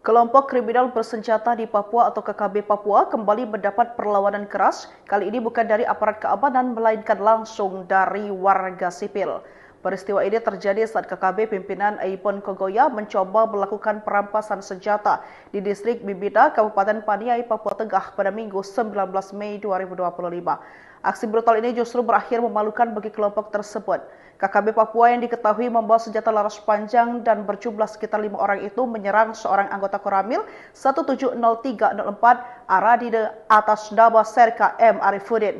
Kelompok kriminal bersenjata di Papua atau KKB Papua kembali mendapat perlawanan keras, kali ini bukan dari aparat keamanan melainkan langsung dari warga sipil. Peristiwa ini terjadi saat KKB pimpinan Aipon Kogoya mencoba melakukan perampasan senjata di distrik Bibida, Kabupaten Paniai, Papua Tengah pada Minggu 19 Mei 2025. Aksi brutal ini justru berakhir memalukan bagi kelompok tersebut. KKB Papua yang diketahui membawa senjata laras panjang dan berjumlah sekitar 5 orang itu menyerang seorang anggota Koramil 170304 Aradide atas nama Serka M. Arifuddin.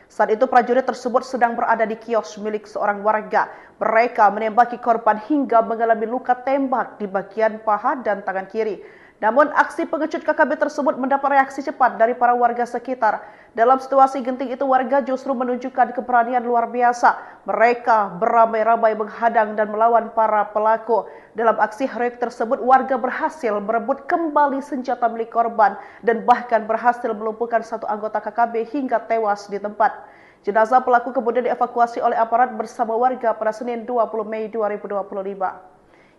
Saat itu prajurit tersebut sedang berada di kios milik seorang warga. Mereka menembaki korban hingga mengalami luka tembak di bagian paha dan tangan kiri. Namun aksi pengecut KKB tersebut mendapat reaksi cepat dari para warga sekitar. Dalam situasi genting itu warga justru menunjukkan keberanian luar biasa. Mereka beramai-ramai menghadang dan melawan para pelaku. Dalam aksi heroik tersebut warga berhasil merebut kembali senjata milik korban dan bahkan berhasil melumpuhkan satu anggota KKB hingga tewas di tempat. Jenazah pelaku kemudian dievakuasi oleh aparat bersama warga pada Senin 20 Mei 2025.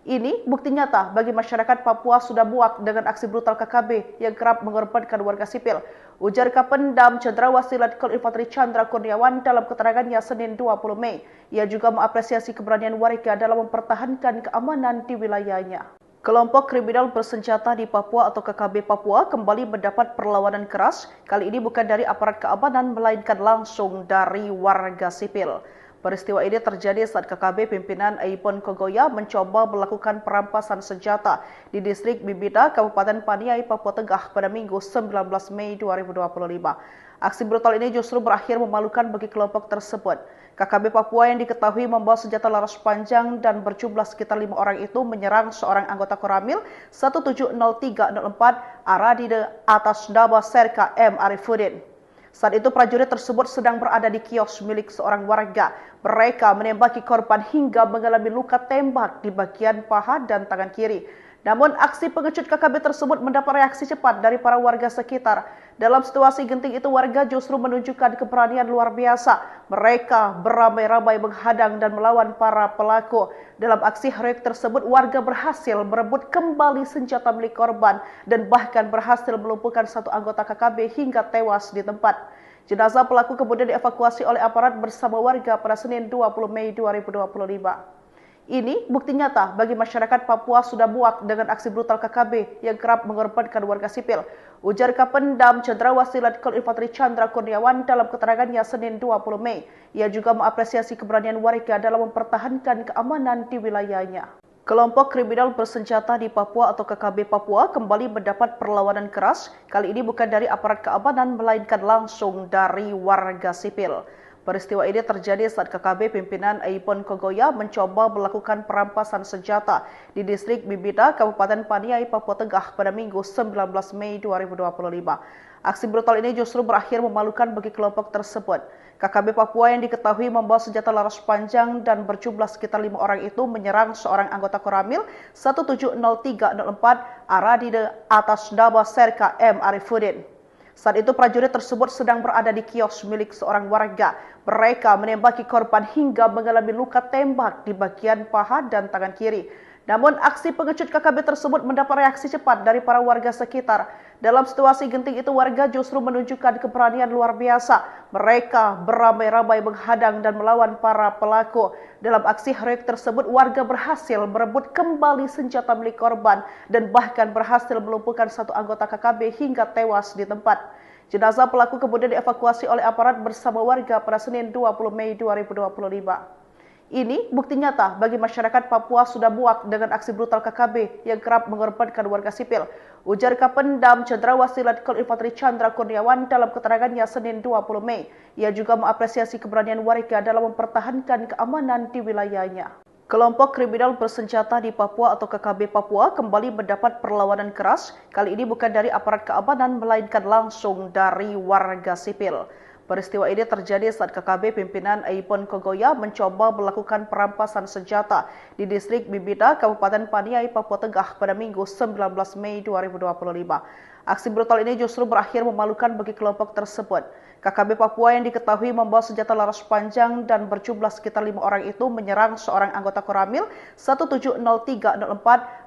Ini bukti nyata bagi masyarakat Papua sudah muak dengan aksi brutal KKB yang kerap mengorbankan warga sipil. Ujar Kapendam Cendrawasih Letkol Infanteri Chandra Kurniawan dalam keterangannya Senin 20 Mei. Ia juga mengapresiasi keberanian warga dalam mempertahankan keamanan di wilayahnya. Kelompok kriminal bersenjata di Papua atau KKB Papua kembali mendapat perlawanan keras, kali ini bukan dari aparat keamanan melainkan langsung dari warga sipil. Peristiwa ini terjadi saat KKB pimpinan Aipon Kogoya mencoba melakukan perampasan senjata di distrik Bibida, Kabupaten Paniai, Papua Tengah pada Minggu 19 Mei 2025. Aksi brutal ini justru berakhir memalukan bagi kelompok tersebut. KKB Papua yang diketahui membawa senjata laras panjang dan berjumlah sekitar 5 orang itu menyerang seorang anggota Koramil 170304 Aradide atas nama Serka M. Arifuddin. Saat itu prajurit tersebut sedang berada di kios milik seorang warga. Mereka menembaki korban hingga mengalami luka tembak di bagian paha dan tangan kiri. Namun aksi pengecut KKB tersebut mendapat reaksi cepat dari para warga sekitar. Dalam situasi genting itu warga justru menunjukkan keberanian luar biasa. Mereka beramai-ramai menghadang dan melawan para pelaku. Dalam aksi heroik tersebut warga berhasil merebut kembali senjata milik korban dan bahkan berhasil melumpuhkan satu anggota KKB hingga tewas di tempat. Jenazah pelaku kemudian dievakuasi oleh aparat bersama warga pada Senin 20 Mei 2025. Ini bukti nyata bagi masyarakat Papua sudah muak dengan aksi brutal KKB yang kerap mengorbankan warga sipil. Ujar Kapendam Cendrawasih Letkol Infanteri Chandra Kurniawan dalam keterangannya Senin 20 Mei. Ia juga mengapresiasi keberanian warga dalam mempertahankan keamanan di wilayahnya. Kelompok kriminal bersenjata di Papua atau KKB Papua kembali mendapat perlawanan keras, kali ini bukan dari aparat keamanan melainkan langsung dari warga sipil. Peristiwa ini terjadi saat KKB pimpinan Aipon Kogoya mencoba melakukan perampasan senjata di distrik Bibida, Kabupaten Paniai, Papua Tengah pada Minggu 19 Mei 2025. Aksi brutal ini justru berakhir memalukan bagi kelompok tersebut. KKB Papua yang diketahui membawa senjata laras panjang dan berjumlah sekitar 5 orang itu menyerang seorang anggota Koramil 170304 Aradide atas nama Serka M. Arifuddin. Saat itu prajurit tersebut sedang berada di kios milik seorang warga. Mereka menembaki korban hingga mengalami luka tembak di bagian paha dan tangan kiri. Namun aksi pengecut KKB tersebut mendapat reaksi cepat dari para warga sekitar. Dalam situasi genting itu warga justru menunjukkan keberanian luar biasa. Mereka beramai-ramai menghadang dan melawan para pelaku. Dalam aksi heroik tersebut warga berhasil merebut kembali senjata milik korban dan bahkan berhasil melumpuhkan satu anggota KKB hingga tewas di tempat. Jenazah pelaku kemudian dievakuasi oleh aparat bersama warga pada Senin 20 Mei 2025. Ini bukti nyata bagi masyarakat Papua sudah muak dengan aksi brutal KKB yang kerap mengorbankan warga sipil. Ujar Kapendam Cendrawasih Letkol Infanteri Chandra Kurniawan dalam keterangannya Senin 20 Mei. Ia juga mengapresiasi keberanian warga dalam mempertahankan keamanan di wilayahnya. Kelompok kriminal bersenjata di Papua atau KKB Papua kembali mendapat perlawanan keras, kali ini bukan dari aparat keamanan melainkan langsung dari warga sipil. Peristiwa ini terjadi saat KKB pimpinan Aipon Kogoya mencoba melakukan perampasan senjata di distrik Bibida, Kabupaten Paniai, Papua Tengah pada Minggu 19 Mei 2025. Aksi brutal ini justru berakhir memalukan bagi kelompok tersebut. KKB Papua yang diketahui membawa senjata laras panjang dan berjumlah sekitar 5 orang itu menyerang seorang anggota Koramil 170304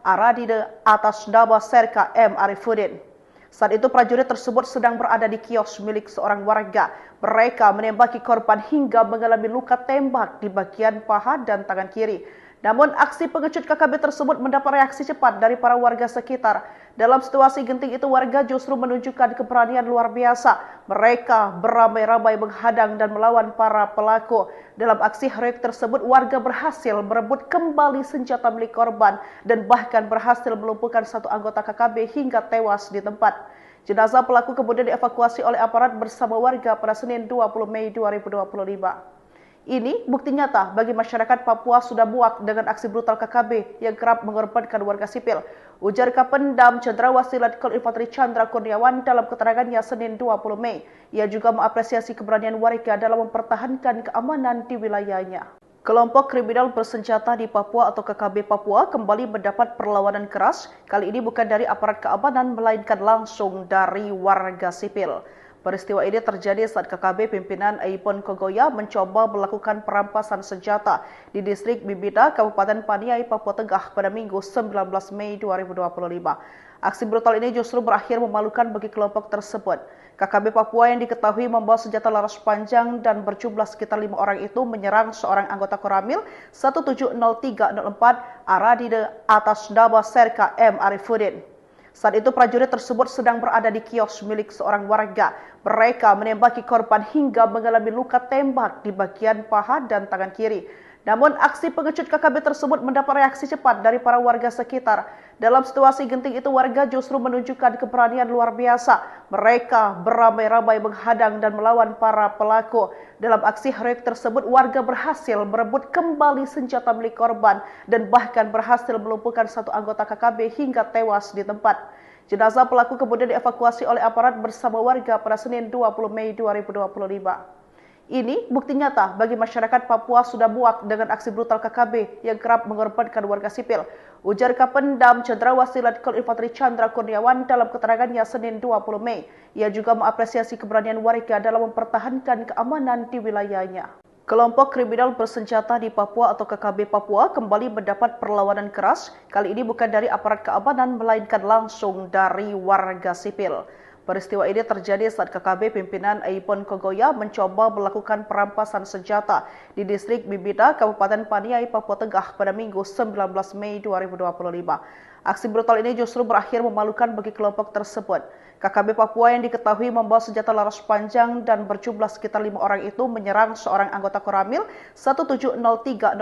Aradide atas nama Serka M. Arifuddin. Saat itu prajurit tersebut sedang berada di kios milik seorang warga. Mereka menembaki korban hingga mengalami luka tembak di bagian paha dan tangan kiri. Namun aksi pengecut KKB tersebut mendapat reaksi cepat dari para warga sekitar. Dalam situasi genting itu warga justru menunjukkan keberanian luar biasa. Mereka beramai-ramai menghadang dan melawan para pelaku. Dalam aksi heroik tersebut warga berhasil merebut kembali senjata milik korban dan bahkan berhasil melumpuhkan satu anggota KKB hingga tewas di tempat. Jenazah pelaku kemudian dievakuasi oleh aparat bersama warga pada Senin 20 Mei 2025. Ini bukti nyata bagi masyarakat Papua sudah muak dengan aksi brutal KKB yang kerap mengorbankan warga sipil. Ujar Kapendam Cendrawasih Letkol Infanteri Chandra Kurniawan dalam keterangannya Senin 20 Mei. Ia juga mengapresiasi keberanian warga dalam mempertahankan keamanan di wilayahnya. Kelompok kriminal bersenjata di Papua atau KKB Papua kembali mendapat perlawanan keras. Kali ini bukan dari aparat keamanan melainkan langsung dari warga sipil. Peristiwa ini terjadi saat KKB pimpinan Aipon Kogoya mencoba melakukan perampasan senjata di distrik Bibida, Kabupaten Paniai, Papua Tengah pada Minggu 19 Mei 2025. Aksi brutal ini justru berakhir memalukan bagi kelompok tersebut. KKB Papua yang diketahui membawa senjata laras panjang dan berjumlah sekitar 5 orang itu menyerang seorang anggota Koramil 170304 Aradide atas nama Serka M. Arifuddin. Saat itu prajurit tersebut sedang berada di kios milik seorang warga. Mereka menembaki korban hingga mengalami luka tembak di bagian paha dan tangan kiri. Namun aksi pengecut KKB tersebut mendapat reaksi cepat dari para warga sekitar. Dalam situasi genting itu warga justru menunjukkan keberanian luar biasa. Mereka beramai-ramai menghadang dan melawan para pelaku. Dalam aksi heroik tersebut warga berhasil merebut kembali senjata milik korban dan bahkan berhasil melumpuhkan satu anggota KKB hingga tewas di tempat. Jenazah pelaku kemudian dievakuasi oleh aparat bersama warga pada Senin 20 Mei 2025. Ini bukti nyata bagi masyarakat Papua sudah muak dengan aksi brutal KKB yang kerap mengorbankan warga sipil. Ujar Kapendam Cendrawasih Letkol Infanteri Chandra Kurniawan dalam keterangannya Senin 20 Mei. Ia juga mengapresiasi keberanian warga dalam mempertahankan keamanan di wilayahnya. Kelompok kriminal bersenjata di Papua atau KKB Papua kembali mendapat perlawanan keras. Kali ini bukan dari aparat keamanan melainkan langsung dari warga sipil. Peristiwa ini terjadi saat KKB pimpinan Aipon Kogoya mencoba melakukan perampasan senjata di distrik Bibida, Kabupaten Paniai, Papua Tengah pada Minggu 19 Mei 2025. Aksi brutal ini justru berakhir memalukan bagi kelompok tersebut. KKB Papua yang diketahui membawa senjata laras panjang dan berjumlah sekitar 5 orang itu menyerang seorang anggota Koramil 170304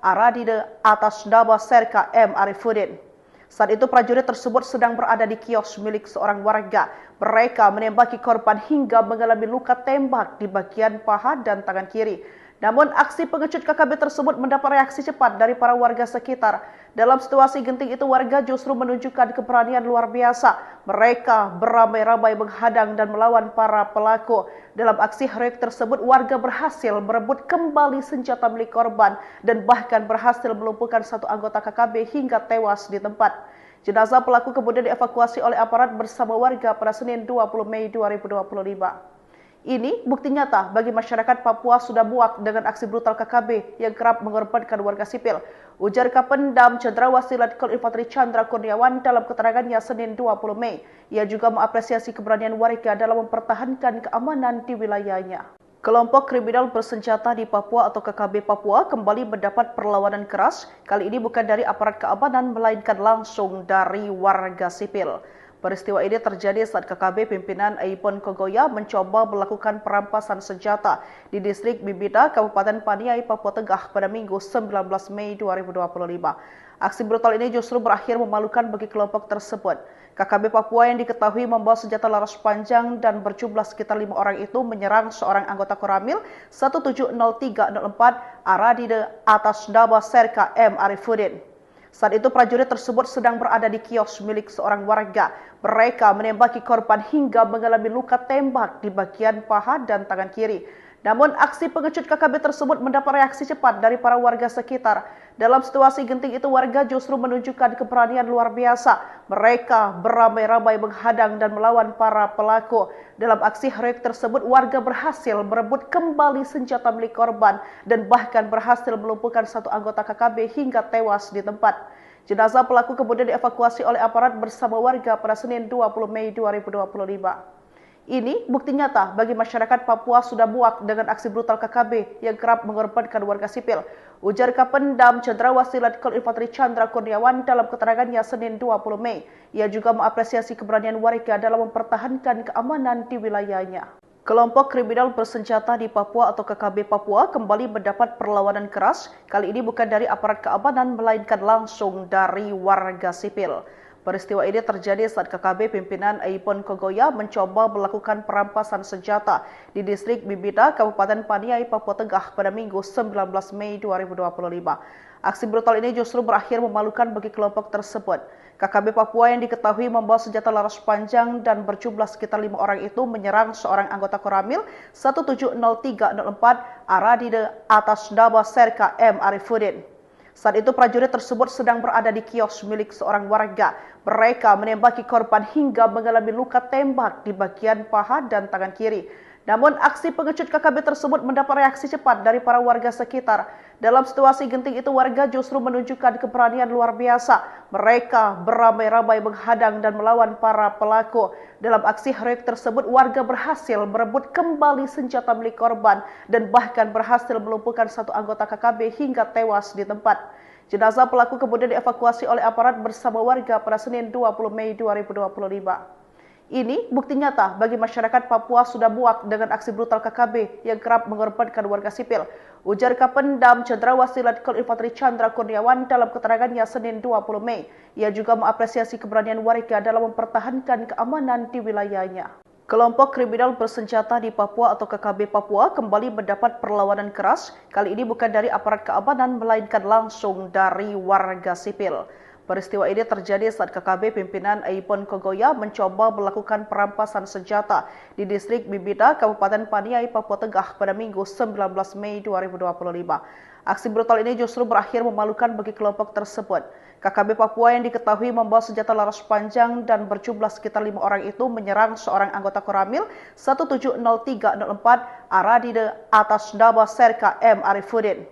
Aradide atas nama Serka M. Arifuddin. Saat itu prajurit tersebut sedang berada di kios milik seorang warga. Mereka menembaki korban hingga mengalami luka tembak di bagian paha dan tangan kiri. Namun aksi pengecut KKB tersebut mendapat reaksi cepat dari para warga sekitar. Dalam situasi genting itu warga justru menunjukkan keberanian luar biasa. Mereka beramai-ramai menghadang dan melawan para pelaku. Dalam aksi heroik tersebut warga berhasil merebut kembali senjata milik korban dan bahkan berhasil melumpuhkan satu anggota KKB hingga tewas di tempat. Jenazah pelaku kemudian dievakuasi oleh aparat bersama warga pada Senin 20 Mei 2025. Ini bukti nyata bagi masyarakat Papua sudah muak dengan aksi brutal KKB yang kerap mengorbankan warga sipil. Ujar Kapendam Cendrawasih Letkol Infanteri Chandra Kurniawan dalam keterangannya Senin 20 Mei. Ia juga mengapresiasi keberanian warga dalam mempertahankan keamanan di wilayahnya. Kelompok kriminal bersenjata di Papua atau KKB Papua kembali mendapat perlawanan keras. Kali ini bukan dari aparat keamanan melainkan langsung dari warga sipil. Peristiwa ini terjadi saat KKB pimpinan Aipon Kogoya mencoba melakukan perampasan senjata di distrik Bibida, Kabupaten Paniai, Papua Tengah pada Minggu 19 Mei 2025. Aksi brutal ini justru berakhir memalukan bagi kelompok tersebut. KKB Papua yang diketahui membawa senjata laras panjang dan berjumlah sekitar 5 orang itu menyerang seorang anggota Koramil 170304 Aradide atas nama Serka M. Arifuddin. Saat itu prajurit tersebut sedang berada di kios milik seorang warga. Mereka menembaki korban hingga mengalami luka tembak di bagian paha dan tangan kiri. Namun aksi pengecut KKB tersebut mendapat reaksi cepat dari para warga sekitar. Dalam situasi genting itu warga justru menunjukkan keberanian luar biasa. Mereka beramai-ramai menghadang dan melawan para pelaku. Dalam aksi heroik tersebut warga berhasil merebut kembali senjata milik korban dan bahkan berhasil melumpuhkan satu anggota KKB hingga tewas di tempat. Jenazah pelaku kemudian dievakuasi oleh aparat bersama warga pada Senin 20 Mei 2025. Ini bukti nyata bagi masyarakat Papua sudah muak dengan aksi brutal KKB yang kerap mengorbankan warga sipil. Ujar Kapendam Cendrawasih Letkol Infanteri Chandra Kurniawan dalam keterangannya Senin 20 Mei. Ia juga mengapresiasi keberanian warga dalam mempertahankan keamanan di wilayahnya. Kelompok kriminal bersenjata di Papua atau KKB Papua kembali mendapat perlawanan keras. Kali ini bukan dari aparat keamanan melainkan langsung dari warga sipil. Peristiwa ini terjadi saat KKB pimpinan Aipon Kogoya mencoba melakukan perampasan senjata di distrik Bibida, Kabupaten Paniai, Papua Tengah pada Minggu 19 Mei 2025. Aksi brutal ini justru berakhir memalukan bagi kelompok tersebut. KKB Papua yang diketahui membawa senjata laras panjang dan berjumlah sekitar 5 orang itu menyerang seorang anggota Koramil 170304 Aradide atas nama Serka M. Arifuddin. Saat itu prajurit tersebut sedang berada di kios milik seorang warga. Mereka menembaki korban hingga mengalami luka tembak di bagian paha dan tangan kiri. Namun aksi pengecut KKB tersebut mendapat reaksi cepat dari para warga sekitar. Dalam situasi genting itu warga justru menunjukkan keberanian luar biasa. Mereka beramai-ramai menghadang dan melawan para pelaku. Dalam aksi heroik tersebut warga berhasil merebut kembali senjata milik korban dan bahkan berhasil melumpuhkan satu anggota KKB hingga tewas di tempat. Jenazah pelaku kemudian dievakuasi oleh aparat bersama warga pada Senin 20 Mei 2025. Ini bukti nyata bagi masyarakat Papua sudah muak dengan aksi brutal KKB yang kerap mengorbankan warga sipil. Ujar Kapendam Cendrawasih Letkol Infanteri Chandra Kurniawan dalam keterangannya Senin 20 Mei. Ia juga mengapresiasi keberanian warga dalam mempertahankan keamanan di wilayahnya. Kelompok kriminal bersenjata di Papua atau KKB Papua kembali mendapat perlawanan keras. Kali ini bukan dari aparat keamanan melainkan langsung dari warga sipil. Peristiwa ini terjadi saat KKB pimpinan Aipon Kogoya mencoba melakukan perampasan senjata di distrik Bibida, Kabupaten Paniai, Papua Tengah pada Minggu 19 Mei 2025. Aksi brutal ini justru berakhir memalukan bagi kelompok tersebut. KKB Papua yang diketahui membawa senjata laras panjang dan berjumlah sekitar 5 orang itu menyerang seorang anggota Koramil 170304 Aradide atas nama Serka M. Arifuddin.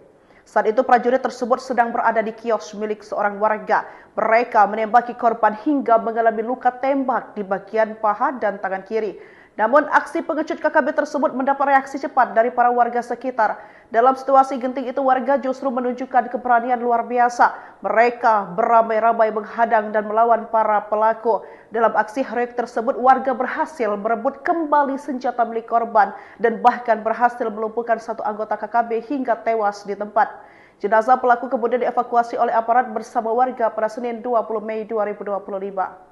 Saat itu prajurit tersebut sedang berada di kios milik seorang warga. Mereka menembaki korban hingga mengalami luka tembak di bagian paha dan tangan kiri. Namun aksi pengecut KKB tersebut mendapat reaksi cepat dari para warga sekitar. Dalam situasi genting itu warga justru menunjukkan keberanian luar biasa. Mereka beramai-ramai menghadang dan melawan para pelaku. Dalam aksi heroik tersebut warga berhasil merebut kembali senjata milik korban dan bahkan berhasil melumpuhkan satu anggota KKB hingga tewas di tempat. Jenazah pelaku kemudian dievakuasi oleh aparat bersama warga pada Senin 20 Mei 2025.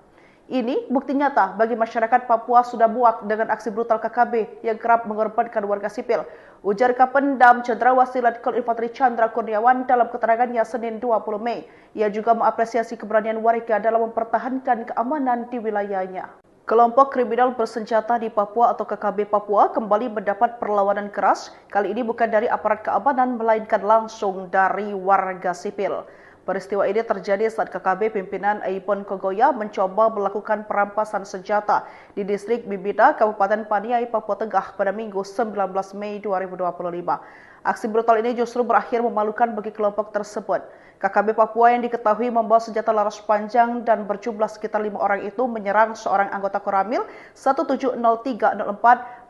Ini bukti nyata bagi masyarakat Papua sudah muak dengan aksi brutal KKB yang kerap mengorbankan warga sipil. Ujar Kapendam Cendrawasih Letkol Infanteri Chandra Kurniawan dalam keterangannya Senin 20 Mei. Ia juga mengapresiasi keberanian warga dalam mempertahankan keamanan di wilayahnya. Kelompok kriminal bersenjata di Papua atau KKB Papua kembali mendapat perlawanan keras. Kali ini bukan dari aparat keamanan melainkan langsung dari warga sipil. Peristiwa ini terjadi saat KKB pimpinan Aipon Kogoya mencoba melakukan perampasan senjata di distrik Bibida, Kabupaten Paniai, Papua Tengah pada Minggu 19 Mei 2025. Aksi brutal ini justru berakhir memalukan bagi kelompok tersebut. KKB Papua yang diketahui membawa senjata laras panjang dan berjumlah sekitar 5 orang itu menyerang seorang anggota Koramil 170304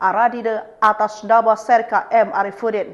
Aradide atas nama Serka M. Arifuddin.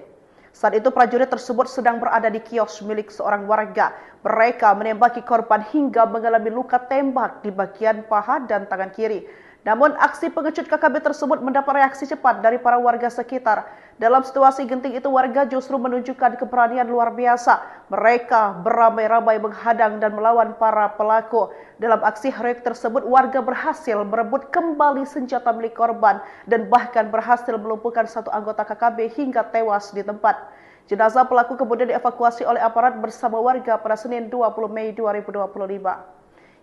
Saat itu prajurit tersebut sedang berada di kios milik seorang warga. Mereka menembaki korban hingga mengalami luka tembak di bagian paha dan tangan kiri. Namun aksi pengecut KKB tersebut mendapat reaksi cepat dari para warga sekitar. Dalam situasi genting itu warga justru menunjukkan keberanian luar biasa. Mereka beramai-ramai menghadang dan melawan para pelaku. Dalam aksi heroik tersebut warga berhasil merebut kembali senjata milik korban dan bahkan berhasil melumpuhkan satu anggota KKB hingga tewas di tempat. Jenazah pelaku kemudian dievakuasi oleh aparat bersama warga pada Senin 20 Mei 2025.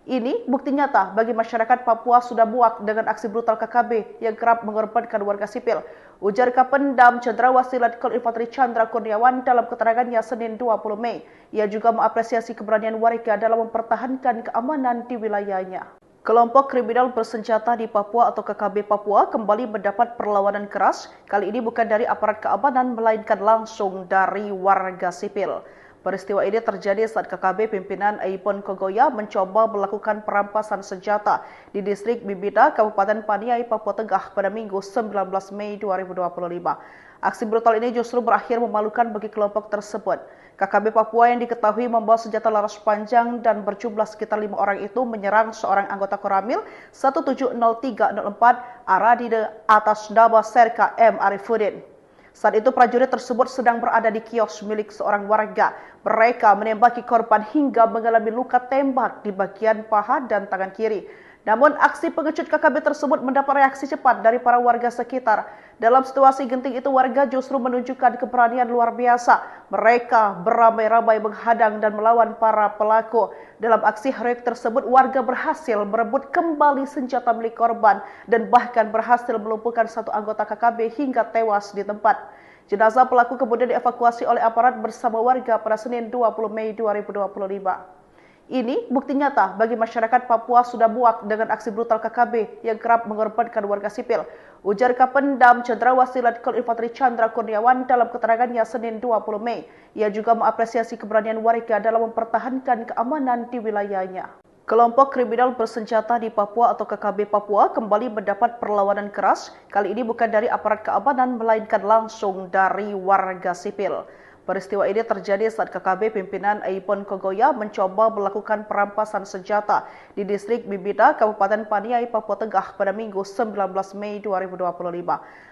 Ini bukti nyata bagi masyarakat Papua sudah muak dengan aksi brutal KKB yang kerap mengorbankan warga sipil. Ujar Kapendam Cendrawasih Letkol Infanteri Chandra Kurniawan dalam keterangannya Senin 20 Mei. Ia juga mengapresiasi keberanian warga dalam mempertahankan keamanan di wilayahnya. Kelompok kriminal bersenjata di Papua atau KKB Papua kembali mendapat perlawanan keras. Kali ini bukan dari aparat keamanan melainkan langsung dari warga sipil. Peristiwa ini terjadi saat KKB pimpinan Aipon Kogoya mencoba melakukan perampasan senjata di distrik Bibida, Kabupaten Paniai, Papua Tengah pada Minggu 19 Mei 2025. Aksi brutal ini justru berakhir memalukan bagi kelompok tersebut. KKB Papua yang diketahui membawa senjata laras panjang dan berjumlah sekitar 5 orang itu menyerang seorang anggota Koramil 170304 Aradide atas nama Serka M. Arifuddin. Saat itu prajurit tersebut sedang berada di kios milik seorang warga. Mereka menembaki korban hingga mengalami luka tembak di bagian paha dan tangan kiri. Namun aksi pengecut KKB tersebut mendapat reaksi cepat dari para warga sekitar. Dalam situasi genting itu warga justru menunjukkan keberanian luar biasa. Mereka beramai-ramai menghadang dan melawan para pelaku. Dalam aksi heroik tersebut warga berhasil merebut kembali senjata milik korban dan bahkan berhasil melumpuhkan satu anggota KKB hingga tewas di tempat. Jenazah pelaku kemudian dievakuasi oleh aparat bersama warga pada Senin 20 Mei 2025. Ini bukti nyata bagi masyarakat Papua sudah muak dengan aksi brutal KKB yang kerap mengorbankan warga sipil. Ujar Kapendam Cendrawasih Letkol Infanteri Chandra Kurniawan dalam keterangannya Senin 20 Mei. Ia juga mengapresiasi keberanian warga dalam mempertahankan keamanan di wilayahnya. Kelompok kriminal bersenjata di Papua atau KKB Papua kembali mendapat perlawanan keras. Kali ini bukan dari aparat keamanan melainkan langsung dari warga sipil. Peristiwa ini terjadi saat KKB pimpinan Aipon Kogoya mencoba melakukan perampasan senjata di distrik Bibida, Kabupaten Paniai, Papua Tengah pada Minggu 19 Mei 2025.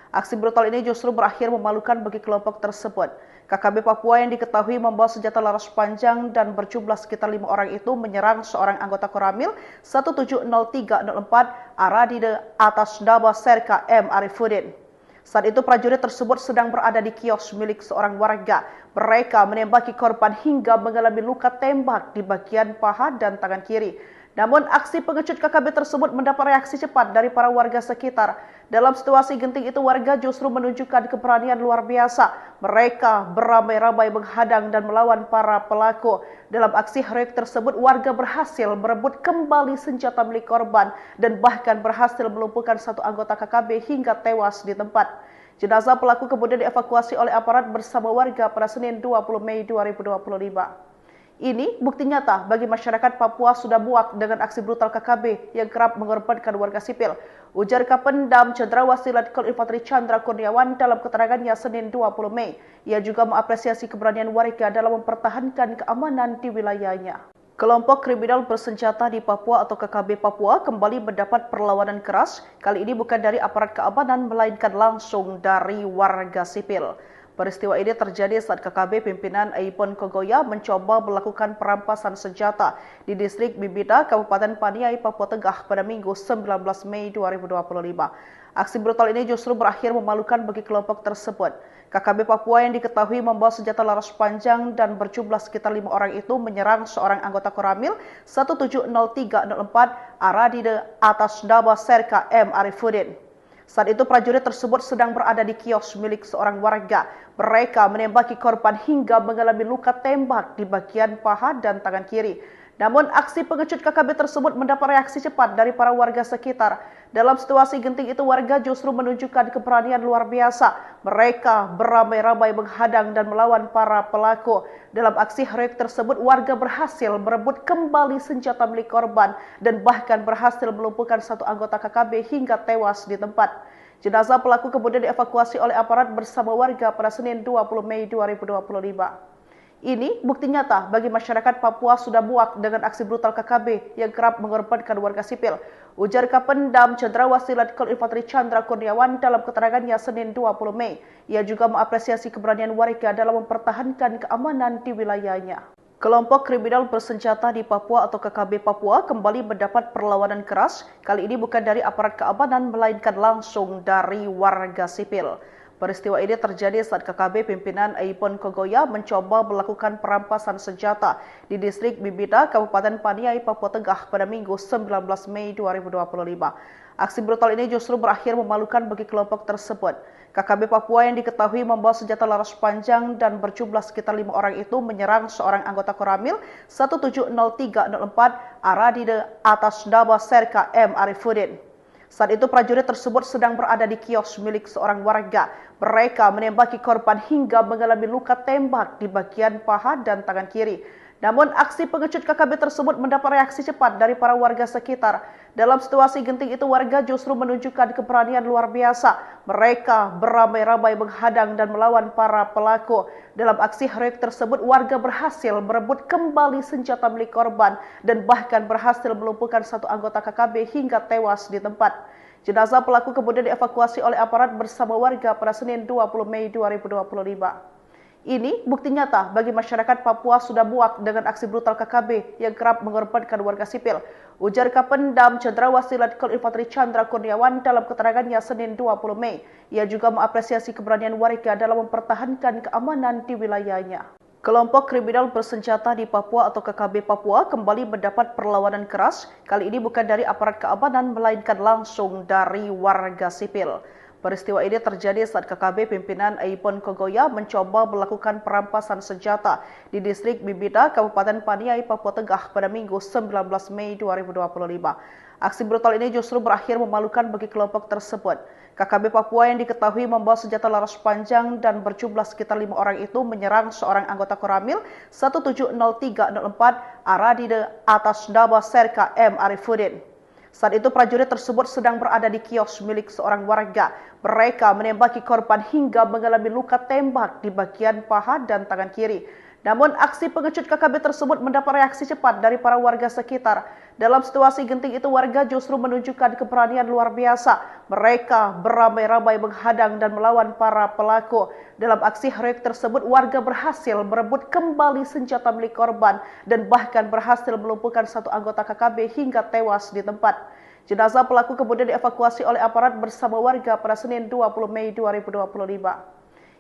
Aksi brutal ini justru berakhir memalukan bagi kelompok tersebut. KKB Papua yang diketahui membawa senjata laras panjang dan berjumlah sekitar 5 orang itu menyerang seorang anggota Koramil 170304 Aradide atas nama Serka M. Arifuddin. Saat itu prajurit tersebut sedang berada di kios milik seorang warga. Mereka menembaki korban hingga mengalami luka tembak di bagian paha dan tangan kiri. Namun aksi pengecut KKB tersebut mendapat reaksi cepat dari para warga sekitar. Dalam situasi genting itu warga justru menunjukkan keberanian luar biasa. Mereka beramai-ramai menghadang dan melawan para pelaku. Dalam aksi heroik tersebut warga berhasil merebut kembali senjata milik korban dan bahkan berhasil melumpuhkan satu anggota KKB hingga tewas di tempat. Jenazah pelaku kemudian dievakuasi oleh aparat bersama warga pada Senin 20 Mei 2025. Ini bukti nyata bagi masyarakat Papua sudah muak dengan aksi brutal KKB yang kerap mengorbankan warga sipil. Ujar Kapendam Cendrawasih Letkol Infanteri Chandra Kurniawan dalam keterangannya Senin 20 Mei. Ia juga mengapresiasi keberanian warga dalam mempertahankan keamanan di wilayahnya. Kelompok kriminal bersenjata di Papua atau KKB Papua kembali mendapat perlawanan keras. Kali ini bukan dari aparat keamanan melainkan langsung dari warga sipil. Peristiwa ini terjadi saat KKB pimpinan Aipon Kogoya mencoba melakukan perampasan senjata di distrik Bibida, Kabupaten Paniai, Papua Tengah pada Minggu 19 Mei 2025. Aksi brutal ini justru berakhir memalukan bagi kelompok tersebut. KKB Papua yang diketahui membawa senjata laras panjang dan berjumlah sekitar 5 orang itu menyerang seorang anggota Koramil 170304 Aradide atas nama Serka M. Arifuddin. Saat itu prajurit tersebut sedang berada di kios milik seorang warga. Mereka menembaki korban hingga mengalami luka tembak di bagian paha dan tangan kiri. Namun aksi pengecut KKB tersebut mendapat reaksi cepat dari para warga sekitar. Dalam situasi genting itu warga justru menunjukkan keberanian luar biasa. Mereka beramai-ramai menghadang dan melawan para pelaku. Dalam aksi heroik tersebut warga berhasil merebut kembali senjata milik korban dan bahkan berhasil melumpuhkan satu anggota KKB hingga tewas di tempat. Jenazah pelaku kemudian dievakuasi oleh aparat bersama warga pada Senin 20 Mei 2025. Ini bukti nyata bagi masyarakat Papua sudah muak dengan aksi brutal KKB yang kerap mengorbankan warga sipil. Ujar Kapendam Cendrawasih Letkol Infanteri Chandra Kurniawan dalam keterangannya Senin 20 Mei. Ia juga mengapresiasi keberanian warga dalam mempertahankan keamanan di wilayahnya. Kelompok kriminal bersenjata di Papua atau KKB Papua kembali mendapat perlawanan keras. Kali ini bukan dari aparat keamanan melainkan langsung dari warga sipil. Peristiwa ini terjadi saat KKB pimpinan Aipon Kogoya mencoba melakukan perampasan senjata di distrik Bibida, Kabupaten Paniai, Papua Tengah pada Minggu 19 Mei 2025. Aksi brutal ini justru berakhir memalukan bagi kelompok tersebut. KKB Papua yang diketahui membawa senjata laras panjang dan berjumlah sekitar 5 orang itu menyerang seorang anggota Koramil 170-304 Aradide atas nama Serka M. Arifuddin. Saat itu prajurit tersebut sedang berada di kios milik seorang warga. Mereka menembaki korban hingga mengalami luka tembak di bagian paha dan tangan kiri. Namun aksi pengecut KKB tersebut mendapat reaksi cepat dari para warga sekitar. Dalam situasi genting itu warga justru menunjukkan keberanian luar biasa. Mereka beramai-ramai menghadang dan melawan para pelaku. Dalam aksi heroik tersebut warga berhasil merebut kembali senjata milik korban dan bahkan berhasil melumpuhkan satu anggota KKB hingga tewas di tempat. Jenazah pelaku kemudian dievakuasi oleh aparat bersama warga pada Senin 20 Mei 2025. Ini bukti nyata bagi masyarakat Papua sudah muak dengan aksi brutal KKB yang kerap mengorbankan warga sipil. Ujar Kapendam Cendrawasih Letkol Infanteri Chandra Kurniawan dalam keterangannya Senin 20 Mei. Ia juga mengapresiasi keberanian warga dalam mempertahankan keamanan di wilayahnya. Kelompok kriminal bersenjata di Papua atau KKB Papua kembali mendapat perlawanan keras. Kali ini bukan dari aparat keamanan melainkan langsung dari warga sipil. Peristiwa ini terjadi saat KKB pimpinan Aipon Kogoya mencoba melakukan perampasan senjata di distrik Bibida, Kabupaten Paniai, Papua Tengah pada Minggu 19 Mei 2025. Aksi brutal ini justru berakhir memalukan bagi kelompok tersebut. KKB Papua yang diketahui membawa senjata laras panjang dan berjumlah sekitar 5 orang itu menyerang seorang anggota Koramil 170-304 Aradide atas nama Serka M. Arifuddin. Saat itu prajurit tersebut sedang berada di kios milik seorang warga. Mereka menembaki korban hingga mengalami luka tembak di bagian paha dan tangan kiri. Namun aksi pengecut KKB tersebut mendapat reaksi cepat dari para warga sekitar. Dalam situasi genting itu warga justru menunjukkan keberanian luar biasa. Mereka beramai-ramai menghadang dan melawan para pelaku. Dalam aksi heroik tersebut warga berhasil merebut kembali senjata milik korban dan bahkan berhasil melumpuhkan satu anggota KKB hingga tewas di tempat. Jenazah pelaku kemudian dievakuasi oleh aparat bersama warga pada Senin 20 Mei 2025.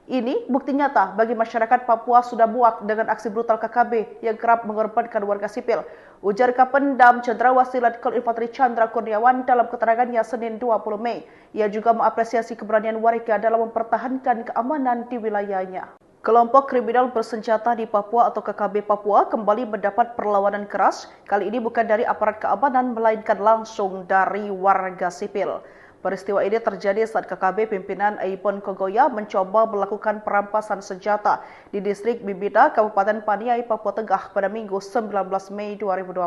Ini bukti nyata bagi masyarakat Papua sudah muak dengan aksi brutal KKB yang kerap mengorbankan warga sipil. Ujar Kapendam Cendrawasih Letkol Infanteri Chandra Kurniawan dalam keterangannya Senin 20 Mei. Ia juga mengapresiasi keberanian warga dalam mempertahankan keamanan di wilayahnya. Kelompok kriminal bersenjata di Papua atau KKB Papua kembali mendapat perlawanan keras. Kali ini bukan dari aparat keamanan melainkan langsung dari warga sipil. Peristiwa ini terjadi saat KKB pimpinan Aipon Kogoya mencoba melakukan perampasan senjata di distrik Bibida, Kabupaten Paniai, Papua Tengah pada Minggu 19 Mei 2025.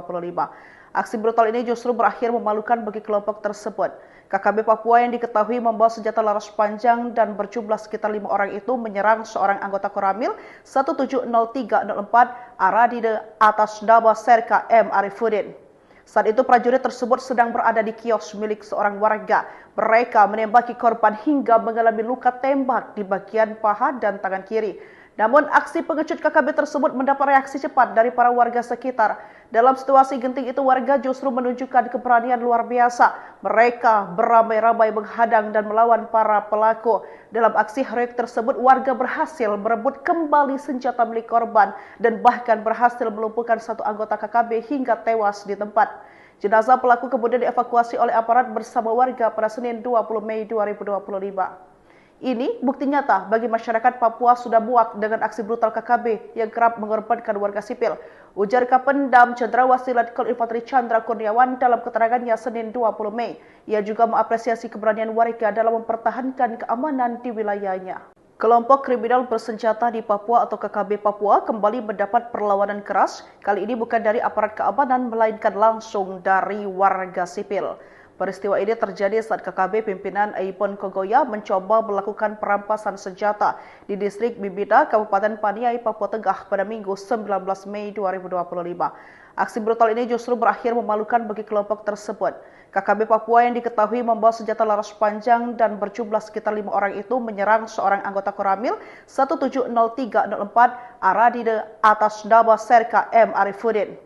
Aksi brutal ini justru berakhir memalukan bagi kelompok tersebut. KKB Papua yang diketahui membawa senjata laras panjang dan berjumlah sekitar 5 orang itu menyerang seorang anggota Koramil 170-304 Aradide atas nama Serka M. Arifuddin. Saat itu prajurit tersebut sedang berada di kios milik seorang warga. Mereka menembaki korban hingga mengalami luka tembak di bagian paha dan tangan kiri. Namun aksi pengecut KKB tersebut mendapat reaksi cepat dari para warga sekitar. Dalam situasi genting itu warga justru menunjukkan keberanian luar biasa. Mereka beramai-ramai menghadang dan melawan para pelaku. Dalam aksi heroik tersebut warga berhasil merebut kembali senjata milik korban dan bahkan berhasil melumpuhkan satu anggota KKB hingga tewas di tempat. Jenazah pelaku kemudian dievakuasi oleh aparat bersama warga pada Senin 20 Mei 2025. Ini bukti nyata bagi masyarakat Papua sudah muak dengan aksi brutal KKB yang kerap mengorbankan warga sipil. Ujar Kapendam Cendrawasih Letkol Infanteri Chandra Kurniawan dalam keterangannya Senin 20 Mei. Ia juga mengapresiasi keberanian warga dalam mempertahankan keamanan di wilayahnya. Kelompok kriminal bersenjata di Papua atau KKB Papua kembali mendapat perlawanan keras. Kali ini bukan dari aparat keamanan melainkan langsung dari warga sipil. Peristiwa ini terjadi saat KKB pimpinan Aipon Kogoya mencoba melakukan perampasan senjata di distrik Bibida, Kabupaten Paniai, Papua Tengah pada Minggu 19 Mei 2025. Aksi brutal ini justru berakhir memalukan bagi kelompok tersebut. KKB Papua yang diketahui membawa senjata laras panjang dan berjumlah sekitar 5 orang itu menyerang seorang anggota Koramil 170-304 Aradide atas nama Serka M. Arifuddin.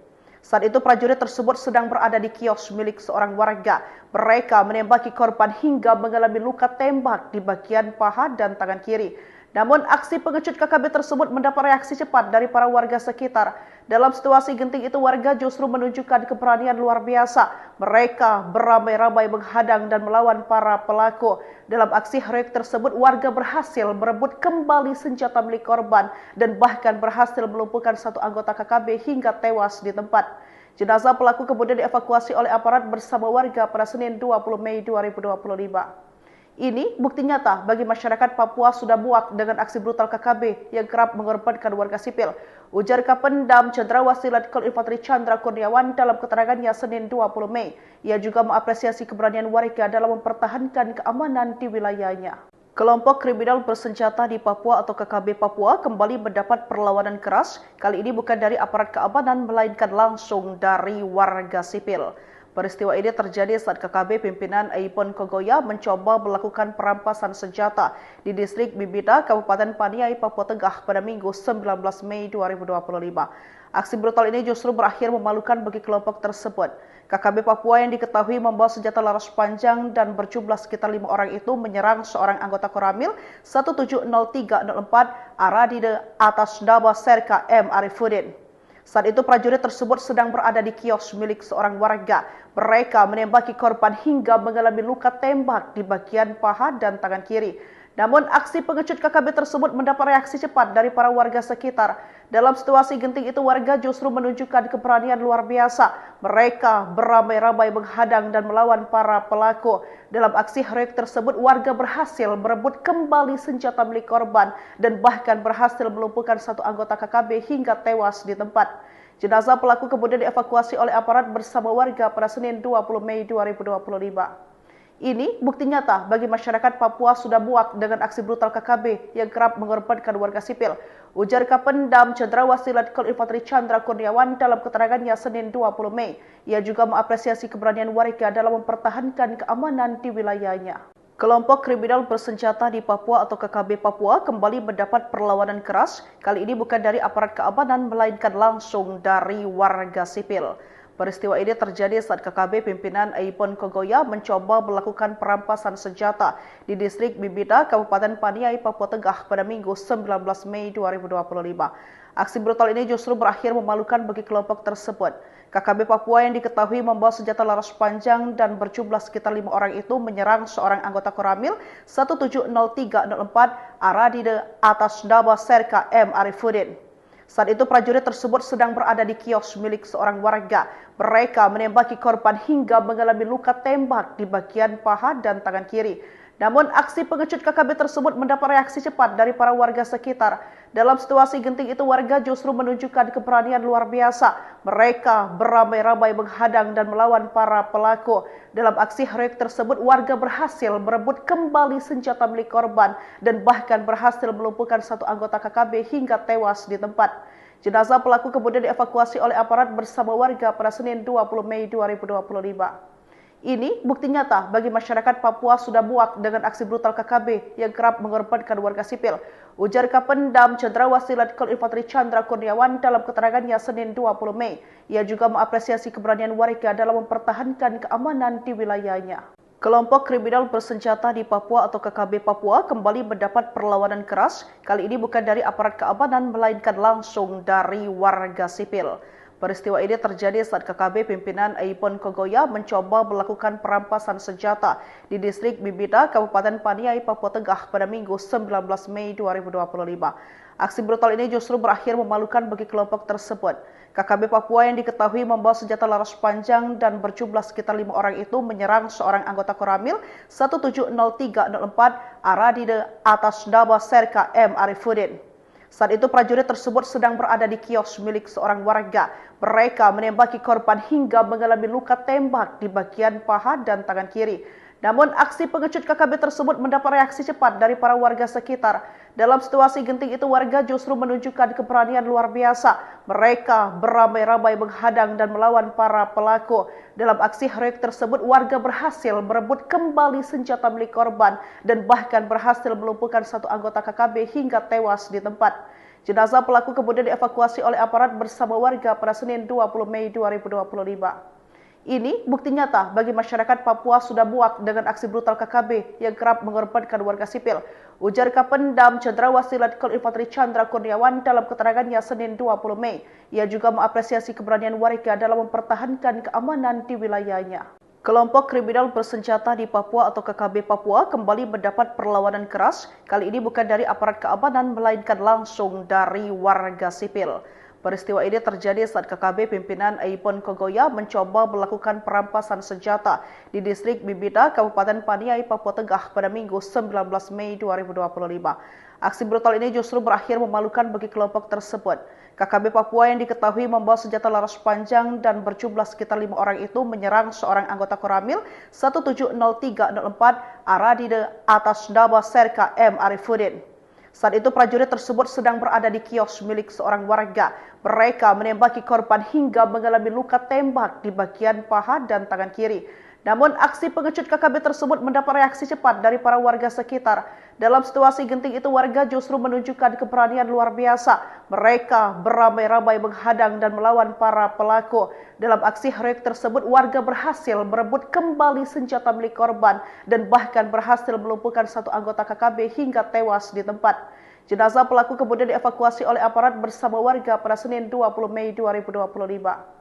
Saat itu prajurit tersebut sedang berada di kios milik seorang warga. Mereka menembaki korban hingga mengalami luka tembak di bagian paha dan tangan kiri. Namun aksi pengecut KKB tersebut mendapat reaksi cepat dari para warga sekitar. Dalam situasi genting itu warga justru menunjukkan keberanian luar biasa. Mereka beramai-ramai menghadang dan melawan para pelaku. Dalam aksi heroik tersebut warga berhasil merebut kembali senjata milik korban dan bahkan berhasil melumpuhkan satu anggota KKB hingga tewas di tempat. Jenazah pelaku kemudian dievakuasi oleh aparat bersama warga pada Senin 20 Mei 2025. Ini bukti nyata bagi masyarakat Papua sudah muak dengan aksi brutal KKB yang kerap mengorbankan warga sipil. Ujar Kapendam Cendrawasih Letkol Infanteri Chandra Kurniawan dalam keterangannya Senin 20 Mei. Ia juga mengapresiasi keberanian warga dalam mempertahankan keamanan di wilayahnya. Kelompok kriminal bersenjata di Papua atau KKB Papua kembali mendapat perlawanan keras. Kali ini bukan dari aparat keamanan melainkan langsung dari warga sipil. Peristiwa ini terjadi saat KKB pimpinan Aipon Kogoya mencoba melakukan perampasan senjata di distrik Bibida, Kabupaten Paniai, Papua Tengah pada Minggu 19 Mei 2025. Aksi brutal ini justru berakhir memalukan bagi kelompok tersebut. KKB Papua yang diketahui membawa senjata laras panjang dan berjumlah sekitar 5 orang itu menyerang seorang anggota Koramil 170304 Aradide atas nama Serka M. Arifuddin. Saat itu prajurit tersebut sedang berada di kios milik seorang warga. Mereka menembaki korban hingga mengalami luka tembak di bagian paha dan tangan kiri. Namun aksi pengecut KKB tersebut mendapat reaksi cepat dari para warga sekitar. Dalam situasi genting itu warga justru menunjukkan keberanian luar biasa. Mereka beramai-ramai menghadang dan melawan para pelaku. Dalam aksi heroik tersebut warga berhasil merebut kembali senjata milik korban dan bahkan berhasil melumpuhkan satu anggota KKB hingga tewas di tempat. Jenazah pelaku kemudian dievakuasi oleh aparat bersama warga pada Senin 20 Mei 2025. Ini bukti nyata bagi masyarakat Papua sudah muak dengan aksi brutal KKB yang kerap mengorbankan warga sipil. Ujar Kapendam Cendrawasih Letkol Infanteri Chandra Kurniawan dalam keterangannya Senin 20 Mei. Ia juga mengapresiasi keberanian warga dalam mempertahankan keamanan di wilayahnya. Kelompok kriminal bersenjata di Papua atau KKB Papua kembali mendapat perlawanan keras. Kali ini bukan dari aparat keamanan melainkan langsung dari warga sipil. Peristiwa ini terjadi saat KKB pimpinan Aipon Kogoya mencoba melakukan perampasan senjata di distrik Bibida, Kabupaten Paniai, Papua Tengah pada Minggu 19 Mei 2025. Aksi brutal ini justru berakhir memalukan bagi kelompok tersebut. KKB Papua yang diketahui membawa senjata laras panjang dan berjumlah sekitar 5 orang itu menyerang seorang anggota Koramil 170304 Aradide atas nama Serka M. Arifuddin. Saat itu prajurit tersebut sedang berada di kios milik seorang warga. Mereka menembaki korban hingga mengalami luka tembak di bagian paha dan tangan kiri. Namun aksi pengecut KKB tersebut mendapat reaksi cepat dari para warga sekitar. Dalam situasi genting itu warga justru menunjukkan keberanian luar biasa. Mereka beramai-ramai menghadang dan melawan para pelaku. Dalam aksi heroik tersebut warga berhasil merebut kembali senjata milik korban dan bahkan berhasil melumpuhkan satu anggota KKB hingga tewas di tempat. Jenazah pelaku kemudian dievakuasi oleh aparat bersama warga pada Senin 20 Mei 2025. Ini bukti nyata bagi masyarakat Papua sudah muak dengan aksi brutal KKB yang kerap mengorbankan warga sipil. Ujar Kapendam Cendrawasih Letkol Infanteri Chandra Kurniawan dalam keterangannya Senin 20 Mei. Ia juga mengapresiasi keberanian warga dalam mempertahankan keamanan di wilayahnya. Kelompok kriminal bersenjata di Papua atau KKB Papua kembali mendapat perlawanan keras. Kali ini bukan dari aparat keamanan melainkan langsung dari warga sipil. Peristiwa ini terjadi saat KKB pimpinan Aipon Kogoya mencoba melakukan perampasan senjata di distrik Bibida, Kabupaten Paniai, Papua Tengah pada Minggu 19 Mei 2025. Aksi brutal ini justru berakhir memalukan bagi kelompok tersebut. KKB Papua yang diketahui membawa senjata laras panjang dan berjumlah sekitar 5 orang itu menyerang seorang anggota Koramil 170304 Aradide atas nama Serka M. Arifuddin. Saat itu prajurit tersebut sedang berada di kios milik seorang warga. Mereka menembaki korban hingga mengalami luka tembak di bagian paha dan tangan kiri. Namun aksi pengecut KKB tersebut mendapat reaksi cepat dari para warga sekitar. Dalam situasi genting itu warga justru menunjukkan keberanian luar biasa. Mereka beramai-ramai menghadang dan melawan para pelaku. Dalam aksi heroik tersebut warga berhasil merebut kembali senjata milik korban dan bahkan berhasil melumpuhkan satu anggota KKB hingga tewas di tempat. Jenazah pelaku kemudian dievakuasi oleh aparat bersama warga pada Senin 20 Mei 2025. Ini bukti nyata bagi masyarakat Papua sudah muak dengan aksi brutal KKB yang kerap mengorbankan warga sipil. Ujar Kapendam Cendrawasih Letkol Infanteri Chandra Kurniawan dalam keterangannya Senin 20 Mei. Ia juga mengapresiasi keberanian warga dalam mempertahankan keamanan di wilayahnya. Kelompok kriminal bersenjata di Papua atau KKB Papua kembali mendapat perlawanan keras. Kali ini bukan dari aparat keamanan melainkan langsung dari warga sipil. Peristiwa ini terjadi saat KKB pimpinan Aipon Kogoya mencoba melakukan perampasan senjata di distrik Bibida, Kabupaten Paniai, Papua Tengah pada Minggu 19 Mei 2025. Aksi brutal ini justru berakhir memalukan bagi kelompok tersebut. KKB Papua yang diketahui membawa senjata laras panjang dan berjumlah sekitar 5 orang itu menyerang seorang anggota Koramil 170304 Aradide atas nama Serka M. Arifuddin. Saat itu prajurit tersebut sedang berada di kios milik seorang warga. Mereka menembaki korban hingga mengalami luka tembak di bagian paha dan tangan kiri. Namun aksi pengecut KKB tersebut mendapat reaksi cepat dari para warga sekitar. Dalam situasi genting itu warga justru menunjukkan keberanian luar biasa. Mereka beramai-ramai menghadang dan melawan para pelaku. Dalam aksi heroik tersebut warga berhasil merebut kembali senjata milik korban dan bahkan berhasil melumpuhkan satu anggota KKB hingga tewas di tempat. Jenazah pelaku kemudian dievakuasi oleh aparat bersama warga pada Senin 20 Mei 2025.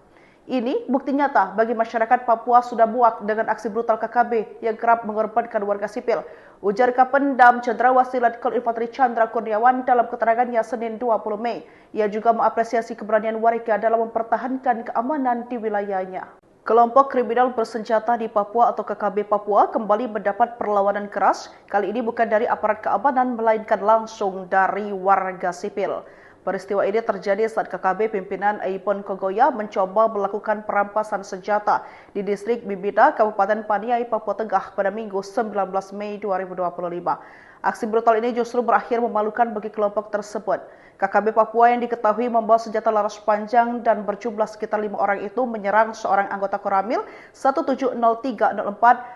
Ini bukti nyata bagi masyarakat Papua sudah muak dengan aksi brutal KKB yang kerap mengorbankan warga sipil. Ujar Kapendam Cendrawasih Letkol Infanteri Chandra Kurniawan dalam keterangannya Senin 20 Mei. Ia juga mengapresiasi keberanian warga dalam mempertahankan keamanan di wilayahnya. Kelompok kriminal bersenjata di Papua atau KKB Papua kembali mendapat perlawanan keras. Kali ini bukan dari aparat keamanan melainkan langsung dari warga sipil. Peristiwa ini terjadi saat KKB pimpinan Aipon Kogoya mencoba melakukan perampasan senjata di distrik Bibida, Kabupaten Paniai, Papua Tengah pada Minggu 19 Mei 2025. Aksi brutal ini justru berakhir memalukan bagi kelompok tersebut. KKB Papua yang diketahui membawa senjata laras panjang dan berjumlah sekitar 5 orang itu menyerang seorang anggota Koramil 170304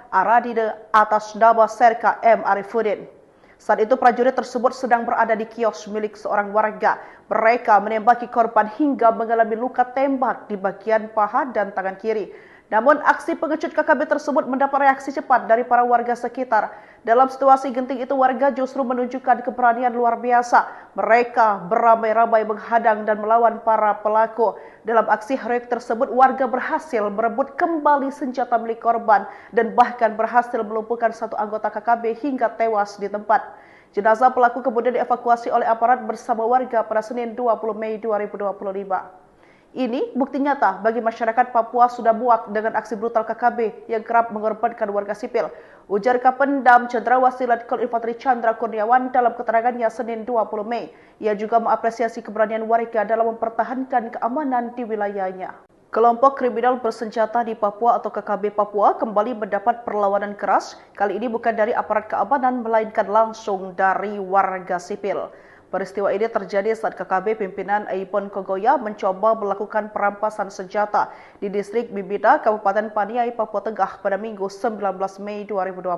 Aradide atas nama Serka M. Arifuddin. Saat itu prajurit tersebut sedang berada di kios milik seorang warga. Mereka menembaki korban hingga mengalami luka tembak di bagian paha dan tangan kiri. Namun aksi pengecut KKB tersebut mendapat reaksi cepat dari para warga sekitar. Dalam situasi genting itu warga justru menunjukkan keberanian luar biasa. Mereka beramai-ramai menghadang dan melawan para pelaku. Dalam aksi heroik tersebut warga berhasil merebut kembali senjata milik korban dan bahkan berhasil melumpuhkan satu anggota KKB hingga tewas di tempat. Jenazah pelaku kemudian dievakuasi oleh aparat bersama warga pada Senin 20 Mei 2025. Ini bukti nyata bagi masyarakat Papua sudah muak dengan aksi brutal KKB yang kerap mengorbankan warga sipil. Ujar Kapendam Cendrawasih Letkol Infanteri Chandra Kurniawan dalam keterangannya Senin 20 Mei. Ia juga mengapresiasi keberanian warga dalam mempertahankan keamanan di wilayahnya. Kelompok kriminal bersenjata di Papua atau KKB Papua kembali mendapat perlawanan keras. Kali ini bukan dari aparat keamanan melainkan langsung dari warga sipil. Peristiwa ini terjadi saat KKB pimpinan Aipon Kogoya mencoba melakukan perampasan senjata di distrik Bibida, Kabupaten Paniai, Papua Tengah pada Minggu 19 Mei 2025.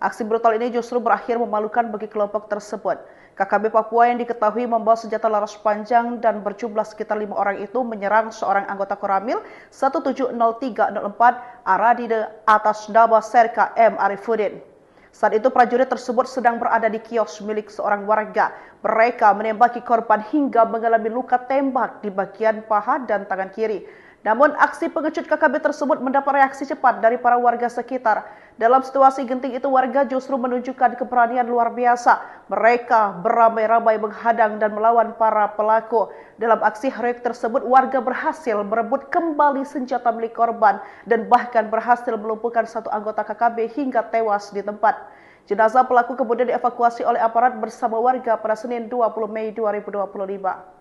Aksi brutal ini justru berakhir memalukan bagi kelompok tersebut. KKB Papua yang diketahui membawa senjata laras panjang dan berjumlah sekitar 5 orang itu menyerang seorang anggota Koramil 170304 Aradide atas nama Serka M. Arifuddin. Saat itu prajurit tersebut sedang berada di kios milik seorang warga. Mereka menembaki korban hingga mengalami luka tembak di bagian paha dan tangan kiri. Namun aksi pengecut KKB tersebut mendapat reaksi cepat dari para warga sekitar. Dalam situasi genting itu warga justru menunjukkan keberanian luar biasa. Mereka beramai-ramai menghadang dan melawan para pelaku. Dalam aksi heroik tersebut warga berhasil merebut kembali senjata milik korban dan bahkan berhasil melumpuhkan satu anggota KKB hingga tewas di tempat. Jenazah pelaku kemudian dievakuasi oleh aparat bersama warga pada Senin 20 Mei 2025.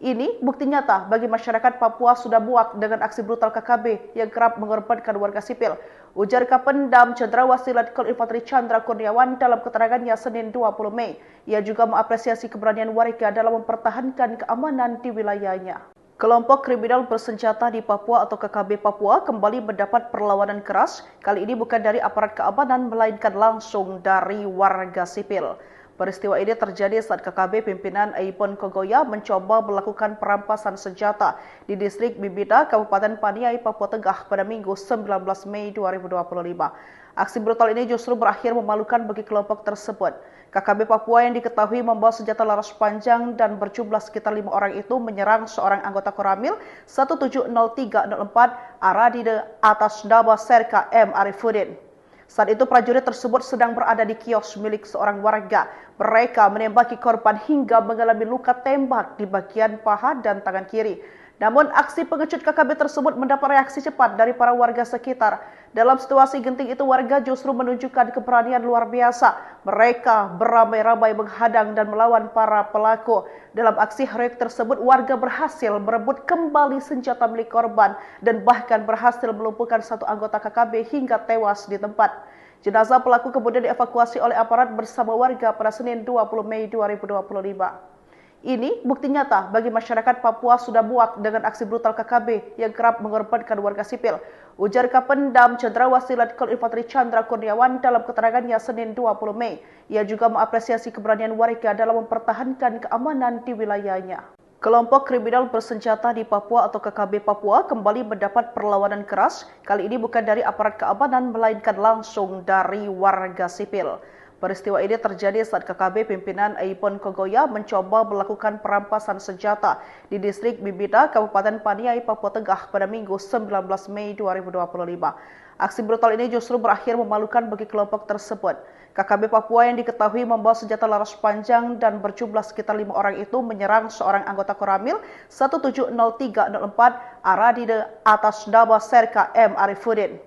Ini bukti nyata bagi masyarakat Papua sudah muak dengan aksi brutal KKB yang kerap mengorbankan warga sipil. Ujar Kapendam Cendrawasih Letkol Infanteri Chandra Kurniawan dalam keterangannya Senin 20 Mei. Ia juga mengapresiasi keberanian warga dalam mempertahankan keamanan di wilayahnya. Kelompok kriminal bersenjata di Papua atau KKB Papua kembali mendapat perlawanan keras. Kali ini bukan dari aparat keamanan melainkan langsung dari warga sipil. Peristiwa ini terjadi saat KKB pimpinan Aipon Kogoya mencoba melakukan perampasan senjata di distrik Bibida, Kabupaten Paniai, Papua Tengah pada Minggu 19 Mei 2025. Aksi brutal ini justru berakhir memalukan bagi kelompok tersebut. KKB Papua yang diketahui membawa senjata laras panjang dan berjumlah sekitar 5 orang itu menyerang seorang anggota Koramil 170304 Aradide atas nama Serka M. Arifuddin. Saat itu prajurit tersebut sedang berada di kios milik seorang warga. Mereka menembaki korban hingga mengalami luka tembak di bagian paha dan tangan kiri. Namun aksi pengecut KKB tersebut mendapat reaksi cepat dari para warga sekitar. Dalam situasi genting itu warga justru menunjukkan keberanian luar biasa. Mereka beramai-ramai menghadang dan melawan para pelaku. Dalam aksi heroik tersebut warga berhasil merebut kembali senjata milik korban dan bahkan berhasil melumpuhkan satu anggota KKB hingga tewas di tempat. Jenazah pelaku kemudian dievakuasi oleh aparat bersama warga pada Senin 20 Mei 2025. Ini bukti nyata bagi masyarakat Papua sudah muak dengan aksi brutal KKB yang kerap mengorbankan warga sipil. Ujar Kapendam Cendrawasih Letkol Infanteri Chandra Kurniawan dalam keterangannya Senin 20 Mei. Ia juga mengapresiasi keberanian warga dalam mempertahankan keamanan di wilayahnya. Kelompok kriminal bersenjata di Papua atau KKB Papua kembali mendapat perlawanan keras. Kali ini bukan dari aparat keamanan melainkan langsung dari warga sipil. Peristiwa ini terjadi saat KKB pimpinan Aipon Kogoya mencoba melakukan perampasan senjata di distrik Bibida, Kabupaten Paniai, Papua Tengah pada Minggu 19 Mei 2025. Aksi brutal ini justru berakhir memalukan bagi kelompok tersebut. KKB Papua yang diketahui membawa senjata laras panjang dan berjumlah sekitar 5 orang itu menyerang seorang anggota Koramil 170304 Aradide atas nama Serka M. Arifuddin.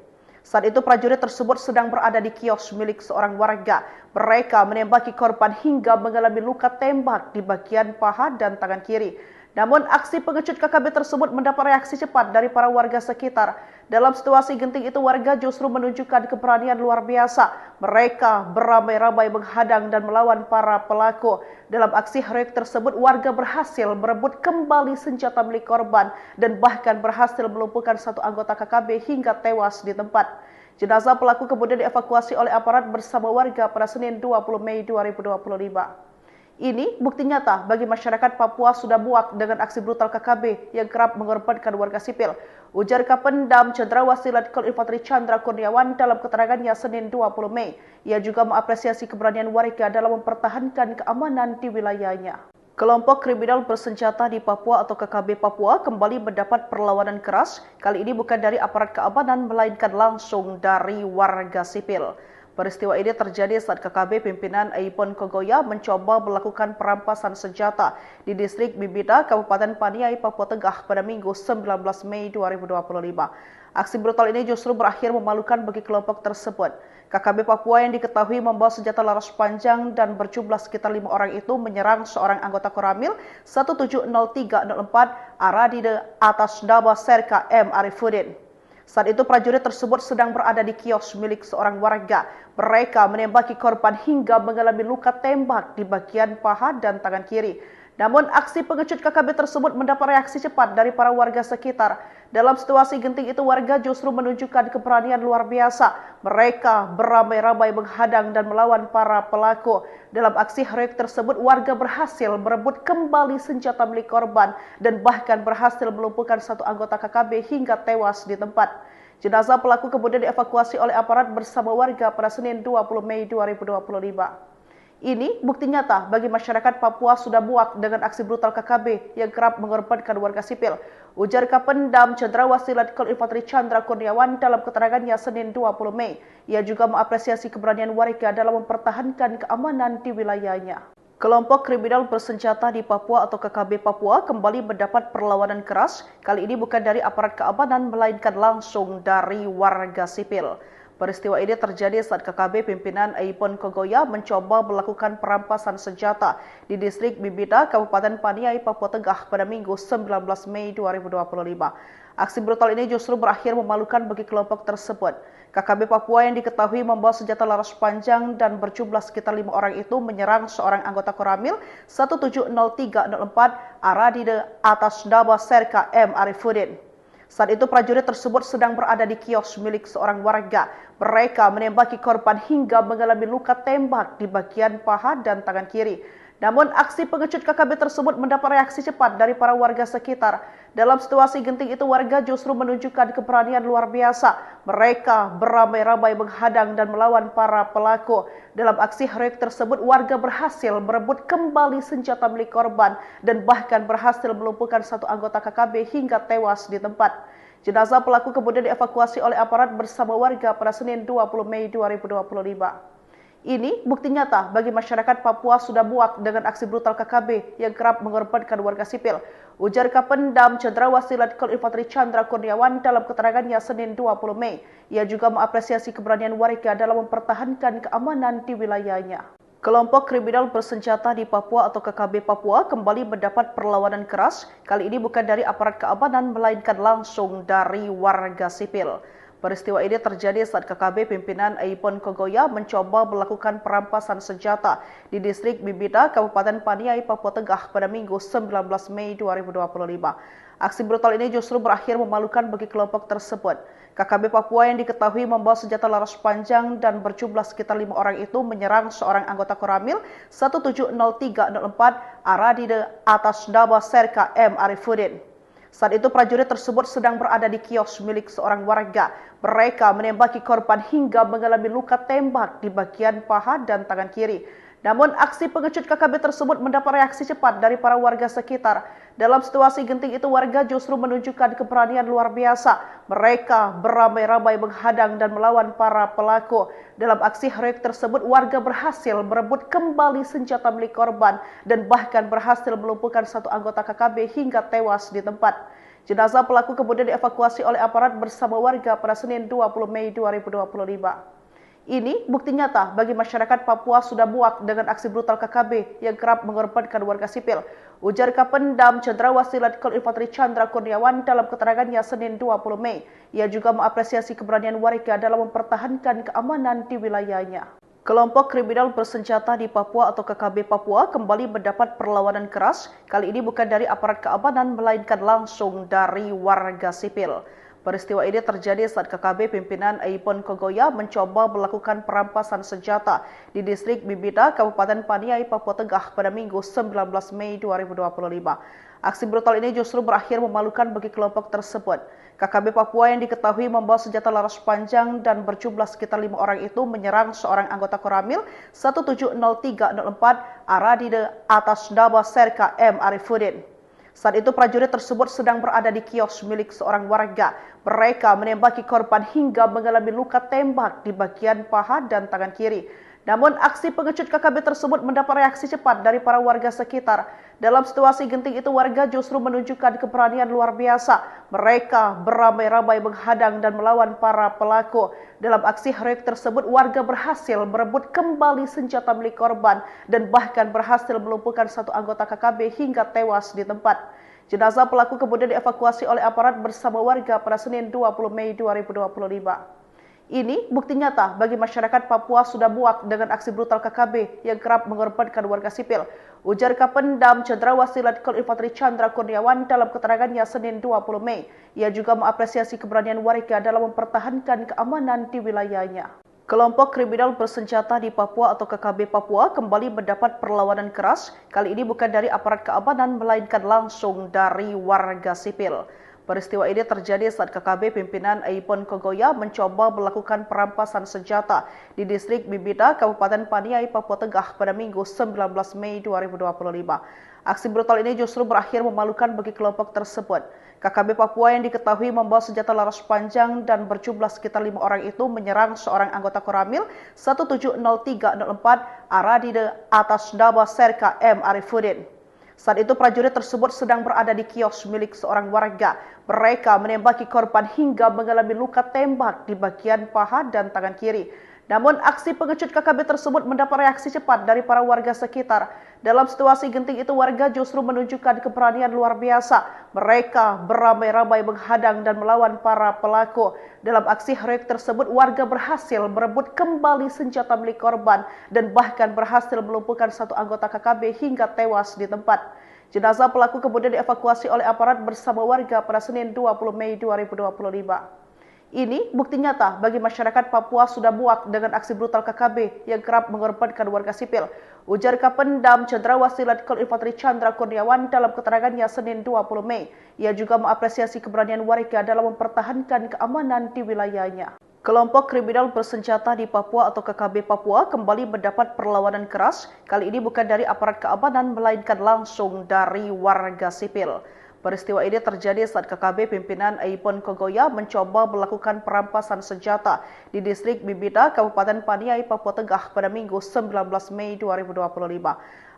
Saat itu prajurit tersebut sedang berada di kios milik seorang warga. Mereka menembaki korban hingga mengalami luka tembak di bagian paha dan tangan kiri. Namun aksi pengecut KKB tersebut mendapat reaksi cepat dari para warga sekitar. Dalam situasi genting itu warga justru menunjukkan keberanian luar biasa. Mereka beramai-ramai menghadang dan melawan para pelaku. Dalam aksi heroik tersebut warga berhasil merebut kembali senjata milik korban dan bahkan berhasil melumpuhkan satu anggota KKB hingga tewas di tempat. Jenazah pelaku kemudian dievakuasi oleh aparat bersama warga pada Senin 20 Mei 2025. Ini bukti nyata bagi masyarakat Papua sudah muak dengan aksi brutal KKB yang kerap mengorbankan warga sipil. Ujar Kapendam Cendrawasih Letkol Infanteri Chandra Kurniawan dalam keterangannya Senin 20 Mei. Ia juga mengapresiasi keberanian warga dalam mempertahankan keamanan di wilayahnya. Kelompok kriminal bersenjata di Papua atau KKB Papua kembali mendapat perlawanan keras. Kali ini bukan dari aparat keamanan melainkan langsung dari warga sipil. Peristiwa ini terjadi saat KKB pimpinan Aipon Kogoya mencoba melakukan perampasan senjata di distrik Bibida, Kabupaten Paniai, Papua Tengah pada Minggu 19 Mei 2025. Aksi brutal ini justru berakhir memalukan bagi kelompok tersebut. KKB Papua yang diketahui membawa senjata laras panjang dan berjumlah sekitar 5 orang itu menyerang seorang anggota Koramil 170304 Aradide atas nama Serka M. Arifuddin. Saat itu prajurit tersebut sedang berada di kios milik seorang warga. Mereka menembaki korban hingga mengalami luka tembak di bagian paha dan tangan kiri. Namun aksi pengecut KKB tersebut mendapat reaksi cepat dari para warga sekitar. Dalam situasi genting itu warga justru menunjukkan keberanian luar biasa. Mereka beramai-ramai menghadang dan melawan para pelaku. Dalam aksi heroik tersebut warga berhasil merebut kembali senjata milik korban dan bahkan berhasil melumpuhkan satu anggota KKB hingga tewas di tempat. Jenazah pelaku kemudian dievakuasi oleh aparat bersama warga pada Senin 20 Mei 2025. Ini bukti nyata bagi masyarakat Papua sudah muak dengan aksi brutal KKB yang kerap mengorbankan warga sipil. Ujar Kapendam Cendrawasih Letkol Infanteri Chandra Kurniawan dalam keterangannya Senin 20 Mei. Ia juga mengapresiasi keberanian warga dalam mempertahankan keamanan di wilayahnya. Kelompok kriminal bersenjata di Papua atau KKB Papua kembali mendapat perlawanan keras. Kali ini bukan dari aparat keamanan melainkan langsung dari warga sipil. Peristiwa ini terjadi saat KKB pimpinan Aipon Kogoya mencoba melakukan perampasan senjata di distrik Bibida, Kabupaten Paniai, Papua Tengah pada Minggu 19 Mei 2025. Aksi brutal ini justru berakhir memalukan bagi kelompok tersebut. KKB Papua yang diketahui membawa senjata laras panjang dan berjumlah sekitar 5 orang itu menyerang seorang anggota Koramil 170304 Aradide atas nama Serka M. Arifuddin. Saat itu prajurit tersebut sedang berada di kios milik seorang warga. Mereka menembaki korban hingga mengalami luka tembak di bagian paha dan tangan kiri. Namun aksi pengecut KKB tersebut mendapat reaksi cepat dari para warga sekitar. Dalam situasi genting itu warga justru menunjukkan keberanian luar biasa. Mereka beramai-ramai menghadang dan melawan para pelaku. Dalam aksi heroik tersebut warga berhasil merebut kembali senjata milik korban dan bahkan berhasil melumpuhkan satu anggota KKB hingga tewas di tempat. Jenazah pelaku kemudian dievakuasi oleh aparat bersama warga pada Senin 20 Mei 2025. Ini bukti nyata bagi masyarakat Papua sudah muak dengan aksi brutal KKB yang kerap mengorbankan warga sipil. Ujar Kapendam Cendrawasih Letkol Infanteri Chandra Kurniawan dalam keterangannya Senin 20 Mei. Ia juga mengapresiasi keberanian warga dalam mempertahankan keamanan di wilayahnya. Kelompok kriminal bersenjata di Papua atau KKB Papua kembali mendapat perlawanan keras. Kali ini bukan dari aparat keamanan melainkan langsung dari warga sipil. Peristiwa ini terjadi saat KKB pimpinan Aipon Kogoya mencoba melakukan perampasan senjata di distrik Bibida, Kabupaten Paniai, Papua Tengah pada Minggu 19 Mei 2025. Aksi brutal ini justru berakhir memalukan bagi kelompok tersebut. KKB Papua yang diketahui membawa senjata laras panjang dan berjumlah sekitar 5 orang itu menyerang seorang anggota Koramil 170304 Aradide atas nama Serka M. Arifuddin. Saat itu prajurit tersebut sedang berada di kios milik seorang warga. Mereka menembaki korban hingga mengalami luka tembak di bagian paha dan tangan kiri. Namun aksi pengecut KKB tersebut mendapat reaksi cepat dari para warga sekitar. Dalam situasi genting itu warga justru menunjukkan keberanian luar biasa. Mereka beramai-ramai menghadang dan melawan para pelaku. Dalam aksi heroik tersebut warga berhasil merebut kembali senjata milik korban dan bahkan berhasil melumpuhkan satu anggota KKB hingga tewas di tempat. Jenazah pelaku kemudian dievakuasi oleh aparat bersama warga pada Senin 20 Mei 2025. Ini bukti nyata bagi masyarakat Papua sudah muak dengan aksi brutal KKB yang kerap mengorbankan warga sipil. Ujar Kapendam Cendrawasih Letkol Infanteri Chandra Kurniawan dalam keterangannya Senin 20 Mei. Ia juga mengapresiasi keberanian warga dalam mempertahankan keamanan di wilayahnya. Kelompok kriminal bersenjata di Papua atau KKB Papua kembali mendapat perlawanan keras. Kali ini bukan dari aparat keamanan melainkan langsung dari warga sipil. Peristiwa ini terjadi saat KKB pimpinan Aipon Kogoya mencoba melakukan perampasan senjata di distrik Bibida, Kabupaten Paniai, Papua Tengah pada Minggu 19 Mei 2025. Aksi brutal ini justru berakhir memalukan bagi kelompok tersebut. KKB Papua yang diketahui membawa senjata laras panjang dan berjumlah sekitar 5 orang itu menyerang seorang anggota Koramil 170304 Aradide atas nama Serka M. Arifuddin. Saat itu prajurit tersebut sedang berada di kios milik seorang warga. Mereka menembaki korban hingga mengalami luka tembak di bagian paha dan tangan kiri. Namun aksi pengecut KKB tersebut mendapat reaksi cepat dari para warga sekitar. Dalam situasi genting itu warga justru menunjukkan keberanian luar biasa. Mereka beramai-ramai menghadang dan melawan para pelaku. Dalam aksi heroik tersebut warga berhasil merebut kembali senjata milik korban dan bahkan berhasil melumpuhkan satu anggota KKB hingga tewas di tempat. Jenazah pelaku kemudian dievakuasi oleh aparat bersama warga pada Senin 20 Mei 2025. Ini bukti nyata bagi masyarakat Papua sudah muak dengan aksi brutal KKB yang kerap mengorbankan warga sipil. Ujar Kapendam Cendrawasih Letkol Infanteri Chandra Kurniawan dalam keterangannya Senin 20 Mei. Ia juga mengapresiasi keberanian warga dalam mempertahankan keamanan di wilayahnya. Kelompok kriminal bersenjata di Papua atau KKB Papua kembali mendapat perlawanan keras. Kali ini bukan dari aparat keamanan melainkan langsung dari warga sipil. Peristiwa ini terjadi saat KKB pimpinan Aipon Kogoya mencoba melakukan perampasan senjata di distrik Bibida, Kabupaten Paniai, Papua Tengah pada Minggu 19 Mei 2025. Aksi brutal ini justru berakhir memalukan bagi kelompok tersebut. KKB Papua yang diketahui membawa senjata laras panjang dan berjumlah sekitar 5 orang itu menyerang seorang anggota Koramil 170304 Aradide atas nama Serka M. Arifuddin. Saat itu prajurit tersebut sedang berada di kios milik seorang warga. Mereka menembaki korban hingga mengalami luka tembak di bagian paha dan tangan kiri. Namun aksi pengecut KKB tersebut mendapat reaksi cepat dari para warga sekitar. Dalam situasi genting itu warga justru menunjukkan keberanian luar biasa. Mereka beramai-ramai menghadang dan melawan para pelaku. Dalam aksi heroik tersebut warga berhasil merebut kembali senjata milik korban dan bahkan berhasil melumpuhkan satu anggota KKB hingga tewas di tempat. Jenazah pelaku kemudian dievakuasi oleh aparat bersama warga pada Senin 20 Mei 2025. Ini bukti nyata bagi masyarakat Papua sudah muak dengan aksi brutal KKB yang kerap mengorbankan warga sipil. Ujar Kapendam Cendrawasih Letkol Infanteri Chandra Kurniawan dalam keterangannya Senin 20 Mei. Ia juga mengapresiasi keberanian warga dalam mempertahankan keamanan di wilayahnya. Kelompok kriminal bersenjata di Papua atau KKB Papua kembali mendapat perlawanan keras. Kali ini bukan dari aparat keamanan melainkan langsung dari warga sipil. Peristiwa ini terjadi saat KKB pimpinan Aipon Kogoya mencoba melakukan perampasan senjata di distrik Bibida, Kabupaten Paniai, Papua Tengah pada Minggu 19 Mei 2025.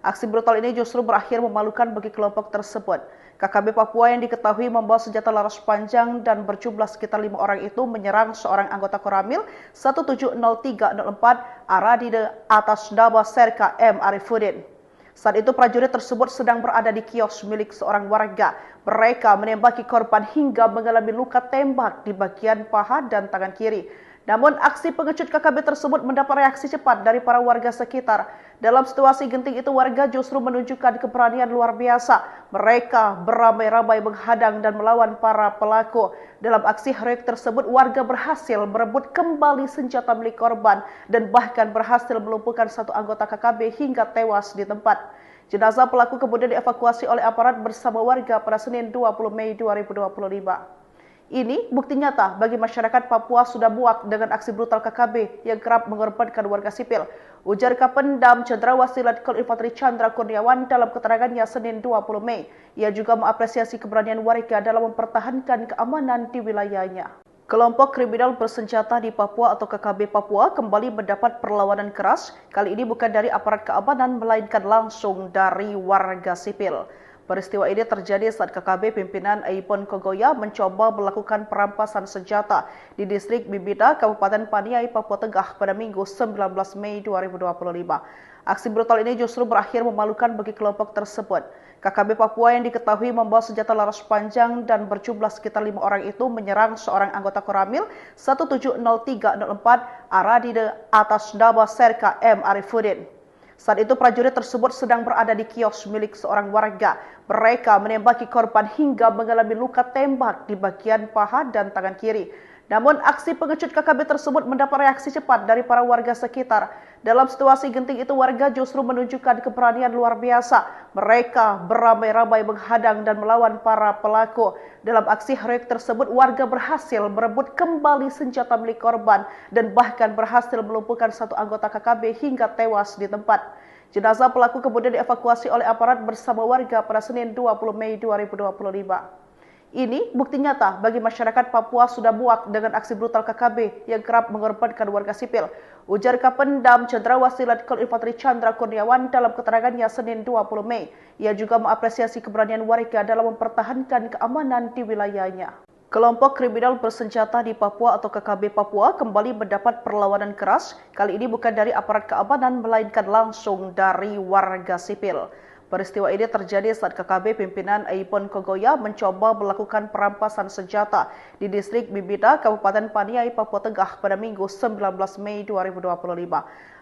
Aksi brutal ini justru berakhir memalukan bagi kelompok tersebut. KKB Papua yang diketahui membawa senjata laras panjang dan berjumlah sekitar 5 orang itu menyerang seorang anggota Koramil 170304 Aradide atas nama Serka M. Arifuddin. Saat itu prajurit tersebut sedang berada di kios milik seorang warga. Mereka menembaki korban hingga mengalami luka tembak di bagian paha dan tangan kiri. Namun aksi pengecut KKB tersebut mendapat reaksi cepat dari para warga sekitar. Dalam situasi genting itu warga justru menunjukkan keberanian luar biasa. Mereka beramai-ramai menghadang dan melawan para pelaku. Dalam aksi heroik tersebut warga berhasil merebut kembali senjata milik korban dan bahkan berhasil melumpuhkan satu anggota KKB hingga tewas di tempat. Jenazah pelaku kemudian dievakuasi oleh aparat bersama warga pada Senin 20 Mei 2025. Ini bukti nyata bagi masyarakat Papua sudah muak dengan aksi brutal KKB yang kerap mengorbankan warga sipil. Ujar Kapendam Cendrawasih Letkol Infanteri Chandra Kurniawan dalam keterangannya Senin 20 Mei. Ia juga mengapresiasi keberanian warga dalam mempertahankan keamanan di wilayahnya. Kelompok kriminal bersenjata di Papua atau KKB Papua kembali mendapat perlawanan keras. Kali ini bukan dari aparat keamanan melainkan langsung dari warga sipil. Peristiwa ini terjadi saat KKB pimpinan Aipon Kogoya mencoba melakukan perampasan senjata di distrik Bibida, Kabupaten Paniai, Papua Tengah pada Minggu 19 Mei 2025. Aksi brutal ini justru berakhir memalukan bagi kelompok tersebut. KKB Papua yang diketahui membawa senjata laras panjang dan berjumlah sekitar 5 orang itu menyerang seorang anggota Koramil 170304 Aradide atas nama Serka M. Arifuddin. Saat itu prajurit tersebut sedang berada di kios milik seorang warga. Mereka menembaki korban hingga mengalami luka tembak di bagian paha dan tangan kiri. Namun aksi pengecut KKB tersebut mendapat reaksi cepat dari para warga sekitar. Dalam situasi genting itu warga justru menunjukkan keberanian luar biasa. Mereka beramai-ramai menghadang dan melawan para pelaku. Dalam aksi heroik tersebut warga berhasil merebut kembali senjata milik korban dan bahkan berhasil melumpuhkan satu anggota KKB hingga tewas di tempat. Jenazah pelaku kemudian dievakuasi oleh aparat bersama warga pada Senin 20 Mei 2025. Ini bukti nyata bagi masyarakat Papua sudah muak dengan aksi brutal KKB yang kerap mengorbankan warga sipil. Ujar Kapendam Cendrawasih Letkol Infanteri Chandra Kurniawan dalam keterangannya Senin 20 Mei. Ia juga mengapresiasi keberanian warga dalam mempertahankan keamanan di wilayahnya. Kelompok kriminal bersenjata di Papua atau KKB Papua kembali mendapat perlawanan keras. Kali ini bukan dari aparat keamanan melainkan langsung dari warga sipil. Peristiwa ini terjadi saat KKB pimpinan Aipon Kogoya mencoba melakukan perampasan senjata di distrik Bibida, Kabupaten Paniai, Papua Tengah pada Minggu 19 Mei 2025.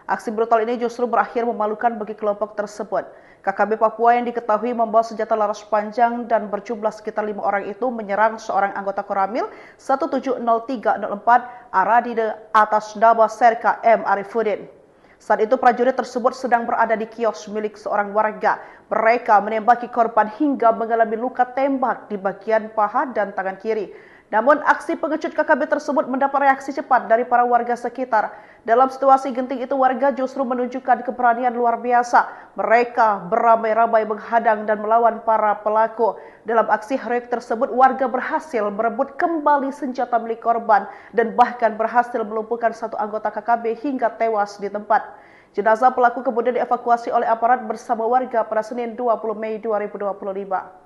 Aksi brutal ini justru berakhir memalukan bagi kelompok tersebut. KKB Papua yang diketahui membawa senjata laras panjang dan berjumlah sekitar 5 orang itu menyerang seorang anggota Koramil 170304 Aradide atas nama Serka M. Arifuddin. Saat itu prajurit tersebut sedang berada di kios milik seorang warga. Mereka menembaki korban hingga mengalami luka tembak di bagian paha dan tangan kiri. Namun aksi pengecut KKB tersebut mendapat reaksi cepat dari para warga sekitar. Dalam situasi genting itu warga justru menunjukkan keberanian luar biasa. Mereka beramai-ramai menghadang dan melawan para pelaku. Dalam aksi heroik tersebut warga berhasil merebut kembali senjata milik korban dan bahkan berhasil melumpuhkan satu anggota KKB hingga tewas di tempat. Jenazah pelaku kemudian dievakuasi oleh aparat bersama warga pada Senin 20 Mei 2025.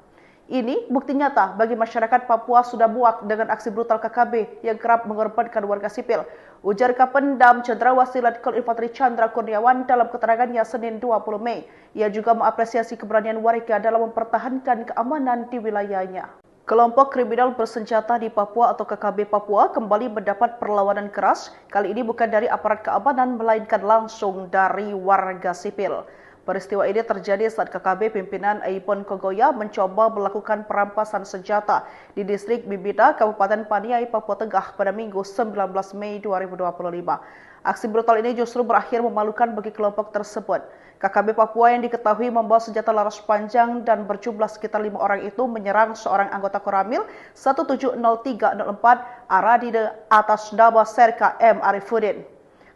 Ini bukti nyata bagi masyarakat Papua sudah muak dengan aksi brutal KKB yang kerap mengorbankan warga sipil. Ujar Kapendam Cendrawasih Letkol Infanteri Chandra Kurniawan dalam keterangannya Senin 20 Mei. Ia juga mengapresiasi keberanian warga dalam mempertahankan keamanan di wilayahnya. Kelompok kriminal bersenjata di Papua atau KKB Papua kembali mendapat perlawanan keras. Kali ini bukan dari aparat keamanan melainkan langsung dari warga sipil. Peristiwa ini terjadi saat KKB pimpinan Aipon Kogoya mencoba melakukan perampasan senjata di distrik Bibida, Kabupaten Paniai, Papua Tengah pada Minggu 19 Mei 2025. Aksi brutal ini justru berakhir memalukan bagi kelompok tersebut. KKB Papua yang diketahui membawa senjata laras panjang dan berjumlah sekitar 5 orang itu menyerang seorang anggota Koramil 170304 Aradide atas nama Serka M. Arifuddin.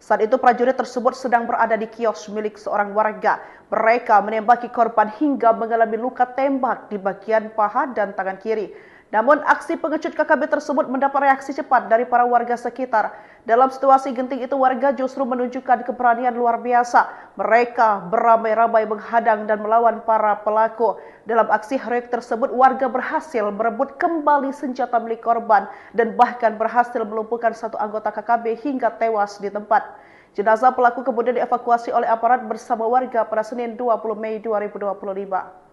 Saat itu prajurit tersebut sedang berada di kios milik seorang warga. Mereka menembaki korban hingga mengalami luka tembak di bagian paha dan tangan kiri. Namun aksi pengecut KKB tersebut mendapat reaksi cepat dari para warga sekitar. Dalam situasi genting itu warga justru menunjukkan keberanian luar biasa. Mereka beramai-ramai menghadang dan melawan para pelaku. Dalam aksi heroik tersebut warga berhasil merebut kembali senjata milik korban dan bahkan berhasil melumpuhkan satu anggota KKB hingga tewas di tempat. Jenazah pelaku kemudian dievakuasi oleh aparat bersama warga pada Senin 20 Mei 2025.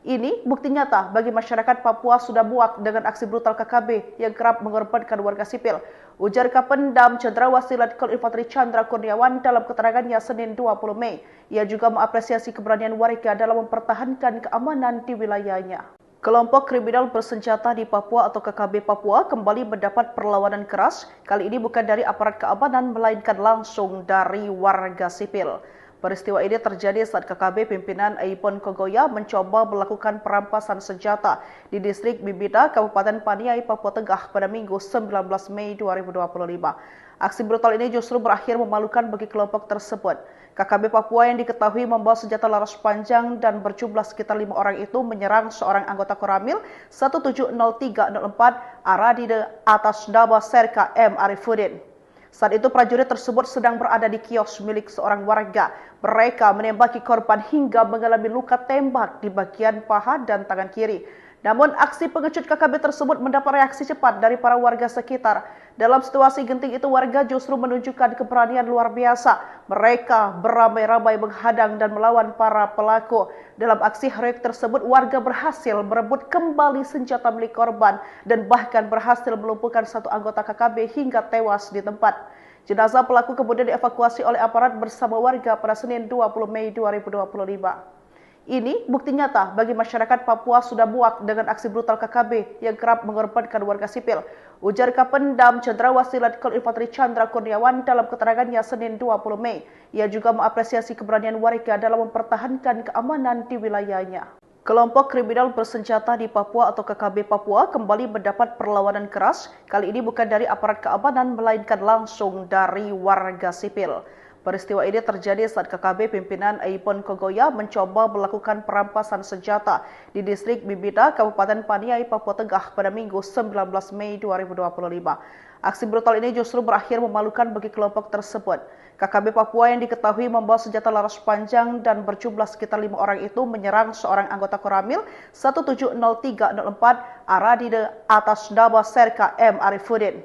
Ini bukti nyata bagi masyarakat Papua sudah muak dengan aksi brutal KKB yang kerap mengorbankan warga sipil. Ujar Kapendam Cendrawasih Letkol Infanteri Chandra Kurniawan dalam keterangannya Senin 20 Mei. Ia juga mengapresiasi keberanian warga dalam mempertahankan keamanan di wilayahnya. Kelompok kriminal bersenjata di Papua atau KKB Papua kembali mendapat perlawanan keras. Kali ini bukan dari aparat keamanan melainkan langsung dari warga sipil. Peristiwa ini terjadi saat KKB pimpinan Aipon Kogoya mencoba melakukan perampasan senjata di distrik Bibida, Kabupaten Paniai, Papua Tengah pada Minggu 19 Mei 2025. Aksi brutal ini justru berakhir memalukan bagi kelompok tersebut. KKB Papua yang diketahui membawa senjata laras panjang dan berjumlah sekitar 5 orang itu menyerang seorang anggota Koramil 170304 Aradide atas nama Serka M. Arifuddin. Saat itu prajurit tersebut sedang berada di kios milik seorang warga. Mereka menembaki korban hingga mengalami luka tembak di bagian paha dan tangan kiri. Namun aksi pengecut KKB tersebut mendapat reaksi cepat dari para warga sekitar. Dalam situasi genting itu warga justru menunjukkan keberanian luar biasa. Mereka beramai-ramai menghadang dan melawan para pelaku. Dalam aksi heroik tersebut warga berhasil merebut kembali senjata milik korban dan bahkan berhasil melumpuhkan satu anggota KKB hingga tewas di tempat. Jenazah pelaku kemudian dievakuasi oleh aparat bersama warga pada Senin 20 Mei 2025. Ini bukti nyata bagi masyarakat Papua sudah muak dengan aksi brutal KKB yang kerap mengorbankan warga sipil. Ujar Kapendam Cendrawasih Letkol Infanteri Chandra Kurniawan dalam keterangannya Senin 20 Mei. Ia juga mengapresiasi keberanian warga dalam mempertahankan keamanan di wilayahnya. Kelompok kriminal bersenjata di Papua atau KKB Papua kembali mendapat perlawanan keras. Kali ini bukan dari aparat keamanan melainkan langsung dari warga sipil. Peristiwa ini terjadi saat KKB pimpinan Aipon Kogoya mencoba melakukan perampasan senjata di distrik Bibida, Kabupaten Paniai, Papua Tengah pada Minggu 19 Mei 2025. Aksi brutal ini justru berakhir memalukan bagi kelompok tersebut. KKB Papua yang diketahui membawa senjata laras panjang dan berjumlah sekitar 5 orang itu menyerang seorang anggota Koramil 170304 Aradide atas nama Serka M. Arifuddin.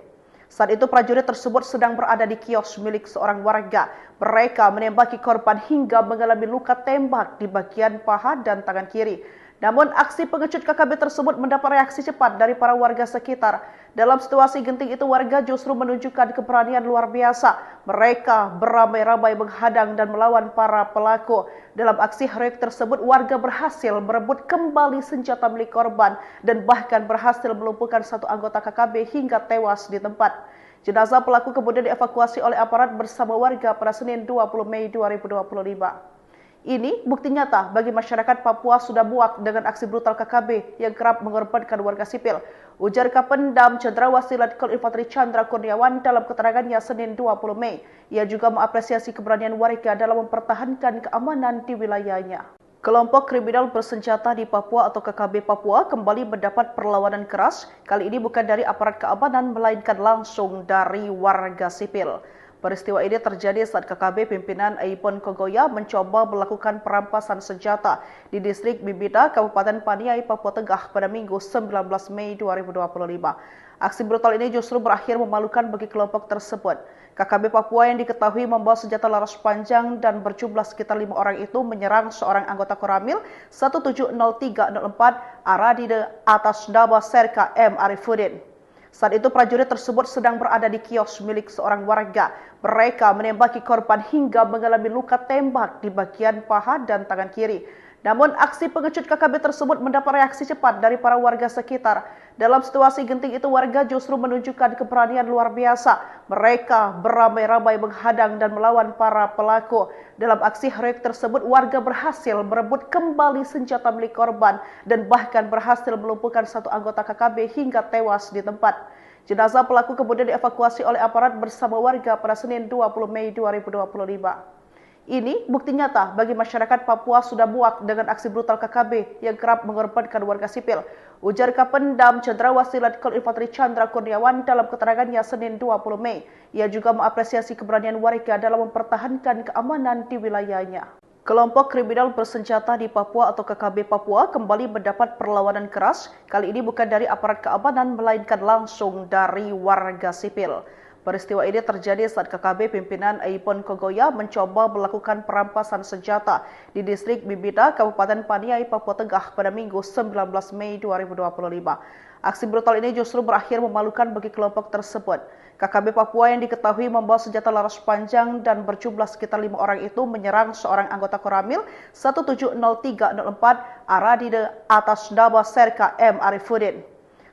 Saat itu prajurit tersebut sedang berada di kios milik seorang warga. Mereka menembaki korban hingga mengalami luka tembak di bagian paha dan tangan kiri. Namun aksi pengecut KKB tersebut mendapat reaksi cepat dari para warga sekitar. Dalam situasi genting itu warga justru menunjukkan keberanian luar biasa. Mereka beramai-ramai menghadang dan melawan para pelaku. Dalam aksi heroik tersebut warga berhasil merebut kembali senjata milik korban dan bahkan berhasil melumpuhkan satu anggota KKB hingga tewas di tempat. Jenazah pelaku kemudian dievakuasi oleh aparat bersama warga pada Senin 20 Mei 2025. Ini bukti nyata bagi masyarakat Papua sudah muak dengan aksi brutal KKB yang kerap mengorbankan warga sipil. Ujar Kapendam Cendrawasih Letkol Infanteri Chandra Kurniawan dalam keterangannya Senin 20 Mei. Ia juga mengapresiasi keberanian warga dalam mempertahankan keamanan di wilayahnya. Kelompok kriminal bersenjata di Papua atau KKB Papua kembali mendapat perlawanan keras. Kali ini bukan dari aparat keamanan melainkan langsung dari warga sipil. Peristiwa ini terjadi saat KKB pimpinan Aipon Kogoya mencoba melakukan perampasan senjata di distrik Bibida, Kabupaten Paniai, Papua Tengah pada Minggu 19 Mei 2025. Aksi brutal ini justru berakhir memalukan bagi kelompok tersebut. KKB Papua yang diketahui membawa senjata laras panjang dan berjumlah sekitar 5 orang itu menyerang seorang anggota Koramil 170304 Aradide atas nama Serka M. Arifuddin. Saat itu prajurit tersebut sedang berada di kios milik seorang warga. Mereka menembaki korban hingga mengalami luka tembak di bagian paha dan tangan kiri. Namun aksi pengecut KKB tersebut mendapat reaksi cepat dari para warga sekitar. Dalam situasi genting itu warga justru menunjukkan keberanian luar biasa. Mereka beramai-ramai menghadang dan melawan para pelaku. Dalam aksi heroik tersebut warga berhasil merebut kembali senjata milik korban dan bahkan berhasil melumpuhkan satu anggota KKB hingga tewas di tempat. Jenazah pelaku kemudian dievakuasi oleh aparat bersama warga pada Senin 20 Mei 2025. Ini bukti nyata bagi masyarakat Papua sudah muak dengan aksi brutal KKB yang kerap mengorbankan warga sipil. Ujar Kapendam Cendrawasih Letkol Infanteri Chandra Kurniawan dalam keterangannya Senin 20 Mei. Ia juga mengapresiasi keberanian warga dalam mempertahankan keamanan di wilayahnya. Kelompok kriminal bersenjata di Papua atau KKB Papua kembali mendapat perlawanan keras. Kali ini bukan dari aparat keamanan melainkan langsung dari warga sipil. Peristiwa ini terjadi saat KKB pimpinan Aipon Kogoya mencoba melakukan perampasan senjata di distrik Bibida, Kabupaten Paniai, Papua Tengah pada Minggu 19 Mei 2025. Aksi brutal ini justru berakhir memalukan bagi kelompok tersebut. KKB Papua yang diketahui membawa senjata laras panjang dan berjumlah sekitar 5 orang itu menyerang seorang anggota Koramil 170304 Aradide atas nama Serka M. Arifuddin.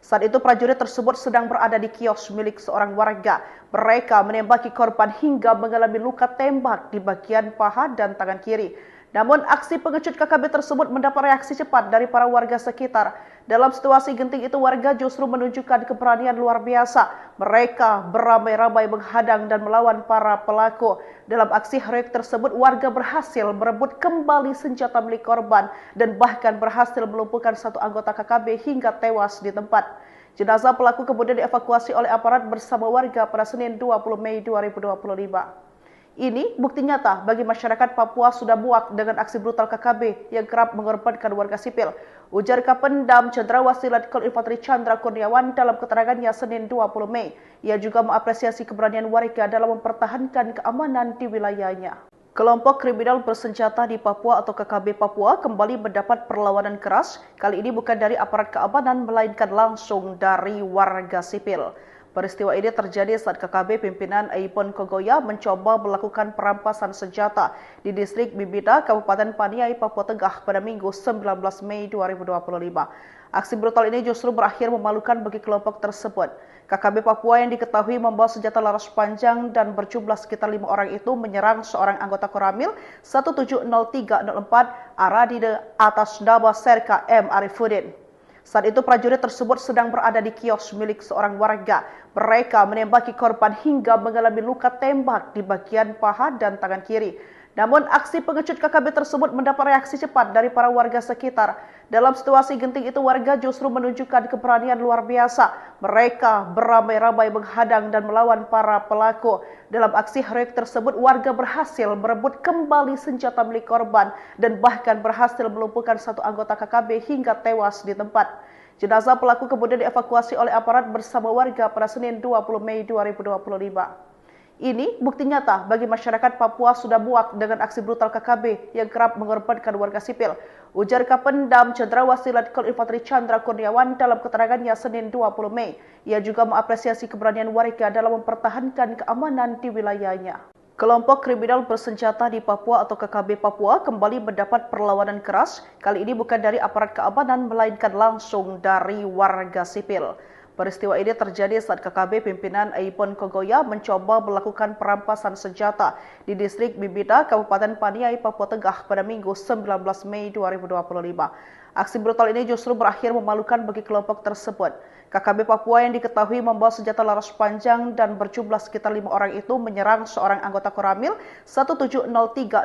Saat itu prajurit tersebut sedang berada di kios milik seorang warga. Mereka menembaki korban hingga mengalami luka tembak di bagian paha dan tangan kiri. Namun aksi pengecut KKB tersebut mendapat reaksi cepat dari para warga sekitar. Dalam situasi genting itu warga justru menunjukkan keberanian luar biasa. Mereka beramai-ramai menghadang dan melawan para pelaku. Dalam aksi heroik tersebut warga berhasil merebut kembali senjata milik korban dan bahkan berhasil melumpuhkan satu anggota KKB hingga tewas di tempat. Jenazah pelaku kemudian dievakuasi oleh aparat bersama warga pada Senin 20 Mei 2025. Ini bukti nyata bagi masyarakat Papua sudah muak dengan aksi brutal KKB yang kerap mengorbankan warga sipil. Ujar Kapendam Cendrawasih Letkol Infanteri Chandra Kurniawan dalam keterangannya Senin 20 Mei. Ia juga mengapresiasi keberanian warga dalam mempertahankan keamanan di wilayahnya. Kelompok kriminal bersenjata di Papua atau KKB Papua kembali mendapat perlawanan keras. Kali ini bukan dari aparat keamanan melainkan langsung dari warga sipil. Peristiwa ini terjadi saat KKB pimpinan Aipon Kogoya mencoba melakukan perampasan senjata di distrik Bibida, Kabupaten Paniai, Papua Tengah pada Minggu 19 Mei 2025. Aksi brutal ini justru berakhir memalukan bagi kelompok tersebut. KKB Papua yang diketahui membawa senjata laras panjang dan berjumlah sekitar 5 orang itu menyerang seorang anggota Koramil 170304 Aradide atas nama Serka M. Arifuddin. Saat itu prajurit tersebut sedang berada di kios milik seorang warga. Mereka menembaki korban hingga mengalami luka tembak di bagian paha dan tangan kiri. Namun aksi pengecut KKB tersebut mendapat reaksi cepat dari para warga sekitar. Dalam situasi genting itu warga justru menunjukkan keberanian luar biasa. Mereka beramai-ramai menghadang dan melawan para pelaku. Dalam aksi heroik tersebut warga berhasil merebut kembali senjata milik korban dan bahkan berhasil melumpuhkan satu anggota KKB hingga tewas di tempat. Jenazah pelaku kemudian dievakuasi oleh aparat bersama warga pada Senin 20 Mei 2025. Ini bukti nyata bagi masyarakat Papua sudah muak dengan aksi brutal KKB yang kerap mengorbankan warga sipil. Ujar Kapendam Cendrawasih Letkol Infanteri Chandra Kurniawan dalam keterangannya Senin 20 Mei. Ia juga mengapresiasi keberanian warga dalam mempertahankan keamanan di wilayahnya. Kelompok kriminal bersenjata di Papua atau KKB Papua kembali mendapat perlawanan keras. Kali ini bukan dari aparat keamanan melainkan langsung dari warga sipil. Peristiwa ini terjadi saat KKB pimpinan Aipon Kogoya mencoba melakukan perampasan senjata di distrik Bibida, Kabupaten Paniai, Papua Tengah pada Minggu 19 Mei 2025. Aksi brutal ini justru berakhir memalukan bagi kelompok tersebut. KKB Papua yang diketahui membawa senjata laras panjang dan berjumlah sekitar 5 orang itu menyerang seorang anggota Koramil 170304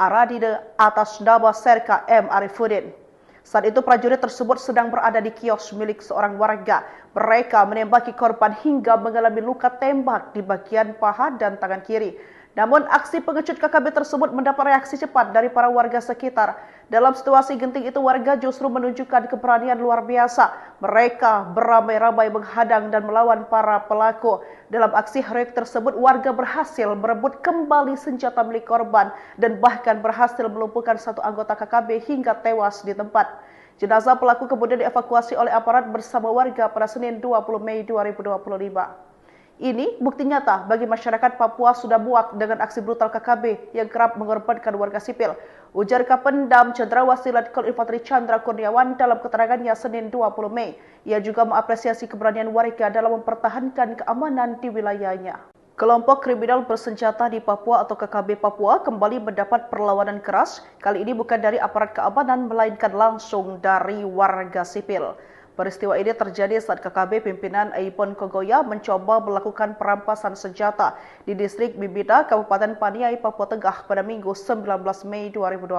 Aradide atas nama Serka M. Arifuddin. Saat itu prajurit tersebut sedang berada di kios milik seorang warga. Mereka menembaki korban hingga mengalami luka tembak di bagian paha dan tangan kiri. Namun aksi pengecut KKB tersebut mendapat reaksi cepat dari para warga sekitar. Dalam situasi genting itu warga justru menunjukkan keberanian luar biasa. Mereka beramai-ramai menghadang dan melawan para pelaku. Dalam aksi heroik tersebut warga berhasil merebut kembali senjata milik korban dan bahkan berhasil melumpuhkan satu anggota KKB hingga tewas di tempat. Jenazah pelaku kemudian dievakuasi oleh aparat bersama warga pada Senin 20 Mei 2025. Ini bukti nyata bagi masyarakat Papua sudah muak dengan aksi brutal KKB yang kerap mengorbankan warga sipil. Ujar Kapendam Cendrawasih Letkol Infanteri Chandra Kurniawan dalam keterangannya Senin 20 Mei. Ia juga mengapresiasi keberanian warga dalam mempertahankan keamanan di wilayahnya. Kelompok kriminal bersenjata di Papua atau KKB Papua kembali mendapat perlawanan keras. Kali ini bukan dari aparat keamanan melainkan langsung dari warga sipil. Peristiwa ini terjadi saat KKB pimpinan Aipon Kogoya mencoba melakukan perampasan senjata di distrik Bibida, Kabupaten Paniai, Papua Tengah pada Minggu 19 Mei 2025.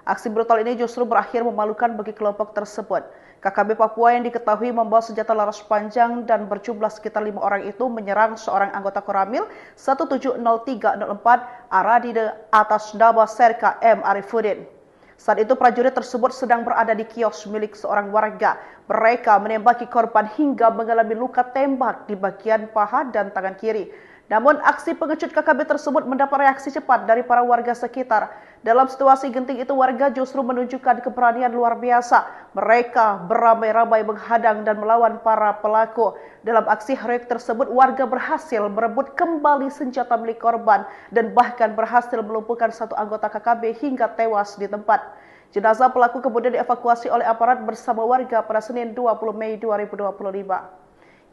Aksi brutal ini justru berakhir memalukan bagi kelompok tersebut. KKB Papua yang diketahui membawa senjata laras panjang dan berjumlah sekitar 5 orang itu menyerang seorang anggota Koramil 170304 Aradide atas nama Serka M. Arifuddin. Saat itu prajurit tersebut sedang berada di kios milik seorang warga. Mereka menembaki korban hingga mengalami luka tembak di bagian paha dan tangan kiri. Namun aksi pengecut KKB tersebut mendapat reaksi cepat dari para warga sekitar. Dalam situasi genting itu warga justru menunjukkan keberanian luar biasa. Mereka beramai-ramai menghadang dan melawan para pelaku. Dalam aksi heroik tersebut warga berhasil merebut kembali senjata milik korban dan bahkan berhasil melumpuhkan satu anggota KKB hingga tewas di tempat. Jenazah pelaku kemudian dievakuasi oleh aparat bersama warga pada Senin 20 Mei 2025.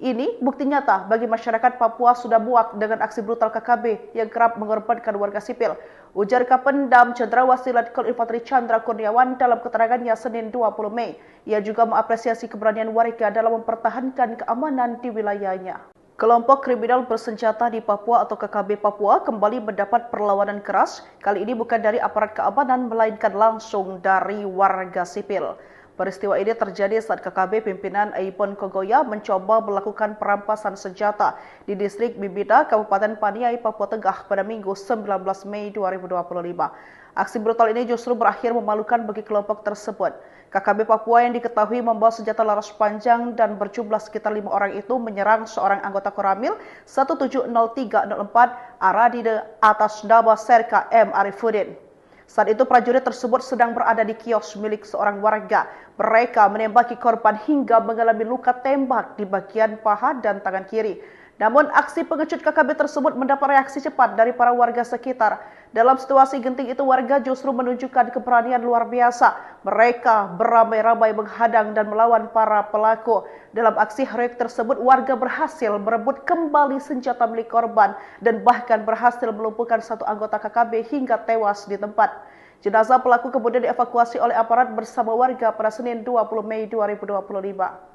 Ini bukti nyata bagi masyarakat Papua sudah muak dengan aksi brutal KKB yang kerap mengorbankan warga sipil. Ujar Kapendam Cendrawasih Letkol Infanteri Chandra Kurniawan dalam keterangannya Senin 20 Mei. Ia juga mengapresiasi keberanian warga dalam mempertahankan keamanan di wilayahnya. Kelompok kriminal bersenjata di Papua atau KKB Papua kembali mendapat perlawanan keras. Kali ini bukan dari aparat keamanan melainkan langsung dari warga sipil. Peristiwa ini terjadi saat KKB pimpinan Aipon Kogoya mencoba melakukan perampasan senjata di distrik Bibida, Kabupaten Paniai, Papua Tengah pada Minggu 19 Mei 2025. Aksi brutal ini justru berakhir memalukan bagi kelompok tersebut. KKB Papua yang diketahui membawa senjata laras panjang dan berjumlah sekitar 5 orang itu menyerang seorang anggota Koramil 170304 Aradide atas nama Serka M. Arifuddin. Saat itu prajurit tersebut sedang berada di kios milik seorang warga. Mereka menembaki korban hingga mengalami luka tembak di bagian paha dan tangan kiri. Namun aksi pengecut KKB tersebut mendapat reaksi cepat dari para warga sekitar. Dalam situasi genting itu warga justru menunjukkan keberanian luar biasa. Mereka beramai-ramai menghadang dan melawan para pelaku. Dalam aksi heroik tersebut warga berhasil merebut kembali senjata milik korban dan bahkan berhasil melumpuhkan satu anggota KKB hingga tewas di tempat. Jenazah pelaku kemudian dievakuasi oleh aparat bersama warga pada Senin 20 Mei 2025.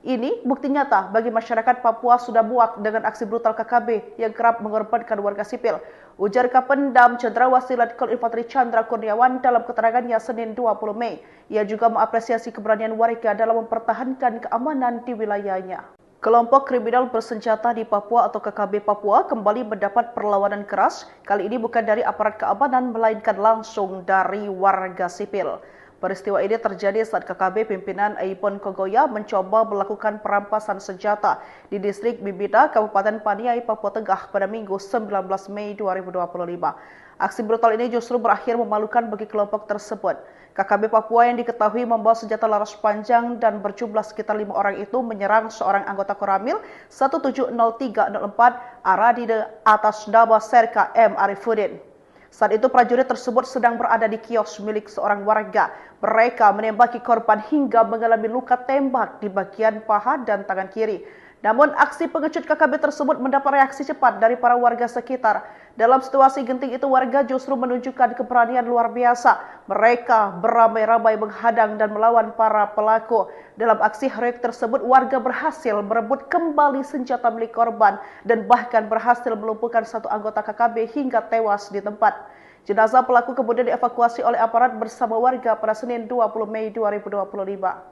Ini bukti nyata bagi masyarakat Papua sudah muak dengan aksi brutal KKB yang kerap mengorbankan warga sipil. Ujar Kapendam Cendrawasih Letkol Infanteri Chandra Kurniawan dalam keterangannya Senin 20 Mei. Ia juga mengapresiasi keberanian warga dalam mempertahankan keamanan di wilayahnya. Kelompok kriminal bersenjata di Papua atau KKB Papua kembali mendapat perlawanan keras. Kali ini bukan dari aparat keamanan melainkan langsung dari warga sipil. Peristiwa ini terjadi saat KKB pimpinan Aipon Kogoya mencoba melakukan perampasan senjata di distrik Bibida, Kabupaten Paniai, Papua Tengah pada Minggu 19 Mei 2025. Aksi brutal ini justru berakhir memalukan bagi kelompok tersebut. KKB Papua yang diketahui membawa senjata laras panjang dan berjumlah sekitar 5 orang itu menyerang seorang anggota Koramil 170304 Aradide atas nama Serka M. Arifuddin. Saat itu prajurit tersebut sedang berada di kios milik seorang warga. Mereka menembaki korban hingga mengalami luka tembak di bagian paha dan tangan kiri. Namun aksi pengecut KKB tersebut mendapat reaksi cepat dari para warga sekitar. Dalam situasi genting itu warga justru menunjukkan keberanian luar biasa. Mereka beramai-ramai menghadang dan melawan para pelaku. Dalam aksi heroik tersebut warga berhasil merebut kembali senjata milik korban dan bahkan berhasil melumpuhkan satu anggota KKB hingga tewas di tempat. Jenazah pelaku kemudian dievakuasi oleh aparat bersama warga pada Senin 20 Mei 2025.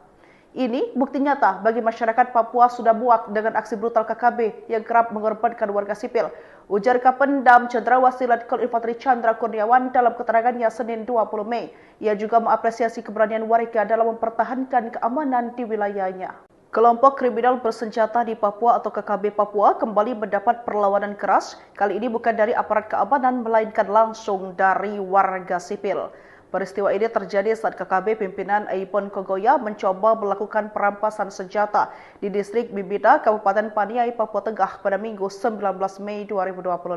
Ini bukti nyata bagi masyarakat Papua sudah muak dengan aksi brutal KKB yang kerap mengorbankan warga sipil. Ujar Kapendam Cendrawasih Letkol Infanteri Chandra Kurniawan dalam keterangannya Senin 20 Mei. Ia juga mengapresiasi keberanian warga dalam mempertahankan keamanan di wilayahnya. Kelompok kriminal bersenjata di Papua atau KKB Papua kembali mendapat perlawanan keras. Kali ini bukan dari aparat keamanan melainkan langsung dari warga sipil. Peristiwa ini terjadi saat KKB pimpinan Aipon Kogoya mencoba melakukan perampasan senjata di distrik Bibida, Kabupaten Paniai, Papua Tengah pada Minggu 19 Mei 2025.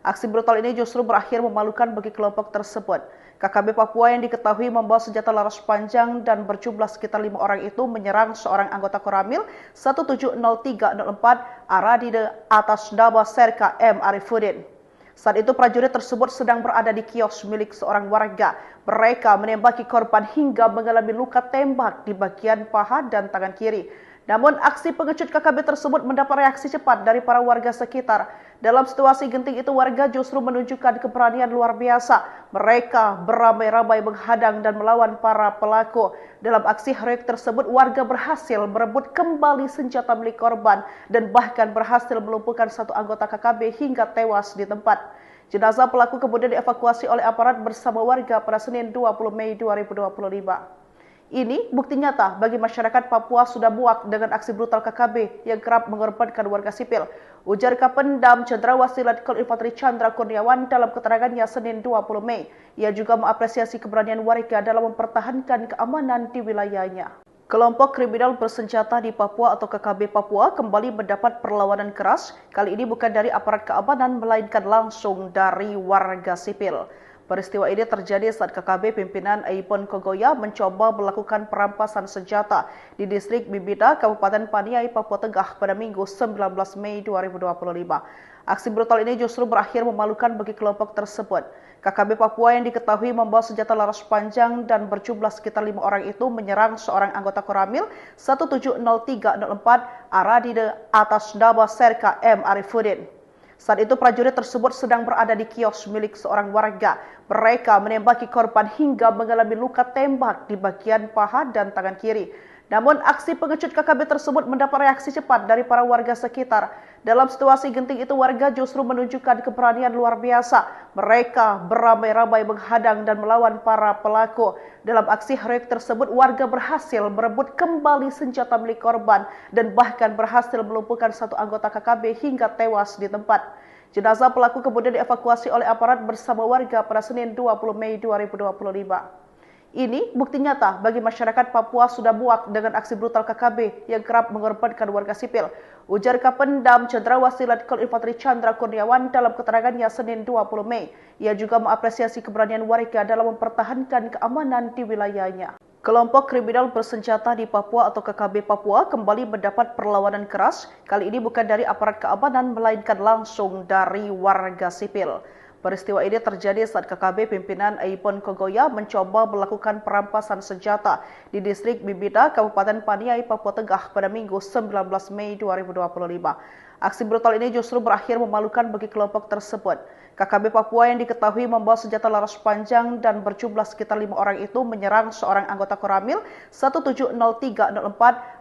Aksi brutal ini justru berakhir memalukan bagi kelompok tersebut. KKB Papua yang diketahui membawa senjata laras panjang dan berjumlah sekitar 5 orang itu menyerang seorang anggota Koramil 170304 Aradide atas nama Serka M. Arifuddin. Saat itu prajurit tersebut sedang berada di kios milik seorang warga. Mereka menembaki korban hingga mengalami luka tembak di bagian paha dan tangan kiri. Namun aksi pengecut KKB tersebut mendapat reaksi cepat dari para warga sekitar. Dalam situasi genting itu warga justru menunjukkan keberanian luar biasa. Mereka beramai-ramai menghadang dan melawan para pelaku. Dalam aksi heroik tersebut warga berhasil merebut kembali senjata milik korban dan bahkan berhasil melumpuhkan satu anggota KKB hingga tewas di tempat. Jenazah pelaku kemudian dievakuasi oleh aparat bersama warga pada Senin 20 Mei 2025. Ini bukti nyata bagi masyarakat Papua sudah muak dengan aksi brutal KKB yang kerap mengorbankan warga sipil. Ujar Kapendam Cendrawasih Letkol Infanteri Chandra Kurniawan dalam keterangannya Senin 20 Mei. Ia juga mengapresiasi keberanian warga dalam mempertahankan keamanan di wilayahnya. Kelompok kriminal bersenjata di Papua atau KKB Papua kembali mendapat perlawanan keras. Kali ini bukan dari aparat keamanan melainkan langsung dari warga sipil. Peristiwa ini terjadi saat KKB pimpinan Aipon Kogoya mencoba melakukan perampasan senjata di distrik Bibida, Kabupaten Paniai, Papua Tengah pada Minggu 19 Mei 2025. Aksi brutal ini justru berakhir memalukan bagi kelompok tersebut. KKB Papua yang diketahui membawa senjata laras panjang dan berjumlah sekitar 5 orang itu menyerang seorang anggota Koramil 170304 Aradide atas nama Serka M. Arifuddin. Saat itu prajurit tersebut sedang berada di kios milik seorang warga. Mereka menembaki korban hingga mengalami luka tembak di bagian paha dan tangan kiri. Namun aksi pengecut KKB tersebut mendapat reaksi cepat dari para warga sekitar. Dalam situasi genting itu warga justru menunjukkan keberanian luar biasa. Mereka beramai-ramai menghadang dan melawan para pelaku. Dalam aksi heroik tersebut warga berhasil merebut kembali senjata milik korban dan bahkan berhasil melumpuhkan satu anggota KKB hingga tewas di tempat. Jenazah pelaku kemudian dievakuasi oleh aparat bersama warga pada Senin 20 Mei 2025. Ini bukti nyata bagi masyarakat Papua sudah muak dengan aksi brutal KKB yang kerap mengorbankan warga sipil. Ujar Kapendam Cendrawasih Letkol Infanteri Chandra Kurniawan dalam keterangannya Senin 20 Mei. Ia juga mengapresiasi keberanian warga dalam mempertahankan keamanan di wilayahnya. Kelompok kriminal bersenjata di Papua atau KKB Papua kembali mendapat perlawanan keras. Kali ini bukan dari aparat keamanan melainkan langsung dari warga sipil. Peristiwa ini terjadi saat KKB pimpinan Aipon Kogoya mencoba melakukan perampasan senjata di distrik Bibida, Kabupaten Paniai, Papua Tengah pada Minggu 19 Mei 2025. Aksi brutal ini justru berakhir memalukan bagi kelompok tersebut. KKB Papua yang diketahui membawa senjata laras panjang dan berjumlah sekitar 5 orang itu menyerang seorang anggota Koramil 170304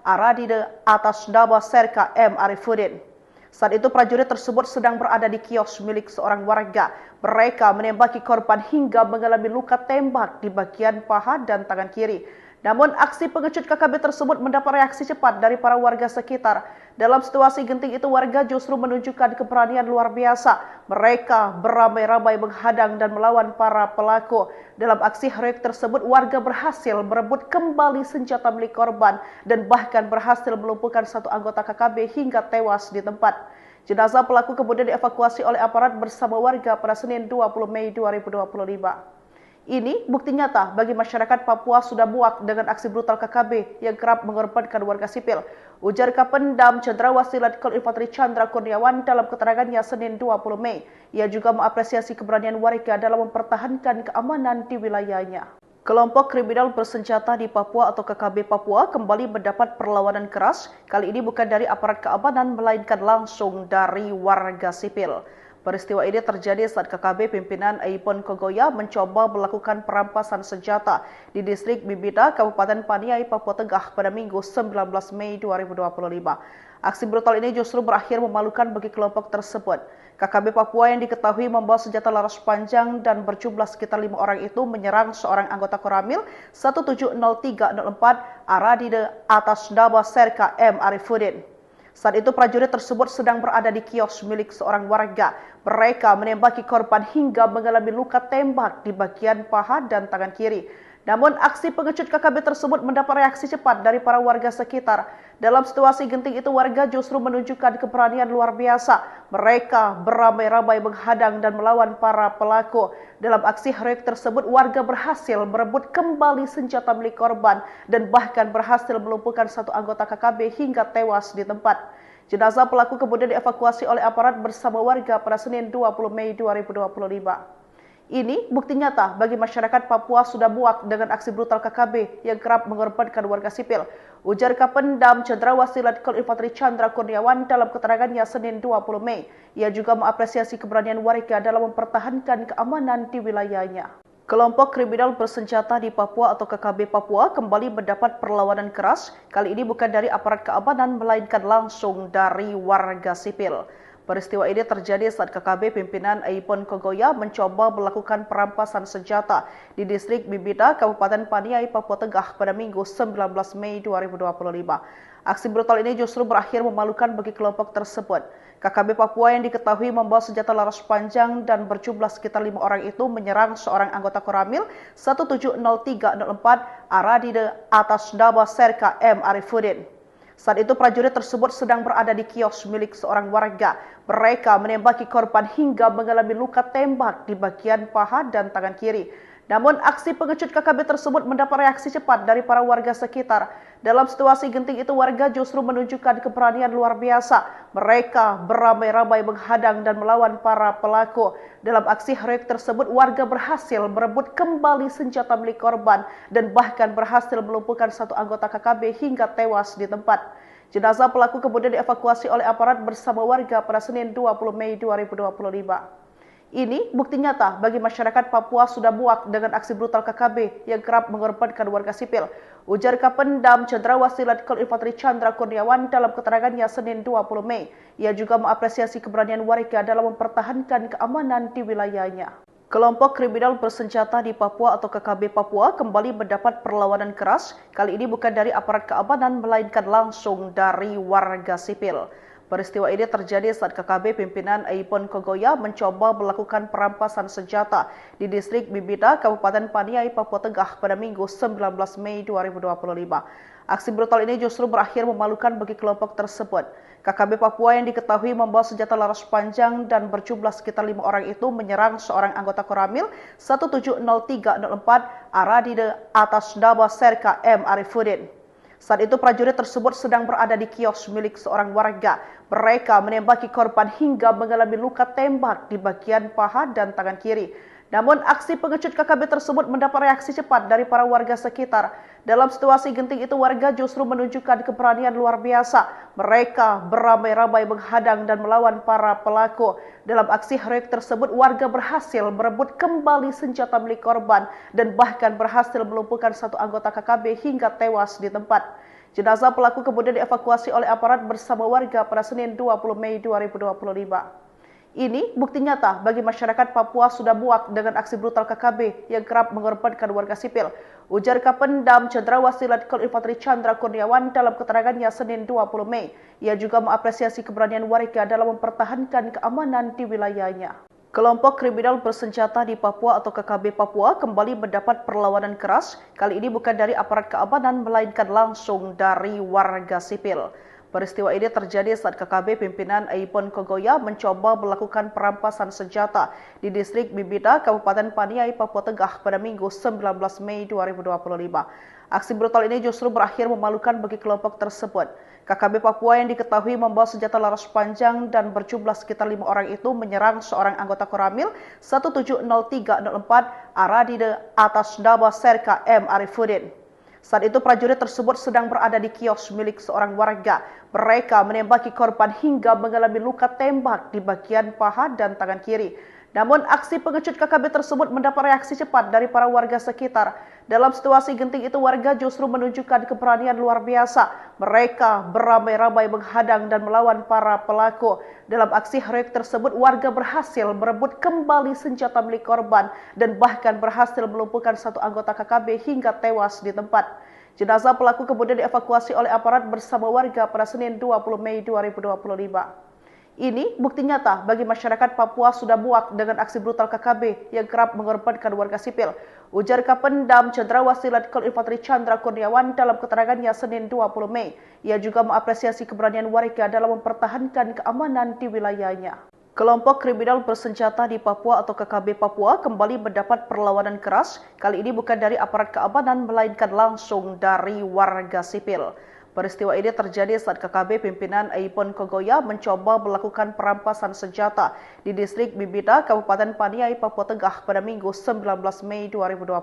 Aradide atas nama Serka M. Arifuddin. Saat itu prajurit tersebut sedang berada di kios milik seorang warga. Mereka menembaki korban hingga mengalami luka tembak di bagian paha dan tangan kiri. Namun aksi pengecut KKB tersebut mendapat reaksi cepat dari para warga sekitar. Dalam situasi genting itu warga justru menunjukkan keberanian luar biasa. Mereka beramai-ramai menghadang dan melawan para pelaku. Dalam aksi heroik tersebut warga berhasil merebut kembali senjata milik korban dan bahkan berhasil melumpuhkan satu anggota KKB hingga tewas di tempat. Jenazah pelaku kemudian dievakuasi oleh aparat bersama warga pada Senin 20 Mei 2025. Ini bukti nyata bagi masyarakat Papua sudah muak dengan aksi brutal KKB yang kerap mengorbankan warga sipil. Ujar Kapendam Cendrawasih Letkol Infanteri Chandra Kurniawan dalam keterangannya Senin 20 Mei. Ia juga mengapresiasi keberanian warga dalam mempertahankan keamanan di wilayahnya. Kelompok kriminal bersenjata di Papua atau KKB Papua kembali mendapat perlawanan keras. Kali ini bukan dari aparat keamanan melainkan langsung dari warga sipil. Peristiwa ini terjadi saat KKB pimpinan Aipon Kogoya mencoba melakukan perampasan senjata di distrik Bibida, Kabupaten Paniai, Papua Tengah pada Minggu 19 Mei 2025. Aksi brutal ini justru berakhir memalukan bagi kelompok tersebut. KKB Papua yang diketahui membawa senjata laras panjang dan berjumlah sekitar 5 orang itu menyerang seorang anggota Koramil 170304 Aradide atas nama Serka M. Arifuddin. Saat itu prajurit tersebut sedang berada di kios milik seorang warga. Mereka menembaki korban hingga mengalami luka tembak di bagian paha dan tangan kiri. Namun aksi pengecut KKB tersebut mendapat reaksi cepat dari para warga sekitar. Dalam situasi genting itu warga justru menunjukkan keberanian luar biasa. Mereka beramai-ramai menghadang dan melawan para pelaku. Dalam aksi heroik tersebut warga berhasil merebut kembali senjata milik korban dan bahkan berhasil melumpuhkan satu anggota KKB hingga tewas di tempat. Jenazah pelaku kemudian dievakuasi oleh aparat bersama warga pada Senin 20 Mei 2025. Ini bukti nyata bagi masyarakat Papua sudah muak dengan aksi brutal KKB yang kerap mengorbankan warga sipil. Ujar Kapendam Cendrawasih Letkol Infanteri Chandra Kurniawan dalam keterangannya Senin 20 Mei. Ia juga mengapresiasi keberanian warga dalam mempertahankan keamanan di wilayahnya. Kelompok kriminal bersenjata di Papua atau KKB Papua kembali mendapat perlawanan keras. Kali ini bukan dari aparat keamanan melainkan langsung dari warga sipil. Peristiwa ini terjadi saat KKB pimpinan Aipon Kogoya mencoba melakukan perampasan senjata di distrik Bibida, Kabupaten Paniai, Papua Tengah pada Minggu 19 Mei 2025. Aksi brutal ini justru berakhir memalukan bagi kelompok tersebut. KKB Papua yang diketahui membawa senjata laras panjang dan berjumlah sekitar 5 orang itu menyerang seorang anggota Koramil 170304 Aradide atas nama Serka M. Arifuddin. Saat itu prajurit tersebut sedang berada di kios milik seorang warga. Mereka menembaki korban hingga mengalami luka tembak di bagian paha dan tangan kiri. Namun aksi pengecut KKB tersebut mendapat reaksi cepat dari para warga sekitar. Dalam situasi genting itu warga justru menunjukkan keberanian luar biasa. Mereka beramai-ramai menghadang dan melawan para pelaku. Dalam aksi heroik tersebut warga berhasil merebut kembali senjata milik korban dan bahkan berhasil melumpuhkan satu anggota KKB hingga tewas di tempat. Jenazah pelaku kemudian dievakuasi oleh aparat bersama warga pada Senin 20 Mei 2025. Ini bukti nyata bagi masyarakat Papua sudah muak dengan aksi brutal KKB yang kerap mengorbankan warga sipil. Ujar Kapendam Cendrawasih Letkol Infanteri Chandra Kurniawan dalam keterangannya Senin 20 Mei. Ia juga mengapresiasi keberanian warga dalam mempertahankan keamanan di wilayahnya. Kelompok kriminal bersenjata di Papua atau KKB Papua kembali mendapat perlawanan keras. Kali ini bukan dari aparat keamanan melainkan langsung dari warga sipil. Peristiwa ini terjadi saat KKB pimpinan Aipon Kogoya mencoba melakukan perampasan senjata di distrik Bibida, Kabupaten Paniai, Papua Tengah pada Minggu 19 Mei 2025. Aksi brutal ini justru berakhir memalukan bagi kelompok tersebut. KKB Papua yang diketahui membawa senjata laras panjang dan berjumlah sekitar 5 orang itu menyerang seorang anggota Koramil 170304 Aradide atas nama Serka M. Arifuddin. Saat itu prajurit tersebut sedang berada di kios milik seorang warga. Mereka menembaki korban hingga mengalami luka tembak di bagian paha dan tangan kiri. Namun aksi pengecut KKB tersebut mendapat reaksi cepat dari para warga sekitar. Dalam situasi genting itu warga justru menunjukkan keberanian luar biasa. Mereka beramai-ramai menghadang dan melawan para pelaku. Dalam aksi heroik tersebut warga berhasil merebut kembali senjata milik korban dan bahkan berhasil melumpuhkan satu anggota KKB hingga tewas di tempat. Jenazah pelaku kemudian dievakuasi oleh aparat bersama warga pada Senin 20 Mei 2025. Ini bukti nyata bagi masyarakat Papua sudah muak dengan aksi brutal KKB yang kerap mengorbankan warga sipil. Ujar Kapendam Cendrawasih Letkol Infanteri Chandra Kurniawan dalam keterangannya Senin 20 Mei. Ia juga mengapresiasi keberanian warga dalam mempertahankan keamanan di wilayahnya. Kelompok kriminal bersenjata di Papua atau KKB Papua kembali mendapat perlawanan keras. Kali ini bukan dari aparat keamanan melainkan langsung dari warga sipil. Peristiwa ini terjadi saat KKB pimpinan Aipon Kogoya mencoba melakukan perampasan senjata di distrik Bibida, Kabupaten Paniai, Papua Tengah pada Minggu 19 Mei 2025. Aksi brutal ini justru berakhir memalukan bagi kelompok tersebut. KKB Papua yang diketahui membawa senjata laras panjang dan berjumlah sekitar 5 orang itu menyerang seorang anggota Koramil 170304 Aradide atas nama Serka M. Arifuddin. Saat itu prajurit tersebut sedang berada di kios milik seorang warga. Mereka menembaki korban hingga mengalami luka tembak di bagian paha dan tangan kiri. Namun aksi pengecut KKB tersebut mendapat reaksi cepat dari para warga sekitar. Dalam situasi genting itu warga justru menunjukkan keberanian luar biasa. Mereka beramai-ramai menghadang dan melawan para pelaku. Dalam aksi heroik tersebut warga berhasil merebut kembali senjata milik korban dan bahkan berhasil melumpuhkan satu anggota KKB hingga tewas di tempat. Jenazah pelaku kemudian dievakuasi oleh aparat bersama warga pada Senin 20 Mei 2025. Ini bukti nyata bagi masyarakat Papua sudah muak dengan aksi brutal KKB yang kerap mengorbankan warga sipil. Ujar Kapendam Cendrawasih Letkol Infanteri Chandra Kurniawan dalam keterangannya Senin 20 Mei. Ia juga mengapresiasi keberanian warga dalam mempertahankan keamanan di wilayahnya. Kelompok kriminal bersenjata di Papua atau KKB Papua kembali mendapat perlawanan keras. Kali ini bukan dari aparat keamanan melainkan langsung dari warga sipil. Peristiwa ini terjadi saat KKB pimpinan Aipon Kogoya mencoba melakukan perampasan senjata di distrik Bibida, Kabupaten Paniai, Papua Tengah pada Minggu 19 Mei 2025.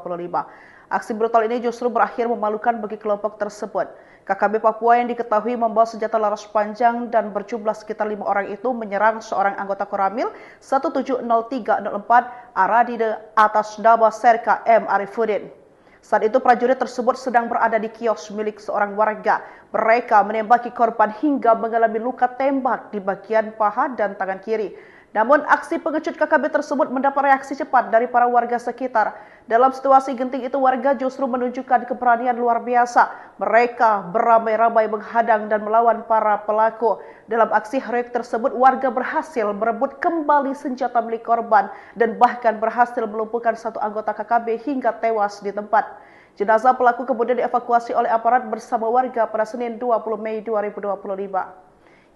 Aksi brutal ini justru berakhir memalukan bagi kelompok tersebut. KKB Papua yang diketahui membawa senjata laras panjang dan berjumlah sekitar 5 orang itu menyerang seorang anggota Koramil 170304 Aradide atas nama Serka M. Arifuddin. Saat itu prajurit tersebut sedang berada di kios milik seorang warga. Mereka menembaki korban hingga mengalami luka tembak di bagian paha dan tangan kiri. Namun aksi pengecut KKB tersebut mendapat reaksi cepat dari para warga sekitar. Dalam situasi genting itu warga justru menunjukkan keberanian luar biasa. Mereka beramai-ramai menghadang dan melawan para pelaku. Dalam aksi heroik tersebut warga berhasil merebut kembali senjata milik korban dan bahkan berhasil melumpuhkan satu anggota KKB hingga tewas di tempat. Jenazah pelaku kemudian dievakuasi oleh aparat bersama warga pada Senin 20 Mei 2025.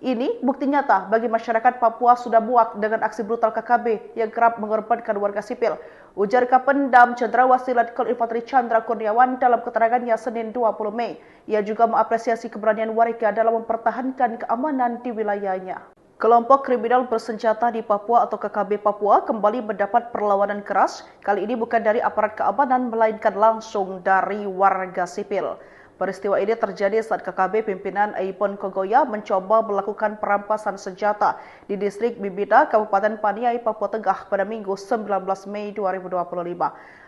Ini bukti nyata bagi masyarakat Papua sudah muak dengan aksi brutal KKB yang kerap mengorbankan warga sipil. Ujar Kapendam Cendrawasih Letkol Infanteri Chandra Kurniawan dalam keterangannya Senin 20 Mei. Ia juga mengapresiasi keberanian warga dalam mempertahankan keamanan di wilayahnya. Kelompok kriminal bersenjata di Papua atau KKB Papua kembali mendapat perlawanan keras. Kali ini bukan dari aparat keamanan melainkan langsung dari warga sipil. Peristiwa ini terjadi saat KKB pimpinan Aipon Kogoya mencoba melakukan perampasan senjata di distrik Bibida, Kabupaten Paniai, Papua Tengah pada Minggu 19 Mei 2025.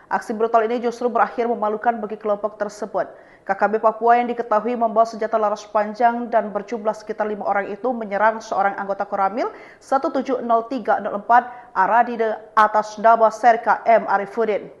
Aksi brutal ini justru berakhir memalukan bagi kelompok tersebut. KKB Papua yang diketahui membawa senjata laras panjang dan berjumlah sekitar 5 orang itu menyerang seorang anggota Koramil 170304 Aradide atas nama Serka M. Arifuddin.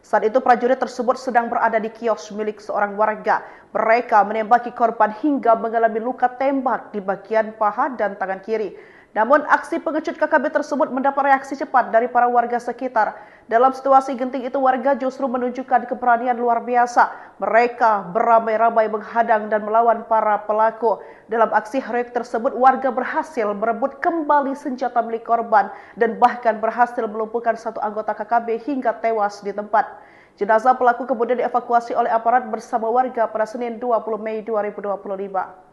Saat itu prajurit tersebut sedang berada di kios milik seorang warga. Mereka menembaki korban hingga mengalami luka tembak di bagian paha dan tangan kiri. Namun aksi pengecut KKB tersebut mendapat reaksi cepat dari para warga sekitar. Dalam situasi genting itu warga justru menunjukkan keberanian luar biasa. Mereka beramai-ramai menghadang dan melawan para pelaku. Dalam aksi heroik tersebut warga berhasil merebut kembali senjata milik korban dan bahkan berhasil melumpuhkan satu anggota KKB hingga tewas di tempat. Jenazah pelaku kemudian dievakuasi oleh aparat bersama warga pada Senin 20 Mei 2025.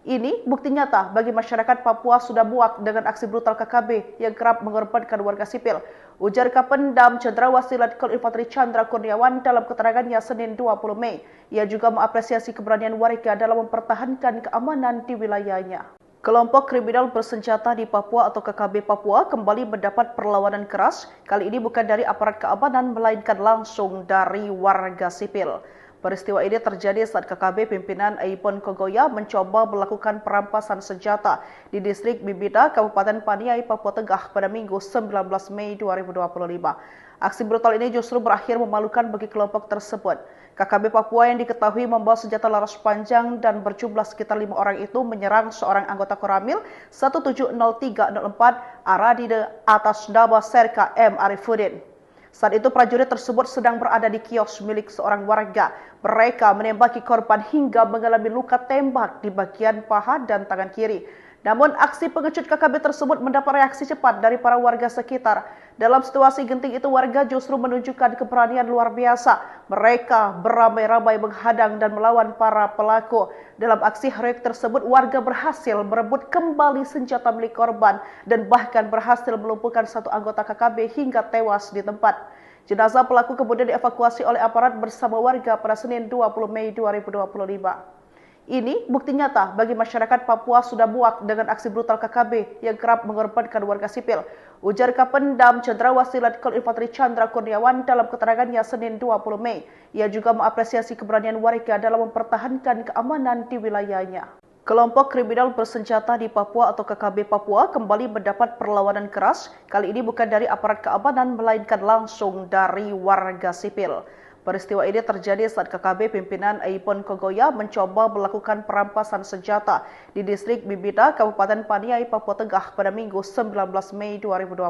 Ini bukti nyata bagi masyarakat Papua sudah muak dengan aksi brutal KKB yang kerap mengorbankan warga sipil. Ujar Kapendam Cendrawasih Letkol Infanteri Chandra Kurniawan dalam keterangannya Senin 20 Mei. Ia juga mengapresiasi keberanian warga dalam mempertahankan keamanan di wilayahnya. Kelompok kriminal bersenjata di Papua atau KKB Papua kembali mendapat perlawanan keras. Kali ini bukan dari aparat keamanan melainkan langsung dari warga sipil. Peristiwa ini terjadi saat KKB pimpinan Aipon Kogoya mencoba melakukan perampasan senjata di distrik Bibida, Kabupaten Paniai, Papua Tengah pada Minggu 19 Mei 2025. Aksi brutal ini justru berakhir memalukan bagi kelompok tersebut. KKB Papua yang diketahui membawa senjata laras panjang dan berjumlah sekitar 5 orang itu menyerang seorang anggota Koramil 170304 Aradide atas nama Serka M. Arifuddin. Saat itu prajurit tersebut sedang berada di kios milik seorang warga. Mereka menembaki korban hingga mengalami luka tembak di bagian paha dan tangan kiri. Namun aksi pengecut KKB tersebut mendapat reaksi cepat dari para warga sekitar. Dalam situasi genting itu warga justru menunjukkan keberanian luar biasa. Mereka beramai-ramai menghadang dan melawan para pelaku. Dalam aksi heroik tersebut warga berhasil merebut kembali senjata milik korban dan bahkan berhasil melumpuhkan satu anggota KKB hingga tewas di tempat. Jenazah pelaku kemudian dievakuasi oleh aparat bersama warga pada Senin 20 Mei 2025. Ini bukti nyata bagi masyarakat Papua sudah muak dengan aksi brutal KKB yang kerap mengorbankan warga sipil. Ujar Kapendam Cendrawasih Letkol Infanteri Chandra Kurniawan dalam keterangannya Senin 20 Mei. Ia juga mengapresiasi keberanian warga dalam mempertahankan keamanan di wilayahnya. Kelompok kriminal bersenjata di Papua atau KKB Papua kembali mendapat perlawanan keras. Kali ini bukan dari aparat keamanan melainkan langsung dari warga sipil. Peristiwa ini terjadi saat KKB pimpinan Aipon Kogoya mencoba melakukan perampasan senjata di distrik Bibida, Kabupaten Paniai, Papua Tengah pada Minggu 19 Mei 2025.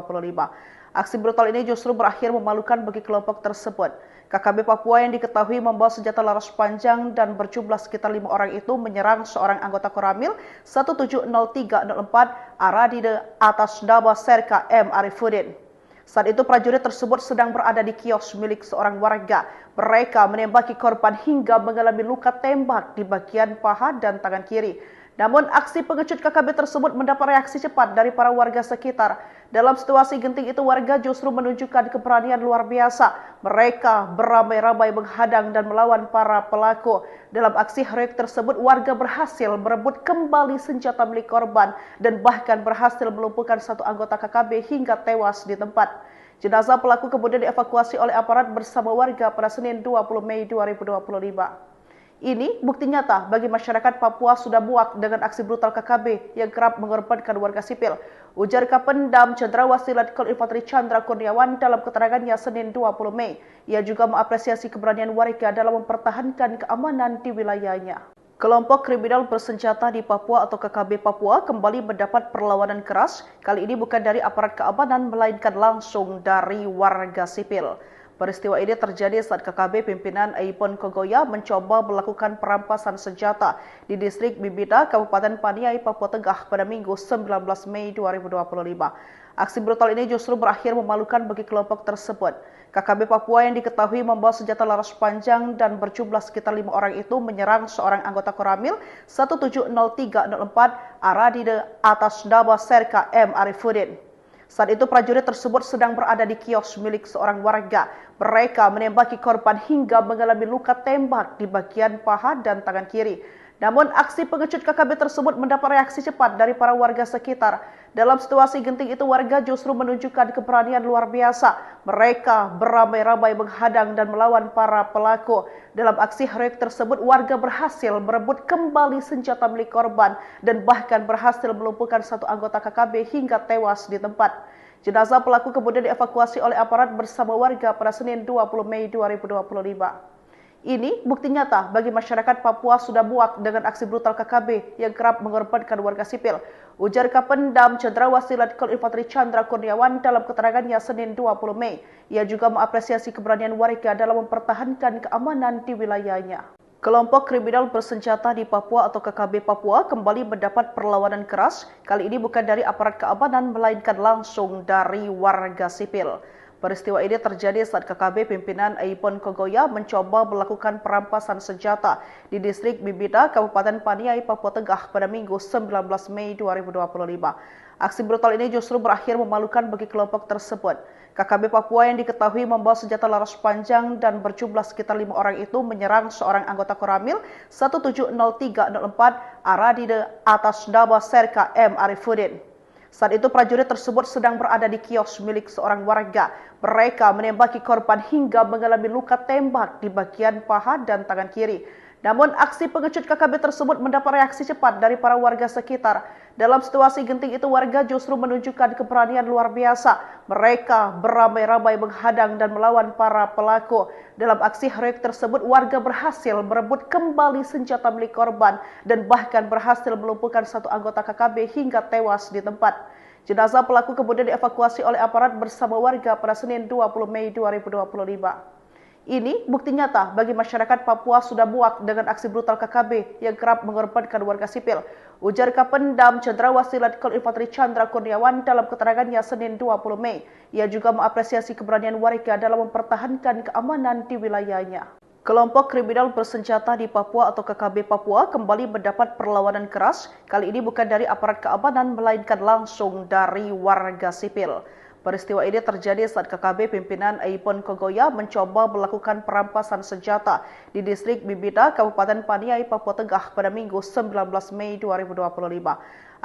Aksi brutal ini justru berakhir memalukan bagi kelompok tersebut. KKB Papua yang diketahui membawa senjata laras panjang dan berjumlah sekitar 5 orang itu menyerang seorang anggota Koramil 170304 Aradide atas nama Serka M. Arifuddin. Saat itu prajurit tersebut sedang berada di kios milik seorang warga. Mereka menembaki korban hingga mengalami luka tembak di bagian paha dan tangan kiri. Namun aksi pengecut KKB tersebut mendapat reaksi cepat dari para warga sekitar. Dalam situasi genting itu warga justru menunjukkan keberanian luar biasa. Mereka beramai-ramai menghadang dan melawan para pelaku. Dalam aksi heroik tersebut warga berhasil merebut kembali senjata milik korban dan bahkan berhasil melumpuhkan satu anggota KKB hingga tewas di tempat. Jenazah pelaku kemudian dievakuasi oleh aparat bersama warga pada Senin 20 Mei 2025. Ini bukti nyata bagi masyarakat Papua sudah muak dengan aksi brutal KKB yang kerap mengorbankan warga sipil. Ujar Kapendam Cendrawasih Letkol Infanteri Chandra Kurniawan dalam keterangannya Senin 20 Mei. Ia juga mengapresiasi keberanian warga dalam mempertahankan keamanan di wilayahnya. Kelompok kriminal bersenjata di Papua atau KKB Papua kembali mendapat perlawanan keras. Kali ini bukan dari aparat keamanan melainkan langsung dari warga sipil. Peristiwa ini terjadi saat KKB pimpinan Aipon Kogoya mencoba melakukan perampasan senjata di distrik Bibida, Kabupaten Paniai, Papua Tengah pada Minggu 19 Mei 2025. Aksi brutal ini justru berakhir memalukan bagi kelompok tersebut. KKB Papua yang diketahui membawa senjata laras panjang dan berjumlah sekitar 5 orang itu menyerang seorang anggota Koramil 170304 Aradide atas nama Serka M. Arifuddin. Saat itu prajurit tersebut sedang berada di kios milik seorang warga. Mereka menembaki korban hingga mengalami luka tembak di bagian paha dan tangan kiri. Namun aksi pengecut KKB tersebut mendapat reaksi cepat dari para warga sekitar. Dalam situasi genting itu warga justru menunjukkan keberanian luar biasa. Mereka beramai-ramai menghadang dan melawan para pelaku. Dalam aksi heroik tersebut warga berhasil merebut kembali senjata milik korban dan bahkan berhasil melumpuhkan satu anggota KKB hingga tewas di tempat. Jenazah pelaku kemudian dievakuasi oleh aparat bersama warga pada Senin 20 Mei 2025. Ini bukti nyata bagi masyarakat Papua sudah muak dengan aksi brutal KKB yang kerap mengorbankan warga sipil. Ujar Kapendam Cendrawasih Letkol Infanteri Chandra Kurniawan dalam keterangannya Senin 20 Mei. Ia juga mengapresiasi keberanian warga dalam mempertahankan keamanan di wilayahnya. Kelompok kriminal bersenjata di Papua atau KKB Papua kembali mendapat perlawanan keras. Kali ini bukan dari aparat keamanan melainkan langsung dari warga sipil. Peristiwa ini terjadi saat KKB pimpinan Aipon Kogoya mencoba melakukan perampasan senjata di distrik Bibida, Kabupaten Paniai, Papua Tengah pada Minggu 19 Mei 2025. Aksi brutal ini justru berakhir memalukan bagi kelompok tersebut. KKB Papua yang diketahui membawa senjata laras panjang dan berjumlah sekitar 5 orang itu menyerang seorang anggota Koramil 170304 Aradide atas nama Serka M. Arifuddin. Saat itu prajurit tersebut sedang berada di kios milik seorang warga. Mereka menembaki korban hingga mengalami luka tembak di bagian paha dan tangan kiri. Namun aksi pengecut KKB tersebut mendapat reaksi cepat dari para warga sekitar. Dalam situasi genting itu warga justru menunjukkan keberanian luar biasa. Mereka beramai-ramai menghadang dan melawan para pelaku. Dalam aksi heroik tersebut warga berhasil merebut kembali senjata milik korban dan bahkan berhasil melumpuhkan satu anggota KKB hingga tewas di tempat. Jenazah pelaku kemudian dievakuasi oleh aparat bersama warga pada Senin 20 Mei 2025. Ini bukti nyata bagi masyarakat Papua sudah muak dengan aksi brutal KKB yang kerap mengorbankan warga sipil. Ujar Kapendam Cendrawasih Letkol Infanteri Chandra Kurniawan dalam keterangannya Senin 20 Mei. Ia juga mengapresiasi keberanian warga dalam mempertahankan keamanan di wilayahnya. Kelompok kriminal bersenjata di Papua atau KKB Papua kembali mendapat perlawanan keras. Kali ini bukan dari aparat keamanan melainkan langsung dari warga sipil. Peristiwa ini terjadi saat KKB pimpinan Aipon Kogoya mencoba melakukan perampasan senjata di distrik Bibida, Kabupaten Paniai, Papua Tengah pada Minggu 19 Mei 2025.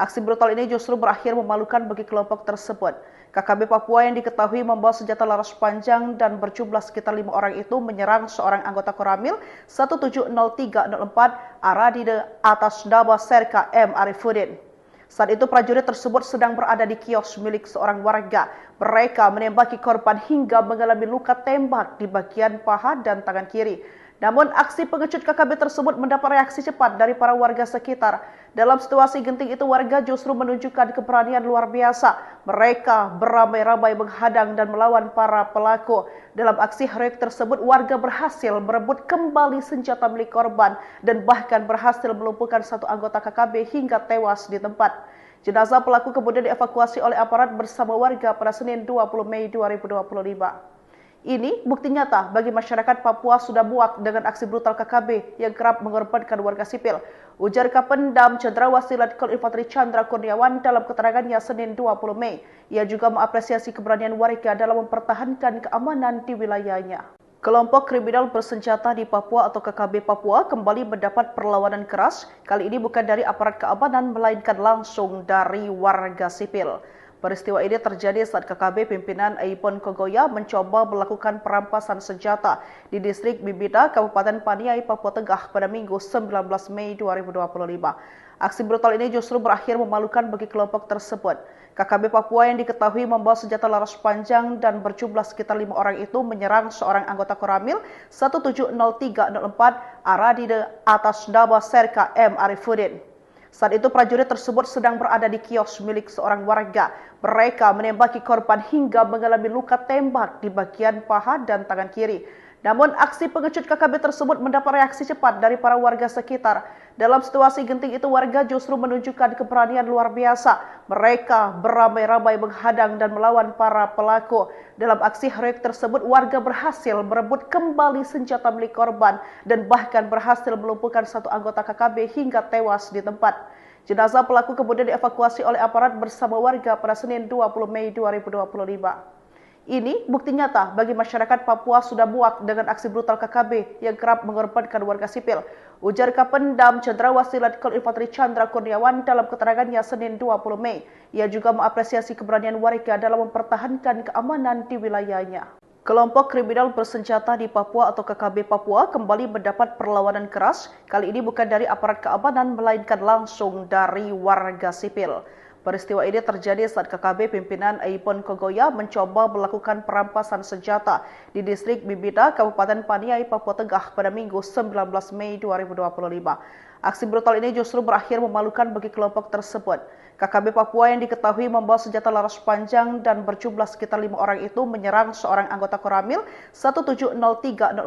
Aksi brutal ini justru berakhir memalukan bagi kelompok tersebut. KKB Papua yang diketahui membawa senjata laras panjang dan berjumlah sekitar 5 orang itu menyerang seorang anggota Koramil 170304 Aradide atas nama Serka M. Arifuddin. Saat itu prajurit tersebut sedang berada di kios milik seorang warga. Mereka menembaki korban hingga mengalami luka tembak di bagian paha dan tangan kiri. Namun aksi pengecut KKB tersebut mendapat reaksi cepat dari para warga sekitar. Dalam situasi genting itu warga justru menunjukkan keberanian luar biasa. Mereka beramai-ramai menghadang dan melawan para pelaku. Dalam aksi heroik tersebut warga berhasil merebut kembali senjata milik korban dan bahkan berhasil melumpuhkan satu anggota KKB hingga tewas di tempat. Jenazah pelaku kemudian dievakuasi oleh aparat bersama warga pada Senin 20 Mei 2025. Ini bukti nyata bagi masyarakat Papua sudah muak dengan aksi brutal KKB yang kerap mengorbankan warga sipil. Ujar Kapendam Cendrawasih Letkol Infanteri Chandra Kurniawan dalam keterangannya Senin 20 Mei. Ia juga mengapresiasi keberanian warga dalam mempertahankan keamanan di wilayahnya. Kelompok kriminal bersenjata di Papua atau KKB Papua kembali mendapat perlawanan keras. Kali ini bukan dari aparat keamanan melainkan langsung dari warga sipil. Peristiwa ini terjadi saat KKB pimpinan Aipon Kogoya mencoba melakukan perampasan senjata di distrik Bibida, Kabupaten Paniai, Papua Tengah pada Minggu 19 Mei 2025. Aksi brutal ini justru berakhir memalukan bagi kelompok tersebut. KKB Papua yang diketahui membawa senjata laras panjang dan berjumlah sekitar 5 orang itu menyerang seorang anggota Koramil 170-304 Aradide atas nama Serka M. Arifuddin. Saat itu prajurit tersebut sedang berada di kios milik seorang warga. Mereka menembaki korban hingga mengalami luka tembak di bagian paha dan tangan kiri. Namun aksi pengecut KKB tersebut mendapat reaksi cepat dari para warga sekitar. Dalam situasi genting itu warga justru menunjukkan keberanian luar biasa. Mereka beramai-ramai menghadang dan melawan para pelaku. Dalam aksi heroik tersebut warga berhasil merebut kembali senjata milik korban dan bahkan berhasil melumpuhkan satu anggota KKB hingga tewas di tempat. Jenazah pelaku kemudian dievakuasi oleh aparat bersama warga pada Senin 20 Mei 2025. Ini bukti nyata bagi masyarakat Papua sudah muak dengan aksi brutal KKB yang kerap mengorbankan warga sipil. Ujar Kapendam Cendrawasih Letkol Infanteri Chandra Kurniawan dalam keterangannya Senin 20 Mei. Ia juga mengapresiasi keberanian warga dalam mempertahankan keamanan di wilayahnya. Kelompok kriminal bersenjata di Papua atau KKB Papua kembali mendapat perlawanan keras. Kali ini bukan dari aparat keamanan melainkan langsung dari warga sipil. Peristiwa ini terjadi saat KKB pimpinan Aipon Kogoya mencoba melakukan perampasan senjata di distrik Bibida, Kabupaten Paniai, Papua Tengah pada Minggu 19 Mei 2025. Aksi brutal ini justru berakhir memalukan bagi kelompok tersebut. KKB Papua yang diketahui membawa senjata laras panjang dan berjumlah sekitar 5 orang itu menyerang seorang anggota Koramil 170-304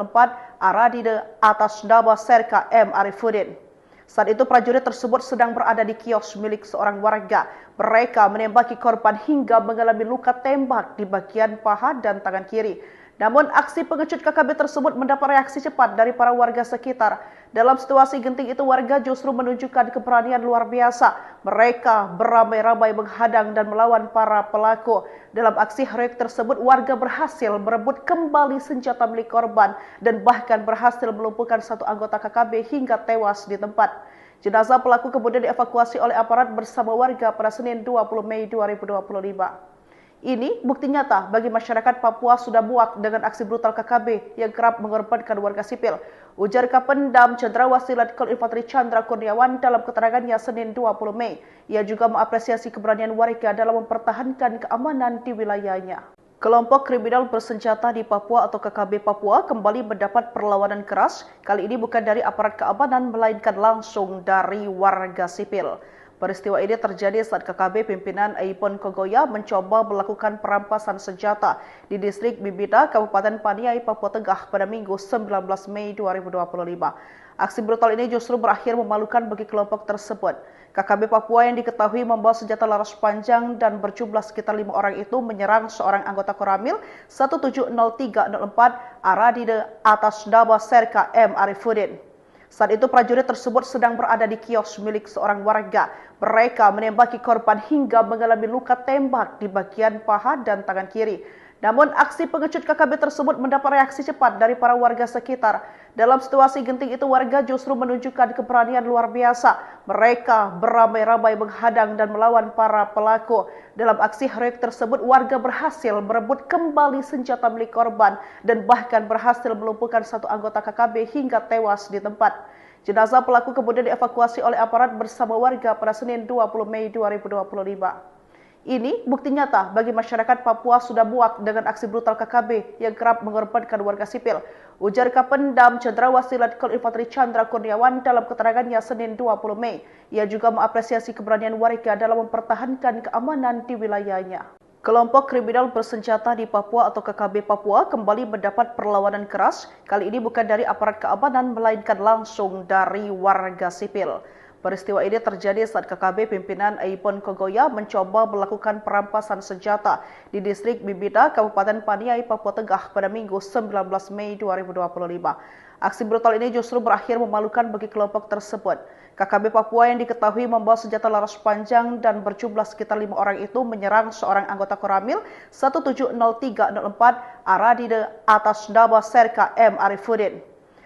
Aradide atas nama Serka M. Arifuddin. Saat itu prajurit tersebut sedang berada di kios milik seorang warga. Mereka menembaki korban hingga mengalami luka tembak di bagian paha dan tangan kiri. Namun aksi pengecut KKB tersebut mendapat reaksi cepat dari para warga sekitar. Dalam situasi genting itu warga justru menunjukkan keberanian luar biasa. Mereka beramai-ramai menghadang dan melawan para pelaku. Dalam aksi heroik tersebut warga berhasil merebut kembali senjata milik korban dan bahkan berhasil melumpuhkan satu anggota KKB hingga tewas di tempat. Jenazah pelaku kemudian dievakuasi oleh aparat bersama warga pada Senin 20 Mei 2025. Ini bukti nyata bagi masyarakat Papua sudah muak dengan aksi brutal KKB yang kerap mengorbankan warga sipil. Ujar Kapendam Cendrawasih Letkol Infanteri Chandra Kurniawan dalam keterangannya Senin 20 Mei. Ia juga mengapresiasi keberanian warga dalam mempertahankan keamanan di wilayahnya. Kelompok kriminal bersenjata di Papua atau KKB Papua kembali mendapat perlawanan keras. Kali ini bukan dari aparat keamanan melainkan langsung dari warga sipil. Peristiwa ini terjadi saat KKB pimpinan Aipon Kogoya mencoba melakukan perampasan senjata di distrik Bibida, Kabupaten Paniai, Papua Tengah pada Minggu 19 Mei 2025. Aksi brutal ini justru berakhir memalukan bagi kelompok tersebut. KKB Papua yang diketahui membawa senjata laras panjang dan berjumlah sekitar 5 orang itu menyerang seorang anggota Koramil 170-304 Aradide atas nama Serka M. Arifuddin. Saat itu prajurit tersebut sedang berada di kios milik seorang warga. Mereka menembaki korban hingga mengalami luka tembak di bagian paha dan tangan kiri. Namun aksi pengecut KKB tersebut mendapat reaksi cepat dari para warga sekitar. Dalam situasi genting itu warga justru menunjukkan keberanian luar biasa. Mereka beramai-ramai menghadang dan melawan para pelaku. Dalam aksi heroik tersebut warga berhasil merebut kembali senjata milik korban dan bahkan berhasil melumpuhkan satu anggota KKB hingga tewas di tempat. Jenazah pelaku kemudian dievakuasi oleh aparat bersama warga pada Senin 20 Mei 2025. Ini bukti nyata bagi masyarakat Papua sudah muak dengan aksi brutal KKB yang kerap mengorbankan warga sipil. Ujar Kapendam Cendrawasih Letkol Infanteri Chandra Kurniawan dalam keterangannya Senin 20 Mei. Ia juga mengapresiasi keberanian warga dalam mempertahankan keamanan di wilayahnya. Kelompok kriminal bersenjata di Papua atau KKB Papua kembali mendapat perlawanan keras. Kali ini bukan dari aparat keamanan melainkan langsung dari warga sipil. Peristiwa ini terjadi saat KKB pimpinan Aipon Kogoya mencoba melakukan perampasan senjata di distrik Bibida, Kabupaten Paniai, Papua Tengah pada Minggu 19 Mei 2025. Aksi brutal ini justru berakhir memalukan bagi kelompok tersebut. KKB Papua yang diketahui membawa senjata laras panjang dan berjumlah sekitar 5 orang itu menyerang seorang anggota Koramil 170304 Aradide atas nama Serka M. Arifuddin.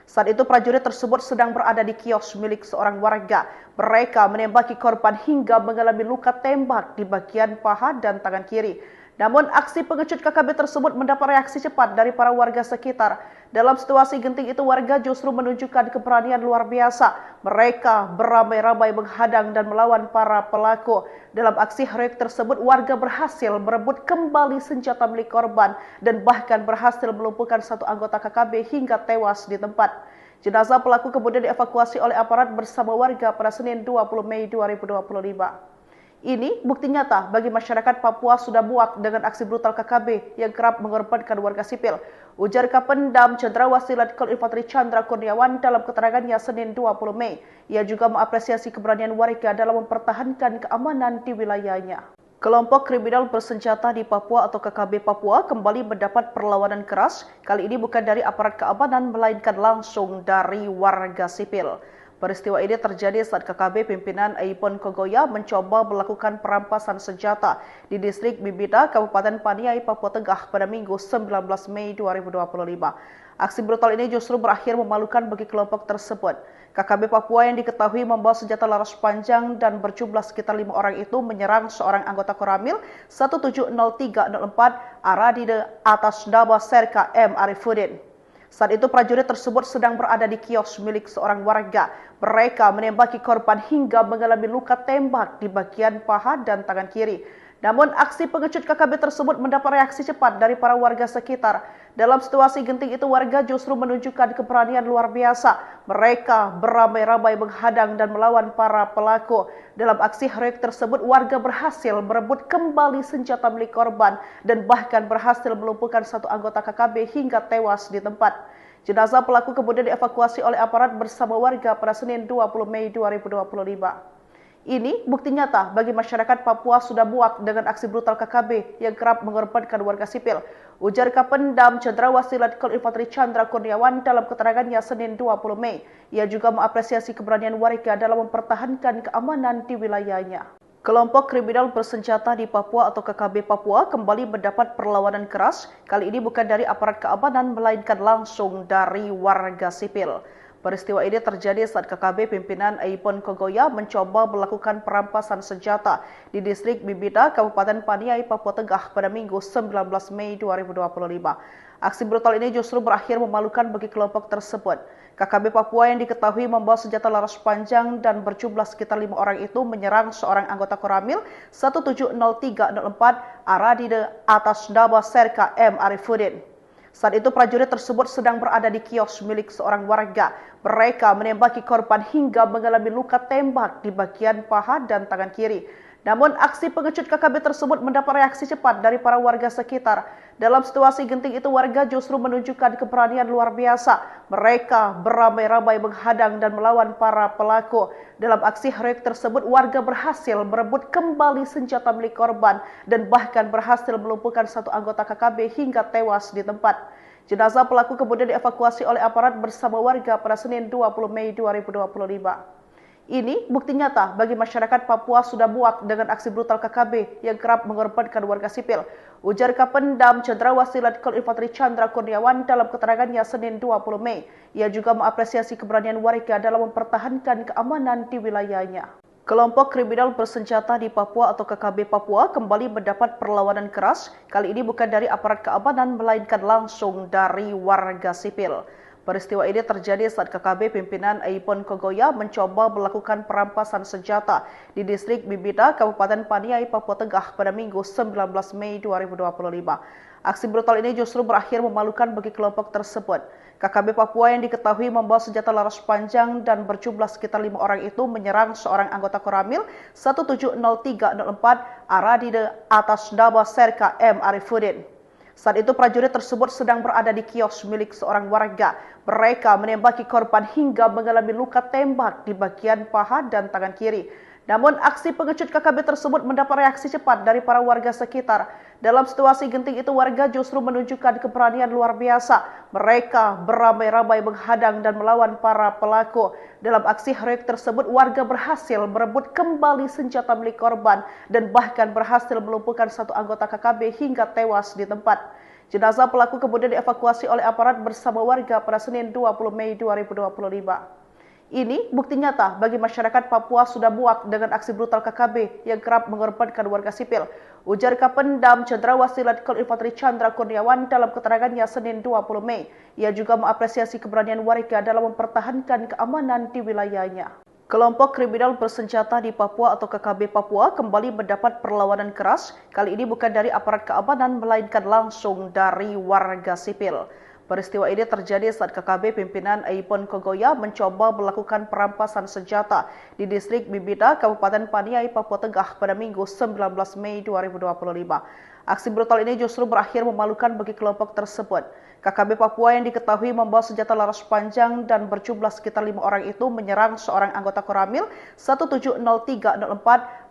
Saat itu prajurit tersebut sedang berada di kios milik seorang warga. Mereka menembaki korban hingga mengalami luka tembak di bagian paha dan tangan kiri. Namun aksi pengecut KKB tersebut mendapat reaksi cepat dari para warga sekitar. Dalam situasi genting itu warga justru menunjukkan keberanian luar biasa. Mereka beramai-ramai menghadang dan melawan para pelaku. Dalam aksi heroik tersebut warga berhasil merebut kembali senjata milik korban dan bahkan berhasil melumpuhkan satu anggota KKB hingga tewas di tempat. Jenazah pelaku kemudian dievakuasi oleh aparat bersama warga pada Senin 20 Mei 2025. Ini bukti nyata bagi masyarakat Papua sudah muak dengan aksi brutal KKB yang kerap mengorbankan warga sipil. Ujar Kapendam Cendrawasih Letkol Infanteri Chandra Kurniawan dalam keterangannya Senin 20 Mei. Ia juga mengapresiasi keberanian warga dalam mempertahankan keamanan di wilayahnya. Kelompok kriminal bersenjata di Papua atau KKB Papua kembali mendapat perlawanan keras. Kali ini bukan dari aparat keamanan melainkan langsung dari warga sipil. Peristiwa ini terjadi saat KKB pimpinan Aipon Kogoya mencoba melakukan perampasan senjata di distrik Bibida, Kabupaten Paniai, Papua Tengah pada Minggu 19 Mei 2025. Aksi brutal ini justru berakhir memalukan bagi kelompok tersebut. KKB Papua yang diketahui membawa senjata laras panjang dan berjumlah sekitar 5 orang itu menyerang seorang anggota Koramil 170304 Aradide atas nama Serka M. Arifuddin. Saat itu prajurit tersebut sedang berada di kios milik seorang warga. Mereka menembaki korban hingga mengalami luka tembak di bagian paha dan tangan kiri. Namun aksi pengecut KKB tersebut mendapat reaksi cepat dari para warga sekitar. Dalam situasi genting itu warga justru menunjukkan keberanian luar biasa. Mereka beramai-ramai menghadang dan melawan para pelaku. Dalam aksi heroik tersebut warga berhasil merebut kembali senjata milik korban dan bahkan berhasil melumpuhkan satu anggota KKB hingga tewas di tempat. Jenazah pelaku kemudian dievakuasi oleh aparat bersama warga pada Senin 20 Mei 2025. Ini bukti nyata bagi masyarakat Papua sudah muak dengan aksi brutal KKB yang kerap mengorbankan warga sipil. Ujar Kapendam Cendrawasih Letkol Infanteri Chandra Kurniawan dalam keterangannya Senin 20 Mei. Ia juga mengapresiasi keberanian warga dalam mempertahankan keamanan di wilayahnya. Kelompok kriminal bersenjata di Papua atau KKB Papua kembali mendapat perlawanan keras. Kali ini bukan dari aparat keamanan melainkan langsung dari warga sipil. Peristiwa ini terjadi saat KKB pimpinan Aipon Kogoya mencoba melakukan perampasan senjata di distrik Bibida, Kabupaten Paniai, Papua Tengah pada Minggu 19 Mei 2025. Aksi brutal ini justru berakhir memalukan bagi kelompok tersebut. KKB Papua yang diketahui membawa senjata laras panjang dan berjumlah sekitar 5 orang itu menyerang seorang anggota Koramil 170304 Aradide atas nama Serka M. Arifuddin. Saat itu prajurit tersebut sedang berada di kios milik seorang warga. Mereka menembaki korban hingga mengalami luka tembak di bagian paha dan tangan kiri. Namun aksi pengecut KKB tersebut mendapat reaksi cepat dari para warga sekitar. Dalam situasi genting itu warga justru menunjukkan keberanian luar biasa. Mereka beramai-ramai menghadang dan melawan para pelaku. Dalam aksi heroik tersebut warga berhasil merebut kembali senjata milik korban dan bahkan berhasil melumpuhkan satu anggota KKB hingga tewas di tempat. Jenazah pelaku kemudian dievakuasi oleh aparat bersama warga pada Senin 20 Mei 2025. Ini bukti nyata bagi masyarakat Papua sudah muak dengan aksi brutal KKB yang kerap mengorbankan warga sipil. Ujar Kapendam Cendrawasih Letkol Infanteri Chandra Kurniawan dalam keterangannya Senin 20 Mei. Ia juga mengapresiasi keberanian warga dalam mempertahankan keamanan di wilayahnya. Kelompok kriminal bersenjata di Papua atau KKB Papua kembali mendapat perlawanan keras. Kali ini bukan dari aparat keamanan melainkan langsung dari warga sipil. Peristiwa ini terjadi saat KKB pimpinan Aipon Kogoya mencoba melakukan perampasan senjata di distrik Bibida, Kabupaten Paniai, Papua Tengah pada Minggu 19 Mei 2025. Aksi brutal ini justru berakhir memalukan bagi kelompok tersebut. KKB Papua yang diketahui membawa senjata laras panjang dan berjumlah sekitar 5 orang itu menyerang seorang anggota Koramil 170304 Aradide atas nama Serka M. Arifuddin. Saat itu prajurit tersebut sedang berada di kios milik seorang warga. Mereka menembaki korban hingga mengalami luka tembak di bagian paha dan tangan kiri. Namun aksi pengecut KKB tersebut mendapat reaksi cepat dari para warga sekitar. Dalam situasi genting itu warga justru menunjukkan keberanian luar biasa. Mereka beramai-ramai menghadang dan melawan para pelaku. Dalam aksi heroik tersebut warga berhasil merebut kembali senjata milik korban dan bahkan berhasil melumpuhkan satu anggota KKB hingga tewas di tempat. Jenazah pelaku kemudian dievakuasi oleh aparat bersama warga pada Senin 20 Mei 2025. Ini bukti nyata bagi masyarakat Papua sudah muak dengan aksi brutal KKB yang kerap mengorbankan warga sipil. Ujar Kapendam Cendrawasih Letkol Infanteri Chandra Kurniawan dalam keterangannya Senin 20 Mei. Ia juga mengapresiasi keberanian warga dalam mempertahankan keamanan di wilayahnya. Kelompok kriminal bersenjata di Papua atau KKB Papua kembali mendapat perlawanan keras. Kali ini bukan dari aparat keamanan melainkan langsung dari warga sipil. Peristiwa ini terjadi saat KKB pimpinan Aipon Kogoya mencoba melakukan perampasan senjata di distrik Bibida, Kabupaten Paniai, Papua Tengah pada Minggu 19 Mei 2025. Aksi brutal ini justru berakhir memalukan bagi kelompok tersebut. KKB Papua yang diketahui membawa senjata laras panjang dan berjumlah sekitar 5 orang itu menyerang seorang anggota Koramil 170304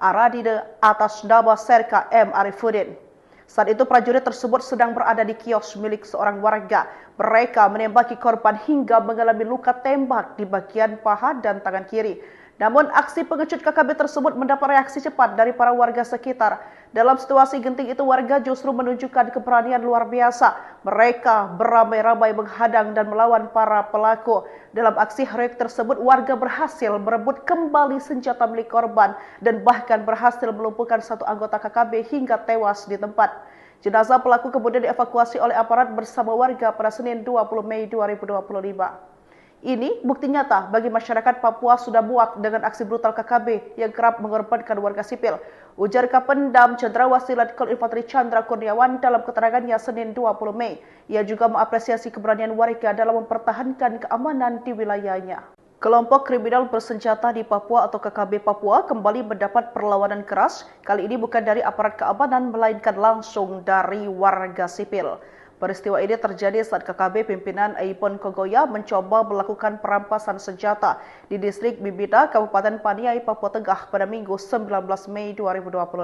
Aradide atas nama Serka M. Arifuddin. Saat itu prajurit tersebut sedang berada di kios milik seorang warga. Mereka menembaki korban hingga mengalami luka tembak di bagian paha dan tangan kiri. Namun aksi pengecut KKB tersebut mendapat reaksi cepat dari para warga sekitar. Dalam situasi genting itu warga justru menunjukkan keberanian luar biasa. Mereka beramai-ramai menghadang dan melawan para pelaku. Dalam aksi heroik tersebut warga berhasil merebut kembali senjata milik korban dan bahkan berhasil melumpuhkan satu anggota KKB hingga tewas di tempat. Jenazah pelaku kemudian dievakuasi oleh aparat bersama warga pada Senin 20 Mei 2025. Ini bukti nyata bagi masyarakat Papua sudah muak dengan aksi brutal KKB yang kerap mengorbankan warga sipil. Ujar Kapendam Cendrawasih Letkol Infanteri Chandra Kurniawan dalam keterangannya Senin 20 Mei. Ia juga mengapresiasi keberanian warga dalam mempertahankan keamanan di wilayahnya. Kelompok kriminal bersenjata di Papua atau KKB Papua kembali mendapat perlawanan keras. Kali ini bukan dari aparat keamanan melainkan langsung dari warga sipil. Peristiwa ini terjadi saat KKB pimpinan Aipon Kogoya mencoba melakukan perampasan senjata di distrik Bibida, Kabupaten Paniai, Papua Tengah pada Minggu 19 Mei 2025.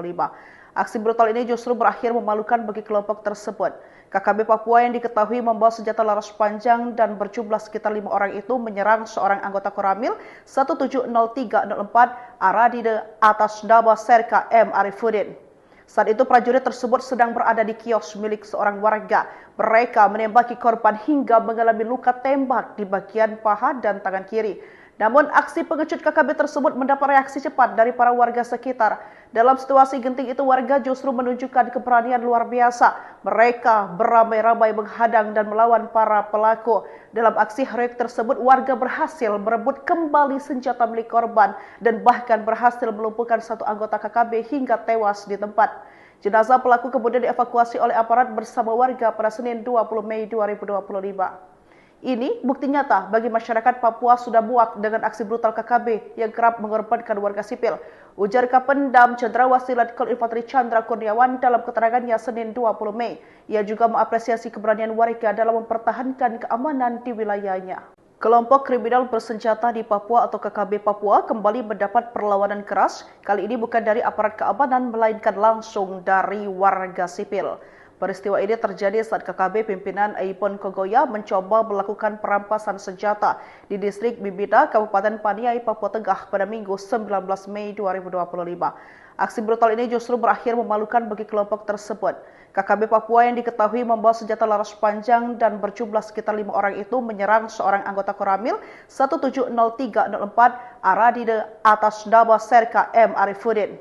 Aksi brutal ini justru berakhir memalukan bagi kelompok tersebut. KKB Papua yang diketahui membawa senjata laras panjang dan berjumlah sekitar 5 orang itu menyerang seorang anggota Koramil 170304 Aradide atas nama Serka M. Arifuddin. Saat itu prajurit tersebut sedang berada di kios milik seorang warga. Mereka menembaki korban hingga mengalami luka tembak di bagian paha dan tangan kiri. Namun aksi pengecut KKB tersebut mendapat reaksi cepat dari para warga sekitar. Dalam situasi genting itu warga justru menunjukkan keberanian luar biasa. Mereka beramai-ramai menghadang dan melawan para pelaku. Dalam aksi heroik tersebut warga berhasil merebut kembali senjata milik korban dan bahkan berhasil melumpuhkan satu anggota KKB hingga tewas di tempat. Jenazah pelaku kemudian dievakuasi oleh aparat bersama warga pada Senin 20 Mei 2025. Ini bukti nyata bagi masyarakat Papua sudah muak dengan aksi brutal KKB yang kerap mengorbankan warga sipil. Ujar Kapendam Cendrawasih Letkol Infanteri Chandra Kurniawan dalam keterangannya Senin 20 Mei. Ia juga mengapresiasi keberanian warga dalam mempertahankan keamanan di wilayahnya. Kelompok kriminal bersenjata di Papua atau KKB Papua kembali mendapat perlawanan keras. Kali ini bukan dari aparat keamanan melainkan langsung dari warga sipil. Peristiwa ini terjadi saat KKB pimpinan Aipon Kogoya mencoba melakukan perampasan senjata di distrik Bibida, Kabupaten Paniai, Papua Tengah pada Minggu 19 Mei 2025. Aksi brutal ini justru berakhir memalukan bagi kelompok tersebut. KKB Papua yang diketahui membawa senjata laras panjang dan berjumlah sekitar 5 orang itu menyerang seorang anggota Koramil 170304 Aradide atas nama Serka M. Arifuddin.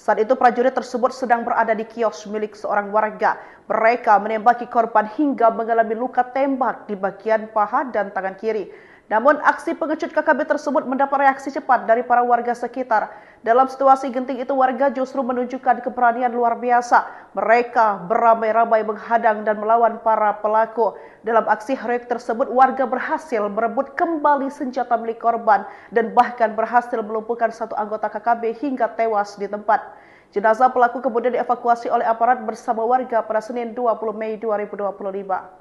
Saat itu prajurit tersebut sedang berada di kios milik seorang warga. Mereka menembaki korban hingga mengalami luka tembak di bagian paha dan tangan kiri. Namun aksi pengecut KKB tersebut mendapat reaksi cepat dari para warga sekitar. Dalam situasi genting itu warga justru menunjukkan keberanian luar biasa. Mereka beramai-ramai menghadang dan melawan para pelaku. Dalam aksi heroik tersebut warga berhasil merebut kembali senjata milik korban dan bahkan berhasil melumpuhkan satu anggota KKB hingga tewas di tempat. Jenazah pelaku kemudian dievakuasi oleh aparat bersama warga pada Senin 20 Mei 2025.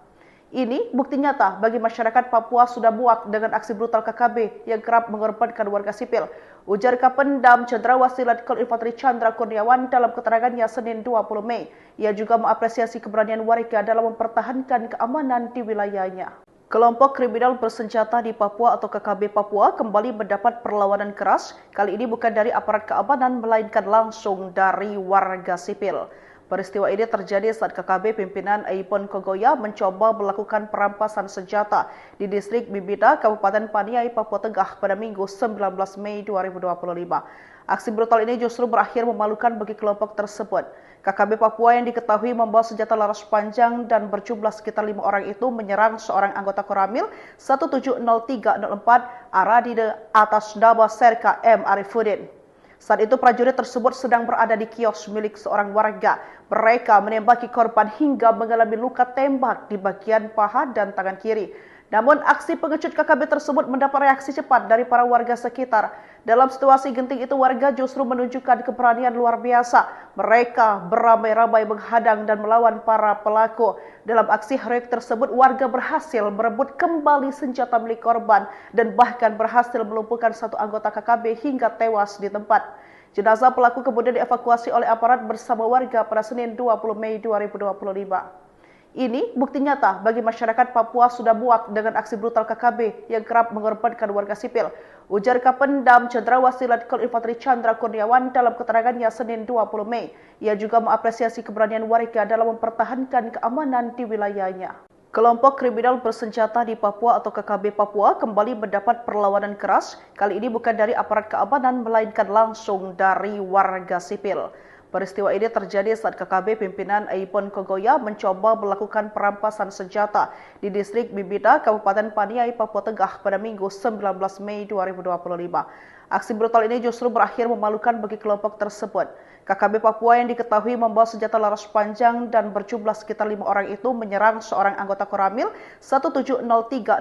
Ini bukti nyata bagi masyarakat Papua sudah muak dengan aksi brutal KKB yang kerap mengorbankan warga sipil. Ujar Kapendam Cendrawasih Letkol Infanteri Chandra Kurniawan dalam keterangannya Senin 20 Mei. Ia juga mengapresiasi keberanian warga dalam mempertahankan keamanan di wilayahnya. Kelompok kriminal bersenjata di Papua atau KKB Papua kembali mendapat perlawanan keras. Kali ini bukan dari aparat keamanan melainkan langsung dari warga sipil. Peristiwa ini terjadi saat KKB pimpinan Aipon Kogoya mencoba melakukan perampasan senjata di distrik Bibida, Kabupaten Paniai, Papua Tengah pada Minggu 19 Mei 2025. Aksi brutal ini justru berakhir memalukan bagi kelompok tersebut. KKB Papua yang diketahui membawa senjata laras panjang dan berjumlah sekitar 5 orang itu menyerang seorang anggota Koramil 170304 Aradide atas nama Serka M. Arifuddin. Saat itu prajurit tersebut sedang berada di kios milik seorang warga. Mereka menembaki korban hingga mengalami luka tembak di bagian paha dan tangan kiri. Namun aksi pengecut KKB tersebut mendapat reaksi cepat dari para warga sekitar. Dalam situasi genting itu warga justru menunjukkan keberanian luar biasa. Mereka beramai-ramai menghadang dan melawan para pelaku. Dalam aksi heroik tersebut warga berhasil merebut kembali senjata milik korban dan bahkan berhasil melumpuhkan satu anggota KKB hingga tewas di tempat. Jenazah pelaku kemudian dievakuasi oleh aparat bersama warga pada Senin 20 Mei 2025. Ini bukti nyata bagi masyarakat Papua sudah muak dengan aksi brutal KKB yang kerap mengorbankan warga sipil. Ujar Kapendam Cendrawasih Letkol Infanteri Chandra Kurniawan dalam keterangannya Senin 20 Mei. Ia juga mengapresiasi keberanian warga dalam mempertahankan keamanan di wilayahnya. Kelompok kriminal bersenjata di Papua atau KKB Papua kembali mendapat perlawanan keras. Kali ini bukan dari aparat keamanan melainkan langsung dari warga sipil. Peristiwa ini terjadi saat KKB pimpinan Aipon Kogoya mencoba melakukan perampasan senjata di distrik Bibida, Kabupaten Paniai, Papua Tengah pada Minggu 19 Mei 2025. Aksi brutal ini justru berakhir memalukan bagi kelompok tersebut. KKB Papua yang diketahui membawa senjata laras panjang dan berjumlah sekitar 5 orang itu menyerang seorang anggota Koramil 170304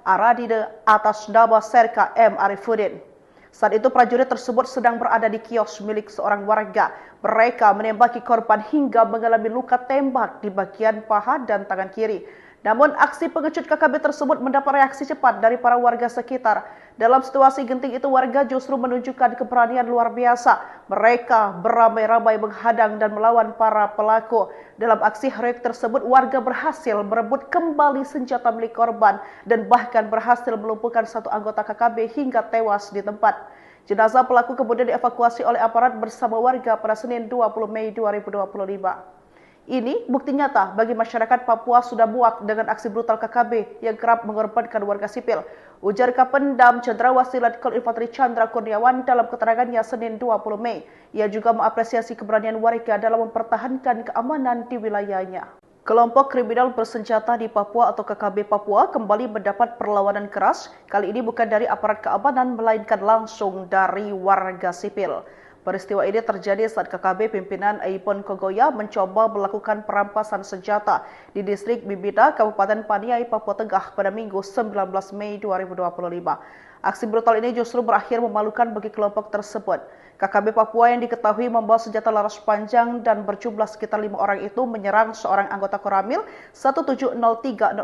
Aradide atas nama Serka M. Arifuddin. Saat itu prajurit tersebut sedang berada di kios milik seorang warga. Mereka menembaki korban hingga mengalami luka tembak di bagian paha dan tangan kiri. Namun aksi pengecut KKB tersebut mendapat reaksi cepat dari para warga sekitar. Dalam situasi genting itu warga justru menunjukkan keberanian luar biasa. Mereka beramai-ramai menghadang dan melawan para pelaku. Dalam aksi heroik tersebut warga berhasil merebut kembali senjata milik korban dan bahkan berhasil melumpuhkan satu anggota KKB hingga tewas di tempat. Jenazah pelaku kemudian dievakuasi oleh aparat bersama warga pada Senin 20 Mei 2025. Ini bukti nyata bagi masyarakat Papua sudah muak dengan aksi brutal KKB yang kerap mengorbankan warga sipil. Ujar Kapendam Cendrawasih Letkol Infanteri Chandra Kurniawan dalam keterangannya Senin 20 Mei. Ia juga mengapresiasi keberanian warga dalam mempertahankan keamanan di wilayahnya. Kelompok kriminal bersenjata di Papua atau KKB Papua kembali mendapat perlawanan keras. Kali ini bukan dari aparat keamanan melainkan langsung dari warga sipil. Peristiwa ini terjadi saat KKB pimpinan Aipon Kogoya mencoba melakukan perampasan senjata di distrik Bibida, Kabupaten Paniai, Papua Tengah pada Minggu 19 Mei 2025. Aksi brutal ini justru berakhir memalukan bagi kelompok tersebut. KKB Papua yang diketahui membawa senjata laras panjang dan berjumlah sekitar 5 orang itu menyerang seorang anggota Koramil 170304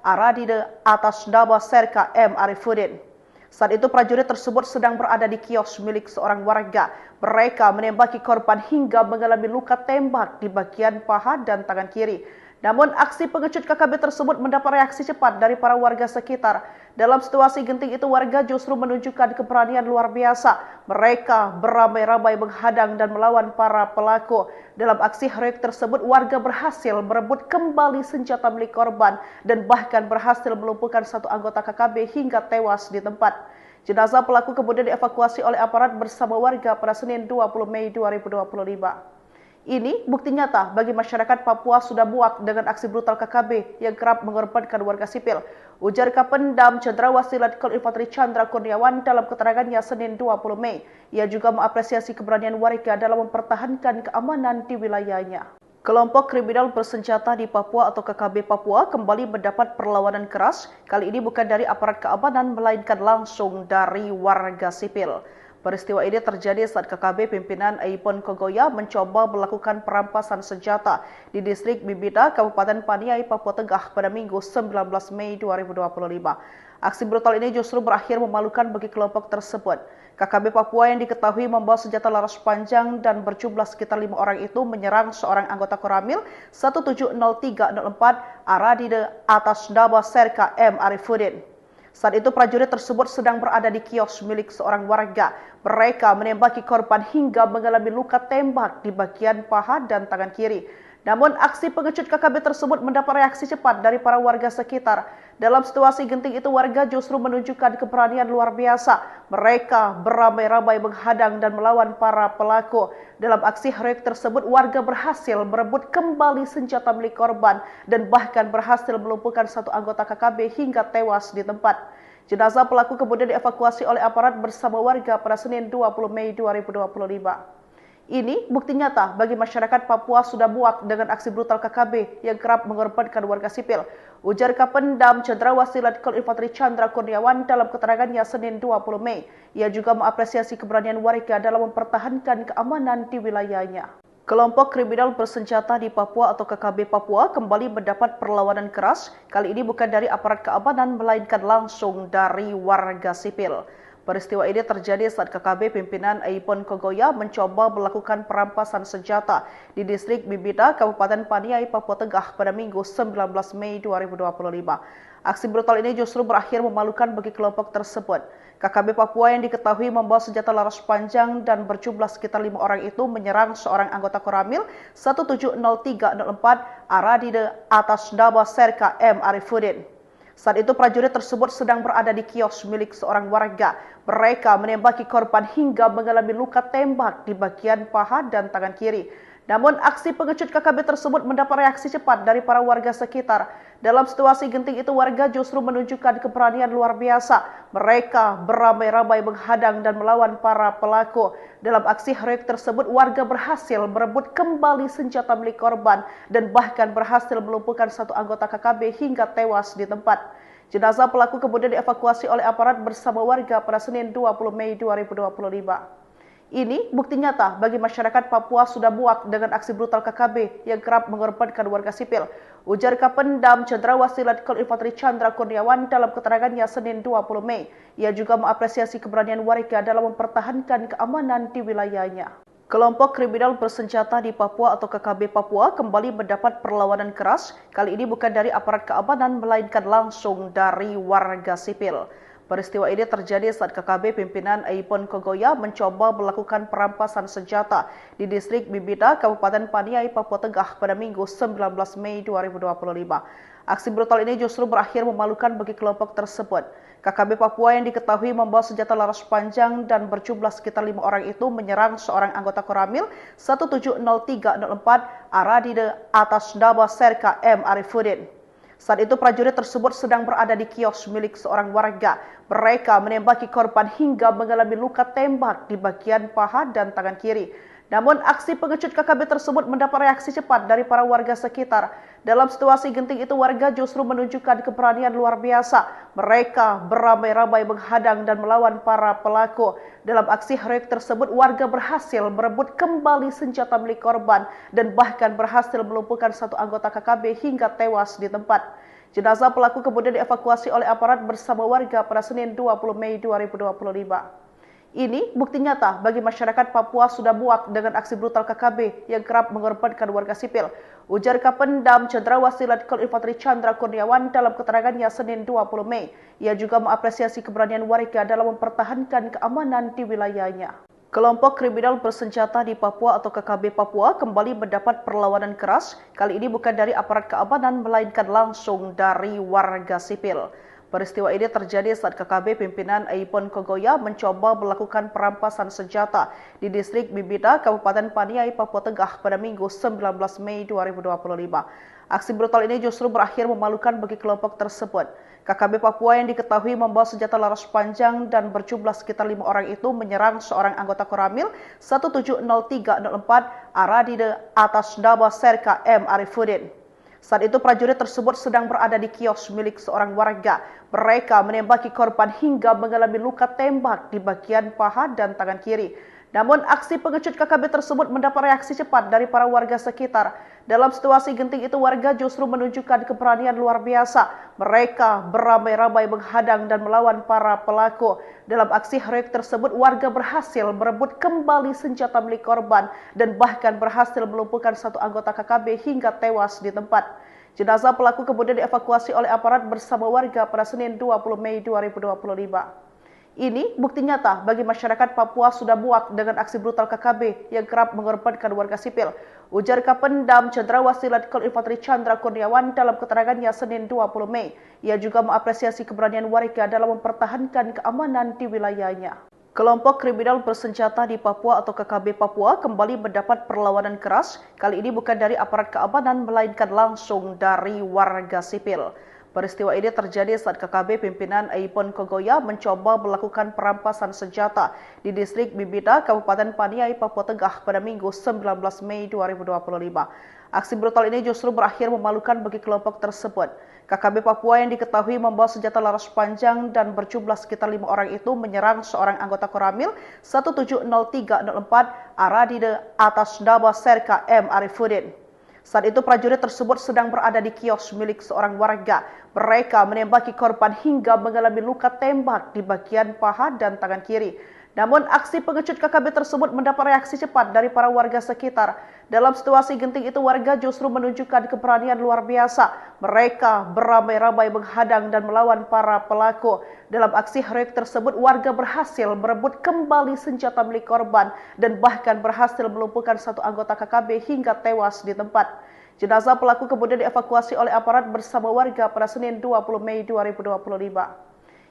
Aradide atas nama Serka M. Arifuddin. Saat itu prajurit tersebut sedang berada di kios milik seorang warga. Mereka menembaki korban hingga mengalami luka tembak di bagian paha dan tangan kiri. Namun aksi pengecut KKB tersebut mendapat reaksi cepat dari para warga sekitar. Dalam situasi genting itu warga justru menunjukkan keberanian luar biasa. Mereka beramai-ramai menghadang dan melawan para pelaku. Dalam aksi heroik tersebut warga berhasil merebut kembali senjata milik korban dan bahkan berhasil melumpuhkan satu anggota KKB hingga tewas di tempat. Jenazah pelaku kemudian dievakuasi oleh aparat bersama warga pada Senin 20 Mei 2025. Ini bukti nyata bagi masyarakat Papua sudah muak dengan aksi brutal KKB yang kerap mengorbankan warga sipil. Ujar Kapendam Cendrawasih Letkol Infanteri Chandra Kurniawan dalam keterangannya Senin 20 Mei. Ia juga mengapresiasi keberanian warga dalam mempertahankan keamanan di wilayahnya. Kelompok kriminal bersenjata di Papua atau KKB Papua kembali mendapat perlawanan keras. Kali ini bukan dari aparat keamanan melainkan langsung dari warga sipil. Peristiwa ini terjadi saat KKB pimpinan Aipon Kogoya mencoba melakukan perampasan senjata di distrik Bibida, Kabupaten Paniai, Papua Tengah pada Minggu 19 Mei 2025. Aksi brutal ini justru berakhir memalukan bagi kelompok tersebut. KKB Papua yang diketahui membawa senjata laras panjang dan berjumlah sekitar 5 orang itu menyerang seorang anggota Koramil 170304 Aradide atas nama Serka M. Arifuddin. Saat itu prajurit tersebut sedang berada di kios milik seorang warga. Mereka menembaki korban hingga mengalami luka tembak di bagian paha dan tangan kiri. Namun aksi pengecut KKB tersebut mendapat reaksi cepat dari para warga sekitar. Dalam situasi genting itu warga justru menunjukkan keberanian luar biasa. Mereka beramai-ramai menghadang dan melawan para pelaku. Dalam aksi heroik tersebut warga berhasil merebut kembali senjata milik korban dan bahkan berhasil melumpuhkan satu anggota KKB hingga tewas di tempat. Jenazah pelaku kemudian dievakuasi oleh aparat bersama warga pada Senin 20 Mei 2025. Ini bukti nyata bagi masyarakat Papua sudah muak dengan aksi brutal KKB yang kerap mengorbankan warga sipil. Ujar Kapendam Cendrawasih Letkol Infanteri Chandra Kurniawan dalam keterangannya Senin 20 Mei. Ia juga mengapresiasi keberanian warga dalam mempertahankan keamanan di wilayahnya. Kelompok kriminal bersenjata di Papua atau KKB Papua kembali mendapat perlawanan keras. Kali ini bukan dari aparat keamanan melainkan langsung dari warga sipil. Peristiwa ini terjadi saat KKB pimpinan Aipon Kogoya mencoba melakukan perampasan senjata di distrik Bibida, Kabupaten Paniai, Papua Tengah pada Minggu 19 Mei 2025. Aksi brutal ini justru berakhir memalukan bagi kelompok tersebut. KKB Papua yang diketahui membawa senjata laras panjang dan berjumlah sekitar 5 orang itu menyerang seorang anggota Koramil 170304 Aradide atas nama Serka M. Arifuddin. Saat itu prajurit tersebut sedang berada di kios milik seorang warga. Mereka menembaki korban hingga mengalami luka tembak di bagian paha dan tangan kiri. Namun aksi pengecut KKB tersebut mendapat reaksi cepat dari para warga sekitar. Dalam situasi genting itu warga justru menunjukkan keberanian luar biasa. Mereka beramai-ramai menghadang dan melawan para pelaku. Dalam aksi heroik tersebut warga berhasil merebut kembali senjata milik korban dan bahkan berhasil melumpuhkan satu anggota KKB hingga tewas di tempat. Jenazah pelaku kemudian dievakuasi oleh aparat bersama warga pada Senin 20 Mei 2025. Ini bukti nyata bagi masyarakat Papua sudah muak dengan aksi brutal KKB yang kerap mengorbankan warga sipil. Ujar Kapendam Cendrawasih Letkol Infanteri Chandra Kurniawan dalam keterangannya Senin 20 Mei. Ia juga mengapresiasi keberanian warga dalam mempertahankan keamanan di wilayahnya. Kelompok kriminal bersenjata di Papua atau KKB Papua kembali mendapat perlawanan keras. Kali ini bukan dari aparat keamanan melainkan langsung dari warga sipil. Peristiwa ini terjadi saat KKB pimpinan Aipon Kogoya mencoba melakukan perampasan senjata di distrik Bibida, Kabupaten Paniai, Papua Tengah pada Minggu 19 Mei 2025. Aksi brutal ini justru berakhir memalukan bagi kelompok tersebut. KKB Papua yang diketahui membawa senjata laras panjang dan berjumlah sekitar 5 orang itu menyerang seorang anggota Koramil 170304 Aradide atas nama Serka M. Arifuddin. Saat itu prajurit tersebut sedang berada di kios milik seorang warga. Mereka menembaki korban hingga mengalami luka tembak di bagian paha dan tangan kiri. Namun aksi pengecut KKB tersebut mendapat reaksi cepat dari para warga sekitar. Dalam situasi genting itu warga justru menunjukkan keberanian luar biasa. Mereka beramai-ramai menghadang dan melawan para pelaku. Dalam aksi heroik tersebut warga berhasil merebut kembali senjata milik korban dan bahkan berhasil melumpuhkan satu anggota KKB hingga tewas di tempat. Jenazah pelaku kemudian dievakuasi oleh aparat bersama warga pada Senin 20 Mei 2025. Ini bukti nyata bagi masyarakat Papua sudah muak dengan aksi brutal KKB yang kerap mengorbankan warga sipil. Ujar Kapendam Cendrawasih Letkol Infanteri Chandra Kurniawan dalam keterangannya Senin 20 Mei. Ia juga mengapresiasi keberanian warga dalam mempertahankan keamanan di wilayahnya. Kelompok kriminal bersenjata di Papua atau KKB Papua kembali mendapat perlawanan keras. Kali ini bukan dari aparat keamanan melainkan langsung dari warga sipil. Peristiwa ini terjadi saat KKB pimpinan Aipon Kogoya mencoba melakukan perampasan senjata di distrik Bibida, Kabupaten Paniai, Papua Tengah pada Minggu 19 Mei 2025. Aksi brutal ini justru berakhir memalukan bagi kelompok tersebut. KKB Papua yang diketahui membawa senjata laras panjang dan berjumlah sekitar 5 orang itu menyerang seorang anggota Koramil 170304 Aradide atas nama Serka M. Arifuddin. Saat itu prajurit tersebut sedang berada di kios milik seorang warga. Mereka menembaki korban hingga mengalami luka tembak di bagian paha dan tangan kiri. Namun aksi pengecut KKB tersebut mendapat reaksi cepat dari para warga sekitar. Dalam situasi genting itu warga justru menunjukkan keberanian luar biasa. Mereka beramai-ramai menghadang dan melawan para pelaku. Dalam aksi heroik tersebut warga berhasil merebut kembali senjata milik korban dan bahkan berhasil melumpuhkan satu anggota KKB hingga tewas di tempat. Jenazah pelaku kemudian dievakuasi oleh aparat bersama warga pada Senin 20 Mei 2025. Ini bukti nyata bagi masyarakat Papua sudah muak dengan aksi brutal KKB yang kerap mengorbankan warga sipil. Ujar Kapendam Cendrawasih Letkol Infanteri Chandra Kurniawan dalam keterangannya Senin 20 Mei. Ia juga mengapresiasi keberanian warga dalam mempertahankan keamanan di wilayahnya. Kelompok kriminal bersenjata di Papua atau KKB Papua kembali mendapat perlawanan keras. Kali ini bukan dari aparat keamanan melainkan langsung dari warga sipil. Peristiwa ini terjadi saat KKB pimpinan Aipon Kogoya mencoba melakukan perampasan senjata di distrik Bibida, Kabupaten Paniai, Papua Tengah pada Minggu 19 Mei 2025. Aksi brutal ini justru berakhir memalukan bagi kelompok tersebut. KKB Papua yang diketahui membawa senjata laras panjang dan berjumlah sekitar 5 orang itu menyerang seorang anggota Koramil 170304 Aradide atas nama Serka M. Arifuddin. Saat itu prajurit tersebut sedang berada di kios milik seorang warga. Mereka menembaki korban hingga mengalami luka tembak di bagian paha dan tangan kiri. Namun aksi pengecut KKB tersebut mendapat reaksi cepat dari para warga sekitar. Dalam situasi genting itu warga justru menunjukkan keberanian luar biasa. Mereka beramai-ramai menghadang dan melawan para pelaku. Dalam aksi heroik tersebut warga berhasil merebut kembali senjata milik korban dan bahkan berhasil melumpuhkan satu anggota KKB hingga tewas di tempat. Jenazah pelaku kemudian dievakuasi oleh aparat bersama warga pada Senin 20 Mei 2025.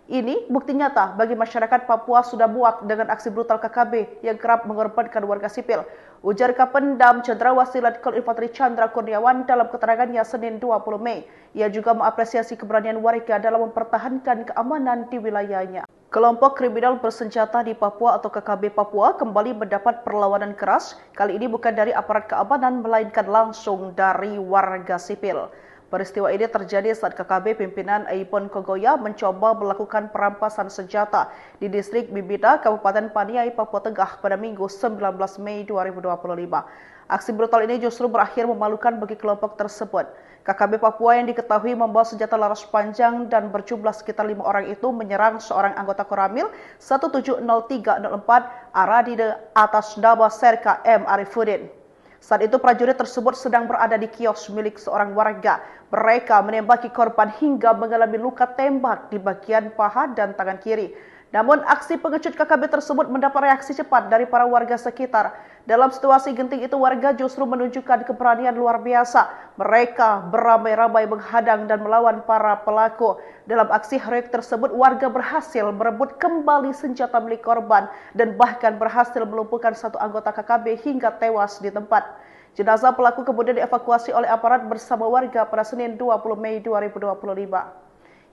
Ini bukti nyata bagi masyarakat Papua sudah muak dengan aksi brutal KKB yang kerap mengorbankan warga sipil. Ujar Kapendam Cendrawasih Letkol Infanteri Chandra Kurniawan dalam keterangannya Senin 20 Mei. Ia juga mengapresiasi keberanian warga dalam mempertahankan keamanan di wilayahnya. Kelompok kriminal bersenjata di Papua atau KKB Papua kembali mendapat perlawanan keras. Kali ini bukan dari aparat keamanan melainkan langsung dari warga sipil. Peristiwa ini terjadi saat KKB pimpinan Aipon Kogoya mencoba melakukan perampasan senjata di distrik Bibida, Kabupaten Paniai, Papua Tengah pada Minggu 19 Mei 2025. Aksi brutal ini justru berakhir memalukan bagi kelompok tersebut. KKB Papua yang diketahui membawa senjata laras panjang dan berjumlah sekitar 5 orang itu menyerang seorang anggota Koramil 170304 Aradide atas nama Serka M. Arifuddin. Saat itu prajurit tersebut sedang berada di kios milik seorang warga. Mereka menembaki korban hingga mengalami luka tembak di bagian paha dan tangan kiri. Namun aksi pengecut KKB tersebut mendapat reaksi cepat dari para warga sekitar. Dalam situasi genting itu warga justru menunjukkan keberanian luar biasa. Mereka beramai-ramai menghadang dan melawan para pelaku. Dalam aksi heroik tersebut warga berhasil merebut kembali senjata milik korban dan bahkan berhasil melumpuhkan satu anggota KKB hingga tewas di tempat. Jenazah pelaku kemudian dievakuasi oleh aparat bersama warga pada Senin 20 Mei 2025.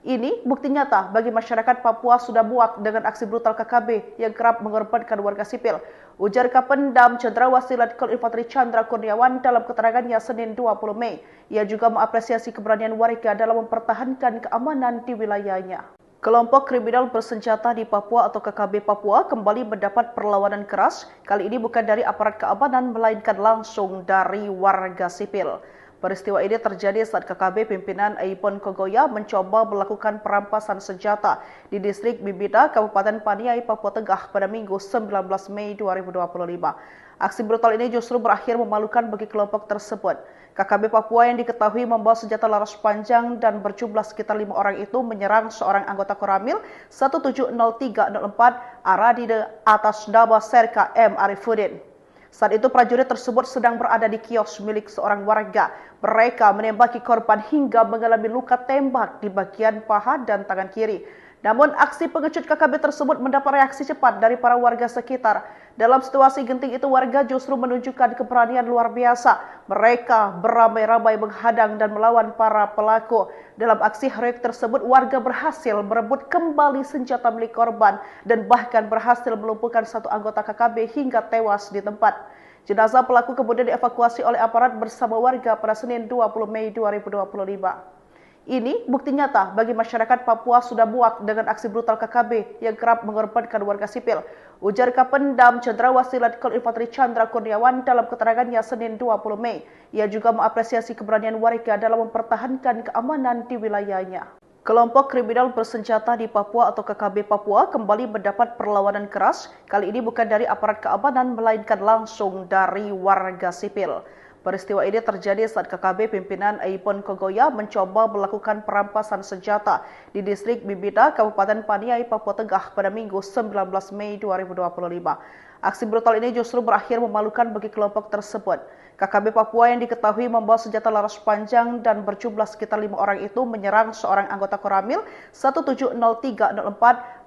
Ini bukti nyata bagi masyarakat Papua sudah muak dengan aksi brutal KKB yang kerap mengorbankan warga sipil. Ujar Kapendam Cendrawasih Letkol Infanteri Chandra Kurniawan dalam keterangannya Senin 20 Mei. Ia juga mengapresiasi keberanian warga dalam mempertahankan keamanan di wilayahnya. Kelompok kriminal bersenjata di Papua atau KKB Papua kembali mendapat perlawanan keras. Kali ini bukan dari aparat keamanan melainkan langsung dari warga sipil. Peristiwa ini terjadi saat KKB pimpinan Aipon Kogoya mencoba melakukan perampasan senjata di distrik Bibida, Kabupaten Paniai, Papua Tengah pada Minggu 19 Mei 2025. Aksi brutal ini justru berakhir memalukan bagi kelompok tersebut. KKB Papua yang diketahui membawa senjata laras panjang dan berjumlah sekitar 5 orang itu menyerang seorang anggota Koramil 170304 Aradide atas nama Serka M. Arifuddin. Saat itu prajurit tersebut sedang berada di kios milik seorang warga. Mereka menembaki korban hingga mengalami luka tembak di bagian paha dan tangan kiri. Namun aksi pengecut KKB tersebut mendapat reaksi cepat dari para warga sekitar. Dalam situasi genting itu warga justru menunjukkan keberanian luar biasa. Mereka beramai-ramai menghadang dan melawan para pelaku. Dalam aksi heroik tersebut warga berhasil merebut kembali senjata milik korban dan bahkan berhasil melumpuhkan satu anggota KKB hingga tewas di tempat. Jenazah pelaku kemudian dievakuasi oleh aparat bersama warga pada Senin 20 Mei 2025. Ini bukti nyata bagi masyarakat Papua sudah muak dengan aksi brutal KKB yang kerap mengorbankan warga sipil. Ujar Kapendam Cendrawasih Letkol Infanteri Chandra Kurniawan dalam keterangannya Senin 20 Mei. Ia juga mengapresiasi keberanian warga dalam mempertahankan keamanan di wilayahnya. Kelompok kriminal bersenjata di Papua atau KKB Papua kembali mendapat perlawanan keras. Kali ini bukan dari aparat keamanan melainkan langsung dari warga sipil. Peristiwa ini terjadi saat KKB pimpinan Aipon Kogoya mencoba melakukan perampasan senjata di distrik Bibida, Kabupaten Paniai, Papua Tengah pada Minggu 19 Mei 2025. Aksi brutal ini justru berakhir memalukan bagi kelompok tersebut. KKB Papua yang diketahui membawa senjata laras panjang dan berjumlah sekitar 5 orang itu menyerang seorang anggota Koramil 170304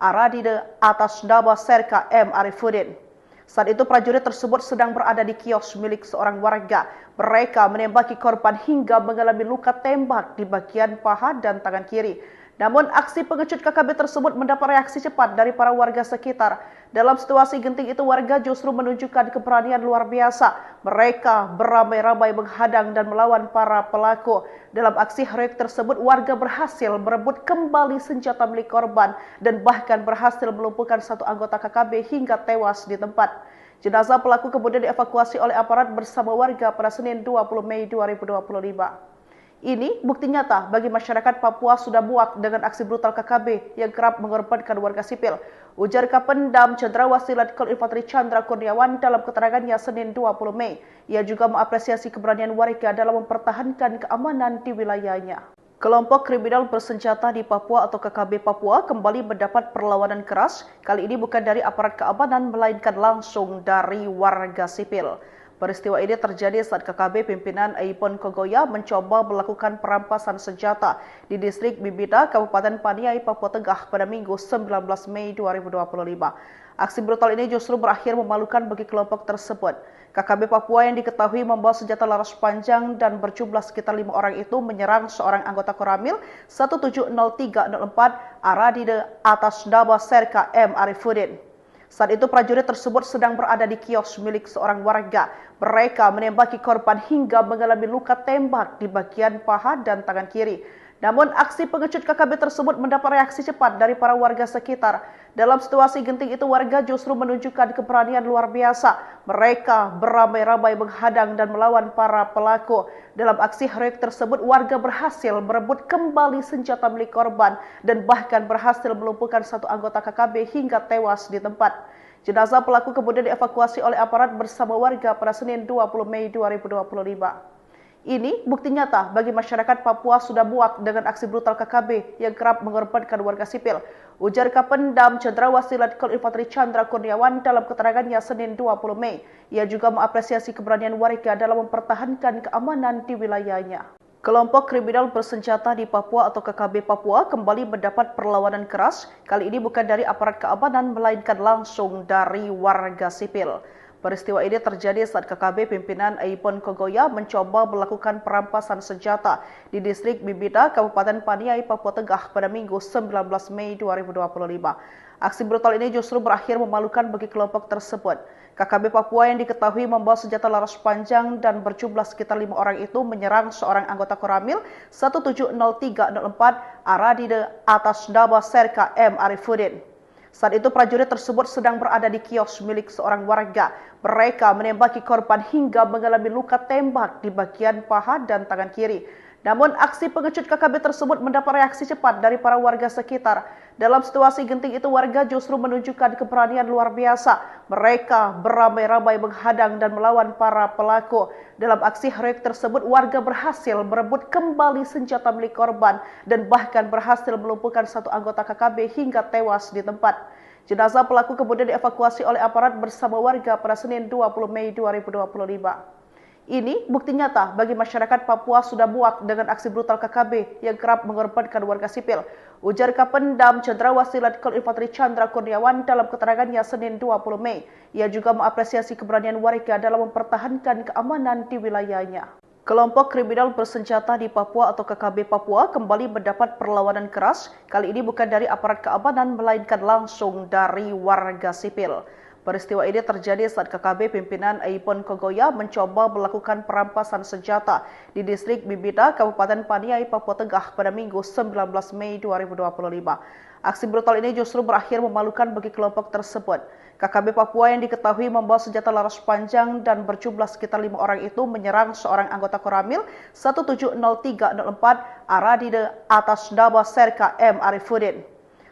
Aradide atas nama Serka M. Arifuddin. Saat itu prajurit tersebut sedang berada di kios milik seorang warga. Mereka menembaki korban hingga mengalami luka tembak di bagian paha dan tangan kiri. Namun aksi pengecut KKB tersebut mendapat reaksi cepat dari para warga sekitar. Dalam situasi genting itu warga justru menunjukkan keberanian luar biasa. Mereka beramai-ramai menghadang dan melawan para pelaku. Dalam aksi heroik tersebut warga berhasil merebut kembali senjata milik korban dan bahkan berhasil melumpuhkan satu anggota KKB hingga tewas di tempat. Jenazah pelaku kemudian dievakuasi oleh aparat bersama warga pada Senin 20 Mei 2025. Ini bukti nyata bagi masyarakat Papua sudah muak dengan aksi brutal KKB yang kerap mengorbankan warga sipil. Ujar Kapendam Cendrawasih Letkol Infanteri Chandra Kurniawan dalam keterangannya Senin 20 Mei. Ia juga mengapresiasi keberanian warga dalam mempertahankan keamanan di wilayahnya. Kelompok kriminal bersenjata di Papua atau KKB Papua kembali mendapat perlawanan keras. Kali ini bukan dari aparat keamanan melainkan langsung dari warga sipil. Peristiwa ini terjadi saat KKB pimpinan Aipon Kogoya mencoba melakukan perampasan senjata di distrik Bibida, Kabupaten Paniai, Papua Tengah pada Minggu 19 Mei 2025. Aksi brutal ini justru berakhir memalukan bagi kelompok tersebut. KKB Papua yang diketahui membawa senjata laras panjang dan berjumlah sekitar 5 orang itu menyerang seorang anggota Koramil 170304 Aradide atas nama Serka M. Arifuddin. Saat itu prajurit tersebut sedang berada di kios milik seorang warga. Mereka menembaki korban hingga mengalami luka tembak di bagian paha dan tangan kiri. Namun aksi pengecut KKB tersebut mendapat reaksi cepat dari para warga sekitar. Dalam situasi genting itu warga justru menunjukkan keberanian luar biasa. Mereka beramai-ramai menghadang dan melawan para pelaku. Dalam aksi heroik tersebut warga berhasil merebut kembali senjata milik korban dan bahkan berhasil melumpuhkan satu anggota KKB hingga tewas di tempat. Jenazah pelaku kemudian dievakuasi oleh aparat bersama warga pada Senin 20 Mei 2025. Ini bukti nyata bagi masyarakat Papua sudah muak dengan aksi brutal KKB yang kerap mengorbankan warga sipil. Ujar Kapendam Cendrawasih Letkol Infanteri Chandra Kurniawan dalam keterangannya Senin 20 Mei. Ia juga mengapresiasi keberanian warga dalam mempertahankan keamanan di wilayahnya. Kelompok kriminal bersenjata di Papua atau KKB Papua kembali mendapat perlawanan keras. Kali ini bukan dari aparat keamanan melainkan langsung dari warga sipil. Peristiwa ini terjadi saat KKB pimpinan Aipon Kogoya mencoba melakukan perampasan senjata di distrik Bibida, Kabupaten Paniai, Papua Tengah pada Minggu 19 Mei 2025. Aksi brutal ini justru berakhir memalukan bagi kelompok tersebut. KKB Papua yang diketahui membawa senjata laras panjang dan berjumlah sekitar 5 orang itu menyerang seorang anggota Koramil 170304 Aradide atas nama Serka M. Arifuddin. Saat itu prajurit tersebut sedang berada di kios milik seorang warga. Mereka menembaki korban hingga mengalami luka tembak di bagian paha dan tangan kiri. Namun aksi pengecut KKB tersebut mendapat reaksi cepat dari para warga sekitar. Dalam situasi genting itu warga justru menunjukkan keberanian luar biasa. Mereka beramai-ramai menghadang dan melawan para pelaku. Dalam aksi heroik tersebut warga berhasil merebut kembali senjata milik korban dan bahkan berhasil melumpuhkan satu anggota KKB hingga tewas di tempat. Jenazah pelaku kemudian dievakuasi oleh aparat bersama warga pada Senin 20 Mei 2025. Ini bukti nyata bagi masyarakat Papua sudah muak dengan aksi brutal KKB yang kerap mengorbankan warga sipil. Ujar Kapendam Cendrawasih Letkol Infanteri Chandra Kurniawan dalam keterangannya Senin 20 Mei. Ia juga mengapresiasi keberanian warga dalam mempertahankan keamanan di wilayahnya. Kelompok kriminal bersenjata di Papua atau KKB Papua kembali mendapat perlawanan keras. Kali ini bukan dari aparat keamanan melainkan langsung dari warga sipil. Peristiwa ini terjadi saat KKB pimpinan Aipon Kogoya mencoba melakukan perampasan senjata di distrik Bibida, Kabupaten Paniai, Papua Tengah pada Minggu 19 Mei 2025. Aksi brutal ini justru berakhir memalukan bagi kelompok tersebut. KKB Papua yang diketahui membawa senjata laras panjang dan berjumlah sekitar 5 orang itu menyerang seorang anggota Koramil 170304 Aradide atas nama Serka M. Arifuddin.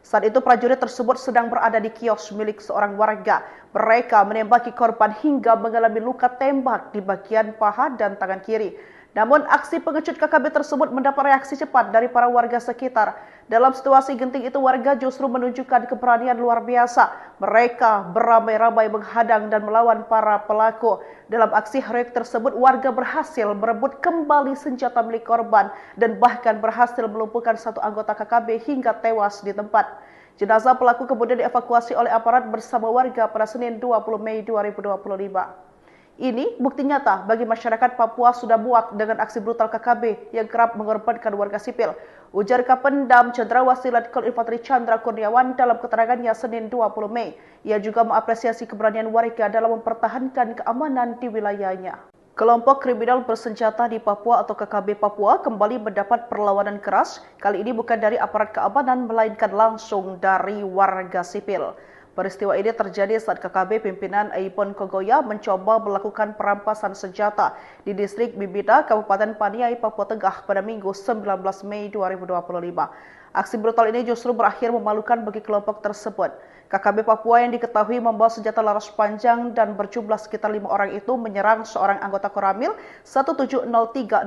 Saat itu prajurit tersebut sedang berada di kios milik seorang warga. Mereka menembaki korban hingga mengalami luka tembak di bagian paha dan tangan kiri. Namun aksi pengecut KKB tersebut mendapat reaksi cepat dari para warga sekitar. Dalam situasi genting itu warga justru menunjukkan keberanian luar biasa. Mereka beramai-ramai menghadang dan melawan para pelaku. Dalam aksi heroik tersebut warga berhasil merebut kembali senjata milik korban dan bahkan berhasil melumpuhkan satu anggota KKB hingga tewas di tempat. Jenazah pelaku kemudian dievakuasi oleh aparat bersama warga pada Senin 20 Mei 2025. Ini bukti nyata bagi masyarakat Papua sudah muak dengan aksi brutal KKB yang kerap mengorbankan warga sipil. Ujar Kapendam Cendrawasih Letkol Infanteri Chandra Kurniawan dalam keterangannya Senin 20 Mei. Ia juga mengapresiasi keberanian warga dalam mempertahankan keamanan di wilayahnya. Kelompok kriminal bersenjata di Papua atau KKB Papua kembali mendapat perlawanan keras. Kali ini bukan dari aparat keamanan melainkan langsung dari warga sipil. Peristiwa ini terjadi saat KKB pimpinan Aipon Kogoya mencoba melakukan perampasan senjata di distrik Bibida, Kabupaten Paniai, Papua Tengah pada Minggu 19 Mei 2025. Aksi brutal ini justru berakhir memalukan bagi kelompok tersebut. KKB Papua yang diketahui membawa senjata laras panjang dan berjumlah sekitar 5 orang itu menyerang seorang anggota Koramil 170304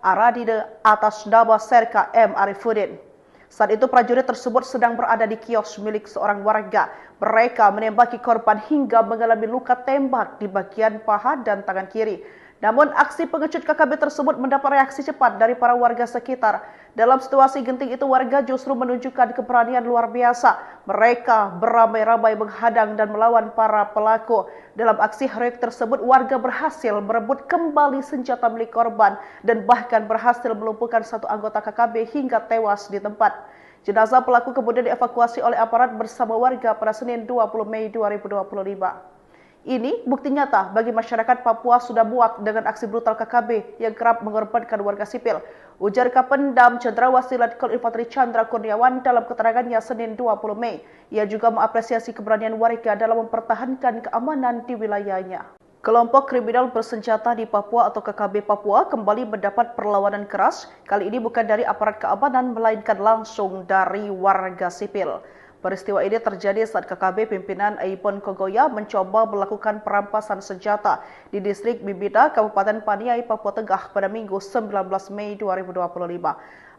Aradide atas nama Serka M. Arifuddin. Saat itu prajurit tersebut sedang berada di kios milik seorang warga. Mereka menembaki korban hingga mengalami luka tembak di bagian paha dan tangan kiri. Namun aksi pengecut KKB tersebut mendapat reaksi cepat dari para warga sekitar. Dalam situasi genting itu warga justru menunjukkan keberanian luar biasa. Mereka beramai-ramai menghadang dan melawan para pelaku. Dalam aksi heroik tersebut warga berhasil merebut kembali senjata milik korban dan bahkan berhasil melumpuhkan satu anggota KKB hingga tewas di tempat. Jenazah pelaku kemudian dievakuasi oleh aparat bersama warga pada Senin 20 Mei 2025. Ini bukti nyata bagi masyarakat Papua sudah muak dengan aksi brutal KKB yang kerap mengorbankan warga sipil. Ujar Kapendam Cendrawasih Letkol Infanteri Chandra Kurniawan dalam keterangannya Senin 20 Mei. Ia juga mengapresiasi keberanian warga dalam mempertahankan keamanan di wilayahnya. Kelompok kriminal bersenjata di Papua atau KKB Papua kembali mendapat perlawanan keras. Kali ini bukan dari aparat keamanan melainkan langsung dari warga sipil. Peristiwa ini terjadi saat KKB pimpinan Aipon Kogoya mencoba melakukan perampasan senjata di distrik Bibida, Kabupaten Paniai, Papua Tengah pada Minggu 19 Mei 2025.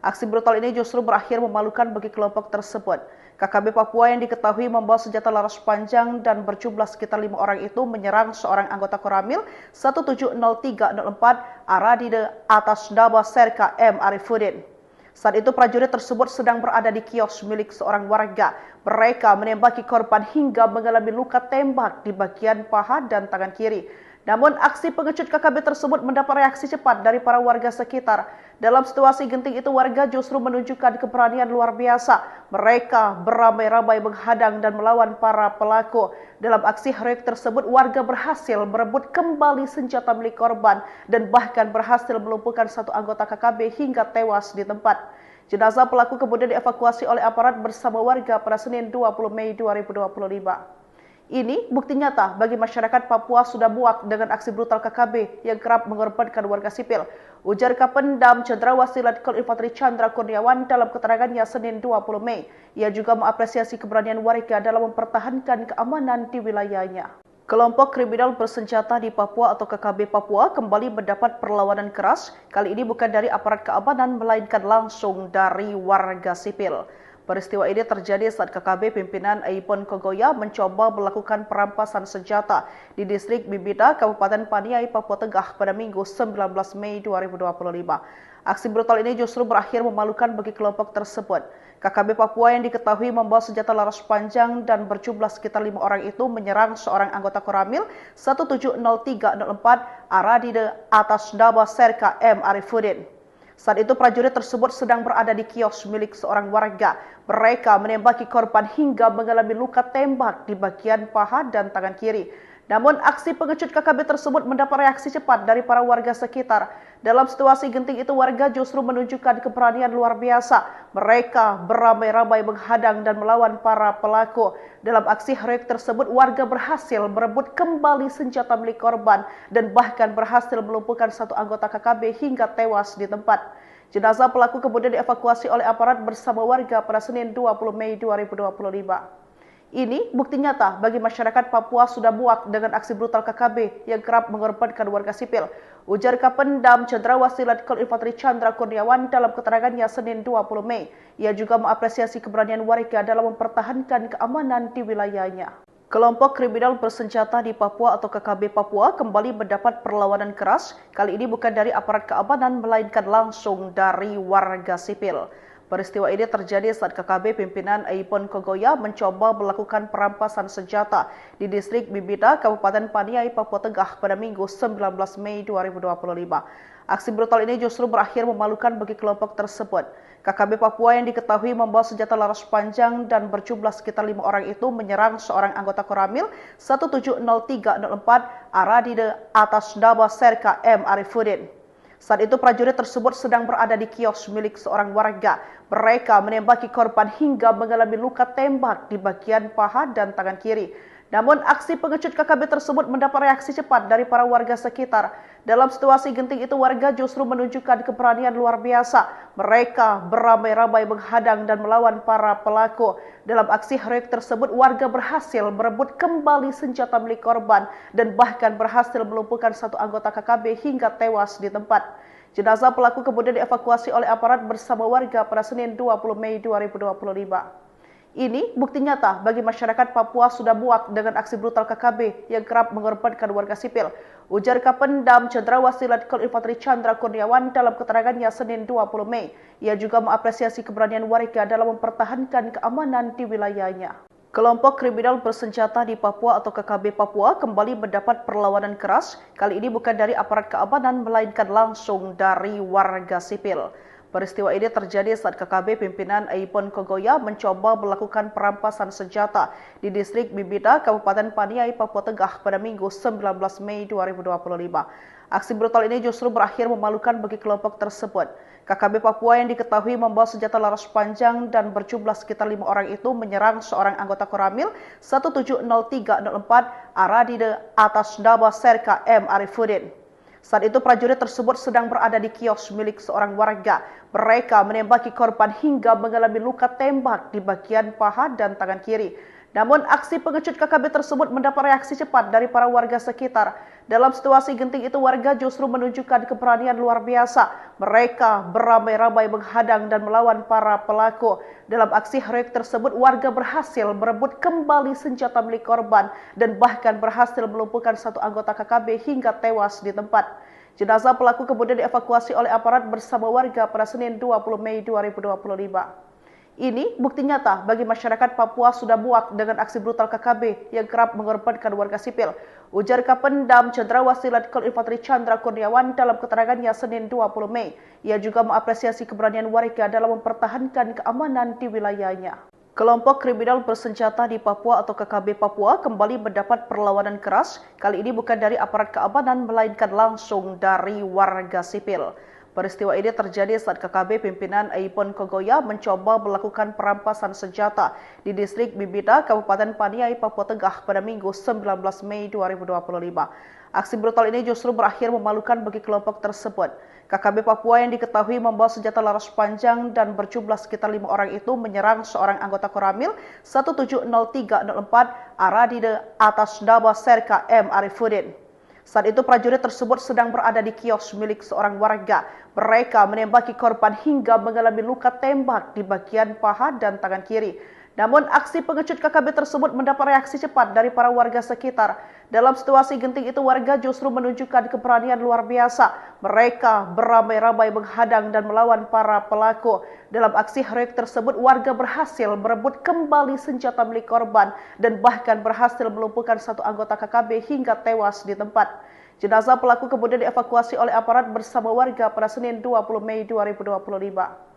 Aksi brutal ini justru berakhir memalukan bagi kelompok tersebut. KKB Papua yang diketahui membawa senjata laras panjang dan berjumlah sekitar 5 orang itu menyerang seorang anggota Koramil 170304 Aradide atas nama Serka M. Arifuddin. Saat itu prajurit tersebut sedang berada di kios milik seorang warga. Mereka menembaki korban hingga mengalami luka tembak di bagian paha dan tangan kiri. Namun aksi pengecut KKB tersebut mendapat reaksi cepat dari para warga sekitar. Dalam situasi genting itu warga justru menunjukkan keberanian luar biasa. Mereka beramai-ramai menghadang dan melawan para pelaku. Dalam aksi heroik tersebut warga berhasil merebut kembali senjata milik korban dan bahkan berhasil melumpuhkan satu anggota KKB hingga tewas di tempat. Jenazah pelaku kemudian dievakuasi oleh aparat bersama warga pada Senin 20 Mei 2025. Ini bukti nyata bagi masyarakat Papua sudah muak dengan aksi brutal KKB yang kerap mengorbankan warga sipil. Ujar Kapendam Cendrawasih Letkol Infanteri Chandra Kurniawan dalam keterangannya Senin 20 Mei. Ia juga mengapresiasi keberanian warga dalam mempertahankan keamanan di wilayahnya. Kelompok kriminal bersenjata di Papua atau KKB Papua kembali mendapat perlawanan keras. Kali ini bukan dari aparat keamanan melainkan langsung dari warga sipil. Peristiwa ini terjadi saat KKB pimpinan Aipon Kogoya mencoba melakukan perampasan senjata di distrik Bibida, Kabupaten Paniai, Papua Tengah pada Minggu 19 Mei 2025. Aksi brutal ini justru berakhir memalukan bagi kelompok tersebut. KKB Papua yang diketahui membawa senjata laras panjang dan berjumlah sekitar 5 orang itu menyerang seorang anggota Koramil 170304 Aradide atas nama Serka M. Arifuddin. Saat itu prajurit tersebut sedang berada di kios milik seorang warga. Mereka menembaki korban hingga mengalami luka tembak di bagian paha dan tangan kiri. Namun aksi pengecut KKB tersebut mendapat reaksi cepat dari para warga sekitar. Dalam situasi genting itu warga justru menunjukkan keberanian luar biasa. Mereka beramai-ramai menghadang dan melawan para pelaku. Dalam aksi heroik tersebut warga berhasil merebut kembali senjata milik korban dan bahkan berhasil melumpuhkan satu anggota KKB hingga tewas di tempat. Jenazah pelaku kemudian dievakuasi oleh aparat bersama warga pada Senin 20 Mei 2025. Ini bukti nyata bagi masyarakat Papua sudah muak dengan aksi brutal KKB yang kerap mengorbankan warga sipil. Ujar Kapendam Cendrawasih Letkol Infanteri Chandra Kurniawan dalam keterangannya Senin 20 Mei. Ia juga mengapresiasi keberanian warga dalam mempertahankan keamanan di wilayahnya. Kelompok kriminal bersenjata di Papua atau KKB Papua kembali mendapat perlawanan keras. Kali ini bukan dari aparat keamanan melainkan langsung dari warga sipil. Peristiwa ini terjadi saat KKB pimpinan Aipon Kogoya mencoba melakukan perampasan senjata di distrik Bibida, Kabupaten Paniai, Papua Tengah pada Minggu 19 Mei 2025. Aksi brutal ini justru berakhir memalukan bagi kelompok tersebut. KKB Papua yang diketahui membawa senjata laras panjang dan berjumlah sekitar 5 orang itu menyerang seorang anggota Koramil 170304 Aradide atas nama Serka M. Arifuddin. Saat itu prajurit tersebut sedang berada di kios milik seorang warga. Mereka menembaki korban hingga mengalami luka tembak di bagian paha dan tangan kiri. Namun aksi pengecut KKB tersebut mendapat reaksi cepat dari para warga sekitar. Dalam situasi genting itu warga justru menunjukkan keberanian luar biasa. Mereka beramai-ramai menghadang dan melawan para pelaku. Dalam aksi heroik tersebut warga berhasil merebut kembali senjata milik korban dan bahkan berhasil melumpuhkan satu anggota KKB hingga tewas di tempat. Jenazah pelaku kemudian dievakuasi oleh aparat bersama warga pada Senin 20 Mei 2025. Ini bukti nyata bagi masyarakat Papua sudah muak dengan aksi brutal KKB yang kerap mengorbankan warga sipil. Ujar Kapendam Cendrawasih Letkol Infanteri Chandra Kurniawan dalam keterangannya Senin 20 Mei. Ia juga mengapresiasi keberanian warga dalam mempertahankan keamanan di wilayahnya. Kelompok kriminal bersenjata di Papua atau KKB Papua kembali mendapat perlawanan keras. Kali ini bukan dari aparat keamanan melainkan langsung dari warga sipil. Peristiwa ini terjadi saat KKB pimpinan Aipon Kogoya mencoba melakukan perampasan senjata di distrik Bibida, Kabupaten Paniai, Papua Tengah pada Minggu 19 Mei 2025. Aksi brutal ini justru berakhir memalukan bagi kelompok tersebut. KKB Papua yang diketahui membawa senjata laras panjang dan berjumlah sekitar 5 orang itu menyerang seorang anggota Koramil 170304 Aradide atas nama Serka M. Arifuddin. Saat itu prajurit tersebut sedang berada di kios milik seorang warga. Mereka menembaki korban hingga mengalami luka tembak di bagian paha dan tangan kiri. Namun aksi pengecut KKB tersebut mendapat reaksi cepat dari para warga sekitar. Dalam situasi genting itu warga justru menunjukkan keberanian luar biasa. Mereka beramai-ramai menghadang dan melawan para pelaku. Dalam aksi heroik tersebut warga berhasil merebut kembali senjata milik korban dan bahkan berhasil melumpuhkan satu anggota KKB hingga tewas di tempat. Jenazah pelaku kemudian dievakuasi oleh aparat bersama warga pada Senin 20 Mei 2025. Ini bukti nyata bagi masyarakat Papua sudah muak dengan aksi brutal KKB yang kerap mengorbankan warga sipil. Ujar Kapendam Cendrawasih Letkol Infanteri Chandra Kurniawan dalam keterangannya Senin 20 Mei. Ia juga mengapresiasi keberanian warga dalam mempertahankan keamanan di wilayahnya. Kelompok kriminal bersenjata di Papua atau KKB Papua kembali mendapat perlawanan keras. Kali ini bukan dari aparat keamanan melainkan langsung dari warga sipil. Peristiwa ini terjadi saat KKB pimpinan Aipon Kogoya mencoba melakukan perampasan senjata di distrik Bibida, Kabupaten Paniai, Papua Tengah pada Minggu 19 Mei 2025. Aksi brutal ini justru berakhir memalukan bagi kelompok tersebut. KKB Papua yang diketahui membawa senjata laras panjang dan berjumlah sekitar 5 orang itu menyerang seorang anggota Koramil 170304 Aradide atas nama Serka M. Arifuddin. Saat itu prajurit tersebut sedang berada di kios milik seorang warga. Mereka menembaki korban hingga mengalami luka tembak di bagian paha dan tangan kiri. Namun aksi pengecut KKB tersebut mendapat reaksi cepat dari para warga sekitar. Dalam situasi genting itu warga justru menunjukkan keberanian luar biasa. Mereka beramai-ramai menghadang dan melawan para pelaku. Dalam aksi heroik tersebut warga berhasil merebut kembali senjata milik korban dan bahkan berhasil melumpuhkan satu anggota KKB hingga tewas di tempat. Jenazah pelaku kemudian dievakuasi oleh aparat bersama warga pada Senin 20 Mei 2025.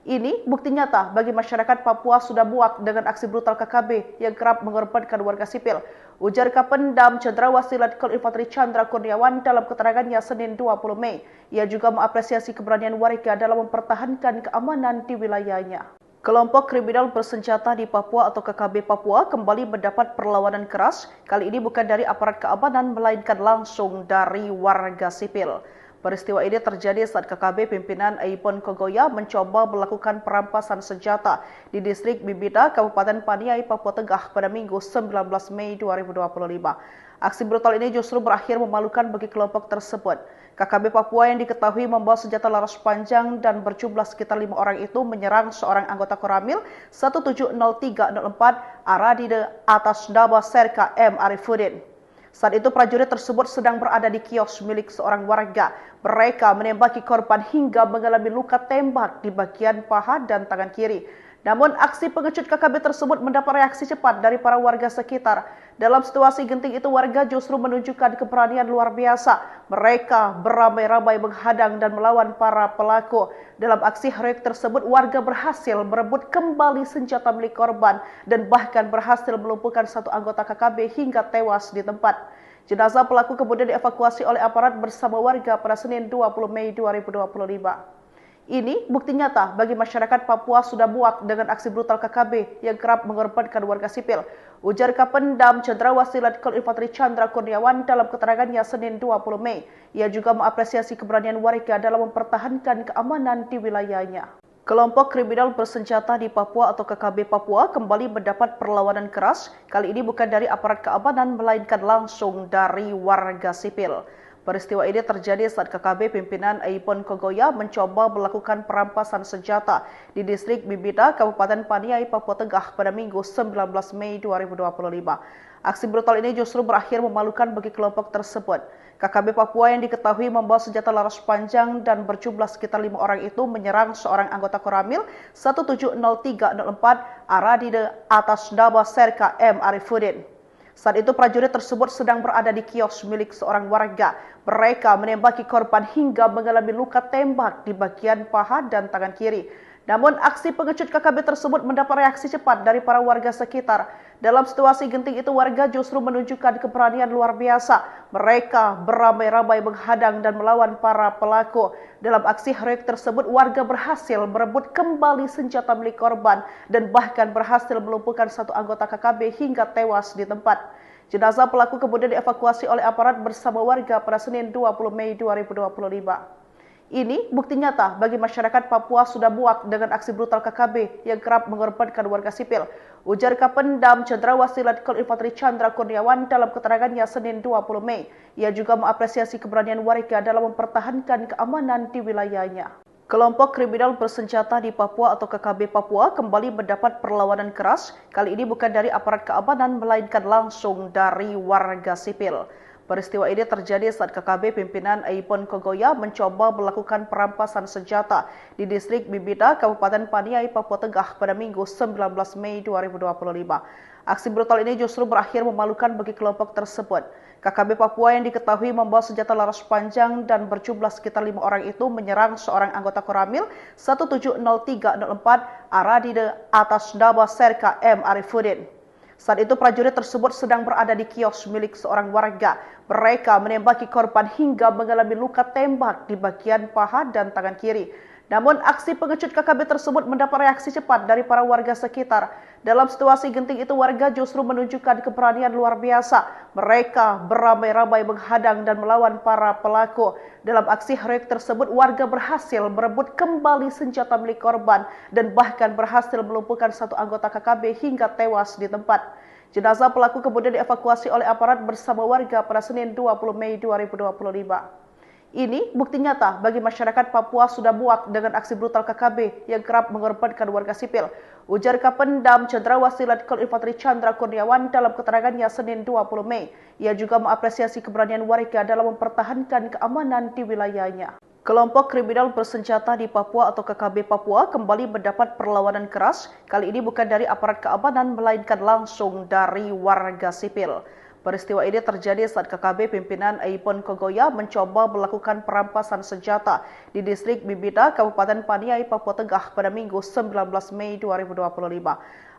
Ini bukti nyata bagi masyarakat Papua sudah muak dengan aksi brutal KKB yang kerap mengorbankan warga sipil. Ujar Kapendam Cendrawasih Letkol Infanteri Chandra Kurniawan dalam keterangannya Senin 20 Mei. Ia juga mengapresiasi keberanian warga dalam mempertahankan keamanan di wilayahnya. Kelompok kriminal bersenjata di Papua atau KKB Papua kembali mendapat perlawanan keras. Kali ini bukan dari aparat keamanan melainkan langsung dari warga sipil. Peristiwa ini terjadi saat KKB pimpinan Aipon Kogoya mencoba melakukan perampasan senjata di distrik Bibida, Kabupaten Paniai, Papua Tengah pada Minggu 19 Mei 2025. Aksi brutal ini justru berakhir memalukan bagi kelompok tersebut. KKB Papua yang diketahui membawa senjata laras panjang dan berjumlah sekitar 5 orang itu menyerang seorang anggota Koramil 170304 Aradide atas nama Serka M. Arifuddin. Saat itu prajurit tersebut sedang berada di kios milik seorang warga. Mereka menembaki korban hingga mengalami luka tembak di bagian paha dan tangan kiri. Namun aksi pengecut KKB tersebut mendapat reaksi cepat dari para warga sekitar. Dalam situasi genting itu warga justru menunjukkan keberanian luar biasa. Mereka beramai-ramai menghadang dan melawan para pelaku. Dalam aksi heroik tersebut warga berhasil merebut kembali senjata milik korban dan bahkan berhasil melumpuhkan satu anggota KKB hingga tewas di tempat. Jenazah pelaku kemudian dievakuasi oleh aparat bersama warga pada Senin 20 Mei 2025. Ini bukti nyata bagi masyarakat Papua sudah muak dengan aksi brutal KKB yang kerap mengorbankan warga sipil. Ujar Kapendam Cendrawasih Letkol Infanteri Chandra Kurniawan dalam keterangannya Senin 20 Mei. Ia juga mengapresiasi keberanian warga dalam mempertahankan keamanan di wilayahnya. Kelompok kriminal bersenjata di Papua atau KKB Papua kembali mendapat perlawanan keras. Kali ini bukan dari aparat keamanan melainkan langsung dari warga sipil. Peristiwa ini terjadi saat KKB pimpinan Aipon Kogoya mencoba melakukan perampasan senjata di distrik Bibida, Kabupaten Paniai, Papua Tengah pada Minggu 19 Mei 2025. Aksi brutal ini justru berakhir memalukan bagi kelompok tersebut. KKB Papua yang diketahui membawa senjata laras panjang dan berjumlah sekitar 5 orang itu menyerang seorang anggota Koramil 170304 Aradide atas nama Serka M. Arifuddin. Saat itu prajurit tersebut sedang berada di kios milik seorang warga. Mereka menembaki korban hingga mengalami luka tembak di bagian paha dan tangan kiri. Namun aksi pengecut KKB tersebut mendapat reaksi cepat dari para warga sekitar. Dalam situasi genting itu warga justru menunjukkan keberanian luar biasa. Mereka beramai-ramai menghadang dan melawan para pelaku. Dalam aksi heroik tersebut warga berhasil merebut kembali senjata milik korban dan bahkan berhasil melumpuhkan satu anggota KKB hingga tewas di tempat. Jenazah pelaku kemudian dievakuasi oleh aparat bersama warga pada Senin 20 Mei 2025. Ini bukti nyata bagi masyarakat Papua sudah muak dengan aksi brutal KKB yang kerap mengorbankan warga sipil. Ujar Kapendam Cendrawasih Letkol Infanteri Chandra Kurniawan dalam keterangannya Senin 20 Mei. Ia juga mengapresiasi keberanian warga dalam mempertahankan keamanan di wilayahnya. Kelompok kriminal bersenjata di Papua atau KKB Papua kembali mendapat perlawanan keras. Kali ini bukan dari aparat keamanan melainkan langsung dari warga sipil. Peristiwa ini terjadi saat KKB pimpinan Aipon Kogoya mencoba melakukan perampasan senjata di distrik Bibida, Kabupaten Paniai, Papua Tengah pada Minggu 19 Mei 2025. Aksi brutal ini justru berakhir memalukan bagi kelompok tersebut. KKB Papua yang diketahui membawa senjata laras panjang dan berjumlah sekitar 5 orang itu menyerang seorang anggota Koramil 170304 Aradide atas nama Serka M. Arifuddin. Saat itu prajurit tersebut sedang berada di kios milik seorang warga. Mereka menembaki korban hingga mengalami luka tembak di bagian paha dan tangan kiri. Namun aksi pengecut KKB tersebut mendapat reaksi cepat dari para warga sekitar. Dalam situasi genting itu warga justru menunjukkan keberanian luar biasa. Mereka beramai-ramai menghadang dan melawan para pelaku. Dalam aksi heroik tersebut warga berhasil merebut kembali senjata milik korban dan bahkan berhasil melumpuhkan satu anggota KKB hingga tewas di tempat. Jenazah pelaku kemudian dievakuasi oleh aparat bersama warga pada Senin 20 Mei 2025. Ini bukti nyata bagi masyarakat Papua sudah muak dengan aksi brutal KKB yang kerap mengorbankan warga sipil. Ujar Kapendam Cendrawasih Letkol Infanteri Chandra Kurniawan dalam keterangannya Senin 20 Mei. Ia juga mengapresiasi keberanian warga dalam mempertahankan keamanan di wilayahnya. Kelompok kriminal bersenjata di Papua atau KKB Papua kembali mendapat perlawanan keras. Kali ini bukan dari aparat keamanan melainkan langsung dari warga sipil. Peristiwa ini terjadi saat KKB pimpinan Aipon Kogoya mencoba melakukan perampasan senjata di distrik Bibida, Kabupaten Paniai, Papua Tengah pada Minggu 19 Mei 2025.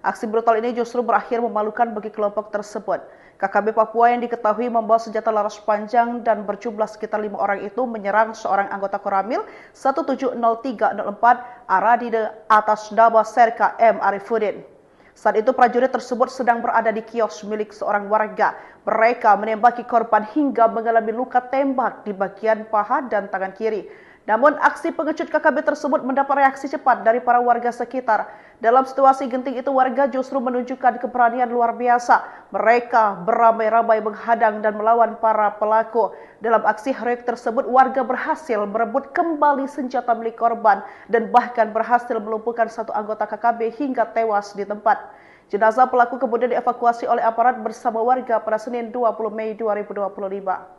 Aksi brutal ini justru berakhir memalukan bagi kelompok tersebut. KKB Papua yang diketahui membawa senjata laras panjang dan berjumlah sekitar 5 orang itu menyerang seorang anggota Koramil 170304 Aradide atas nama Serka M. Arifuddin. Saat itu prajurit tersebut sedang berada di kios milik seorang warga. Mereka menembaki korban hingga mengalami luka tembak di bagian paha dan tangan kiri. Namun aksi pengecut KKB tersebut mendapat reaksi cepat dari para warga sekitar. Dalam situasi genting itu warga justru menunjukkan keberanian luar biasa. Mereka beramai-ramai menghadang dan melawan para pelaku. Dalam aksi heroik tersebut warga berhasil merebut kembali senjata milik korban dan bahkan berhasil melumpuhkan satu anggota KKB hingga tewas di tempat. Jenazah pelaku kemudian dievakuasi oleh aparat bersama warga pada Senin 20 Mei 2025.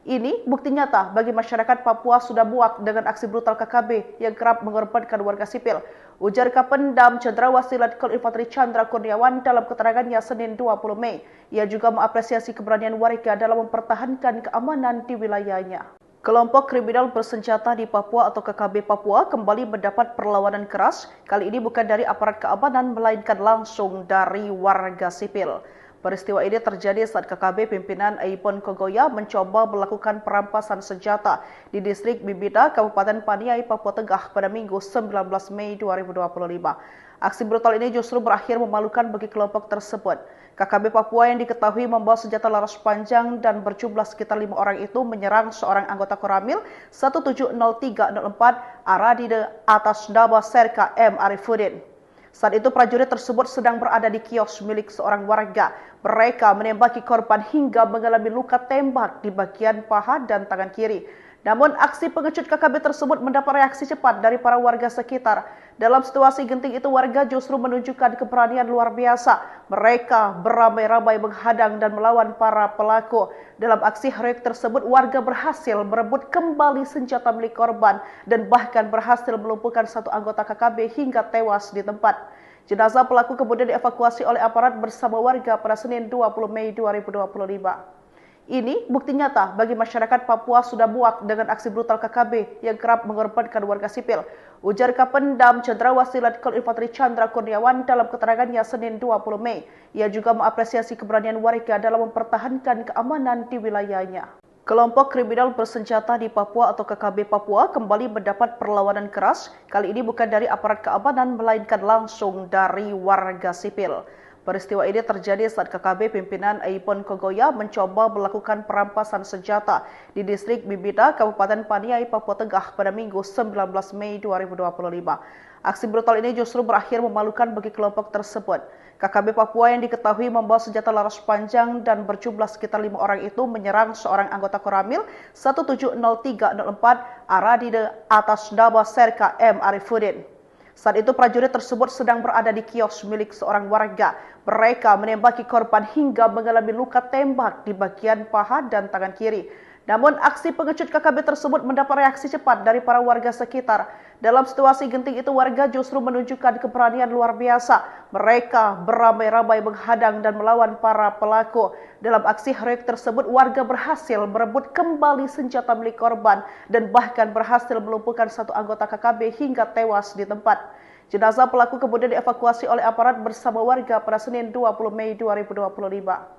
Ini bukti nyata bagi masyarakat Papua sudah muak dengan aksi brutal KKB yang kerap mengorbankan warga sipil. Ujar Kapendam Cendrawasih Letkol Infanteri Chandra Kurniawan dalam keterangannya Senin 20 Mei. Ia juga mengapresiasi keberanian warga dalam mempertahankan keamanan di wilayahnya. Kelompok kriminal bersenjata di Papua atau KKB Papua kembali mendapat perlawanan keras. Kali ini bukan dari aparat keamanan melainkan langsung dari warga sipil. Peristiwa ini terjadi saat KKB pimpinan Aipon Kogoya mencoba melakukan perampasan senjata di distrik Bibida, Kabupaten Paniai, Papua Tengah pada Minggu 19 Mei 2025. Aksi brutal ini justru berakhir memalukan bagi kelompok tersebut. KKB Papua yang diketahui membawa senjata laras panjang dan berjumlah sekitar 5 orang itu menyerang seorang anggota Koramil 170304 Aradide atas nama Serka M. Arifuddin. Saat itu prajurit tersebut sedang berada di kios milik seorang warga. Mereka menembaki korban hingga mengalami luka tembak di bagian paha dan tangan kiri. Namun aksi pengecut KKB tersebut mendapat reaksi cepat dari para warga sekitar. Dalam situasi genting itu warga justru menunjukkan keberanian luar biasa. Mereka beramai-ramai menghadang dan melawan para pelaku. Dalam aksi heroik tersebut warga berhasil merebut kembali senjata milik korban dan bahkan berhasil melumpuhkan satu anggota KKB hingga tewas di tempat. Jenazah pelaku kemudian dievakuasi oleh aparat bersama warga pada Senin 20 Mei 2025. Ini bukti nyata bagi masyarakat Papua sudah muak dengan aksi brutal KKB yang kerap mengorbankan warga sipil. Ujar Kapendam Cendrawasih Letkol Infanteri Chandra Kurniawan dalam keterangannya Senin 20 Mei. Ia juga mengapresiasi keberanian warga dalam mempertahankan keamanan di wilayahnya. Kelompok kriminal bersenjata di Papua atau KKB Papua kembali mendapat perlawanan keras. Kali ini bukan dari aparat keamanan melainkan langsung dari warga sipil. Peristiwa ini terjadi saat KKB pimpinan Aipon Kogoya mencoba melakukan perampasan senjata di distrik Bibida, Kabupaten Paniai, Papua Tengah pada Minggu 19 Mei 2025. Aksi brutal ini justru berakhir memalukan bagi kelompok tersebut. KKB Papua yang diketahui membawa senjata laras panjang dan berjumlah sekitar 5 orang itu menyerang seorang anggota Koramil 170304 Aradide atas nama Serka M. Arifuddin. Saat itu prajurit tersebut sedang berada di kios milik seorang warga. Mereka menembaki korban hingga mengalami luka tembak di bagian paha dan tangan kiri. Namun aksi pengecut KKB tersebut mendapat reaksi cepat dari para warga sekitar. Dalam situasi genting itu warga justru menunjukkan keberanian luar biasa. Mereka beramai-ramai menghadang dan melawan para pelaku. Dalam aksi heroik tersebut warga berhasil merebut kembali senjata milik korban dan bahkan berhasil melumpuhkan satu anggota KKB hingga tewas di tempat. Jenazah pelaku kemudian dievakuasi oleh aparat bersama warga pada Senin 20 Mei 2025.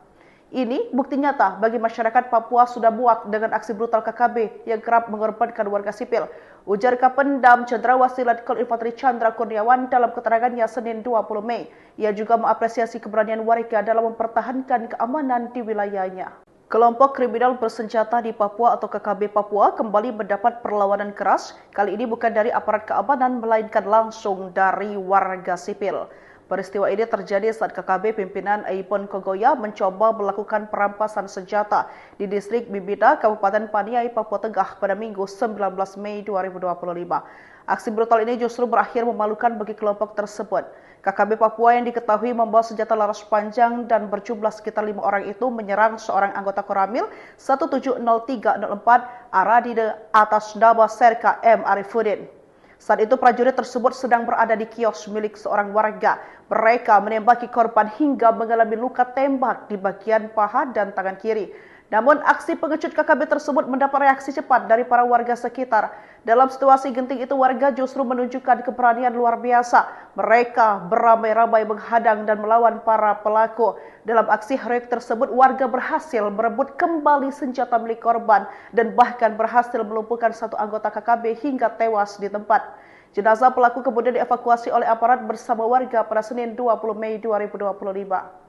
Ini bukti nyata bagi masyarakat Papua sudah muak dengan aksi brutal KKB yang kerap mengorbankan warga sipil. Ujar Kapendam Cendrawasih Letkol Infanteri Chandra Kurniawan dalam keterangannya Senin 20 Mei. Ia juga mengapresiasi keberanian warga dalam mempertahankan keamanan di wilayahnya. Kelompok kriminal bersenjata di Papua atau KKB Papua kembali mendapat perlawanan keras. Kali ini bukan dari aparat keamanan melainkan langsung dari warga sipil. Peristiwa ini terjadi saat KKB pimpinan Aipon Kogoya mencoba melakukan perampasan senjata di distrik Bibida, Kabupaten Paniai, Papua Tengah pada Minggu 19 Mei 2025. Aksi brutal ini justru berakhir memalukan bagi kelompok tersebut. KKB Papua yang diketahui membawa senjata laras panjang dan berjumlah sekitar 5 orang itu menyerang seorang anggota Koramil 170304 Aradide atas nama Serka M. Arifuddin. Saat itu prajurit tersebut sedang berada di kios milik seorang warga. Mereka menembaki korban hingga mengalami luka tembak di bagian paha dan tangan kiri. Namun aksi pengecut KKB tersebut mendapat reaksi cepat dari para warga sekitar. Dalam situasi genting itu warga justru menunjukkan keberanian luar biasa. Mereka beramai-ramai menghadang dan melawan para pelaku. Dalam aksi heroik tersebut warga berhasil merebut kembali senjata milik korban dan bahkan berhasil melumpuhkan satu anggota KKB hingga tewas di tempat. Jenazah pelaku kemudian dievakuasi oleh aparat bersama warga pada Senin 20 Mei 2025.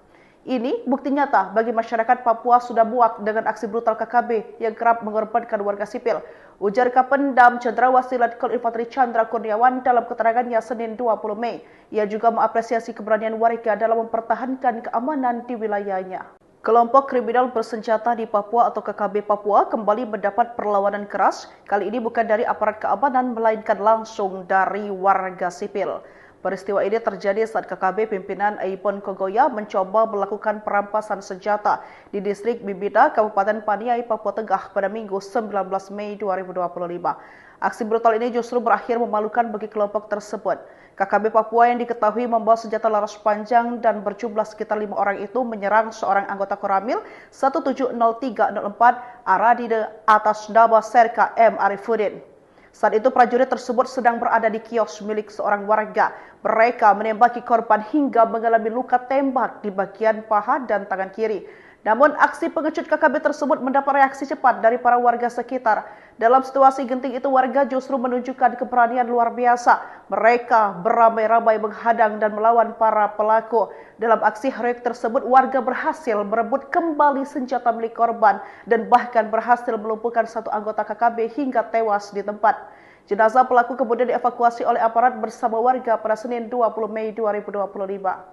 Ini bukti nyata bagi masyarakat Papua sudah muak dengan aksi brutal KKB yang kerap mengorbankan warga sipil. Ujar Kapendam Cendrawasih Letkol Infanteri Chandra Kurniawan dalam keterangannya Senin 20 Mei. Ia juga mengapresiasi keberanian warga dalam mempertahankan keamanan di wilayahnya. Kelompok kriminal bersenjata di Papua atau KKB Papua kembali mendapat perlawanan keras. Kali ini bukan dari aparat keamanan melainkan langsung dari warga sipil. Peristiwa ini terjadi saat KKB pimpinan Aipon Kogoya mencoba melakukan perampasan senjata di distrik Bibida, Kabupaten Paniai, Papua Tengah pada Minggu 19 Mei 2025. Aksi brutal ini justru berakhir memalukan bagi kelompok tersebut. KKB Papua yang diketahui membawa senjata laras panjang dan berjumlah sekitar 5 orang itu menyerang seorang anggota Koramil 170304 Aradide atas nama Serka M. Arifuddin. Saat itu prajurit tersebut sedang berada di kios milik seorang warga. Mereka menembaki korban hingga mengalami luka tembak di bagian paha dan tangan kiri. Namun aksi pengecut KKB tersebut mendapat reaksi cepat dari para warga sekitar. Dalam situasi genting itu warga justru menunjukkan keberanian luar biasa. Mereka beramai-ramai menghadang dan melawan para pelaku. Dalam aksi heroik tersebut warga berhasil merebut kembali senjata milik korban dan bahkan berhasil melumpuhkan satu anggota KKB hingga tewas di tempat. Jenazah pelaku kemudian dievakuasi oleh aparat bersama warga pada Senin 20 Mei 2025.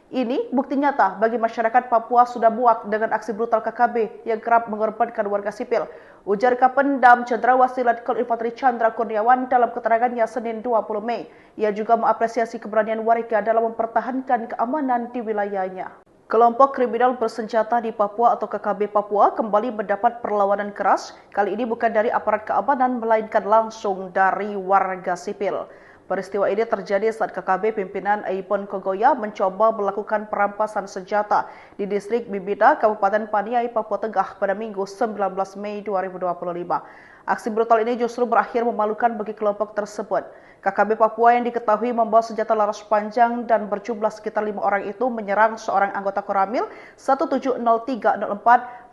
Ini bukti nyata bagi masyarakat Papua sudah muak dengan aksi brutal KKB yang kerap mengorbankan warga sipil. Ujar Kapendam Cendrawasih Letkol Infanteri Chandra Kurniawan dalam keterangannya Senin 20 Mei. Ia juga mengapresiasi keberanian warga dalam mempertahankan keamanan di wilayahnya. Kelompok kriminal bersenjata di Papua atau KKB Papua kembali mendapat perlawanan keras. Kali ini bukan dari aparat keamanan melainkan langsung dari warga sipil. Peristiwa ini terjadi saat KKB pimpinan Aipon Kogoya mencoba melakukan perampasan senjata di distrik Bibida, Kabupaten Paniai, Papua Tengah pada Minggu 19 Mei 2025. Aksi brutal ini justru berakhir memalukan bagi kelompok tersebut. KKB Papua yang diketahui membawa senjata laras panjang dan berjumlah sekitar 5 orang itu menyerang seorang anggota Koramil 170304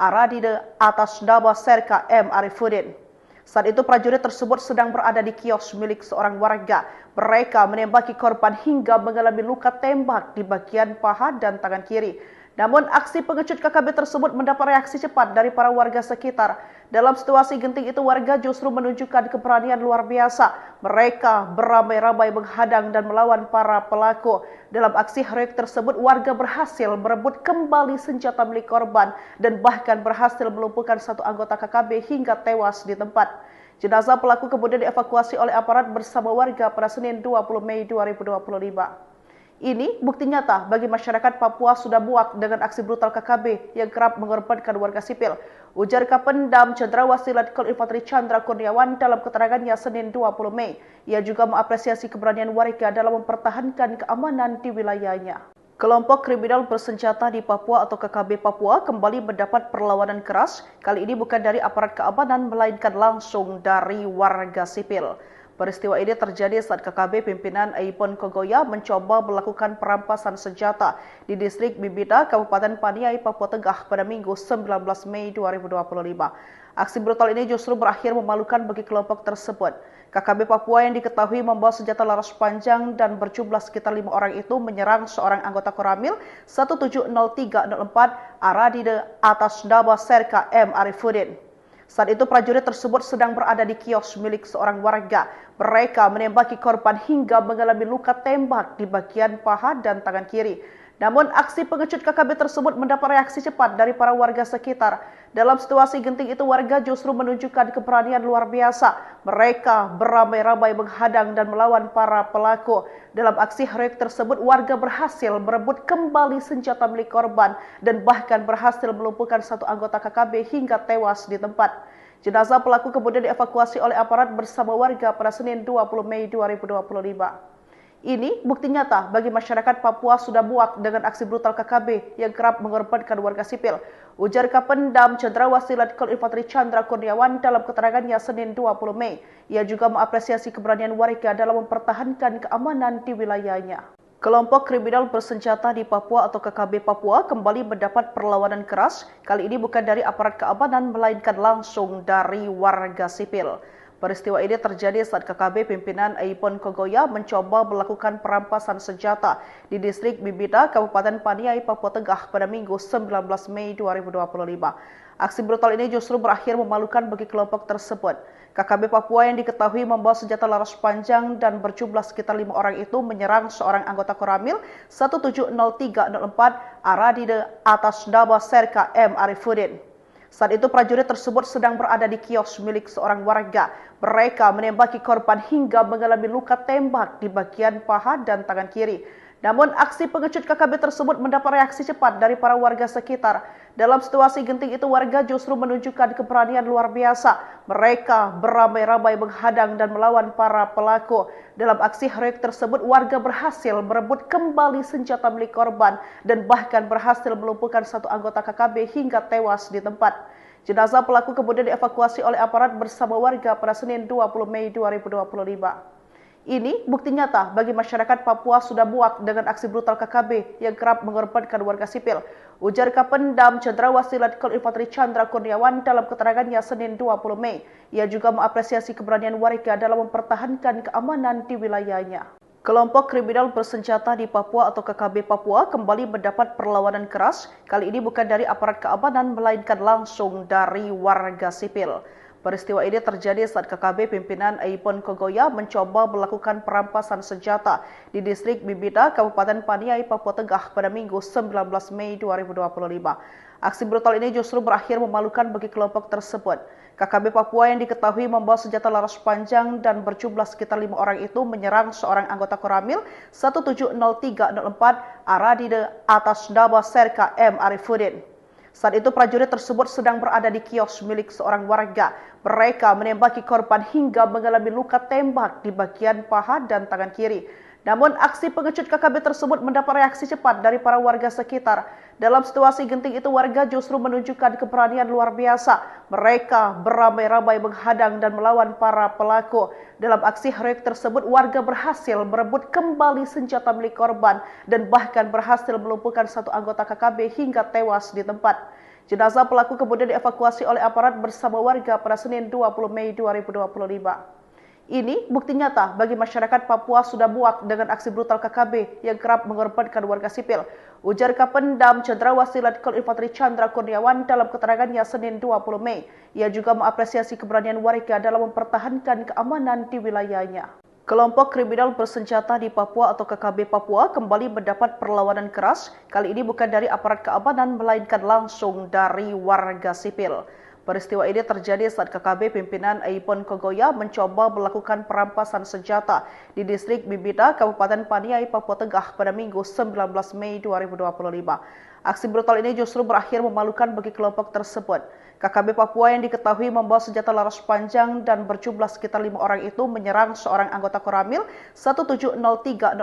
Aradide atas nama Serka M. Arifuddin. Saat itu prajurit tersebut sedang berada di kios milik seorang warga. Mereka menembaki korban hingga mengalami luka tembak di bagian paha dan tangan kiri. Namun aksi pengecut KKB tersebut mendapat reaksi cepat dari para warga sekitar. Dalam situasi genting itu warga justru menunjukkan keberanian luar biasa. Mereka beramai-ramai menghadang dan melawan para pelaku. Dalam aksi heroik tersebut warga berhasil merebut kembali senjata milik korban dan bahkan berhasil melumpuhkan satu anggota KKB hingga tewas di tempat. Jenazah pelaku kemudian dievakuasi oleh aparat bersama warga pada Senin 20 Mei 2025. Ini bukti nyata bagi masyarakat Papua sudah muak dengan aksi brutal KKB yang kerap mengorbankan warga sipil. Ujar Kapendam Cendrawasih Letkol Infanteri Chandra Kurniawan dalam keterangannya Senin 20 Mei. Ia juga mengapresiasi keberanian warga dalam mempertahankan keamanan di wilayahnya. Kelompok kriminal bersenjata di Papua atau KKB Papua kembali mendapat perlawanan keras. Kali ini bukan dari aparat keamanan melainkan langsung dari warga sipil. Peristiwa ini terjadi saat KKB pimpinan Aipon Kogoya mencoba melakukan perampasan senjata di distrik Bibida, Kabupaten Paniai, Papua Tengah pada Minggu 19 Mei 2025. Aksi brutal ini justru berakhir memalukan bagi kelompok tersebut. KKB Papua yang diketahui membawa senjata laras panjang dan berjumlah sekitar 5 orang itu menyerang seorang anggota Koramil 170304 Aradide atas nama Serka M. Arifuddin. Saat itu prajurit tersebut sedang berada di kios milik seorang warga. Mereka menembaki korban hingga mengalami luka tembak di bagian paha dan tangan kiri. Namun aksi pengecut KKB tersebut mendapat reaksi cepat dari para warga sekitar. Dalam situasi genting itu warga justru menunjukkan keberanian luar biasa. Mereka beramai-ramai menghadang dan melawan para pelaku. Dalam aksi heroik tersebut warga berhasil merebut kembali senjata milik korban dan bahkan berhasil melumpuhkan satu anggota KKB hingga tewas di tempat. Jenazah pelaku kemudian dievakuasi oleh aparat bersama warga pada Senin 20 Mei 2025. Ini bukti nyata bagi masyarakat Papua sudah muak dengan aksi brutal KKB yang kerap mengorbankan warga sipil. Ujar Kapendam Cendrawasih Letkol Infanteri Chandra Kurniawan dalam keterangannya Senin 20 Mei. Ia juga mengapresiasi keberanian warga dalam mempertahankan keamanan di wilayahnya. Kelompok kriminal bersenjata di Papua atau KKB Papua kembali mendapat perlawanan keras. Kali ini bukan dari aparat keamanan melainkan langsung dari warga sipil. Peristiwa ini terjadi saat KKB pimpinan Aipon Kogoya mencoba melakukan perampasan senjata di distrik Bibida, Kabupaten Paniai, Papua Tengah pada Minggu 19 Mei 2025. Aksi brutal ini justru berakhir memalukan bagi kelompok tersebut. KKB Papua yang diketahui membawa senjata laras panjang dan berjumlah sekitar 5 orang itu menyerang seorang anggota Koramil 170304 Aradide atas nama Serka M. Arifuddin. Saat itu prajurit tersebut sedang berada di kios milik seorang warga. Mereka menembaki korban hingga mengalami luka tembak di bagian paha dan tangan kiri. Namun aksi pengecut KKB tersebut mendapat reaksi cepat dari para warga sekitar. Dalam situasi genting itu warga justru menunjukkan keberanian luar biasa. Mereka beramai-ramai menghadang dan melawan para pelaku. Dalam aksi heroik tersebut warga berhasil merebut kembali senjata milik korban dan bahkan berhasil melumpuhkan satu anggota KKB hingga tewas di tempat. Jenazah pelaku kemudian dievakuasi oleh aparat bersama warga pada Senin 20 Mei 2025. Ini bukti nyata bagi masyarakat Papua sudah muak dengan aksi brutal KKB yang kerap mengorbankan warga sipil. Ujar Kapendam Cendrawasih Letkol Infanteri Chandra Kurniawan dalam keterangannya Senin 20 Mei. Ia juga mengapresiasi keberanian warga dalam mempertahankan keamanan di wilayahnya. Kelompok kriminal bersenjata di Papua atau KKB Papua kembali mendapat perlawanan keras. Kali ini bukan dari aparat keamanan melainkan langsung dari warga sipil. Peristiwa ini terjadi saat KKB pimpinan Aipon Kogoya mencoba melakukan perampasan senjata di distrik Bibida, Kabupaten Paniai, Papua Tengah pada Minggu 19 Mei 2025. Aksi brutal ini justru berakhir memalukan bagi kelompok tersebut. KKB Papua yang diketahui membawa senjata laras panjang dan berjumlah sekitar 5 orang itu menyerang seorang anggota Koramil 170304 Aradide atas nama Serka M. Arifuddin. Saat itu prajurit tersebut sedang berada di kios milik seorang warga. Mereka menembaki korban hingga mengalami luka tembak di bagian paha dan tangan kiri. Namun aksi pengecut KKB tersebut mendapat reaksi cepat dari para warga sekitar. Dalam situasi genting itu warga justru menunjukkan keberanian luar biasa. Mereka beramai-ramai menghadang dan melawan para pelaku. Dalam aksi heroik tersebut warga berhasil merebut kembali senjata milik korban dan bahkan berhasil melumpuhkan satu anggota KKB hingga tewas di tempat. Jenazah pelaku kemudian dievakuasi oleh aparat bersama warga pada Senin 20 Mei 2025. Ini bukti nyata bagi masyarakat Papua sudah muak dengan aksi brutal KKB yang kerap mengorbankan warga sipil. Ujar Kapendam Cendrawasih Letkol Infanteri Chandra Kurniawan dalam keterangannya Senin 20 Mei. Ia juga mengapresiasi keberanian warga dalam mempertahankan keamanan di wilayahnya. Kelompok kriminal bersenjata di Papua atau KKB Papua kembali mendapat perlawanan keras. Kali ini bukan dari aparat keamanan melainkan langsung dari warga sipil. Peristiwa ini terjadi saat KKB pimpinan Aipon Kogoya mencoba melakukan perampasan senjata di distrik Bibida, Kabupaten Paniai, Papua Tengah pada Minggu 19 Mei 2025. Aksi brutal ini justru berakhir memalukan bagi kelompok tersebut. KKB Papua yang diketahui membawa senjata laras panjang dan berjumlah sekitar 5 orang itu menyerang seorang anggota Koramil 170304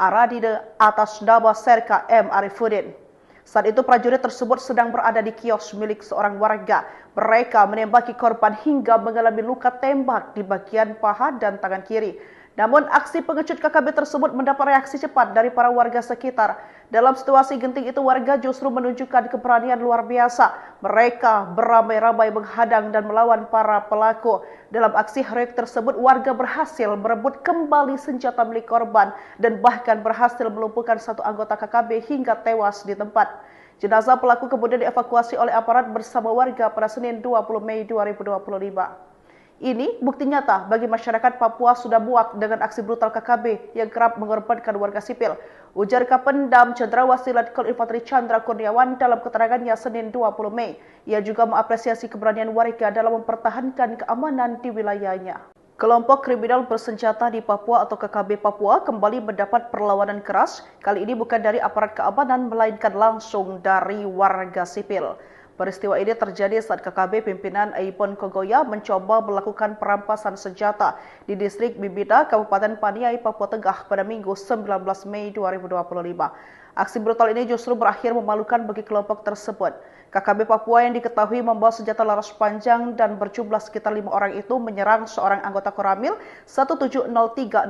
Aradide atas nama Serka M. Arifuddin. Saat itu prajurit tersebut sedang berada di kios milik seorang warga. Mereka menembaki korban hingga mengalami luka tembak di bagian paha dan tangan kiri. Namun aksi pengecut KKB tersebut mendapat reaksi cepat dari para warga sekitar. Dalam situasi genting itu warga justru menunjukkan keberanian luar biasa. Mereka beramai-ramai menghadang dan melawan para pelaku. Dalam aksi heroik tersebut warga berhasil merebut kembali senjata milik korban dan bahkan berhasil melumpuhkan satu anggota KKB hingga tewas di tempat. Jenazah pelaku kemudian dievakuasi oleh aparat bersama warga pada Senin 20 Mei 2025. Ini bukti nyata bagi masyarakat Papua sudah muak dengan aksi brutal KKB yang kerap mengorbankan warga sipil. Ujar Kapendam Cendrawasih Letkol Infanteri Chandra Kurniawan dalam keterangannya Senin 20 Mei. Ia juga mengapresiasi keberanian warga dalam mempertahankan keamanan di wilayahnya. Kelompok kriminal bersenjata di Papua atau KKB Papua kembali mendapat perlawanan keras. Kali ini bukan dari aparat keamanan melainkan langsung dari warga sipil. Peristiwa ini terjadi saat KKB pimpinan Aipon Kogoya mencoba melakukan perampasan senjata di distrik Bibida, Kabupaten Paniai, Papua Tengah pada Minggu 19 Mei 2025. Aksi brutal ini justru berakhir memalukan bagi kelompok tersebut. KKB Papua yang diketahui membawa senjata laras panjang dan berjumlah sekitar 5 orang itu menyerang seorang anggota Koramil 170304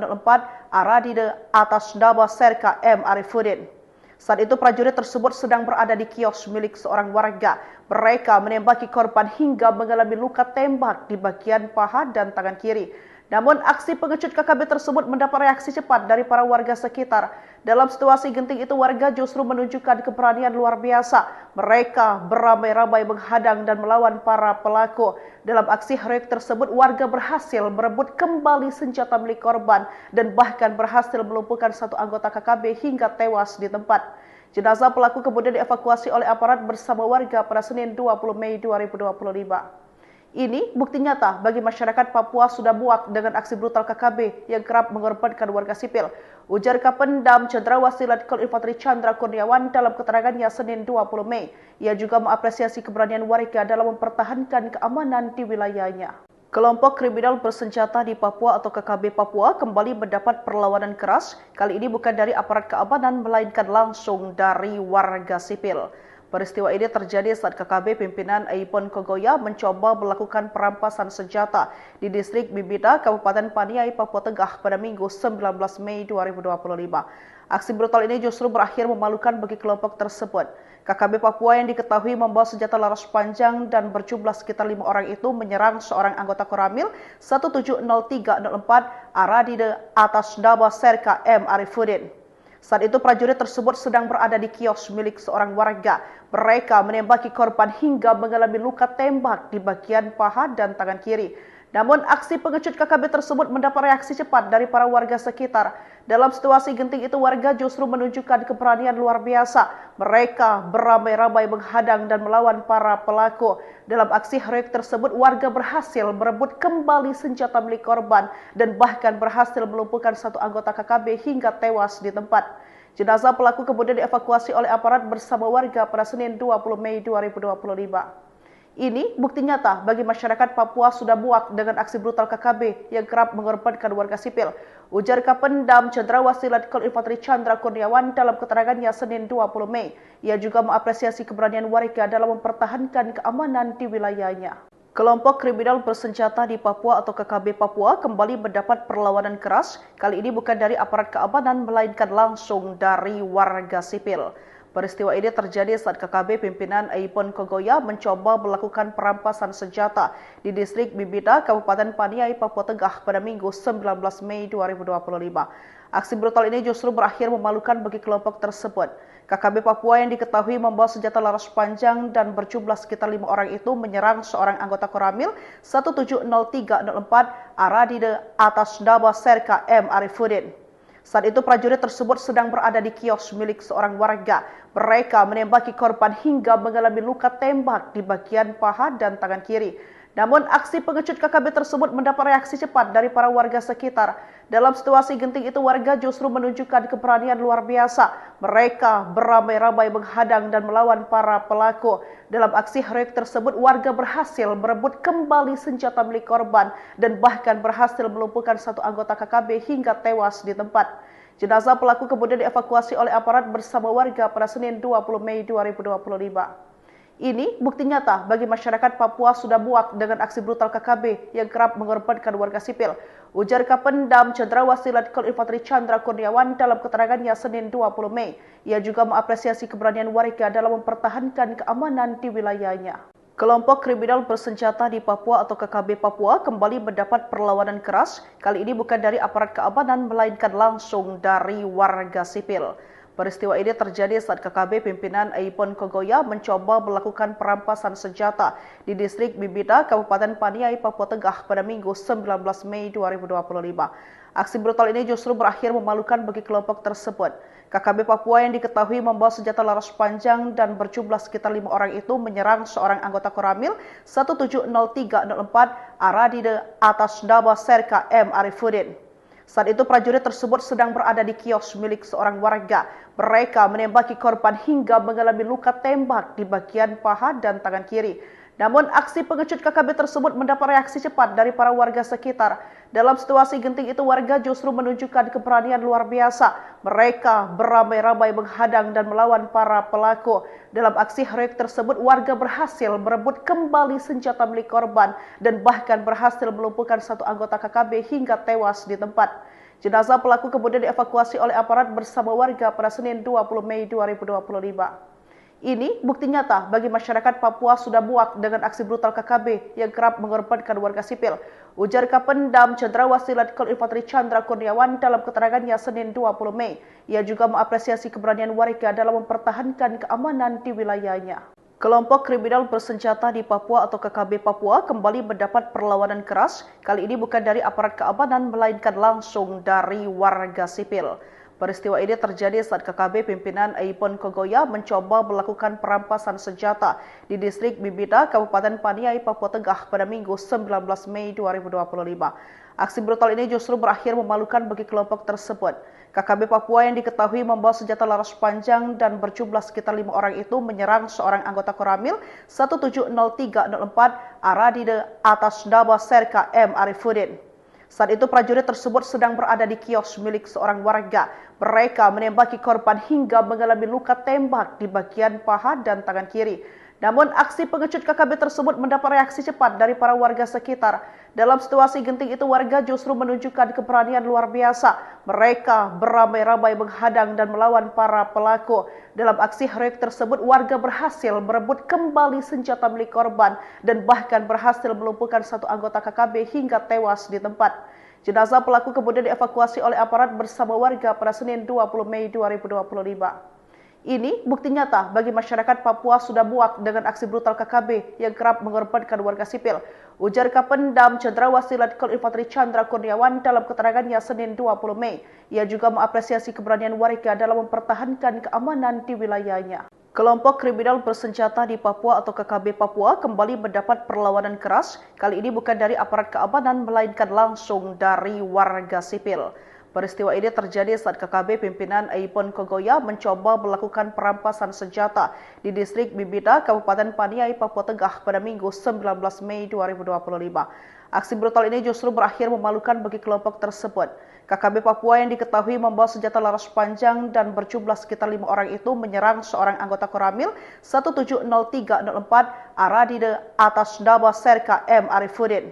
Aradide atas nama Serka M. Arifuddin. Saat itu prajurit tersebut sedang berada di kios milik seorang warga. Mereka menembaki korban hingga mengalami luka tembak di bagian paha dan tangan kiri. Namun aksi pengecut KKB tersebut mendapat reaksi cepat dari para warga sekitar. Dalam situasi genting itu warga justru menunjukkan keberanian luar biasa. Mereka beramai-ramai menghadang dan melawan para pelaku. Dalam aksi heroik tersebut warga berhasil merebut kembali senjata milik korban dan bahkan berhasil melumpuhkan satu anggota KKB hingga tewas di tempat. Jenazah pelaku kemudian dievakuasi oleh aparat bersama warga pada Senin 20 Mei 2025. Ini bukti nyata bagi masyarakat Papua sudah muak dengan aksi brutal KKB yang kerap mengorbankan warga sipil. Ujar Kapendam Cendrawasih Letkol Infanteri Chandra Kurniawan dalam keterangannya Senin 20 Mei. Ia juga mengapresiasi keberanian warga dalam mempertahankan keamanan di wilayahnya. Kelompok kriminal bersenjata di Papua atau KKB Papua kembali mendapat perlawanan keras. Kali ini bukan dari aparat keamanan melainkan langsung dari warga sipil. Peristiwa ini terjadi saat KKB pimpinan Aipon Kogoya mencoba melakukan perampasan senjata di distrik Bibida, Kabupaten Paniai, Papua Tengah pada Minggu 19 Mei 2025. Aksi brutal ini justru berakhir memalukan bagi kelompok tersebut. KKB Papua yang diketahui membawa senjata laras panjang dan berjumlah sekitar 5 orang itu menyerang seorang anggota Koramil 170304 Aradide atas nama Serka M. Arifuddin. Saat itu prajurit tersebut sedang berada di kios milik seorang warga. Mereka menembaki korban hingga mengalami luka tembak di bagian paha dan tangan kiri. Namun aksi pengecut KKB tersebut mendapat reaksi cepat dari para warga sekitar. Dalam situasi genting itu warga justru menunjukkan keberanian luar biasa. Mereka beramai-ramai menghadang dan melawan para pelaku. Dalam aksi heroik tersebut warga berhasil merebut kembali senjata milik korban dan bahkan berhasil melumpuhkan satu anggota KKB hingga tewas di tempat. Jenazah pelaku kemudian dievakuasi oleh aparat bersama warga pada Senin 20 Mei 2025. Ini bukti nyata bagi masyarakat Papua sudah muak dengan aksi brutal KKB yang kerap mengorbankan warga sipil. Ujar Kapendam Cendrawasih Letkol Infanteri Chandra Kurniawan dalam keterangannya Senin 20 Mei. Ia juga mengapresiasi keberanian warga dalam mempertahankan keamanan di wilayahnya. Kelompok kriminal bersenjata di Papua atau KKB Papua kembali mendapat perlawanan keras. Kali ini bukan dari aparat keamanan melainkan langsung dari warga sipil. Peristiwa ini terjadi saat KKB pimpinan Aipon Kogoya mencoba melakukan perampasan senjata di distrik Bibida, Kabupaten Paniai, Papua Tengah pada Minggu 19 Mei 2025. Aksi brutal ini justru berakhir memalukan bagi kelompok tersebut. KKB Papua yang diketahui membawa senjata laras panjang dan berjumlah sekitar 5 orang itu menyerang seorang anggota Koramil 170304 Aradide atas nama Serka M. Arifuddin. Saat itu prajurit tersebut sedang berada di kios milik seorang warga. Mereka menembaki korban hingga mengalami luka tembak di bagian paha dan tangan kiri. Namun aksi pengecut KKB tersebut mendapat reaksi cepat dari para warga sekitar. Dalam situasi genting itu warga justru menunjukkan keberanian luar biasa. Mereka beramai-ramai menghadang dan melawan para pelaku. Dalam aksi heroik tersebut warga berhasil merebut kembali senjata milik korban dan bahkan berhasil melumpuhkan satu anggota KKB hingga tewas di tempat. Jenazah pelaku kemudian dievakuasi oleh aparat bersama warga pada Senin 20 Mei 2025. Ini bukti nyata bagi masyarakat Papua sudah muak dengan aksi brutal KKB yang kerap mengorbankan warga sipil. Ujar Kapendam Cendrawasih Letkol Infanteri Chandra Kurniawan dalam keterangannya Senin 20 Mei. Ia juga mengapresiasi keberanian warga dalam mempertahankan keamanan di wilayahnya. Kelompok kriminal bersenjata di Papua atau KKB Papua kembali mendapat perlawanan keras. Kali ini bukan dari aparat keamanan melainkan langsung dari warga sipil. Peristiwa ini terjadi saat KKB pimpinan Aipon Kogoya mencoba melakukan perampasan senjata di distrik Bibida, Kabupaten Paniai, Papua Tengah pada Minggu 19 Mei 2025. Aksi brutal ini justru berakhir memalukan bagi kelompok tersebut. KKB Papua yang diketahui membawa senjata laras panjang dan berjumlah sekitar 5 orang itu menyerang seorang anggota Koramil 170304 Aradide atas nama Serka M. Arifuddin. Saat itu prajurit tersebut sedang berada di kios milik seorang warga. Mereka menembaki korban hingga mengalami luka tembak di bagian paha dan tangan kiri. Namun aksi pengecut KKB tersebut mendapat reaksi cepat dari para warga sekitar. Dalam situasi genting itu warga justru menunjukkan keberanian luar biasa. Mereka beramai-ramai menghadang dan melawan para pelaku. Dalam aksi heroik tersebut warga berhasil merebut kembali senjata milik korban dan bahkan berhasil melumpuhkan satu anggota KKB hingga tewas di tempat. Jenazah pelaku kemudian dievakuasi oleh aparat bersama warga pada Senin 20 Mei 2025. Ini bukti nyata bagi masyarakat Papua sudah muak dengan aksi brutal KKB yang kerap mengorbankan warga sipil. Ujar Kapendam Cendrawasih Letkol Infanteri Chandra Kurniawan dalam keterangannya Senin 20 Mei. Ia juga mengapresiasi keberanian warga dalam mempertahankan keamanan di wilayahnya. Kelompok kriminal bersenjata di Papua atau KKB Papua kembali mendapat perlawanan keras. Kali ini bukan dari aparat keamanan melainkan langsung dari warga sipil. Peristiwa ini terjadi saat KKB pimpinan Aipon Kogoya mencoba melakukan perampasan senjata di distrik Bibida, Kabupaten Paniai, Papua Tengah pada Minggu 19 Mei 2025. Aksi brutal ini justru berakhir memalukan bagi kelompok tersebut. KKB Papua yang diketahui membawa senjata laras panjang dan berjumlah sekitar 5 orang itu menyerang seorang anggota Koramil 170304 Aradide atas nama Serka M. Arifuddin. Saat itu prajurit tersebut sedang berada di kios milik seorang warga. Mereka menembaki korban hingga mengalami luka tembak di bagian paha dan tangan kiri. Namun aksi pengecut KKB tersebut mendapat reaksi cepat dari para warga sekitar. Dalam situasi genting itu warga justru menunjukkan keberanian luar biasa. Mereka beramai-ramai menghadang dan melawan para pelaku. Dalam aksi heroik tersebut warga berhasil merebut kembali senjata milik korban dan bahkan berhasil melumpuhkan satu anggota KKB hingga tewas di tempat. Jenazah pelaku kemudian dievakuasi oleh aparat bersama warga pada Senin 20 Mei 2025. Ini bukti nyata bagi masyarakat Papua sudah muak dengan aksi brutal KKB yang kerap mengorbankan warga sipil. Ujar Kapendam Cendrawasih Letkol Infanteri Chandra Kurniawan dalam keterangannya Senin 20 Mei. Ia juga mengapresiasi keberanian warga dalam mempertahankan keamanan di wilayahnya. Kelompok kriminal bersenjata di Papua atau KKB Papua kembali mendapat perlawanan keras. Kali ini bukan dari aparat keamanan melainkan langsung dari warga sipil. Peristiwa ini terjadi saat KKB pimpinan Aipon Kogoya mencoba melakukan perampasan senjata di distrik Bibida, Kabupaten Paniai, Papua Tengah pada Minggu 19 Mei 2025. Aksi brutal ini justru berakhir memalukan bagi kelompok tersebut. KKB Papua yang diketahui membawa senjata laras panjang dan berjumlah sekitar 5 orang itu menyerang seorang anggota Koramil 170304 Aradide atas nama Serka M. Arifuddin.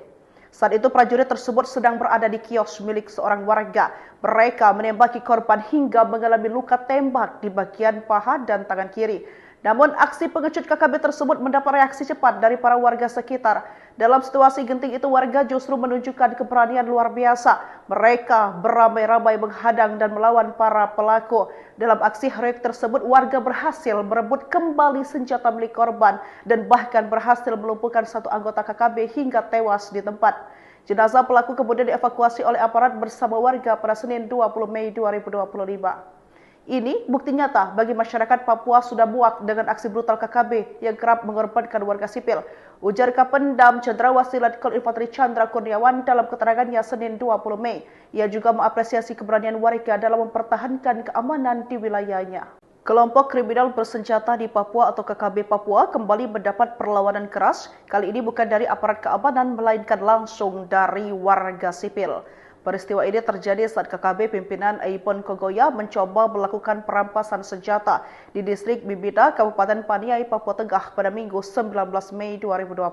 Saat itu prajurit tersebut sedang berada di kios milik seorang warga. Mereka menembaki korban hingga mengalami luka tembak di bagian paha dan tangan kiri. Namun aksi pengecut KKB tersebut mendapat reaksi cepat dari para warga sekitar. Dalam situasi genting itu warga justru menunjukkan keberanian luar biasa. Mereka beramai-ramai menghadang dan melawan para pelaku. Dalam aksi heroik tersebut warga berhasil merebut kembali senjata milik korban dan bahkan berhasil melumpuhkan satu anggota KKB hingga tewas di tempat. Jenazah pelaku kemudian dievakuasi oleh aparat bersama warga pada Senin 20 Mei 2025. Ini bukti nyata bagi masyarakat Papua sudah muak dengan aksi brutal KKB yang kerap mengorbankan warga sipil. Ujar Kapendam Cendrawasih Letkol Infanteri Chandra Kurniawan dalam keterangannya Senin 20 Mei. Ia juga mengapresiasi keberanian warga dalam mempertahankan keamanan di wilayahnya. Kelompok kriminal bersenjata di Papua atau KKB Papua kembali mendapat perlawanan keras. Kali ini bukan dari aparat keamanan melainkan langsung dari warga sipil. Peristiwa ini terjadi saat KKB pimpinan Aipon Kogoya mencoba melakukan perampasan senjata di distrik Bibida, Kabupaten Paniai, Papua Tengah pada Minggu 19 Mei 2025.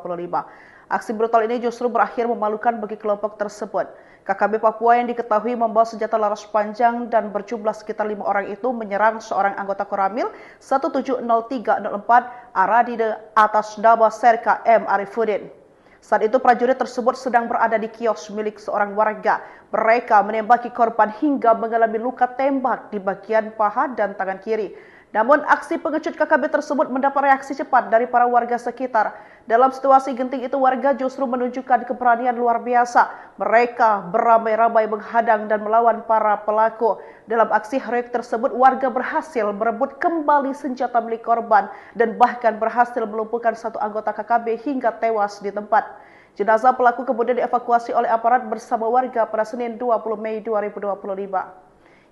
Aksi brutal ini justru berakhir memalukan bagi kelompok tersebut. KKB Papua yang diketahui membawa senjata laras panjang dan berjumlah sekitar 5 orang itu menyerang seorang anggota Koramil 170304 Aradide atas nama Serka M. Arifuddin. Saat itu prajurit tersebut sedang berada di kios milik seorang warga. Mereka menembaki korban hingga mengalami luka tembak di bagian paha dan tangan kiri. Namun aksi pengecut KKB tersebut mendapat reaksi cepat dari para warga sekitar. Dalam situasi genting itu warga justru menunjukkan keberanian luar biasa. Mereka beramai-ramai menghadang dan melawan para pelaku. Dalam aksi heroik tersebut warga berhasil merebut kembali senjata milik korban dan bahkan berhasil melumpuhkan satu anggota KKB hingga tewas di tempat. Jenazah pelaku kemudian dievakuasi oleh aparat bersama warga pada Senin 20 Mei 2025.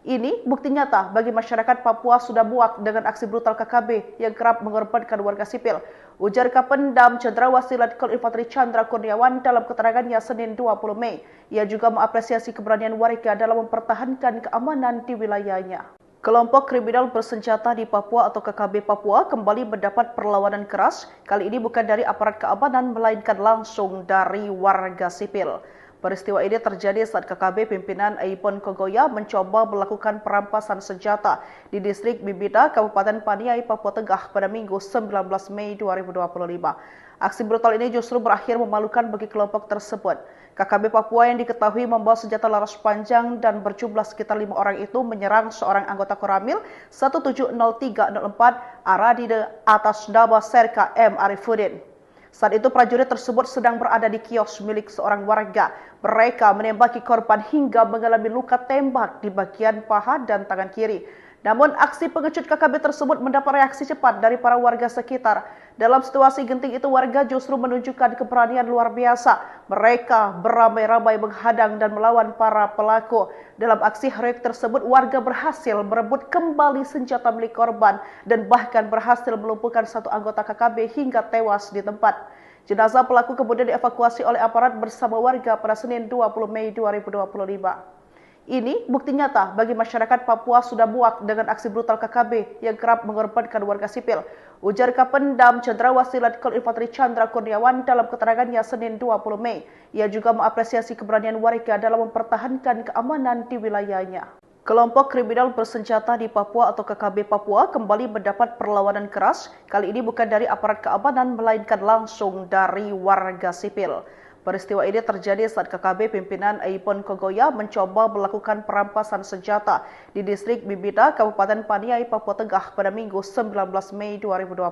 Ini bukti nyata bagi masyarakat Papua sudah muak dengan aksi brutal KKB yang kerap mengorbankan warga sipil. Ujar Kapendam Cendrawasih Letkol Infanteri Chandra Kurniawan dalam keterangannya Senin 20 Mei. Ia juga mengapresiasi keberanian warga dalam mempertahankan keamanan di wilayahnya. Kelompok kriminal bersenjata di Papua atau KKB Papua kembali mendapat perlawanan keras. Kali ini bukan dari aparat keamanan melainkan langsung dari warga sipil. Peristiwa ini terjadi saat KKB pimpinan Aipon Kogoya mencoba melakukan perampasan senjata di distrik Bibida, Kabupaten Paniai, Papua Tengah pada Minggu 19 Mei 2025. Aksi brutal ini justru berakhir memalukan bagi kelompok tersebut. KKB Papua yang diketahui membawa senjata laras panjang dan berjumlah sekitar 5 orang itu menyerang seorang anggota Koramil 170304 Aradide atas nama Serka M. Arifuddin. Saat itu prajurit tersebut sedang berada di kios milik seorang warga. Mereka menembaki korban hingga mengalami luka tembak di bagian paha dan tangan kiri. Namun aksi pengecut KKB tersebut mendapat reaksi cepat dari para warga sekitar. Dalam situasi genting itu warga justru menunjukkan keberanian luar biasa. Mereka beramai-ramai menghadang dan melawan para pelaku. Dalam aksi heroik tersebut warga berhasil merebut kembali senjata milik korban dan bahkan berhasil melumpuhkan satu anggota KKB hingga tewas di tempat. Jenazah pelaku kemudian dievakuasi oleh aparat bersama warga pada Senin 20 Mei 2025. Ini bukti nyata bagi masyarakat Papua sudah muak dengan aksi brutal KKB yang kerap mengorbankan warga sipil. Ujar Kapendam Cendrawasih Letkol Infanteri Chandra Kurniawan dalam keterangannya Senin 20 Mei. Ia juga mengapresiasi keberanian warga dalam mempertahankan keamanan di wilayahnya. Kelompok kriminal bersenjata di Papua atau KKB Papua kembali mendapat perlawanan keras. Kali ini bukan dari aparat keamanan melainkan langsung dari warga sipil. Peristiwa ini terjadi saat KKB pimpinan Aipon Kogoya mencoba melakukan perampasan senjata di distrik Bibida, Kabupaten Paniai, Papua Tengah pada Minggu 19 Mei 2025.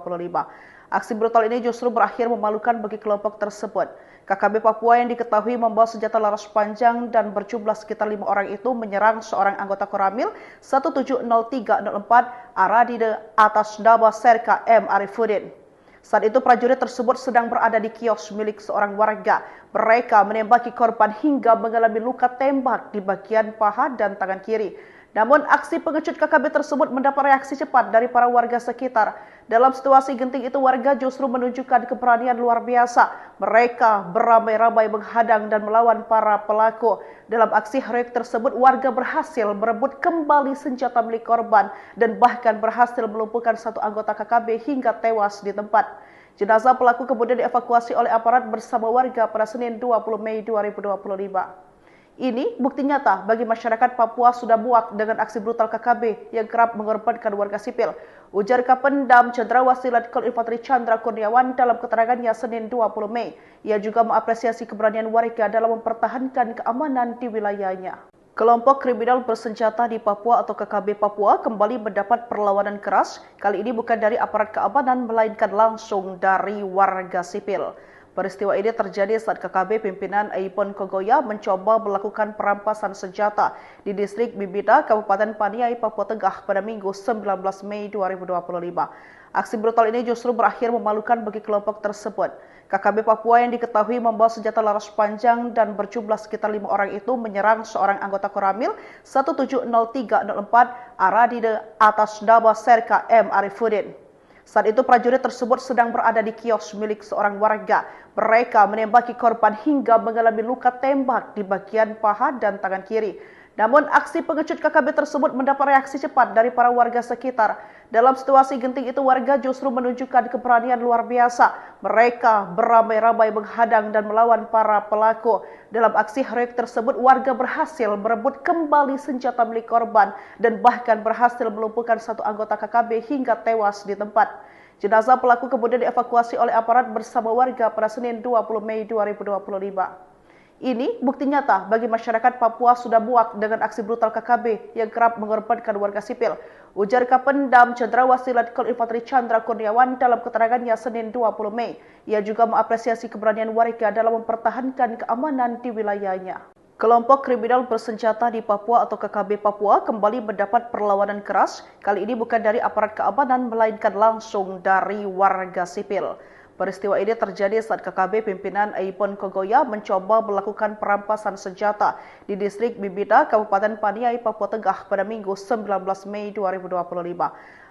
Aksi brutal ini justru berakhir memalukan bagi kelompok tersebut. KKB Papua yang diketahui membawa senjata laras panjang dan berjumlah sekitar 5 orang itu menyerang seorang anggota Koramil 170304 Aradide atas nama Serka M. Arifuddin. Saat itu prajurit tersebut sedang berada di kios milik seorang warga. Mereka menembaki korban hingga mengalami luka tembak di bagian paha dan tangan kiri. Namun aksi pengecut KKB tersebut mendapat reaksi cepat dari para warga sekitar. Dalam situasi genting itu warga justru menunjukkan keberanian luar biasa. Mereka beramai-ramai menghadang dan melawan para pelaku. Dalam aksi heroik tersebut warga berhasil merebut kembali senjata milik korban dan bahkan berhasil melumpuhkan satu anggota KKB hingga tewas di tempat. Jenazah pelaku kemudian dievakuasi oleh aparat bersama warga pada Senin 20 Mei 2025. Ini bukti nyata bagi masyarakat Papua sudah muak dengan aksi brutal KKB yang kerap mengorbankan warga sipil. Ujar Kapendam Cendrawasih Letkol Infanteri Chandra Kurniawan dalam keterangannya Senin 20 Mei. Ia juga mengapresiasi keberanian warga dalam mempertahankan keamanan di wilayahnya. Kelompok kriminal bersenjata di Papua atau KKB Papua kembali mendapat perlawanan keras. Kali ini bukan dari aparat keamanan melainkan langsung dari warga sipil. Peristiwa ini terjadi saat KKB pimpinan Aipon Kogoya mencoba melakukan perampasan senjata di distrik Bibida, Kabupaten Paniai, Papua Tengah pada Minggu 19 Mei 2025. Aksi brutal ini justru berakhir memalukan bagi kelompok tersebut. KKB Papua yang diketahui membawa senjata laras panjang dan berjumlah sekitar 5 orang itu menyerang seorang anggota Koramil 170304 Aradide atas nama Serka M. Arifuddin. Saat itu prajurit tersebut sedang berada di kios milik seorang warga. Mereka menembaki korban hingga mengalami luka tembak di bagian paha dan tangan kiri. Namun aksi pengecut KKB tersebut mendapat reaksi cepat dari para warga sekitar. Dalam situasi genting itu warga justru menunjukkan keberanian luar biasa. Mereka beramai-ramai menghadang dan melawan para pelaku. Dalam aksi heroik tersebut warga berhasil merebut kembali senjata milik korban dan bahkan berhasil melumpuhkan satu anggota KKB hingga tewas di tempat. Jenazah pelaku kemudian dievakuasi oleh aparat bersama warga pada Senin 20 Mei 2025. Ini bukti nyata bagi masyarakat Papua sudah muak dengan aksi brutal KKB yang kerap mengorbankan warga sipil. Ujar Kapendam Cendrawasih Letkol Infanteri Chandra Kurniawan dalam keterangannya Senin 20 Mei. Ia juga mengapresiasi keberanian warga dalam mempertahankan keamanan di wilayahnya. Kelompok kriminal bersenjata di Papua atau KKB Papua kembali mendapat perlawanan keras. Kali ini bukan dari aparat keamanan melainkan langsung dari warga sipil. Peristiwa ini terjadi saat KKB pimpinan Aipon Kogoya mencoba melakukan perampasan senjata di distrik Bibida, Kabupaten Paniai, Papua Tengah pada Minggu 19 Mei 2025.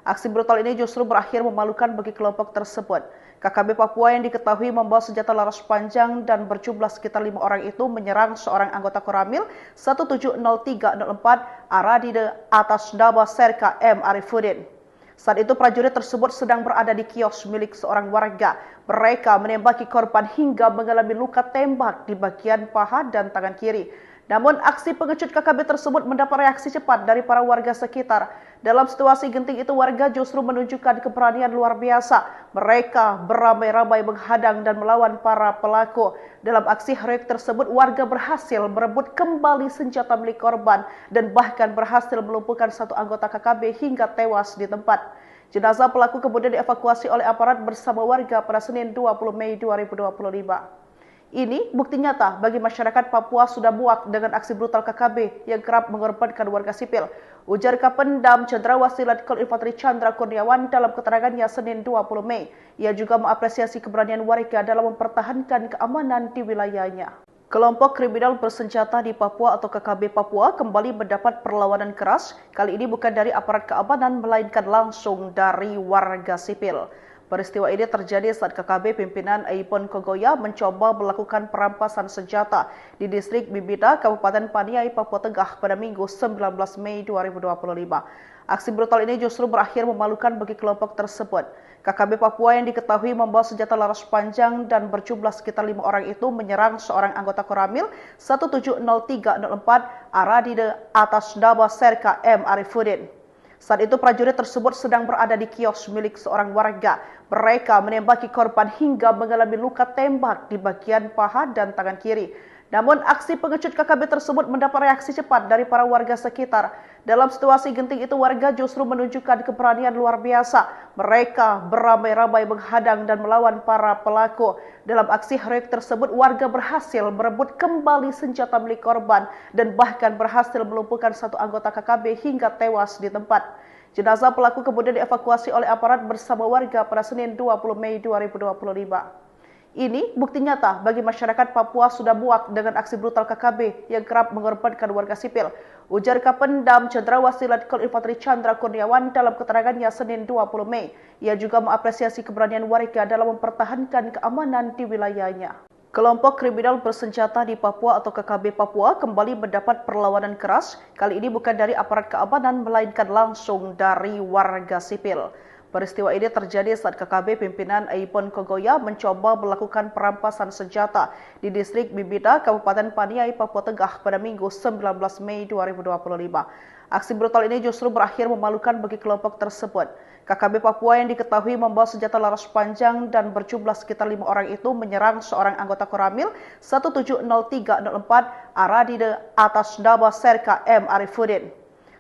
Aksi brutal ini justru berakhir memalukan bagi kelompok tersebut. KKB Papua yang diketahui membawa senjata laras panjang dan berjumlah sekitar 5 orang itu menyerang seorang anggota Koramil 170304 Aradide atas nama Serka M. Arifuddin. Saat itu prajurit tersebut sedang berada di kios milik seorang warga. Mereka menembaki korban hingga mengalami luka tembak di bagian paha dan tangan kiri. Namun aksi pengecut KKB tersebut mendapat reaksi cepat dari para warga sekitar. Dalam situasi genting itu warga justru menunjukkan keberanian luar biasa. Mereka beramai-ramai menghadang dan melawan para pelaku. Dalam aksi heroik tersebut warga berhasil merebut kembali senjata milik korban dan bahkan berhasil melumpuhkan satu anggota KKB hingga tewas di tempat. Jenazah pelaku kemudian dievakuasi oleh aparat bersama warga pada Senin 20 Mei 2025. Ini bukti nyata bagi masyarakat Papua sudah muak dengan aksi brutal KKB yang kerap mengorbankan warga sipil. Ujar Kapendam Cendrawasih Letkol Infanteri Chandra Kurniawan dalam keterangannya Senin 20 Mei. Ia juga mengapresiasi keberanian warga dalam mempertahankan keamanan di wilayahnya. Kelompok kriminal bersenjata di Papua atau KKB Papua kembali mendapat perlawanan keras. Kali ini bukan dari aparat keamanan melainkan langsung dari warga sipil. Peristiwa ini terjadi saat KKB pimpinan Aipon Kogoya mencoba melakukan perampasan senjata di distrik Bibida, Kabupaten Paniai, Papua Tengah pada Minggu 19 Mei 2025. Aksi brutal ini justru berakhir memalukan bagi kelompok tersebut. KKB Papua yang diketahui membawa senjata laras panjang dan berjumlah sekitar 5 orang itu menyerang seorang anggota Koramil 170304 Aradide atas nama Serka M. Arifuddin. Saat itu prajurit tersebut sedang berada di kios milik seorang warga. Mereka menembaki korban hingga mengalami luka tembak di bagian paha dan tangan kiri. Namun aksi pengecut KKB tersebut mendapat reaksi cepat dari para warga sekitar. Dalam situasi genting itu warga justru menunjukkan keberanian luar biasa. Mereka beramai-ramai menghadang dan melawan para pelaku. Dalam aksi heroik tersebut warga berhasil merebut kembali senjata milik korban dan bahkan berhasil melumpuhkan satu anggota KKB hingga tewas di tempat. Jenazah pelaku kemudian dievakuasi oleh aparat bersama warga pada Senin 20 Mei 2025. Ini bukti nyata bagi masyarakat Papua sudah muak dengan aksi brutal KKB yang kerap mengorbankan warga sipil. Ujar Kapendam Cendrawasih Letkol Infanteri Chandra Kurniawan dalam keterangannya Senin 20 Mei. Ia juga mengapresiasi keberanian warga dalam mempertahankan keamanan di wilayahnya. Kelompok kriminal bersenjata di Papua atau KKB Papua kembali mendapat perlawanan keras. Kali ini bukan dari aparat keamanan melainkan langsung dari warga sipil. Peristiwa ini terjadi saat KKB pimpinan Aipon Kogoya mencoba melakukan perampasan senjata di distrik Bibida, Kabupaten Paniai, Papua Tengah pada Minggu 19 Mei 2025. Aksi brutal ini justru berakhir memalukan bagi kelompok tersebut. KKB Papua yang diketahui membawa senjata laras panjang dan berjumlah sekitar 5 orang itu menyerang seorang anggota Koramil 170304 Aradide atas nama Serka M. Arifuddin.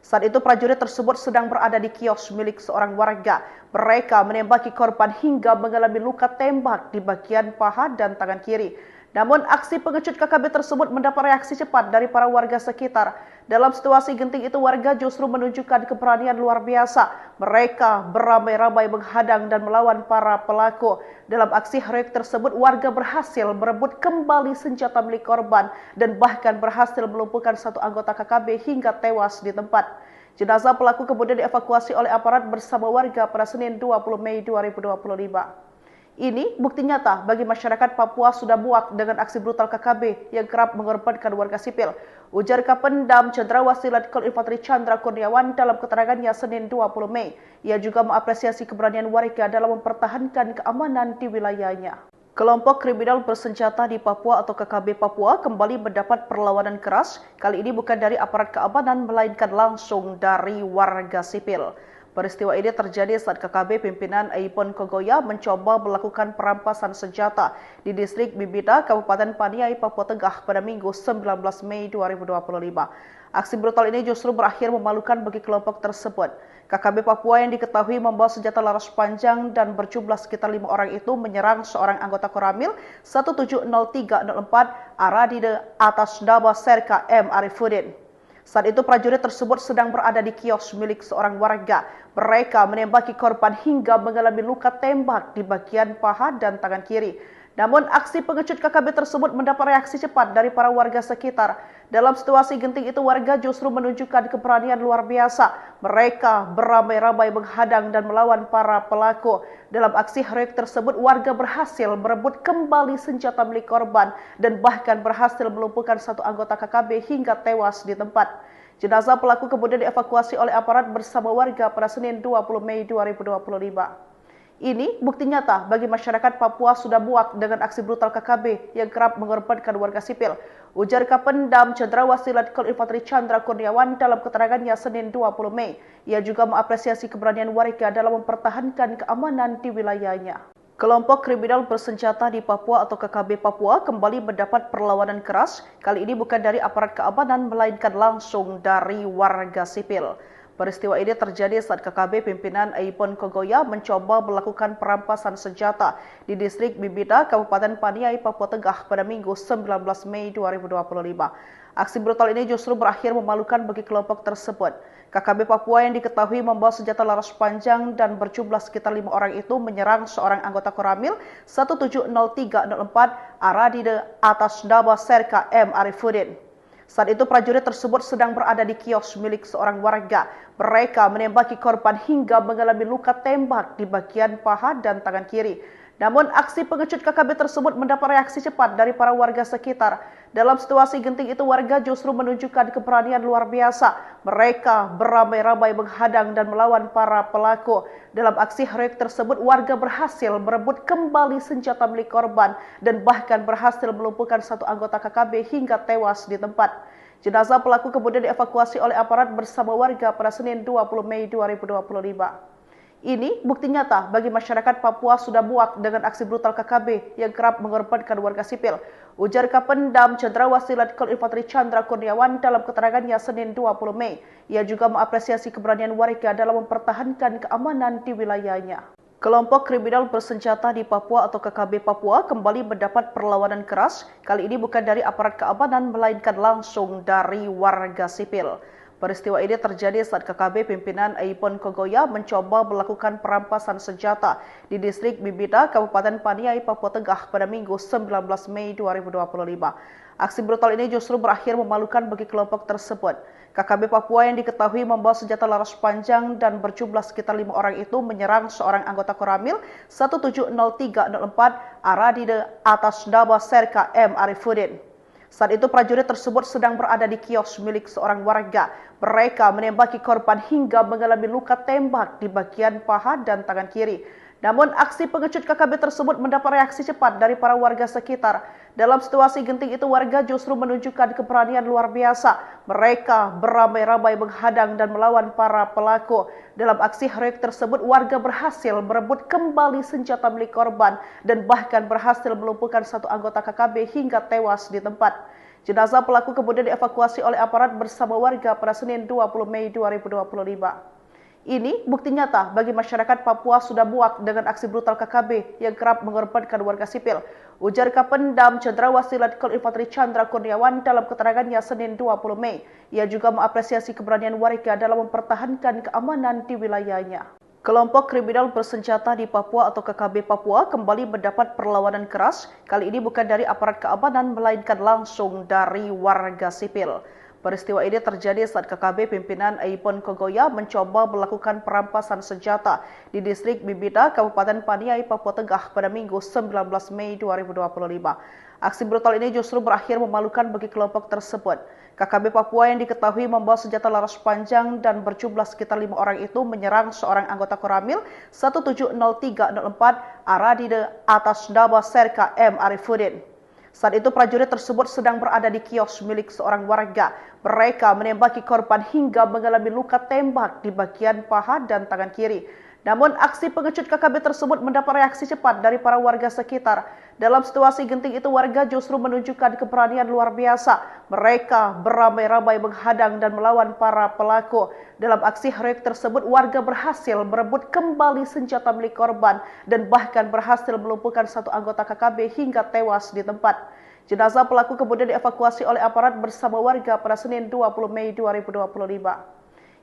Saat itu prajurit tersebut sedang berada di kios milik seorang warga. Mereka menembaki korban hingga mengalami luka tembak di bagian paha dan tangan kiri. Namun aksi pengecut KKB tersebut mendapat reaksi cepat dari para warga sekitar. Dalam situasi genting itu warga justru menunjukkan keberanian luar biasa. Mereka beramai-ramai menghadang dan melawan para pelaku. Dalam aksi heroik tersebut warga berhasil merebut kembali senjata milik korban dan bahkan berhasil melumpuhkan satu anggota KKB hingga tewas di tempat. Jenazah pelaku kemudian dievakuasi oleh aparat bersama warga pada Senin 20 Mei 2025. Ini bukti nyata bagi masyarakat Papua sudah muak dengan aksi brutal KKB yang kerap mengorbankan warga sipil. Ujar Kapendam Cendrawasih Letkol Infanteri Chandra Kurniawan dalam keterangannya Senin 20 Mei. Ia juga mengapresiasi keberanian warga dalam mempertahankan keamanan di wilayahnya. Kelompok kriminal bersenjata di Papua atau KKB Papua kembali mendapat perlawanan keras. Kali ini bukan dari aparat keamanan melainkan langsung dari warga sipil. Peristiwa ini terjadi saat KKB pimpinan Aipon Kogoya mencoba melakukan perampasan senjata di distrik Bibida, Kabupaten Paniai, Papua Tengah pada Minggu 19 Mei 2025. Aksi brutal ini justru berakhir memalukan bagi kelompok tersebut. KKB Papua yang diketahui membawa senjata laras panjang dan berjumlah sekitar 5 orang itu menyerang seorang anggota Koramil 170-304 Aradide atas nama Serka M. Arifuddin. Saat itu prajurit tersebut sedang berada di kios milik seorang warga. Mereka menembaki korban hingga mengalami luka tembak di bagian paha dan tangan kiri. Namun aksi pengecut KKB tersebut mendapat reaksi cepat dari para warga sekitar. Dalam situasi genting itu warga justru menunjukkan keberanian luar biasa. Mereka beramai-ramai menghadang dan melawan para pelaku. Dalam aksi heroik tersebut warga berhasil merebut kembali senjata milik korban dan bahkan berhasil melumpuhkan satu anggota KKB hingga tewas di tempat. Jenazah pelaku kemudian dievakuasi oleh aparat bersama warga pada Senin 20 Mei 2025. Ini bukti nyata bagi masyarakat Papua sudah muak dengan aksi brutal KKB yang kerap mengorbankan warga sipil. Ujar Kapendam Cendrawasih Letkol Infanteri Chandra Kurniawan dalam keterangannya Senin 20 Mei. Ia juga mengapresiasi keberanian warga dalam mempertahankan keamanan di wilayahnya. Kelompok kriminal bersenjata di Papua atau KKB Papua kembali mendapat perlawanan keras. Kali ini bukan dari aparat keamanan melainkan langsung dari warga sipil. Peristiwa ini terjadi saat KKB pimpinan Aipon Kogoya mencoba melakukan perampasan senjata di distrik Bibida, Kabupaten Paniai, Papua Tengah pada Minggu 19 Mei 2025. Aksi brutal ini justru berakhir memalukan bagi kelompok tersebut. KKB Papua yang diketahui membawa senjata laras panjang dan berjumlah sekitar 5 orang itu menyerang seorang anggota Koramil 170-304 Aradide atas nama Serka M. Arifuddin. Saat itu prajurit tersebut sedang berada di kios milik seorang warga. Mereka menembaki korban hingga mengalami luka tembak di bagian paha dan tangan kiri. Namun aksi pengecut KKB tersebut mendapat reaksi cepat dari para warga sekitar. Dalam situasi genting itu warga justru menunjukkan keberanian luar biasa. Mereka beramai-ramai menghadang dan melawan para pelaku. Dalam aksi heroik tersebut warga berhasil merebut kembali senjata milik korban dan bahkan berhasil melumpuhkan satu anggota KKB hingga tewas di tempat. Jenazah pelaku kemudian dievakuasi oleh aparat bersama warga pada Senin 20 Mei 2025. Ini bukti nyata bagi masyarakat Papua sudah muak dengan aksi brutal KKB yang kerap mengorbankan warga sipil. Ujar Kapendam Cendrawasih Letkol Infanteri Chandra Kurniawan dalam keterangannya Senin 20 Mei. Ia juga mengapresiasi keberanian warga dalam mempertahankan keamanan di wilayahnya. Kelompok kriminal bersenjata di Papua atau KKB Papua kembali mendapat perlawanan keras. Kali ini bukan dari aparat keamanan melainkan langsung dari warga sipil. Peristiwa ini terjadi saat KKB pimpinan Aipon Kogoya mencoba melakukan perampasan senjata di distrik Bibida, Kabupaten Paniai, Papua Tengah pada Minggu 19 Mei 2025. Aksi brutal ini justru berakhir memalukan bagi kelompok tersebut. KKB Papua yang diketahui membawa senjata laras panjang dan berjumlah sekitar 5 orang itu menyerang seorang anggota Koramil 170-304 Aradide atas nama Serka M. Arifuddin. Saat itu prajurit tersebut sedang berada di kios milik seorang warga. Mereka menembaki korban hingga mengalami luka tembak di bagian paha dan tangan kiri. Namun aksi pengecut KKB tersebut mendapat reaksi cepat dari para warga sekitar. Dalam situasi genting itu warga justru menunjukkan keberanian luar biasa. Mereka beramai-ramai menghadang dan melawan para pelaku. Dalam aksi heroik tersebut warga berhasil merebut kembali senjata milik korban dan bahkan berhasil melumpuhkan satu anggota KKB hingga tewas di tempat. Jenazah pelaku kemudian dievakuasi oleh aparat bersama warga pada Senin 20 Mei 2025. Ini bukti nyata bagi masyarakat Papua sudah muak dengan aksi brutal KKB yang kerap mengorbankan warga sipil. Ujar Kapendam Cendrawasih Letkol Infanteri Chandra Kurniawan dalam keterangannya Senin 20 Mei. Ia juga mengapresiasi keberanian warga dalam mempertahankan keamanan di wilayahnya. Kelompok kriminal bersenjata di Papua atau KKB Papua kembali mendapat perlawanan keras. Kali ini bukan dari aparat keamanan melainkan langsung dari warga sipil. Peristiwa ini terjadi saat KKB pimpinan Aipon Kogoya mencoba melakukan perampasan senjata di distrik Bibida, Kabupaten Paniai, Papua Tengah pada Minggu 19 Mei 2025. Aksi brutal ini justru berakhir memalukan bagi kelompok tersebut. KKB Papua yang diketahui membawa senjata laras panjang dan berjumlah sekitar 5 orang itu menyerang seorang anggota Koramil 170-304 Aradide atas nama Serka M. Arifuddin. Saat itu prajurit tersebut sedang berada di kios milik seorang warga. Mereka menembaki korban hingga mengalami luka tembak di bagian paha dan tangan kiri. Namun aksi pengecut KKB tersebut mendapat reaksi cepat dari para warga sekitar. Dalam situasi genting itu warga justru menunjukkan keberanian luar biasa. Mereka beramai-ramai menghadang dan melawan para pelaku. Dalam aksi heroik tersebut warga berhasil merebut kembali senjata milik korban dan bahkan berhasil melumpuhkan satu anggota KKB hingga tewas di tempat. Jenazah pelaku kemudian dievakuasi oleh aparat bersama warga pada Senin 20 Mei 2025.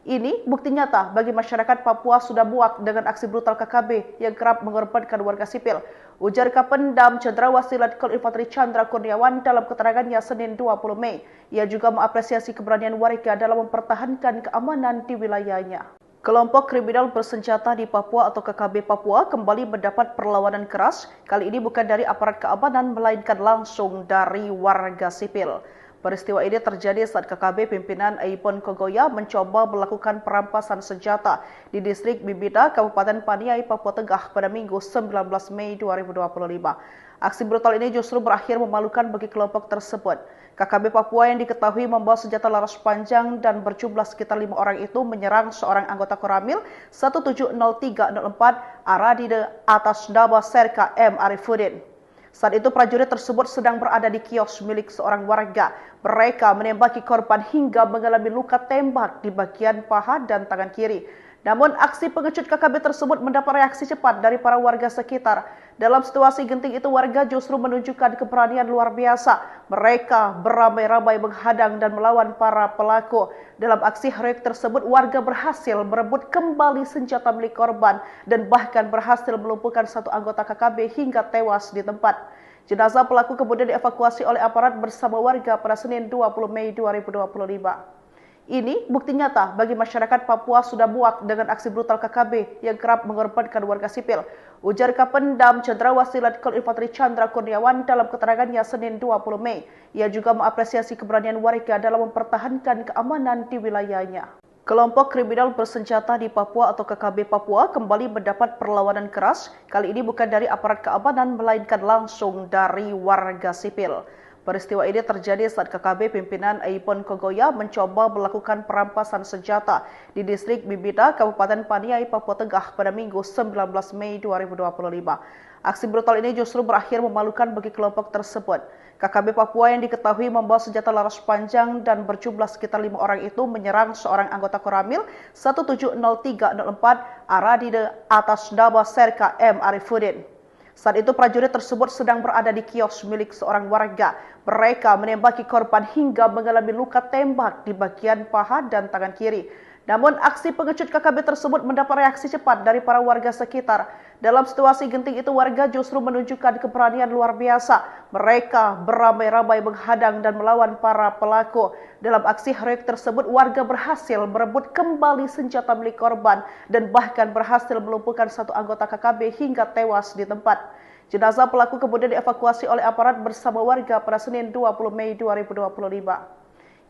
Ini bukti nyata bagi masyarakat Papua sudah muak dengan aksi brutal KKB yang kerap mengorbankan warga sipil. Ujar Kapendam Cendrawasih Letkol Infanteri Chandra Kurniawan dalam keterangannya Senin 20 Mei. Ia juga mengapresiasi keberanian warga dalam mempertahankan keamanan di wilayahnya. Kelompok kriminal bersenjata di Papua atau KKB Papua kembali mendapat perlawanan keras. Kali ini bukan dari aparat keamanan melainkan langsung dari warga sipil. Peristiwa ini terjadi saat KKB pimpinan Aipon Kogoya mencoba melakukan perampasan senjata di distrik Bibida, Kabupaten Paniai, Papua Tengah pada Minggu 19 Mei 2025. Aksi brutal ini justru berakhir memalukan bagi kelompok tersebut. KKB Papua yang diketahui membawa senjata laras panjang dan berjumlah sekitar 5 orang itu menyerang seorang anggota Koramil 170304 Aradide atas nama Serka M. Arifuddin. Saat itu prajurit tersebut sedang berada di kios milik seorang warga. Mereka menembaki korban hingga mengalami luka tembak di bagian paha dan tangan kiri. Namun aksi pengecut KKB tersebut mendapat reaksi cepat dari para warga sekitar. Dalam situasi genting itu warga justru menunjukkan keberanian luar biasa. Mereka beramai-ramai menghadang dan melawan para pelaku. Dalam aksi heroik tersebut warga berhasil merebut kembali senjata milik korban dan bahkan berhasil melumpuhkan satu anggota KKB hingga tewas di tempat. Jenazah pelaku kemudian dievakuasi oleh aparat bersama warga pada Senin 20 Mei 2025. Ini bukti nyata bagi masyarakat Papua sudah muak dengan aksi brutal KKB yang kerap mengorbankan warga sipil. Ujar Kapendam Cendrawasih Letkol Infanteri Chandra Kurniawan dalam keterangannya Senin 20 Mei. Ia juga mengapresiasi keberanian warga dalam mempertahankan keamanan di wilayahnya. Kelompok kriminal bersenjata di Papua atau KKB Papua kembali mendapat perlawanan keras. Kali ini bukan dari aparat keamanan melainkan langsung dari warga sipil. Peristiwa ini terjadi saat KKB pimpinan Aipon Kogoya mencoba melakukan perampasan senjata di distrik Bibida, Kabupaten Paniai, Papua Tengah pada Minggu 19 Mei 2025. Aksi brutal ini justru berakhir memalukan bagi kelompok tersebut. KKB Papua yang diketahui membawa senjata laras panjang dan berjumlah sekitar 5 orang itu menyerang seorang anggota Koramil 170304 Aradide atas nama Serka M. Arifuddin. Saat itu prajurit tersebut sedang berada di kios milik seorang warga. Mereka menembaki korban hingga mengalami luka tembak di bagian paha dan tangan kiri. Namun aksi pengecut KKB tersebut mendapat reaksi cepat dari para warga sekitar. Dalam situasi genting itu warga justru menunjukkan keberanian luar biasa. Mereka beramai-ramai menghadang dan melawan para pelaku. Dalam aksi heroik tersebut warga berhasil merebut kembali senjata milik korban dan bahkan berhasil melumpuhkan satu anggota KKB hingga tewas di tempat. Jenazah pelaku kemudian dievakuasi oleh aparat bersama warga pada Senin 20 Mei 2025.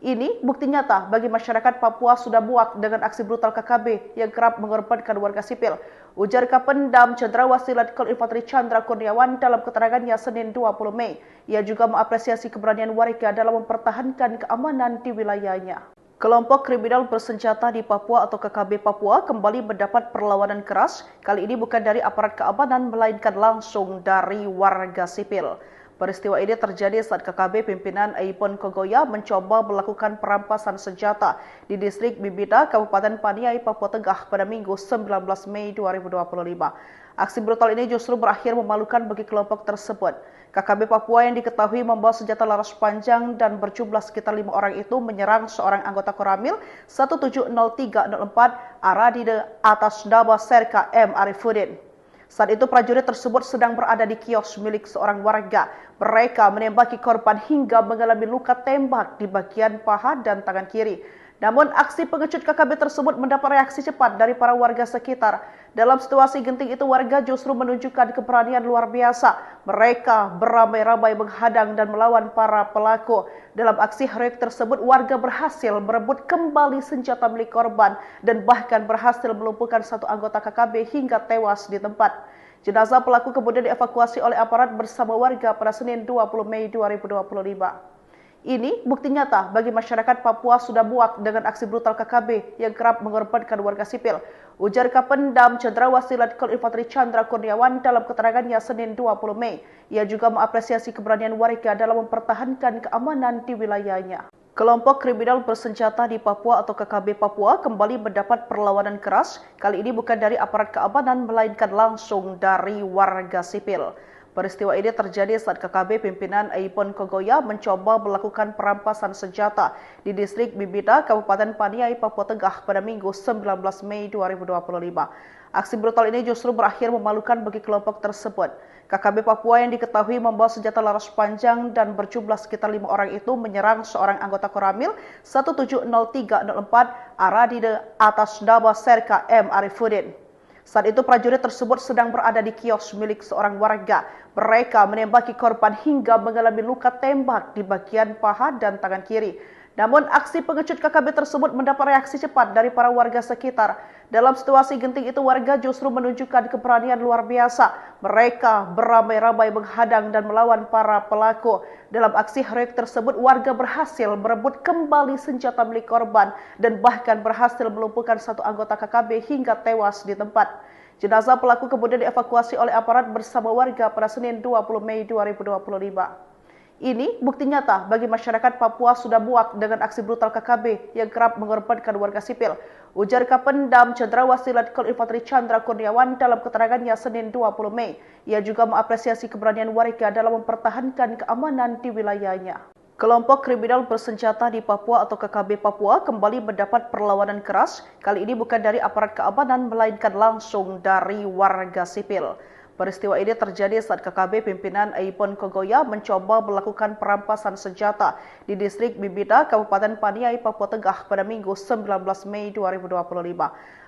Ini bukti nyata bagi masyarakat Papua sudah muak dengan aksi brutal KKB yang kerap mengorbankan warga sipil. Ujar Kapendam Cendrawasih Letkol Infanteri Chandra Kurniawan dalam keterangannya Senin 20 Mei. Ia juga mengapresiasi keberanian warga dalam mempertahankan keamanan di wilayahnya. Kelompok kriminal bersenjata di Papua atau KKB Papua kembali mendapat perlawanan keras. Kali ini bukan dari aparat keamanan melainkan langsung dari warga sipil. Peristiwa ini terjadi saat KKB pimpinan Aipon Kogoya mencoba melakukan perampasan senjata di distrik Bibida, Kabupaten Paniai, Papua Tengah pada Minggu 19 Mei 2025. Aksi brutal ini justru berakhir memalukan bagi kelompok tersebut. KKB Papua yang diketahui membawa senjata laras panjang dan berjumlah sekitar 5 orang itu menyerang seorang anggota Koramil 170304 Aradide atas nama Serka M. Arifuddin. Saat itu prajurit tersebut sedang berada di kios milik seorang warga. Mereka menembaki korban hingga mengalami luka tembak di bagian paha dan tangan kiri. Namun aksi pengecut KKB tersebut mendapat reaksi cepat dari para warga sekitar. Dalam situasi genting itu warga justru menunjukkan keberanian luar biasa. Mereka beramai-ramai menghadang dan melawan para pelaku. Dalam aksi heroik tersebut warga berhasil merebut kembali senjata milik korban dan bahkan berhasil melumpuhkan satu anggota KKB hingga tewas di tempat. Jenazah pelaku kemudian dievakuasi oleh aparat bersama warga pada Senin 20 Mei 2025. Ini bukti nyata bagi masyarakat Papua sudah muak dengan aksi brutal KKB yang kerap mengorbankan warga sipil. Ujar Kapendam Cendrawasih Letkol Infanteri Chandra Kurniawan dalam keterangannya Senin 20 Mei. Ia juga mengapresiasi keberanian warga dalam mempertahankan keamanan di wilayahnya. Kelompok kriminal bersenjata di Papua atau KKB Papua kembali mendapat perlawanan keras, kali ini bukan dari aparat keamanan melainkan langsung dari warga sipil. Peristiwa ini terjadi saat KKB pimpinan Aipon Kogoya mencoba melakukan perampasan senjata di distrik Bibida, Kabupaten Paniai, Papua Tengah pada Minggu 19 Mei 2025. Aksi brutal ini justru berakhir memalukan bagi kelompok tersebut. KKB Papua yang diketahui membawa senjata laras panjang dan berjumlah sekitar 5 orang itu menyerang seorang anggota Koramil 170304 Aradide atas nama Serka M. Arifuddin. Saat itu prajurit tersebut sedang berada di kios milik seorang warga. Mereka menembaki korban hingga mengalami luka tembak di bagian paha dan tangan kiri. Namun aksi pengecut KKB tersebut mendapat reaksi cepat dari para warga sekitar. Dalam situasi genting itu warga justru menunjukkan keberanian luar biasa. Mereka beramai-ramai menghadang dan melawan para pelaku. Dalam aksi heroik tersebut warga berhasil merebut kembali senjata milik korban dan bahkan berhasil melumpuhkan satu anggota KKB hingga tewas di tempat. Jenazah pelaku kemudian dievakuasi oleh aparat bersama warga pada Senin 20 Mei 2025. Ini bukti nyata bagi masyarakat Papua sudah muak dengan aksi brutal KKB yang kerap mengorbankan warga sipil. Ujar Kapendam Cendrawasih Letkol Infanteri Chandra Kurniawan dalam keterangannya Senin 20 Mei. Ia juga mengapresiasi keberanian warga dalam mempertahankan keamanan di wilayahnya. Kelompok kriminal bersenjata di Papua atau KKB Papua kembali mendapat perlawanan keras, kali ini bukan dari aparat keamanan melainkan langsung dari warga sipil. Peristiwa ini terjadi saat KKB pimpinan Aipon Kogoya mencoba melakukan perampasan senjata di distrik Bibida, Kabupaten Paniai, Papua Tengah pada Minggu 19 Mei 2025.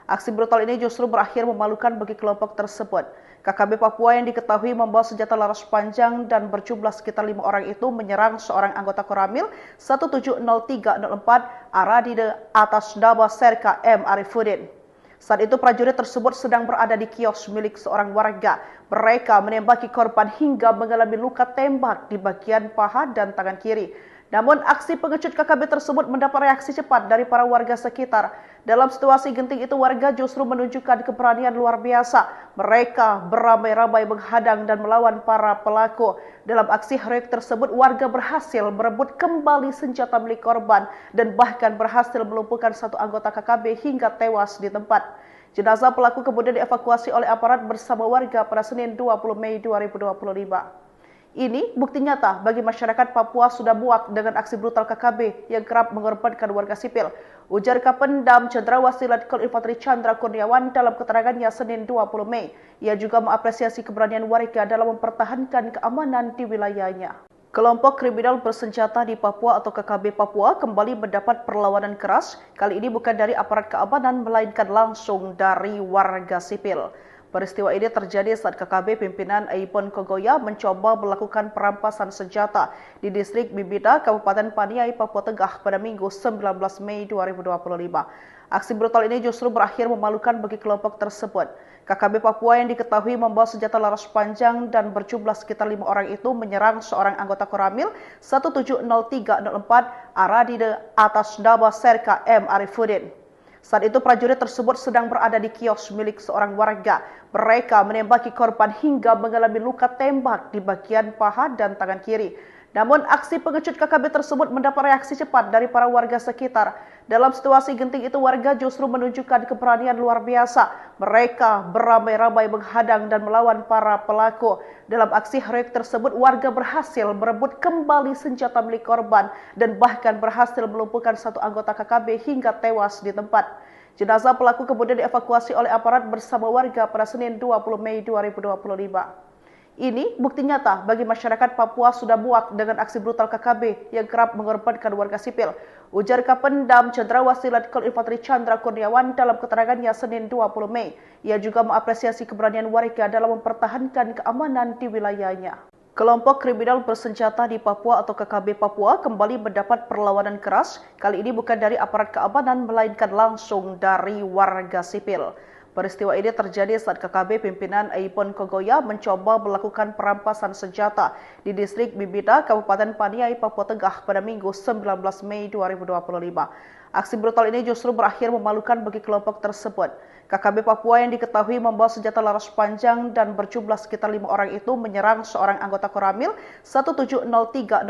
Aksi brutal ini justru berakhir memalukan bagi kelompok tersebut. KKB Papua yang diketahui membawa senjata laras panjang dan berjumlah sekitar 5 orang itu menyerang seorang anggota Koramil 170304 Aradide atas nama Serka M. Arifuddin. Saat itu prajurit tersebut sedang berada di kios milik seorang warga. Mereka menembaki korban hingga mengalami luka tembak di bagian paha dan tangan kiri. Namun aksi pengecut KKB tersebut mendapat reaksi cepat dari para warga sekitar. Dalam situasi genting itu warga justru menunjukkan keberanian luar biasa. Mereka beramai-ramai menghadang dan melawan para pelaku. Dalam aksi heroik tersebut warga berhasil merebut kembali senjata milik korban dan bahkan berhasil melumpuhkan satu anggota KKB hingga tewas di tempat. Jenazah pelaku kemudian dievakuasi oleh aparat bersama warga pada Senin 20 Mei 2025. Ini bukti nyata bagi masyarakat Papua sudah muak dengan aksi brutal KKB yang kerap mengorbankan warga sipil. Ujar Kapendam Cendrawasih Letkol Infanteri Chandra Kurniawan dalam keterangannya Senin 20 Mei. Ia juga mengapresiasi keberanian warga dalam mempertahankan keamanan di wilayahnya. Kelompok kriminal bersenjata di Papua atau KKB Papua kembali mendapat perlawanan keras, kali ini bukan dari aparat keamanan melainkan langsung dari warga sipil. Peristiwa ini terjadi saat KKB pimpinan Aipon Kogoya mencoba melakukan perampasan senjata di distrik Bibida, Kabupaten Paniai, Papua Tengah pada Minggu 19 Mei 2025. Aksi brutal ini justru berakhir memalukan bagi kelompok tersebut. KKB Papua yang diketahui membawa senjata laras panjang dan berjumlah sekitar 5 orang itu menyerang seorang anggota Koramil 170304 Aradide atas nama Serka M. Arifuddin. Saat itu prajurit tersebut sedang berada di kios milik seorang warga. Mereka menembaki korban hingga mengalami luka tembak di bagian paha dan tangan kiri. Namun aksi pengecut KKB tersebut mendapat reaksi cepat dari para warga sekitar. Dalam situasi genting itu warga justru menunjukkan keberanian luar biasa. Mereka beramai-ramai menghadang dan melawan para pelaku. Dalam aksi heroik tersebut warga berhasil merebut kembali senjata milik korban dan bahkan berhasil melumpuhkan satu anggota KKB hingga tewas di tempat. Jenazah pelaku kemudian dievakuasi oleh aparat bersama warga pada Senin 20 Mei 2025. Ini bukti nyata bagi masyarakat Papua sudah muak dengan aksi brutal KKB yang kerap mengorbankan warga sipil. Ujar Kapendam Cendrawasih Letkol Infanteri Chandra Kurniawan dalam keterangannya Senin 20 Mei. Ia juga mengapresiasi keberanian warga dalam mempertahankan keamanan di wilayahnya. Kelompok kriminal bersenjata di Papua atau KKB Papua kembali mendapat perlawanan keras, kali ini bukan dari aparat keamanan melainkan langsung dari warga sipil. Peristiwa ini terjadi saat KKB pimpinan Aipon Kogoya mencoba melakukan perampasan senjata di distrik Bibida, Kabupaten Paniai, Papua Tengah pada Minggu 19 Mei 2025. Aksi brutal ini justru berakhir memalukan bagi kelompok tersebut. KKB Papua yang diketahui membawa senjata laras panjang dan berjumlah sekitar 5 orang itu menyerang seorang anggota Koramil 170-304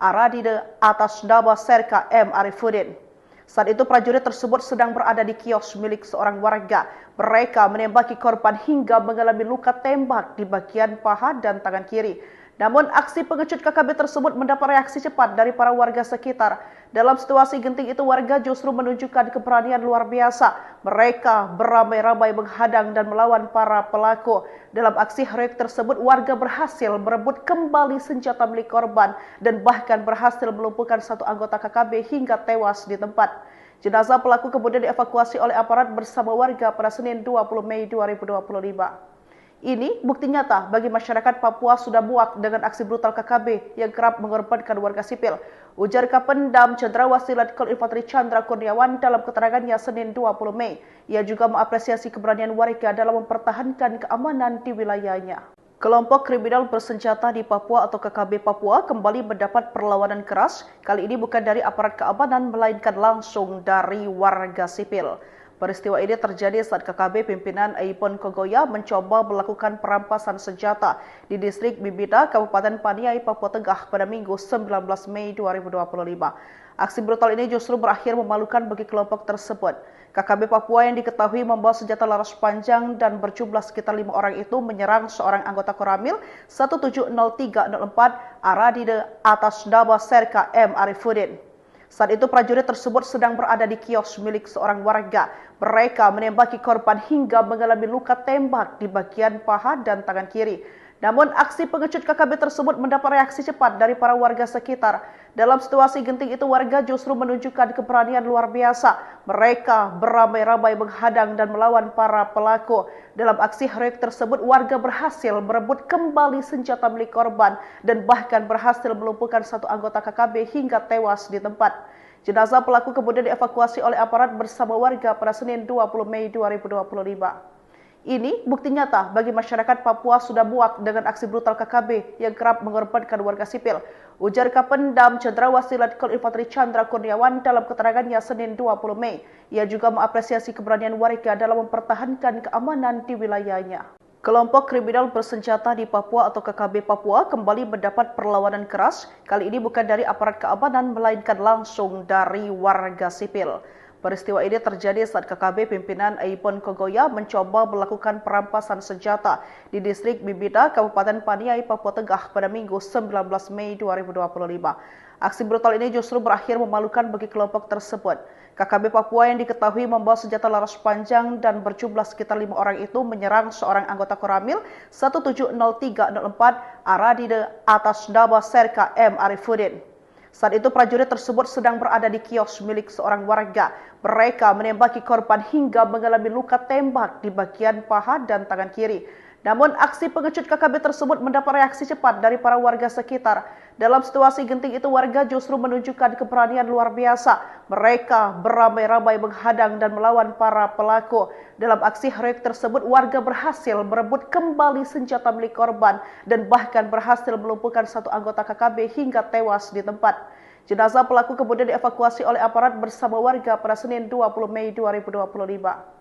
Aradide atas nama Serka M. Arifuddin. Saat itu prajurit tersebut sedang berada di kios milik seorang warga. Mereka menembaki korban hingga mengalami luka tembak di bagian paha dan tangan kiri. Namun aksi pengecut KKB tersebut mendapat reaksi cepat dari para warga sekitar. Dalam situasi genting itu warga justru menunjukkan keberanian luar biasa. Mereka beramai-ramai menghadang dan melawan para pelaku. Dalam aksi heroik tersebut warga berhasil merebut kembali senjata milik korban dan bahkan berhasil melumpuhkan satu anggota KKB hingga tewas di tempat. Jenazah pelaku kemudian dievakuasi oleh aparat bersama warga pada Senin 20 Mei 2025. Ini bukti nyata bagi masyarakat Papua sudah muak dengan aksi brutal KKB yang kerap mengorbankan warga sipil. Ujar Kapendam Cendrawasih Letkol Infanteri Chandra Kurniawan dalam keterangannya Senin 20 Mei. Ia juga mengapresiasi keberanian warga dalam mempertahankan keamanan di wilayahnya. Kelompok kriminal bersenjata di Papua atau KKB Papua kembali mendapat perlawanan keras. Kali ini bukan dari aparat keamanan melainkan langsung dari warga sipil. Peristiwa ini terjadi saat KKB pimpinan Aipon Kogoya mencoba melakukan perampasan senjata di distrik Bibida, Kabupaten Paniai, Papua Tengah pada Minggu 19 Mei 2025. Aksi brutal ini justru berakhir memalukan bagi kelompok tersebut. KKB Papua yang diketahui membawa senjata laras panjang dan berjumlah sekitar 5 orang itu menyerang seorang anggota Koramil 170-304 Aradide atas nama Serka M. Arifuddin. Saat itu prajurit tersebut sedang berada di kios milik seorang warga. Mereka menembaki korban hingga mengalami luka tembak di bagian paha dan tangan kiri. Namun aksi pengecut KKB tersebut mendapat reaksi cepat dari para warga sekitar. Dalam situasi genting itu warga justru menunjukkan keberanian luar biasa. Mereka beramai-ramai menghadang dan melawan para pelaku. Dalam aksi heroik tersebut warga berhasil merebut kembali senjata milik korban dan bahkan berhasil melumpuhkan satu anggota KKB hingga tewas di tempat. Jenazah pelaku kemudian dievakuasi oleh aparat bersama warga pada Senin 20 Mei 2025. Ini bukti nyata bagi masyarakat Papua sudah muak dengan aksi brutal KKB yang kerap mengorbankan warga sipil. Ujar Kapendam Cendrawasih Letkol Infanteri Chandra Kurniawan dalam keterangannya Senin 20 Mei. Ia juga mengapresiasi keberanian warga dalam mempertahankan keamanan di wilayahnya. Kelompok kriminal bersenjata di Papua atau KKB Papua kembali mendapat perlawanan keras. Kali ini bukan dari aparat keamanan melainkan langsung dari warga sipil. Peristiwa ini terjadi saat KKB pimpinan Aipon Kogoya mencoba melakukan perampasan senjata di distrik Bibida, Kabupaten Paniai, Papua Tengah pada Minggu 19 Mei 2025. Aksi brutal ini justru berakhir memalukan bagi kelompok tersebut. KKB Papua yang diketahui membawa senjata laras panjang dan berjumlah sekitar 5 orang itu menyerang seorang anggota Koramil 170-304 Aradide atas nama Serka M. Arifuddin. Saat itu prajurit tersebut sedang berada di kios milik seorang warga. Mereka menembaki korban hingga mengalami luka tembak di bagian paha dan tangan kiri. Namun aksi pengecut KKB tersebut mendapat reaksi cepat dari para warga sekitar. Dalam situasi genting itu warga justru menunjukkan keberanian luar biasa. Mereka beramai-ramai menghadang dan melawan para pelaku. Dalam aksi heroik tersebut warga berhasil merebut kembali senjata milik korban dan bahkan berhasil melumpuhkan satu anggota KKB hingga tewas di tempat. Jenazah pelaku kemudian dievakuasi oleh aparat bersama warga pada Senin 20 Mei 2025.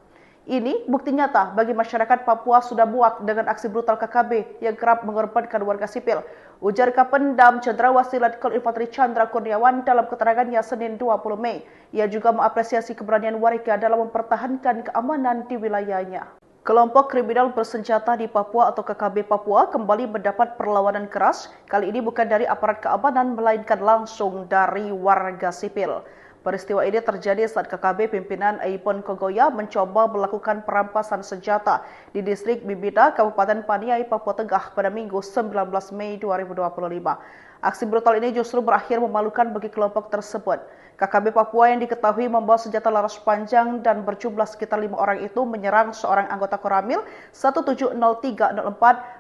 Ini bukti nyata bagi masyarakat Papua sudah muak dengan aksi brutal KKB yang kerap mengorbankan warga sipil. Ujar Kapendam Cendrawasih Letkol Infanteri Chandra Kurniawan dalam keterangannya Senin 20 Mei. Ia juga mengapresiasi keberanian warga dalam mempertahankan keamanan di wilayahnya. Kelompok kriminal bersenjata di Papua atau KKB Papua kembali mendapat perlawanan keras. Kali ini bukan dari aparat keamanan melainkan langsung dari warga sipil. Peristiwa ini terjadi saat KKB pimpinan Aipon Kogoya mencoba melakukan perampasan senjata di distrik Bibida, Kabupaten Paniai, Papua Tengah pada Minggu 19 Mei 2025. Aksi brutal ini justru berakhir memalukan bagi kelompok tersebut. KKB Papua yang diketahui membawa senjata laras panjang dan berjumlah sekitar 5 orang itu menyerang seorang anggota Koramil 170-304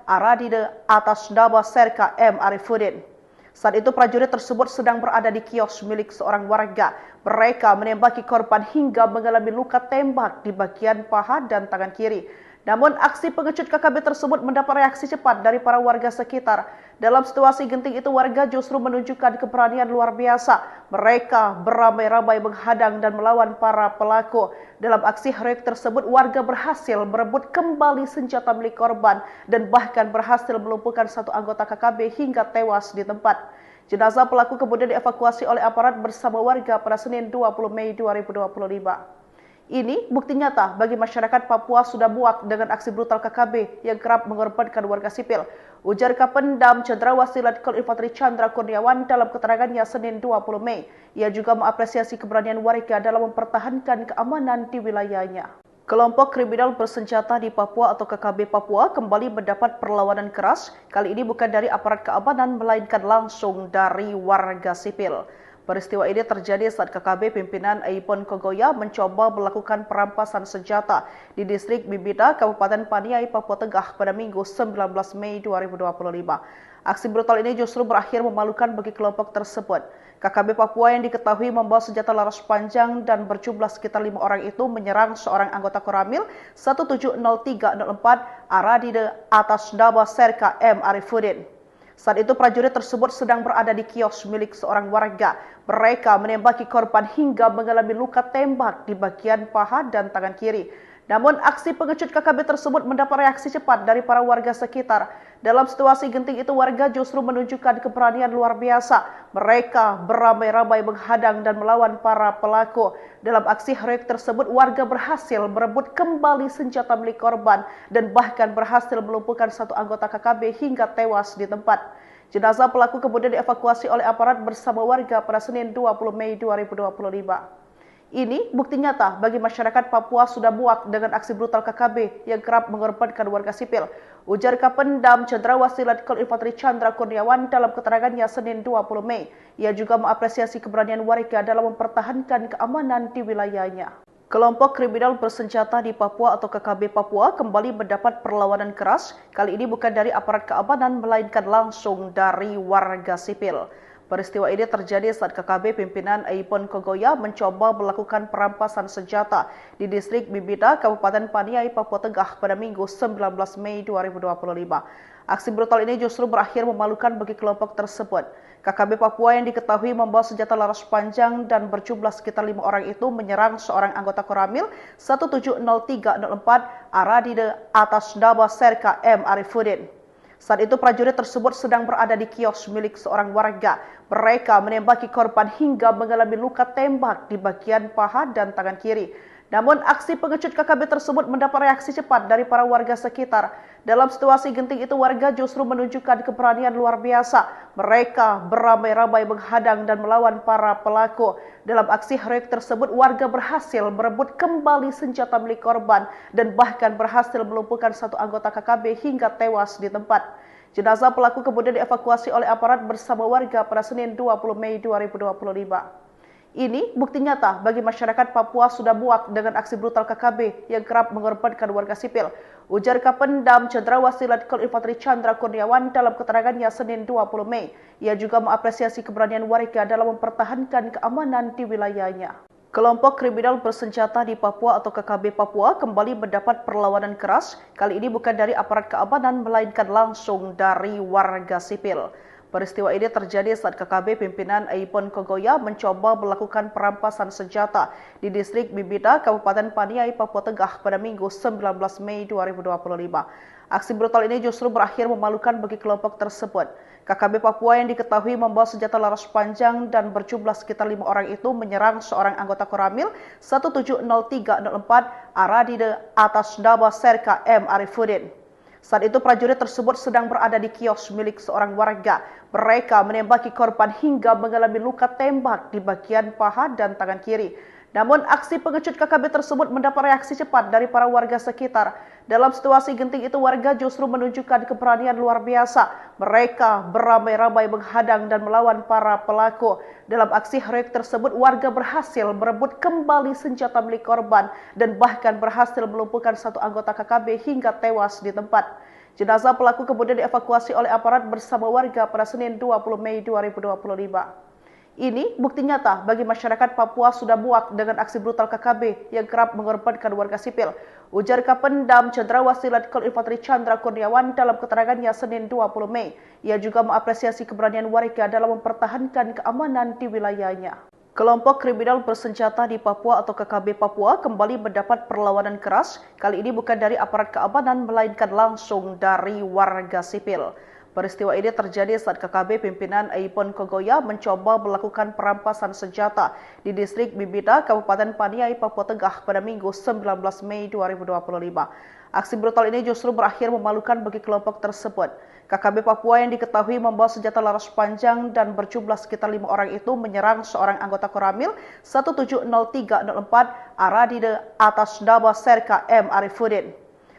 Aradide atas nama Serka M. Arifuddin. Saat itu prajurit tersebut sedang berada di kios milik seorang warga. Mereka menembaki korban hingga mengalami luka tembak di bagian paha dan tangan kiri. Namun aksi pengecut KKB tersebut mendapat reaksi cepat dari para warga sekitar. Dalam situasi genting itu warga justru menunjukkan keberanian luar biasa. Mereka beramai-ramai menghadang dan melawan para pelaku. Dalam aksi heroik tersebut warga berhasil merebut kembali senjata milik korban dan bahkan berhasil melumpuhkan satu anggota KKB hingga tewas di tempat. Jenazah pelaku kemudian dievakuasi oleh aparat bersama warga pada Senin 20 Mei 2025. Ini bukti nyata bagi masyarakat Papua sudah muak dengan aksi brutal KKB yang kerap mengorbankan warga sipil. Ujar Kapendam Cendrawasih Letkol Infanteri Chandra Kurniawan dalam keterangannya Senin 20 Mei. Ia juga mengapresiasi keberanian warga dalam mempertahankan keamanan di wilayahnya. Kelompok kriminal bersenjata di Papua atau KKB Papua kembali mendapat perlawanan keras. Kali ini bukan dari aparat keamanan melainkan langsung dari warga sipil. Peristiwa ini terjadi saat KKB pimpinan Aipon Kogoya mencoba melakukan perampasan senjata di distrik Bibida, Kabupaten Paniai, Papua Tengah pada Minggu 19 Mei 2025. Aksi brutal ini justru berakhir memalukan bagi kelompok tersebut. KKB Papua yang diketahui membawa senjata laras panjang dan berjumlah sekitar 5 orang itu menyerang seorang anggota Koramil 170304 Aradide atas nama Serka M. Arifuddin. Saat itu prajurit tersebut sedang berada di kios milik seorang warga. Mereka menembaki korban hingga mengalami luka tembak di bagian paha dan tangan kiri. Namun aksi pengecut KKB tersebut mendapat reaksi cepat dari para warga sekitar. Dalam situasi genting itu warga justru menunjukkan keberanian luar biasa. Mereka beramai-ramai menghadang dan melawan para pelaku. Dalam aksi heroik tersebut warga berhasil merebut kembali senjata milik korban dan bahkan berhasil melumpuhkan satu anggota KKB hingga tewas di tempat. Jenazah pelaku kemudian dievakuasi oleh aparat bersama warga pada Senin 20 Mei 2025. Ini bukti nyata bagi masyarakat Papua sudah muak dengan aksi brutal KKB yang kerap mengorbankan warga sipil. Ujar Kapendam Cendrawasih Letkol Infanteri Chandra Kurniawan dalam keterangannya Senin 20 Mei. Ia juga mengapresiasi keberanian warga dalam mempertahankan keamanan di wilayahnya. Kelompok kriminal bersenjata di Papua atau KKB Papua kembali mendapat perlawanan keras. Kali ini bukan dari aparat keamanan melainkan langsung dari warga sipil. Peristiwa ini terjadi saat KKB pimpinan Aipon Kogoya mencoba melakukan perampasan senjata di distrik Bibida, Kabupaten Paniai, Papua Tengah pada Minggu 19 Mei 2025. Aksi brutal ini justru berakhir memalukan bagi kelompok tersebut. KKB Papua yang diketahui membawa senjata laras panjang dan berjumlah sekitar 5 orang itu menyerang seorang anggota Koramil 170304 Aradide atas nama Serka M. Arifuddin. Saat itu prajurit tersebut sedang berada di kios milik seorang warga. Mereka menembaki korban hingga mengalami luka tembak di bagian paha dan tangan kiri. Namun aksi pengecut KKB tersebut mendapat reaksi cepat dari para warga sekitar. Dalam situasi genting itu warga justru menunjukkan keberanian luar biasa. Mereka beramai-ramai menghadang dan melawan para pelaku. Dalam aksi heroik tersebut warga berhasil merebut kembali senjata milik korban dan bahkan berhasil melumpuhkan satu anggota KKB hingga tewas di tempat. Jenazah pelaku kemudian dievakuasi oleh aparat bersama warga pada Senin 20 Mei 2025. Ini bukti nyata bagi masyarakat Papua sudah muak dengan aksi brutal KKB yang kerap mengorbankan warga sipil. Ujar Kapendam Cendrawasih Letkol Infanteri Chandra Kurniawan dalam keterangannya Senin 20 Mei. Ia juga mengapresiasi keberanian warga dalam mempertahankan keamanan di wilayahnya. Kelompok kriminal bersenjata di Papua atau KKB Papua kembali mendapat perlawanan keras. Kali ini bukan dari aparat keamanan melainkan langsung dari warga sipil. Peristiwa ini terjadi saat KKB pimpinan Aipon Kogoya mencoba melakukan perampasan senjata di distrik Bibida, Kabupaten Paniai, Papua Tengah pada Minggu 19 Mei 2025. Aksi brutal ini justru berakhir memalukan bagi kelompok tersebut. KKB Papua yang diketahui membawa senjata laras panjang dan berjumlah sekitar 5 orang itu menyerang seorang anggota Koramil 170304 Aradide atas nama Serka M. Arifuddin. Saat itu prajurit tersebut sedang berada di kios milik seorang warga. Mereka menembaki korban hingga mengalami luka tembak di bagian paha dan tangan kiri. Namun aksi pengecut KKB tersebut mendapat reaksi cepat dari para warga sekitar. Dalam situasi genting itu warga justru menunjukkan keberanian luar biasa. Mereka beramai-ramai menghadang dan melawan para pelaku. Dalam aksi heroik tersebut warga berhasil merebut kembali senjata milik korban dan bahkan berhasil melumpuhkan satu anggota KKB hingga tewas di tempat. Jenazah pelaku kemudian dievakuasi oleh aparat bersama warga pada Senin 20 Mei 2025. Ini bukti nyata bagi masyarakat Papua sudah muak dengan aksi brutal KKB yang kerap mengorbankan warga sipil. Ujar Kapendam Cendrawasih Letkol Infanteri Chandra Kurniawan dalam keterangannya Senin 20 Mei. Ia juga mengapresiasi keberanian warga dalam mempertahankan keamanan di wilayahnya. Kelompok kriminal bersenjata di Papua atau KKB Papua kembali mendapat perlawanan keras, kali ini bukan dari aparat keamanan melainkan langsung dari warga sipil. Peristiwa ini terjadi saat KKB pimpinan Aipon Kogoya mencoba melakukan perampasan senjata di distrik Bibida, Kabupaten Paniai, Papua Tengah pada Minggu 19 Mei 2025. Aksi brutal ini justru berakhir memalukan bagi kelompok tersebut. KKB Papua yang diketahui membawa senjata laras panjang dan berjumlah sekitar 5 orang itu menyerang seorang anggota Koramil 170304 Aradide atas nama Serka M. Arifuddin.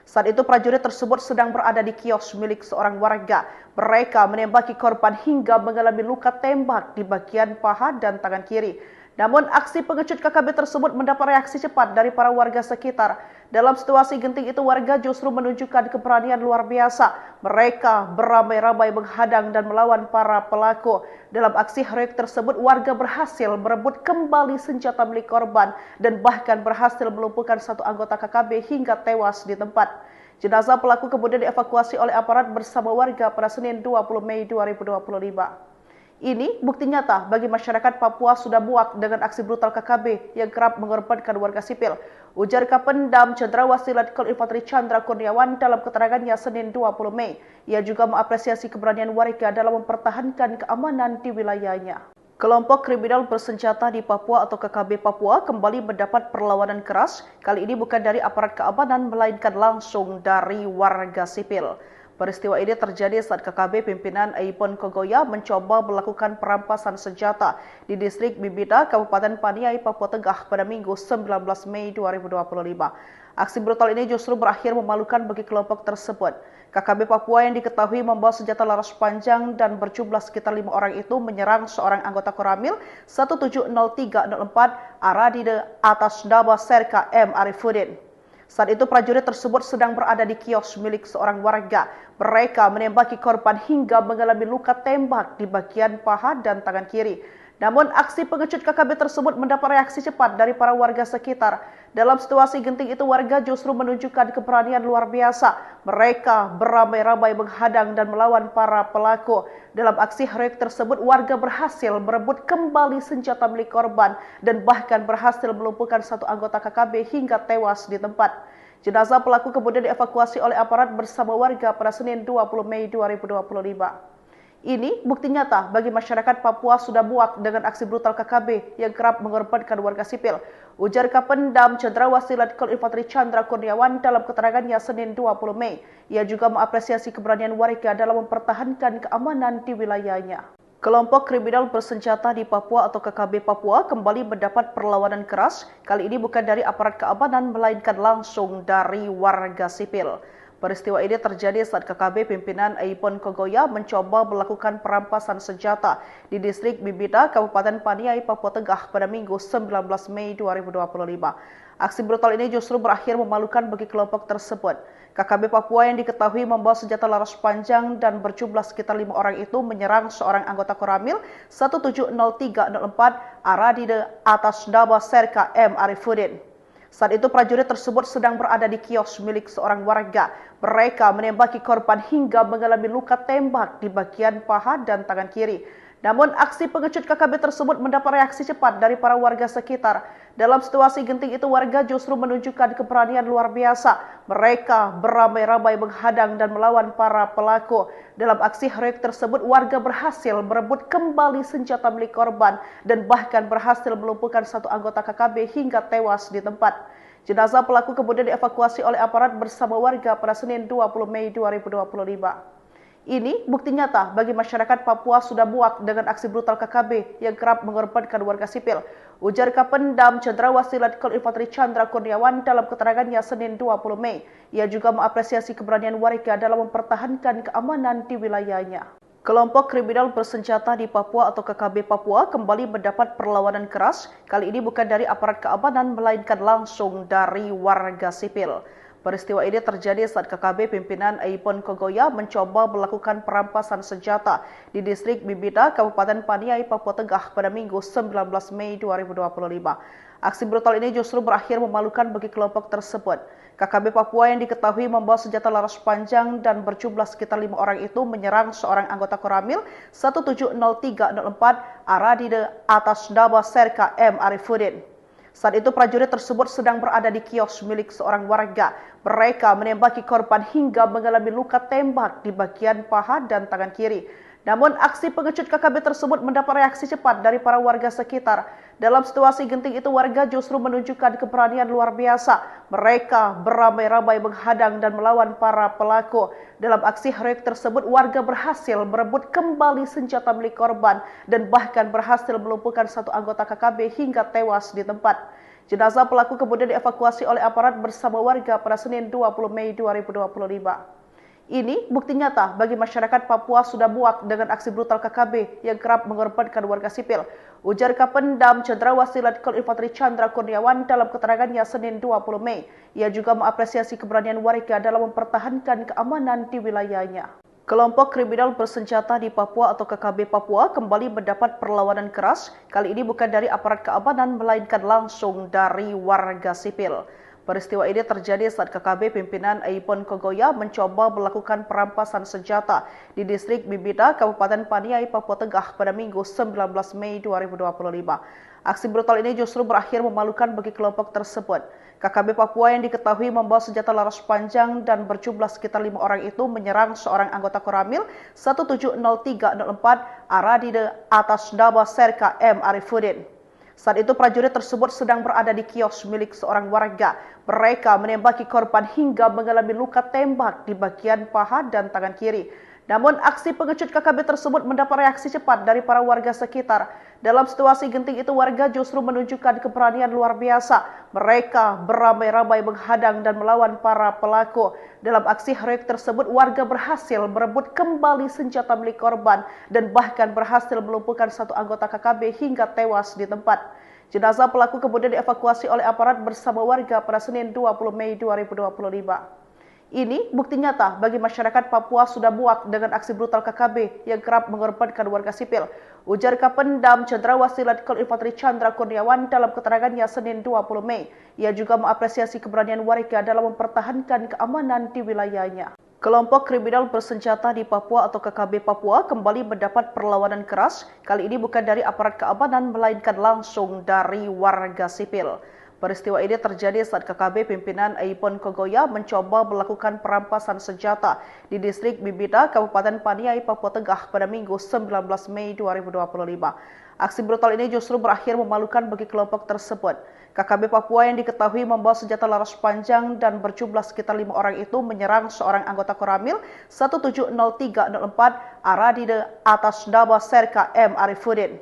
Saat itu prajurit tersebut sedang berada di kios milik seorang warga. Mereka menembaki korban hingga mengalami luka tembak di bagian paha dan tangan kiri. Namun aksi pengecut KKB tersebut mendapat reaksi cepat dari para warga sekitar. Dalam situasi genting itu warga justru menunjukkan keberanian luar biasa. Mereka beramai-ramai menghadang dan melawan para pelaku. Dalam aksi heroik tersebut warga berhasil merebut kembali senjata milik korban dan bahkan berhasil melumpuhkan satu anggota KKB hingga tewas di tempat. Jenazah pelaku kemudian dievakuasi oleh aparat bersama warga pada Senin 20 Mei 2025. Ini bukti nyata bagi masyarakat Papua sudah muak dengan aksi brutal KKB yang kerap mengorbankan warga sipil. Ujar Kapendam Cendrawasih Letkol Infanteri Chandra Kurniawan dalam keterangannya Senin 20 Mei. Ia juga mengapresiasi keberanian warga dalam mempertahankan keamanan di wilayahnya. Kelompok kriminal bersenjata di Papua atau KKB Papua kembali mendapat perlawanan keras, kali ini bukan dari aparat keamanan melainkan langsung dari warga sipil. Peristiwa ini terjadi saat KKB pimpinan Aipon Kogoya mencoba melakukan perampasan senjata di distrik Bibida, Kabupaten Paniai, Papua Tengah pada Minggu 19 Mei 2025. Aksi brutal ini justru berakhir memalukan bagi kelompok tersebut. KKB Papua yang diketahui membawa senjata laras panjang dan berjumlah sekitar 5 orang itu menyerang seorang anggota Koramil 170304 Aradide atas nama Serka M. Arifuddin. Saat itu prajurit tersebut sedang berada di kios milik seorang warga. Mereka menembaki korban hingga mengalami luka tembak di bagian paha dan tangan kiri. Namun aksi pengecut KKB tersebut mendapat reaksi cepat dari para warga sekitar. Dalam situasi genting itu warga justru menunjukkan keberanian luar biasa. Mereka beramai-ramai menghadang dan melawan para pelaku. Dalam aksi heroik tersebut warga berhasil merebut kembali senjata milik korban dan bahkan berhasil melumpuhkan satu anggota KKB hingga tewas di tempat. Jenazah pelaku kemudian dievakuasi oleh aparat bersama warga pada Senin 20 Mei 2025. Ini bukti nyata bagi masyarakat Papua sudah muak dengan aksi brutal KKB yang kerap mengorbankan warga sipil. Ujar Kapendam Cendrawasih Letkol Infanteri Chandra Kurniawan dalam keterangannya Senin 20 Mei. Ia juga mengapresiasi keberanian warga dalam mempertahankan keamanan di wilayahnya. Kelompok kriminal bersenjata di Papua atau KKB Papua kembali mendapat perlawanan keras, kali ini bukan dari aparat keamanan melainkan langsung dari warga sipil. Peristiwa ini terjadi saat KKB pimpinan Aipon Kogoya mencoba melakukan perampasan senjata di distrik Bibida, Kabupaten Paniai, Papua Tengah pada Minggu 19 Mei 2025. Aksi brutal ini justru berakhir memalukan bagi kelompok tersebut. KKB Papua yang diketahui membawa senjata laras panjang dan berjumlah sekitar 5 orang itu menyerang seorang anggota Koramil 170304 Aradide atas nama Serka M. Arifuddin. Saat itu prajurit tersebut sedang berada di kios milik seorang warga. Mereka menembaki korban hingga mengalami luka tembak di bagian paha dan tangan kiri. Namun aksi pengecut KKB tersebut mendapat reaksi cepat dari para warga sekitar. Dalam situasi genting itu warga justru menunjukkan keberanian luar biasa. Mereka beramai-ramai menghadang dan melawan para pelaku. Dalam aksi heroik tersebut warga berhasil merebut kembali senjata milik korban dan bahkan berhasil melumpuhkan satu anggota KKB hingga tewas di tempat. Jenazah pelaku kemudian dievakuasi oleh aparat bersama warga pada Senin 20 Mei 2025. Ini bukti nyata bagi masyarakat Papua sudah muak dengan aksi brutal KKB yang kerap mengorbankan warga sipil. Ujar Kapendam Cendrawasih Letkol Infanteri Chandra Kurniawan dalam keterangannya Senin 20 Mei. Ia juga mengapresiasi keberanian warga dalam mempertahankan keamanan di wilayahnya. Kelompok kriminal bersenjata di Papua atau KKB Papua kembali mendapat perlawanan keras, kali ini bukan dari aparat keamanan melainkan langsung dari warga sipil. Peristiwa ini terjadi saat KKB pimpinan Aipon Kogoya mencoba melakukan perampasan senjata di distrik Bibida, Kabupaten Paniai, Papua Tengah pada Minggu 19 Mei 2025. Aksi brutal ini justru berakhir memalukan bagi kelompok tersebut. KKB Papua yang diketahui membawa senjata laras panjang dan berjumlah sekitar 5 orang itu menyerang seorang anggota Koramil 170304 Aradide atas nama Serka M. Arifuddin. Saat itu prajurit tersebut sedang berada di kios milik seorang warga. Mereka menembaki korban hingga mengalami luka tembak di bagian paha dan tangan kiri. Namun aksi pengecut KKB tersebut mendapat reaksi cepat dari para warga sekitar. Dalam situasi genting itu warga justru menunjukkan keberanian luar biasa. Mereka beramai-ramai menghadang dan melawan para pelaku. Dalam aksi heroik tersebut warga berhasil merebut kembali senjata milik korban dan bahkan berhasil melumpuhkan satu anggota KKB hingga tewas di tempat. Jenazah pelaku kemudian dievakuasi oleh aparat bersama warga pada Senin 20 Mei 2025. Ini bukti nyata bagi masyarakat Papua sudah muak dengan aksi brutal KKB yang kerap mengorbankan warga sipil. Ujar Kapendam Cendrawasih Letkol Infanteri Chandra Kurniawan dalam keterangannya Senin 20 Mei. Ia juga mengapresiasi keberanian warga dalam mempertahankan keamanan di wilayahnya. Kelompok kriminal bersenjata di Papua atau KKB Papua kembali mendapat perlawanan keras. Kali ini bukan dari aparat keamanan melainkan langsung dari warga sipil. Peristiwa ini terjadi saat KKB pimpinan Aipon Kogoya mencoba melakukan perampasan senjata di distrik Bibida, Kabupaten Paniai, Papua Tengah pada Minggu 19 Mei 2025. Aksi brutal ini justru berakhir memalukan bagi kelompok tersebut. KKB Papua yang diketahui membawa senjata laras panjang dan berjumlah sekitar 5 orang itu menyerang seorang anggota Koramil 170304 Aradide atas nama Serka M. Arifuddin. Saat itu prajurit tersebut sedang berada di kios milik seorang warga. Mereka menembaki korban hingga mengalami luka tembak di bagian paha dan tangan kiri. Namun aksi pengecut KKB tersebut mendapat reaksi cepat dari para warga sekitar. Dalam situasi genting itu warga justru menunjukkan keberanian luar biasa. Mereka beramai-ramai menghadang dan melawan para pelaku. Dalam aksi heroik tersebut warga berhasil merebut kembali senjata milik korban dan bahkan berhasil melumpuhkan satu anggota KKB hingga tewas di tempat. Jenazah pelaku kemudian dievakuasi oleh aparat bersama warga pada Senin 20 Mei 2025. Ini bukti nyata bagi masyarakat Papua sudah muak dengan aksi brutal KKB yang kerap mengorbankan warga sipil. Ujar Kapendam Cendrawasih Letkol Infanteri Chandra Kurniawan dalam keterangannya Senin 20 Mei. Ia juga mengapresiasi keberanian warga dalam mempertahankan keamanan di wilayahnya. Kelompok kriminal bersenjata di Papua atau KKB Papua kembali mendapat perlawanan keras. Kali ini bukan dari aparat keamanan melainkan langsung dari warga sipil. Peristiwa ini terjadi saat KKB pimpinan Aipon Kogoya mencoba melakukan perampasan senjata di distrik Bibida, Kabupaten Paniai, Papua Tengah pada Minggu 19 Mei 2025. Aksi brutal ini justru berakhir memalukan bagi kelompok tersebut. KKB Papua yang diketahui membawa senjata laras panjang dan berjumlah sekitar 5 orang itu menyerang seorang anggota Koramil 170304 Aradide atas nama Serka M. Arifuddin.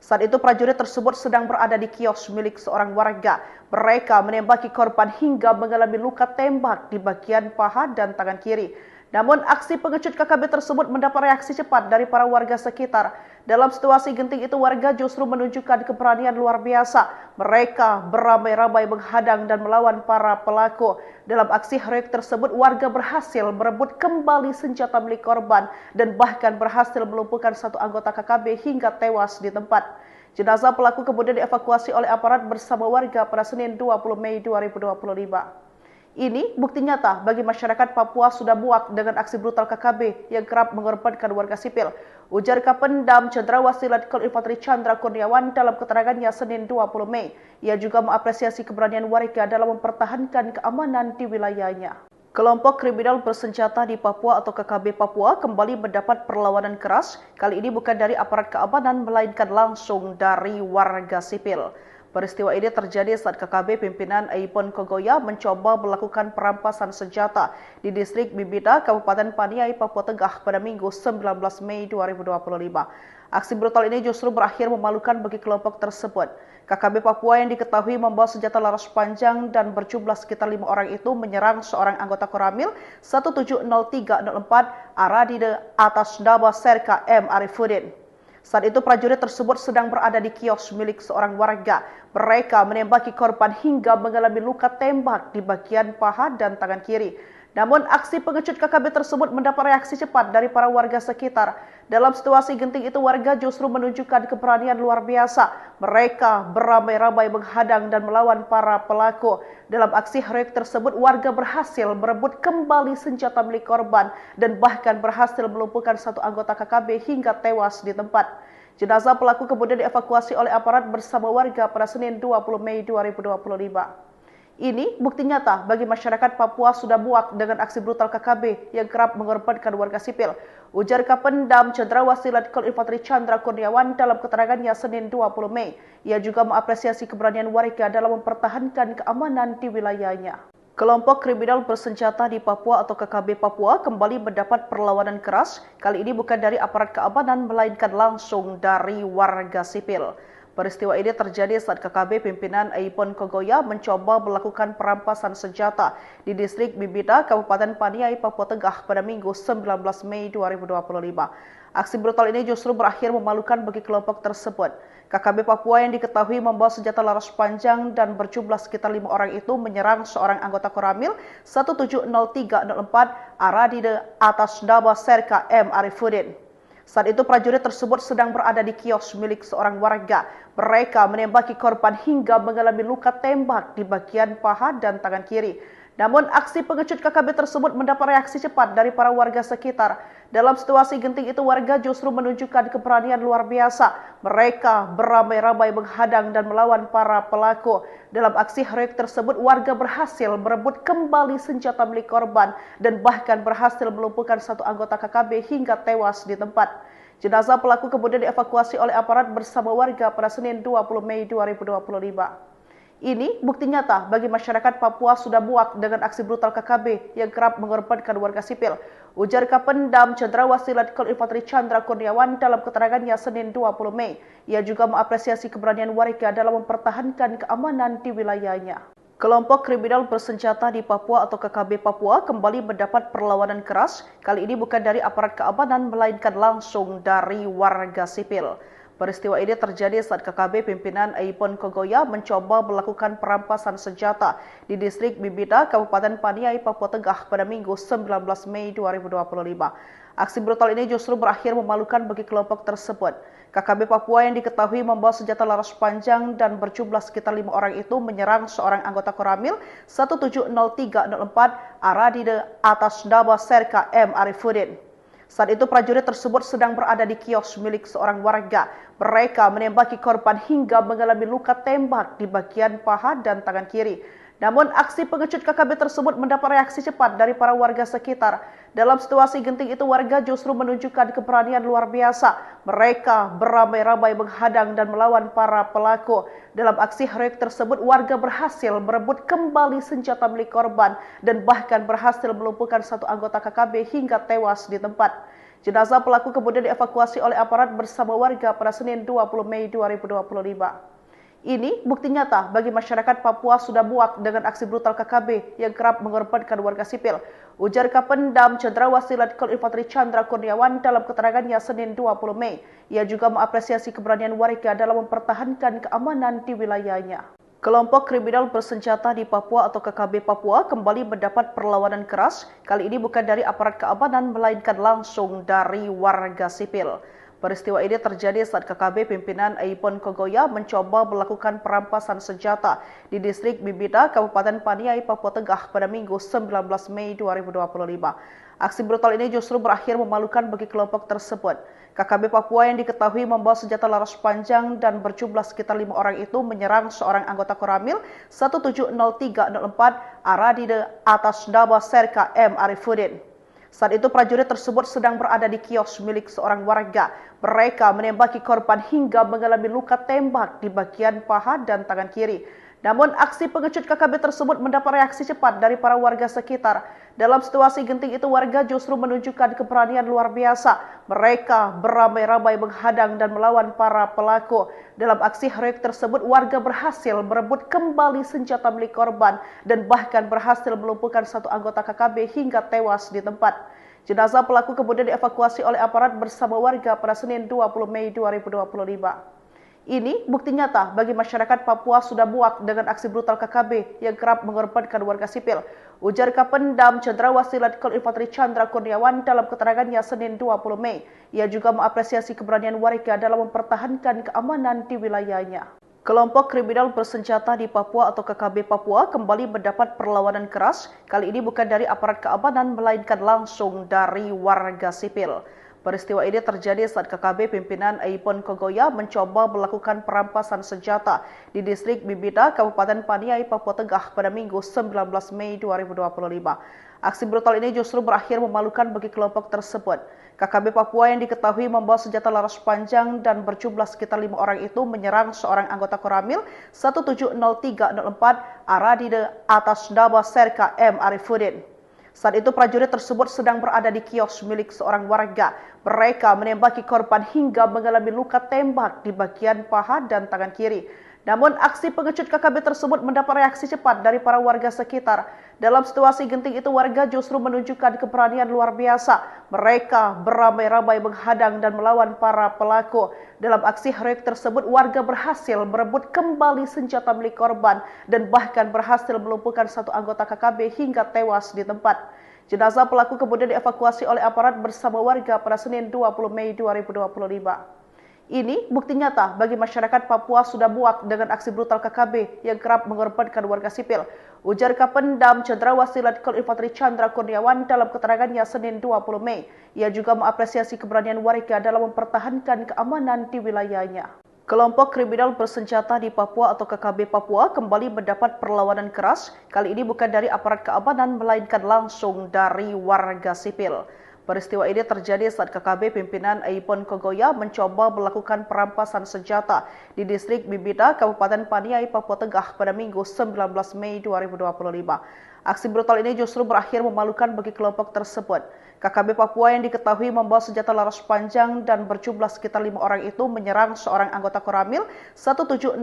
Saat itu prajurit tersebut sedang berada di kios milik seorang warga. Mereka menembaki korban hingga mengalami luka tembak di bagian paha dan tangan kiri. Namun aksi pengecut KKB tersebut mendapat reaksi cepat dari para warga sekitar. Dalam situasi genting itu warga justru menunjukkan keberanian luar biasa. Mereka beramai-ramai menghadang dan melawan para pelaku. Dalam aksi heroik tersebut warga berhasil merebut kembali senjata milik korban dan bahkan berhasil melumpuhkan satu anggota KKB hingga tewas di tempat. Jenazah pelaku kemudian dievakuasi oleh aparat bersama warga pada Senin 20 Mei 2025. Ini bukti nyata bagi masyarakat Papua sudah muak dengan aksi brutal KKB yang kerap mengorbankan warga sipil. Ujar Kapendam Cendrawasih Letkol Infanteri Chandra Kurniawan dalam keterangannya Senin 20 Mei. Ia juga mengapresiasi keberanian warga dalam mempertahankan keamanan di wilayahnya. Kelompok kriminal bersenjata di Papua atau KKB Papua kembali mendapat perlawanan keras. Kali ini bukan dari aparat keamanan melainkan langsung dari warga sipil. Peristiwa ini terjadi saat KKB pimpinan Aipon Kogoya mencoba melakukan perampasan senjata di distrik Bibida, Kabupaten Paniai, Papua Tengah pada Minggu 19 Mei 2025. Aksi brutal ini justru berakhir memalukan bagi kelompok tersebut. KKB Papua yang diketahui membawa senjata laras panjang dan berjumlah sekitar 5 orang itu menyerang seorang anggota Koramil 170304 Aradide atas nama Serka M. Arifuddin. Saat itu prajurit tersebut sedang berada di kios milik seorang warga. Mereka menembaki korban hingga mengalami luka tembak di bagian paha dan tangan kiri. Namun aksi pengecut KKB tersebut mendapat reaksi cepat dari para warga sekitar. Dalam situasi genting itu warga justru menunjukkan keberanian luar biasa. Mereka beramai-ramai menghadang dan melawan para pelaku. Dalam aksi heroik tersebut warga berhasil merebut kembali senjata milik korban dan bahkan berhasil melumpuhkan satu anggota KKB hingga tewas di tempat. Jenazah pelaku kemudian dievakuasi oleh aparat bersama warga pada Senin 20 Mei 2025. Ini bukti nyata bagi masyarakat Papua sudah muak dengan aksi brutal KKB yang kerap mengorbankan warga sipil. Ujar Kapendam Cendrawasih Letkol Infanteri Chandra Kurniawan dalam keterangannya Senin 20 Mei. Ia juga mengapresiasi keberanian warga dalam mempertahankan keamanan di wilayahnya. Kelompok kriminal bersenjata di Papua atau KKB Papua kembali mendapat perlawanan keras. Kali ini bukan dari aparat keamanan melainkan langsung dari warga sipil. Peristiwa ini terjadi saat KKB pimpinan Aipon Kogoya mencoba melakukan perampasan senjata di distrik Bibida, Kabupaten Paniai, Papua Tengah pada Minggu 19 Mei 2025. Aksi brutal ini justru berakhir memalukan bagi kelompok tersebut. KKB Papua yang diketahui membawa senjata laras panjang dan berjumlah sekitar 5 orang itu menyerang seorang anggota Koramil 170304 Aradide atas nama Serka M. Arifuddin. Saat itu prajurit tersebut sedang berada di kios milik seorang warga. Mereka menembaki korban hingga mengalami luka tembak di bagian paha dan tangan kiri. Namun aksi pengecut KKB tersebut mendapat reaksi cepat dari para warga sekitar. Dalam situasi genting itu warga justru menunjukkan keberanian luar biasa. Mereka beramai-ramai menghadang dan melawan para pelaku. Dalam aksi heroik tersebut warga berhasil merebut kembali senjata milik korban dan bahkan berhasil melumpuhkan satu anggota KKB hingga tewas di tempat. Jenazah pelaku kemudian dievakuasi oleh aparat bersama warga pada Senin 20 Mei 2025. Ini bukti nyata bagi masyarakat Papua sudah muak dengan aksi brutal KKB yang kerap mengorbankan warga sipil. Ujar Kapendam Cendrawasih Letkol Infanteri Chandra Kurniawan dalam keterangannya Senin 20 Mei. Ia juga mengapresiasi keberanian warga dalam mempertahankan keamanan di wilayahnya. Kelompok kriminal bersenjata di Papua atau KKB Papua kembali mendapat perlawanan keras. Kali ini bukan dari aparat keamanan melainkan langsung dari warga sipil. Peristiwa ini terjadi saat KKB pimpinan Aipon Kogoya mencoba melakukan perampasan senjata di distrik Bibida, Kabupaten Paniai, Papua Tengah pada Minggu 19 Mei 2025. Aksi brutal ini justru berakhir memalukan bagi kelompok tersebut. KKB Papua yang diketahui membawa senjata laras panjang dan berjumlah sekitar 5 orang itu menyerang seorang anggota Koramil 170304 Aradide atas nama Serka M. Arifuddin. Saat itu prajurit tersebut sedang berada di kios milik seorang warga. Mereka menembaki korban hingga mengalami luka tembak di bagian paha dan tangan kiri. Namun aksi pengecut KKB tersebut mendapat reaksi cepat dari para warga sekitar. Dalam situasi genting itu warga justru menunjukkan keberanian luar biasa. Mereka beramai-ramai menghadang dan melawan para pelaku. Dalam aksi heroik tersebut warga berhasil merebut kembali senjata milik korban dan bahkan berhasil melumpuhkan satu anggota KKB hingga tewas di tempat. Jenazah pelaku kemudian dievakuasi oleh aparat bersama warga pada Senin 20 Mei 2025. Ini bukti nyata bagi masyarakat Papua sudah muak dengan aksi brutal KKB yang kerap mengorbankan warga sipil. Ujar Kapendam Cendrawasih Letkol Infanteri Chandra Kurniawan dalam keterangannya Senin 20 Mei. Ia juga mengapresiasi keberanian warga dalam mempertahankan keamanan di wilayahnya. Kelompok kriminal bersenjata di Papua atau KKB Papua kembali mendapat perlawanan keras. Kali ini bukan dari aparat keamanan melainkan langsung dari warga sipil. Peristiwa ini terjadi saat KKB pimpinan Aipon Kogoya mencoba melakukan perampasan senjata di distrik Bibida, Kabupaten Paniai, Papua Tengah pada Minggu 19 Mei 2025. Aksi brutal ini justru berakhir memalukan bagi kelompok tersebut. KKB Papua yang diketahui membawa senjata laras panjang dan berjumlah sekitar 5 orang itu menyerang seorang anggota Koramil 170304 Aradide atas nama Serka M. Arifuddin. Saat itu prajurit tersebut sedang berada di kios milik seorang warga. Mereka menembaki korban hingga mengalami luka tembak di bagian paha dan tangan kiri. Namun aksi pengecut KKB tersebut mendapat reaksi cepat dari para warga sekitar. Dalam situasi genting itu warga justru menunjukkan keberanian luar biasa. Mereka beramai-ramai menghadang dan melawan para pelaku. Dalam aksi heroik tersebut warga berhasil merebut kembali senjata milik korban dan bahkan berhasil melumpuhkan satu anggota KKB hingga tewas di tempat. Jenazah pelaku kemudian dievakuasi oleh aparat bersama warga pada Senin 20 Mei 2025. Ini bukti nyata bagi masyarakat Papua sudah muak dengan aksi brutal KKB yang kerap mengorbankan warga sipil. Ujar Kapendam Cendrawasih Letkol Infanteri Chandra Kurniawan dalam keterangannya Senin 20 Mei. Ia juga mengapresiasi keberanian warga dalam mempertahankan keamanan di wilayahnya. Kelompok kriminal bersenjata di Papua atau KKB Papua kembali mendapat perlawanan keras. Kali ini bukan dari aparat keamanan melainkan langsung dari warga sipil. Peristiwa ini terjadi saat KKB pimpinan Aipon Kogoya mencoba melakukan perampasan senjata di distrik Bibida, Kabupaten Paniai, Papua Tengah pada Minggu 19 Mei 2025. Aksi brutal ini justru berakhir memalukan bagi kelompok tersebut. KKB Papua yang diketahui membawa senjata laras panjang dan berjumlah sekitar 5 orang itu menyerang seorang anggota Koramil 170304 Aradide atas nama Serka M. Arifuddin. Saat itu prajurit tersebut sedang berada di kios milik seorang warga. Mereka menembaki korban hingga mengalami luka tembak di bagian paha dan tangan kiri. Namun aksi pengecut KKB tersebut mendapat reaksi cepat dari para warga sekitar. Dalam situasi genting itu warga justru menunjukkan keberanian luar biasa. Mereka beramai-ramai menghadang dan melawan para pelaku. Dalam aksi heroik tersebut warga berhasil merebut kembali senjata milik korban dan bahkan berhasil melumpuhkan satu anggota KKB hingga tewas di tempat. Jenazah pelaku kemudian dievakuasi oleh aparat bersama warga pada Senin 20 Mei 2025. Ini bukti nyata bagi masyarakat Papua sudah muak dengan aksi brutal KKB yang kerap mengorbankan warga sipil. Ujar Kapendam Cendrawasih Letkol Infanteri Chandra Kurniawan dalam keterangannya Senin 20 Mei. Ia juga mengapresiasi keberanian warga dalam mempertahankan keamanan di wilayahnya. Kelompok kriminal bersenjata di Papua atau KKB Papua kembali mendapat perlawanan keras. Kali ini bukan dari aparat keamanan melainkan langsung dari warga sipil. Peristiwa ini terjadi saat KKB pimpinan Aipon Kogoya mencoba melakukan perampasan senjata di distrik Bibida, Kabupaten Paniai, Papua Tengah pada Minggu 19 Mei 2025. Aksi brutal ini justru berakhir memalukan bagi kelompok tersebut. KKB Papua yang diketahui membawa senjata laras panjang dan berjumlah sekitar 5 orang itu menyerang seorang anggota Koramil 170304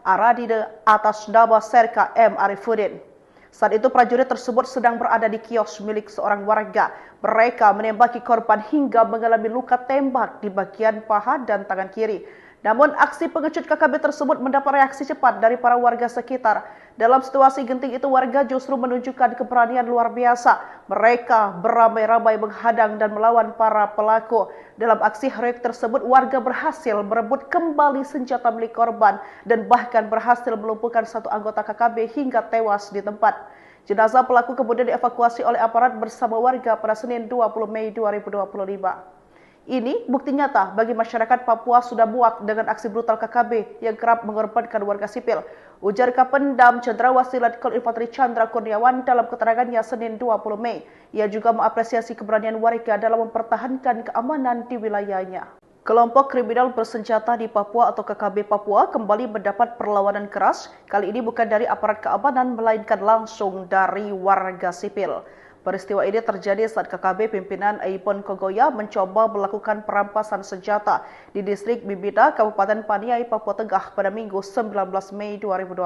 Aradide atas nama Serka M. Arifuddin. Saat itu prajurit tersebut sedang berada di kios milik seorang warga. Mereka menembaki korban hingga mengalami luka tembak di bagian paha dan tangan kiri. Namun aksi pengecut KKB tersebut mendapat reaksi cepat dari para warga sekitar. Dalam situasi genting itu warga justru menunjukkan keberanian luar biasa. Mereka beramai-ramai menghadang dan melawan para pelaku. Dalam aksi heroik tersebut warga berhasil merebut kembali senjata milik korban dan bahkan berhasil melumpuhkan satu anggota KKB hingga tewas di tempat. Jenazah pelaku kemudian dievakuasi oleh aparat bersama warga pada Senin 20 Mei 2025. Ini bukti nyata bagi masyarakat Papua sudah muak dengan aksi brutal KKB yang kerap mengorbankan warga sipil. Ujar Kapendam Cendrawasih Letkol Infanteri Chandra Kurniawan dalam keterangannya Senin 20 Mei. Ia juga mengapresiasi keberanian warga dalam mempertahankan keamanan di wilayahnya. Kelompok kriminal bersenjata di Papua atau KKB Papua kembali mendapat perlawanan keras. Kali ini bukan dari aparat keamanan melainkan langsung dari warga sipil. Peristiwa ini terjadi saat KKB pimpinan Aipon Kogoya mencoba melakukan perampasan senjata di distrik Bibida, Kabupaten Paniai, Papua Tengah pada Minggu 19 Mei 2025.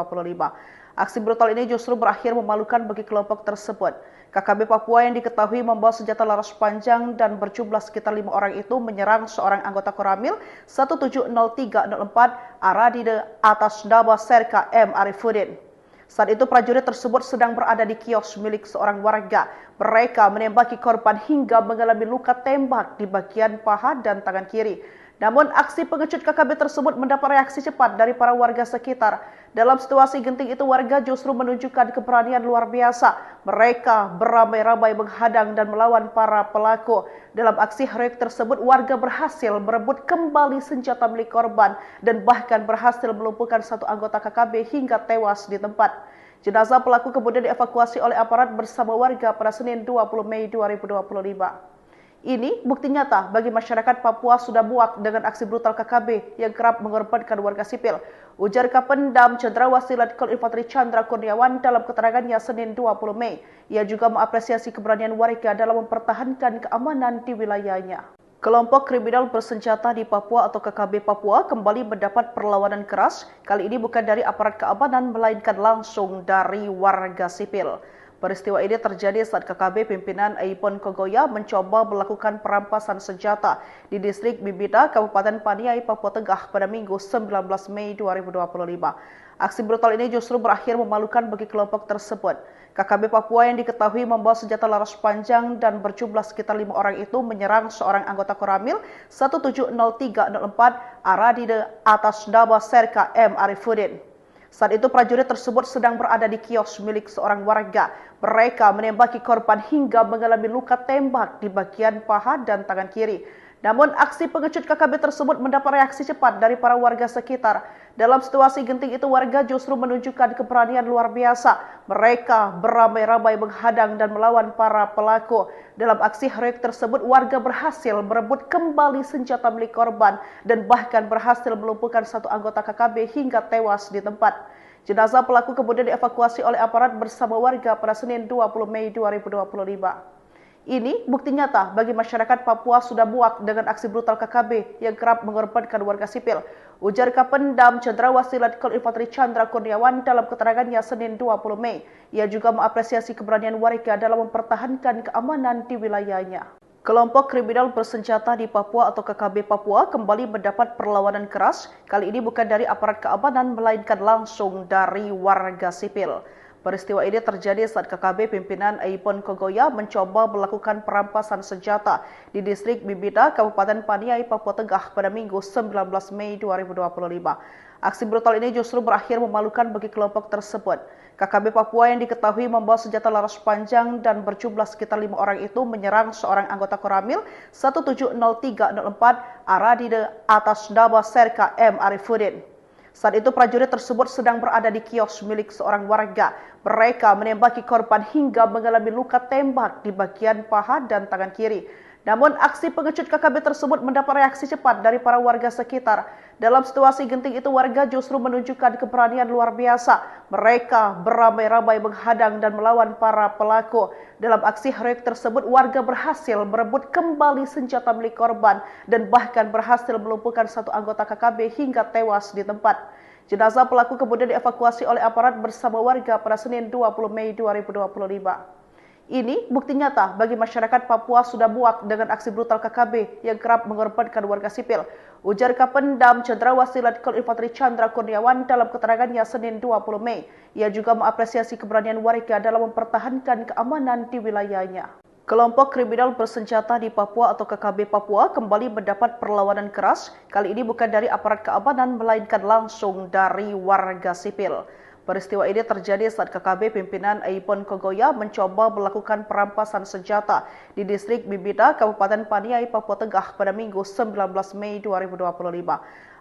Aksi brutal ini justru berakhir memalukan bagi kelompok tersebut. KKB Papua yang diketahui membawa senjata laras panjang dan berjumlah sekitar 5 orang itu menyerang seorang anggota Koramil 170304 Aradide atas nama Serka M. Arifuddin. Saat itu prajurit tersebut sedang berada di kios milik seorang warga. Mereka menembaki korban hingga mengalami luka tembak di bagian paha dan tangan kiri. Namun aksi pengecut KKB tersebut mendapat reaksi cepat dari para warga sekitar. Dalam situasi genting itu warga justru menunjukkan keberanian luar biasa. Mereka beramai-ramai menghadang dan melawan para pelaku. Dalam aksi heroik tersebut warga berhasil merebut kembali senjata milik korban dan bahkan berhasil melumpuhkan satu anggota KKB hingga tewas di tempat. Jenazah pelaku kemudian dievakuasi oleh aparat bersama warga pada Senin 20 Mei 2025. Ini bukti nyata bagi masyarakat Papua sudah muak dengan aksi brutal KKB yang kerap mengorbankan warga sipil. Ujar Kapendam Cendrawasih Letkol Infanteri Chandra Kurniawan dalam keterangannya Senin 20 Mei. Ia juga mengapresiasi keberanian warga dalam mempertahankan keamanan di wilayahnya. Kelompok kriminal bersenjata di Papua atau KKB Papua kembali mendapat perlawanan keras. Kali ini bukan dari aparat keamanan melainkan langsung dari warga sipil. Peristiwa ini terjadi saat KKB pimpinan Aipon Kogoya mencoba melakukan perampasan senjata di distrik Bibida, Kabupaten Paniai, Papua Tengah pada Minggu 19 Mei 2025. Aksi brutal ini justru berakhir memalukan bagi kelompok tersebut. KKB Papua yang diketahui membawa senjata laras panjang dan berjumlah sekitar 5 orang itu menyerang seorang anggota Koramil 170304 Aradide atas nama Serka M. Arifuddin. Saat itu prajurit tersebut sedang berada di kios milik seorang warga. Mereka menembaki korban hingga mengalami luka tembak di bagian paha dan tangan kiri. Namun aksi pengecut KKB tersebut mendapat reaksi cepat dari para warga sekitar. Dalam situasi genting itu warga justru menunjukkan keberanian luar biasa. Mereka beramai-ramai menghadang dan melawan para pelaku. Dalam aksi heroik tersebut warga berhasil merebut kembali senjata milik korban dan bahkan berhasil melumpuhkan satu anggota KKB hingga tewas di tempat. Jenazah pelaku kemudian dievakuasi oleh aparat bersama warga pada Senin 20 Mei 2025. Ini bukti nyata bagi masyarakat Papua sudah muak dengan aksi brutal KKB yang kerap mengorbankan warga sipil. Ujar Kapendam Cendrawasih Letkol Infanteri Chandra Kurniawan dalam keterangannya Senin 20 Mei. Ia juga mengapresiasi keberanian warga dalam mempertahankan keamanan di wilayahnya. Kelompok kriminal bersenjata di Papua atau KKB Papua kembali mendapat perlawanan keras, kali ini bukan dari aparat keamanan melainkan langsung dari warga sipil. Peristiwa ini terjadi saat KKB pimpinan Aipon Kogoya mencoba melakukan perampasan senjata di distrik Bibida, Kabupaten Paniai, Papua Tengah pada Minggu 19 Mei 2025. Aksi brutal ini justru berakhir memalukan bagi kelompok tersebut. KKB Papua yang diketahui membawa senjata laras panjang dan berjumlah sekitar 5 orang itu menyerang seorang anggota Koramil 170304 Aradide atas nama Serka M. Arifuddin. Saat itu prajurit tersebut sedang berada di kios milik seorang warga. Mereka menembaki korban hingga mengalami luka tembak di bagian paha dan tangan kiri. Namun aksi pengecut KKB tersebut mendapat reaksi cepat dari para warga sekitar. Dalam situasi genting itu warga justru menunjukkan keberanian luar biasa. Mereka beramai-ramai menghadang dan melawan para pelaku. Dalam aksi heroik tersebut warga berhasil merebut kembali senjata milik korban dan bahkan berhasil melumpuhkan satu anggota KKB hingga tewas di tempat. Jenazah pelaku kemudian dievakuasi oleh aparat bersama warga pada Senin 20 Mei 2025. Ini bukti nyata bagi masyarakat Papua sudah muak dengan aksi brutal KKB yang kerap mengorbankan warga sipil. Ujar Kapendam Cendrawasih Letkol Infanteri Chandra Kurniawan dalam keterangannya Senin 20 Mei. Ia juga mengapresiasi keberanian warga dalam mempertahankan keamanan di wilayahnya. Kelompok kriminal bersenjata di Papua atau KKB Papua kembali mendapat perlawanan keras, kali ini bukan dari aparat keamanan melainkan langsung dari warga sipil. Peristiwa ini terjadi saat KKB pimpinan Aipon Kogoya mencoba melakukan perampasan senjata di distrik Bibida, Kabupaten Paniai, Papua Tengah pada Minggu 19 Mei 2025.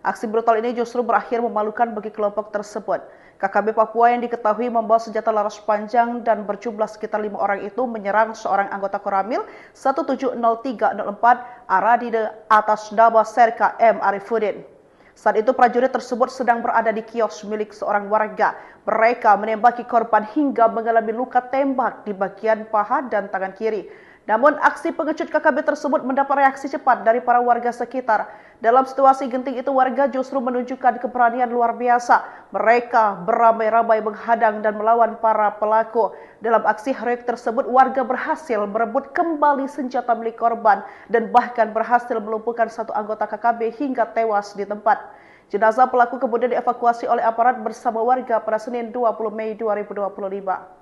Aksi brutal ini justru berakhir memalukan bagi kelompok tersebut. KKB Papua yang diketahui membawa senjata laras panjang dan berjumlah sekitar 5 orang itu menyerang seorang anggota Koramil 170304 Aradide atas nama Serka M. Arifuddin. Saat itu prajurit tersebut sedang berada di kios milik seorang warga. Mereka menembaki korban hingga mengalami luka tembak di bagian paha dan tangan kiri. Namun aksi pengecut KKB tersebut mendapat reaksi cepat dari para warga sekitar. Dalam situasi genting itu warga justru menunjukkan keberanian luar biasa. Mereka beramai-ramai menghadang dan melawan para pelaku. Dalam aksi heroik tersebut warga berhasil merebut kembali senjata milik korban dan bahkan berhasil melumpuhkan satu anggota KKB hingga tewas di tempat. Jenazah pelaku kemudian dievakuasi oleh aparat bersama warga pada Senin 20 Mei 2025.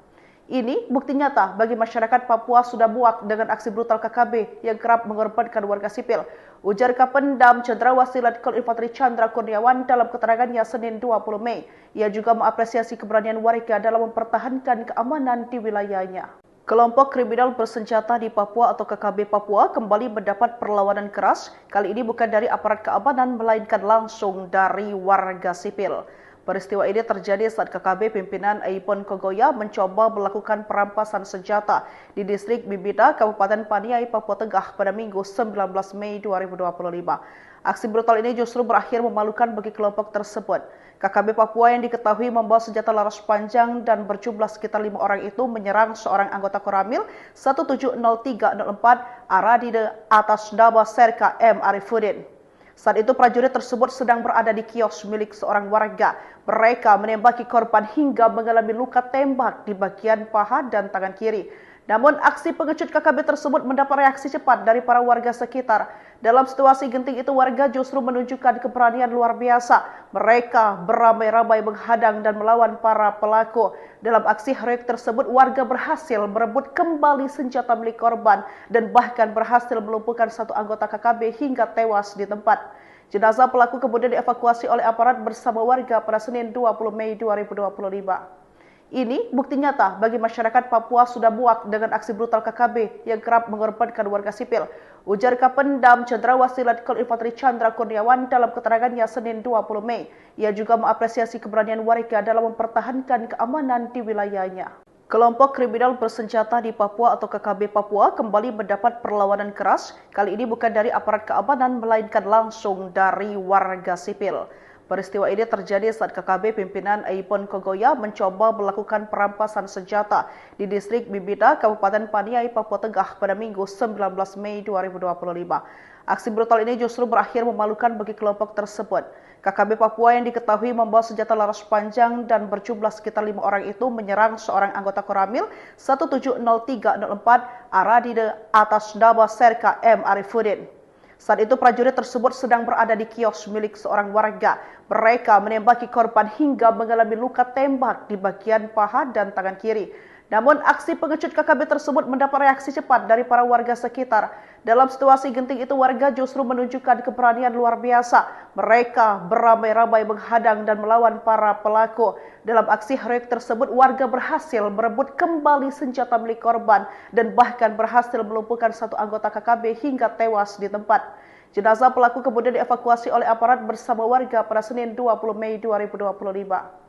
Ini bukti nyata bagi masyarakat Papua sudah muak dengan aksi brutal KKB yang kerap mengorbankan warga sipil. Ujar Kapendam Cendrawasih Letkol Infanteri Chandra Kurniawan dalam keterangannya Senin 20 Mei. Ia juga mengapresiasi keberanian warga dalam mempertahankan keamanan di wilayahnya. Kelompok kriminal bersenjata di Papua atau KKB Papua kembali mendapat perlawanan keras, kali ini bukan dari aparat keamanan melainkan langsung dari warga sipil. Peristiwa ini terjadi saat KKB pimpinan Aipon Kogoya mencoba melakukan perampasan senjata di distrik Bibida, Kabupaten Paniai, Papua Tengah pada Minggu 19 Mei 2025. Aksi brutal ini justru berakhir memalukan bagi kelompok tersebut. KKB Papua yang diketahui membawa senjata laras panjang dan berjumlah sekitar 5 orang itu menyerang seorang anggota Koramil 170304 Aradide atas nama Serka M. Arifuddin. Saat itu prajurit tersebut sedang berada di kios milik seorang warga. Mereka menembaki korban hingga mengalami luka tembak di bagian paha dan tangan kiri. Namun aksi pengecut KKB tersebut mendapat reaksi cepat dari para warga sekitar. Dalam situasi genting itu warga justru menunjukkan keberanian luar biasa. Mereka beramai-ramai menghadang dan melawan para pelaku. Dalam aksi heroik tersebut warga berhasil merebut kembali senjata milik korban dan bahkan berhasil melumpuhkan satu anggota KKB hingga tewas di tempat. Jenazah pelaku kemudian dievakuasi oleh aparat bersama warga pada Senin 20 Mei 2025. Ini bukti nyata bagi masyarakat Papua sudah muak dengan aksi brutal KKB yang kerap mengorbankan warga sipil. Ujar Kapendam Cendrawasih Letkol Infanteri Chandra Kurniawan dalam keterangannya Senin 20 Mei. Ia juga mengapresiasi keberanian warga dalam mempertahankan keamanan di wilayahnya. Kelompok kriminal bersenjata di Papua atau KKB Papua kembali mendapat perlawanan keras. Kali ini bukan dari aparat keamanan melainkan langsung dari warga sipil. Peristiwa ini terjadi saat KKB pimpinan Aipon Kogoya mencoba melakukan perampasan senjata di distrik Bibida, Kabupaten Paniai, Papua Tengah pada Minggu 19 Mei 2025. Aksi brutal ini justru berakhir memalukan bagi kelompok tersebut. KKB Papua yang diketahui membawa senjata laras panjang dan berjumlah sekitar 5 orang itu menyerang seorang anggota Koramil 170304 Aradide atas nama Serka M. Arifuddin. Saat itu prajurit tersebut sedang berada di kios milik seorang warga. Mereka menembaki korban hingga mengalami luka tembak di bagian paha dan tangan kiri. Namun aksi pengecut KKB tersebut mendapat reaksi cepat dari para warga sekitar. Dalam situasi genting itu warga justru menunjukkan keberanian luar biasa. Mereka beramai-ramai menghadang dan melawan para pelaku. Dalam aksi heroik tersebut warga berhasil merebut kembali senjata milik korban dan bahkan berhasil melumpuhkan satu anggota KKB hingga tewas di tempat. Jenazah pelaku kemudian dievakuasi oleh aparat bersama warga pada Senin 20 Mei 2025.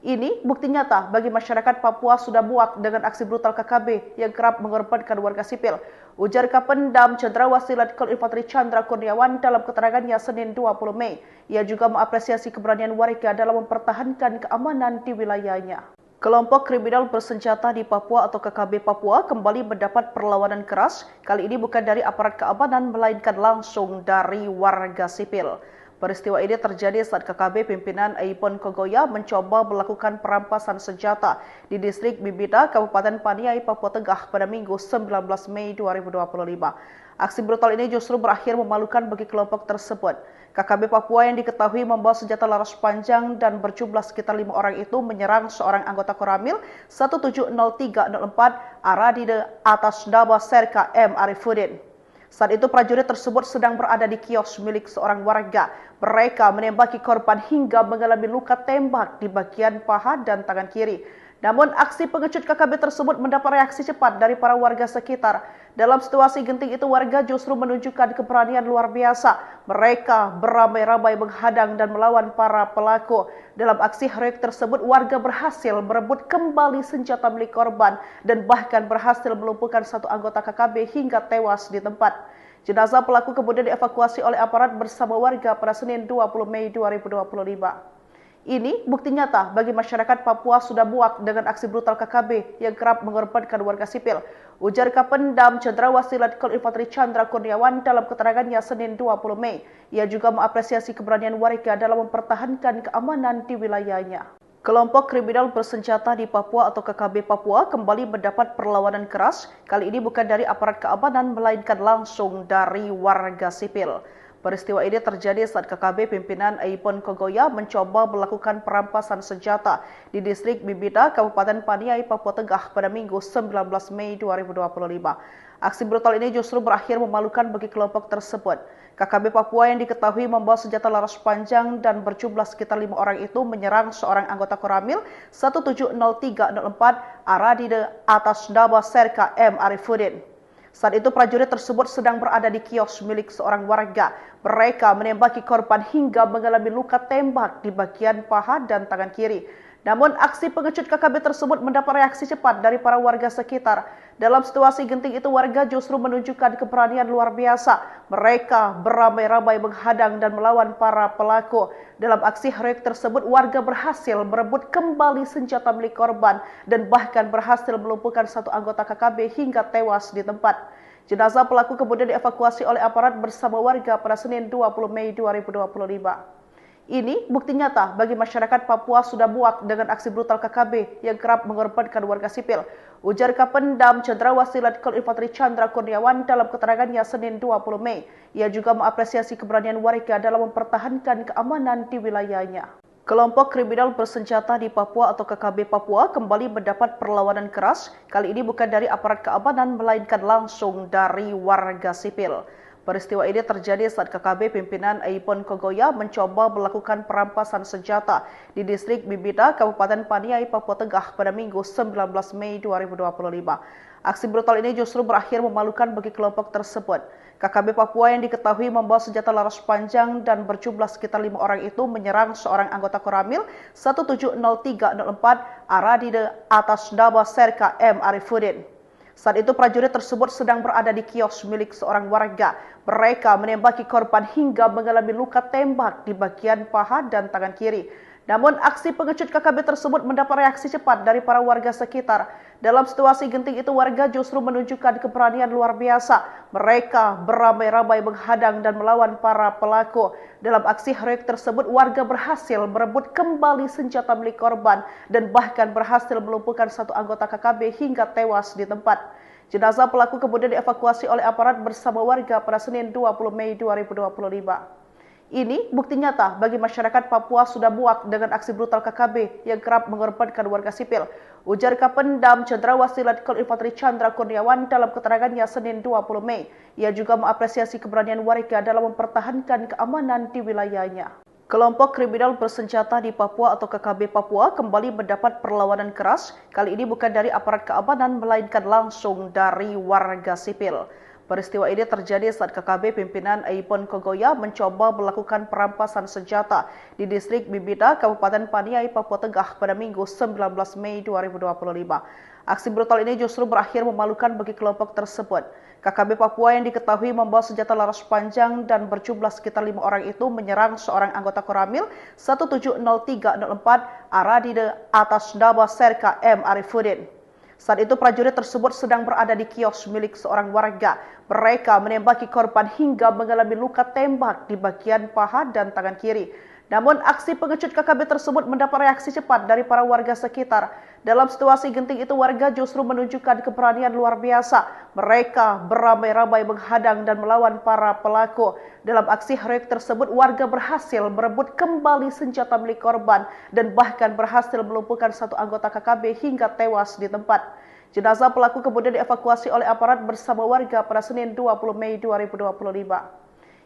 Ini bukti nyata bagi masyarakat Papua sudah muak dengan aksi brutal KKB yang kerap mengorbankan warga sipil. Ujar Kapendam Cendrawasih Letkol Infanteri Chandra Kurniawan dalam keterangannya Senin 20 Mei. Ia juga mengapresiasi keberanian warga dalam mempertahankan keamanan di wilayahnya. Kelompok kriminal bersenjata di Papua atau KKB Papua kembali mendapat perlawanan keras. Kali ini bukan dari aparat keamanan melainkan langsung dari warga sipil. Peristiwa ini terjadi saat KKB pimpinan Aipon Kogoya mencoba melakukan perampasan senjata di distrik Bibida, Kabupaten Paniai, Papua Tengah pada Minggu 19 Mei 2025. Aksi brutal ini justru berakhir memalukan bagi kelompok tersebut. KKB Papua yang diketahui membawa senjata laras panjang dan berjumlah sekitar 5 orang itu menyerang seorang anggota Koramil 170304 Aradide atas nama Serka M. Arifuddin. Saat itu prajurit tersebut sedang berada di kios milik seorang warga. Mereka menembaki korban hingga mengalami luka tembak di bagian paha dan tangan kiri. Namun aksi pengecut KKB tersebut mendapat reaksi cepat dari para warga sekitar. Dalam situasi genting itu warga justru menunjukkan keberanian luar biasa. Mereka beramai-ramai menghadang dan melawan para pelaku. Dalam aksi heroik tersebut warga berhasil merebut kembali senjata milik korban dan bahkan berhasil melumpuhkan satu anggota KKB hingga tewas di tempat. Jenazah pelaku kemudian dievakuasi oleh aparat bersama warga pada Senin 20 Mei 2025. Ini bukti nyata bagi masyarakat Papua sudah muak dengan aksi brutal KKB yang kerap mengorbankan warga sipil. Ujar Kapendam Cendrawasih Letkol Infanteri Chandra Kurniawan dalam keterangannya Senin 20 Mei. Ia juga mengapresiasi keberanian warga dalam mempertahankan keamanan di wilayahnya. Kelompok kriminal bersenjata di Papua atau KKB Papua kembali mendapat perlawanan keras. Kali ini bukan dari aparat keamanan melainkan langsung dari warga sipil. Peristiwa ini terjadi saat KKB pimpinan Aipon Kogoya mencoba melakukan perampasan senjata di distrik Bibida, Kabupaten Paniai, Papua Tengah pada Minggu 19 Mei 2025. Aksi brutal ini justru berakhir memalukan bagi kelompok tersebut. KKB Papua yang diketahui membawa senjata laras panjang dan berjumlah sekitar 5 orang itu menyerang seorang anggota Koramil 170304 Aradide atas nama Serka M. Arifuddin. Saat itu prajurit tersebut sedang berada di kios milik seorang warga. Mereka menembaki korban hingga mengalami luka tembak di bagian paha dan tangan kiri. Namun aksi pengecut KKB tersebut mendapat reaksi cepat dari para warga sekitar. Dalam situasi genting itu warga justru menunjukkan keberanian luar biasa. Mereka beramai-ramai menghadang dan melawan para pelaku. Dalam aksi heroik tersebut warga berhasil merebut kembali senjata milik korban dan bahkan berhasil melumpuhkan satu anggota KKB hingga tewas di tempat. Jenazah pelaku kemudian dievakuasi oleh aparat bersama warga pada Senin 20 Mei 2025. Ini bukti nyata bagi masyarakat Papua sudah muak dengan aksi brutal KKB yang kerap mengorbankan warga sipil. Ujar Kapendam Cendrawasih Letkol Infanteri Chandra Kurniawan dalam keterangannya Senin 20 Mei. Ia juga mengapresiasi keberanian warga dalam mempertahankan keamanan di wilayahnya. Kelompok kriminal bersenjata di Papua atau KKB Papua kembali mendapat perlawanan keras. Kali ini bukan dari aparat keamanan melainkan langsung dari warga sipil. Peristiwa ini terjadi saat KKB pimpinan Aipon Kogoya mencoba melakukan perampasan senjata di distrik Bibida, Kabupaten Paniai, Papua Tengah pada Minggu 19 Mei 2025. Aksi brutal ini justru berakhir memalukan bagi kelompok tersebut. KKB Papua yang diketahui membawa senjata laras panjang dan berjumlah sekitar 5 orang itu menyerang seorang anggota Koramil 170304 Aradide atas nama Serka M. Arifuddin. Saat itu prajurit tersebut sedang berada di kios milik seorang warga. Mereka menembaki korban hingga mengalami luka tembak di bagian paha dan tangan kiri. Namun aksi pengecut KKB tersebut mendapat reaksi cepat dari para warga sekitar. Dalam situasi genting itu warga justru menunjukkan keberanian luar biasa. Mereka beramai-ramai menghadang dan melawan para pelaku. Dalam aksi heroik tersebut warga berhasil merebut kembali senjata milik korban dan bahkan berhasil melumpuhkan satu anggota KKB hingga tewas di tempat. Jenazah pelaku kemudian dievakuasi oleh aparat bersama warga pada Senin 20 Mei 2025. Ini bukti nyata bagi masyarakat Papua sudah muak dengan aksi brutal KKB yang kerap mengorbankan warga sipil. Ujar Kapendam Cendrawasih Letkol Infanteri Chandra Kurniawan dalam keterangannya Senin 20 Mei. Ia juga mengapresiasi keberanian warga dalam mempertahankan keamanan di wilayahnya. Kelompok kriminal bersenjata di Papua atau KKB Papua kembali mendapat perlawanan keras. Kali ini bukan dari aparat keamanan melainkan langsung dari warga sipil. Peristiwa ini terjadi saat KKB pimpinan Aipon Kogoya mencoba melakukan perampasan senjata di distrik Bibida, Kabupaten Paniai, Papua Tengah pada Minggu 19 Mei 2025. Aksi brutal ini justru berakhir memalukan bagi kelompok tersebut. KKB Papua yang diketahui membawa senjata laras panjang dan berjumlah sekitar 5 orang itu menyerang seorang anggota Koramil 170304 Aradide atas nama Serka M. Arifuddin. Saat itu prajurit tersebut sedang berada di kios milik seorang warga. Mereka menembaki korban hingga mengalami luka tembak di bagian paha dan tangan kiri. Namun aksi pengecut KKB tersebut mendapat reaksi cepat dari para warga sekitar. Dalam situasi genting itu warga justru menunjukkan keberanian luar biasa. Mereka beramai-ramai menghadang dan melawan para pelaku. Dalam aksi heroik tersebut warga berhasil merebut kembali senjata milik korban dan bahkan berhasil melumpuhkan satu anggota KKB hingga tewas di tempat. Jenazah pelaku kemudian dievakuasi oleh aparat bersama warga pada Senin 20 Mei 2025.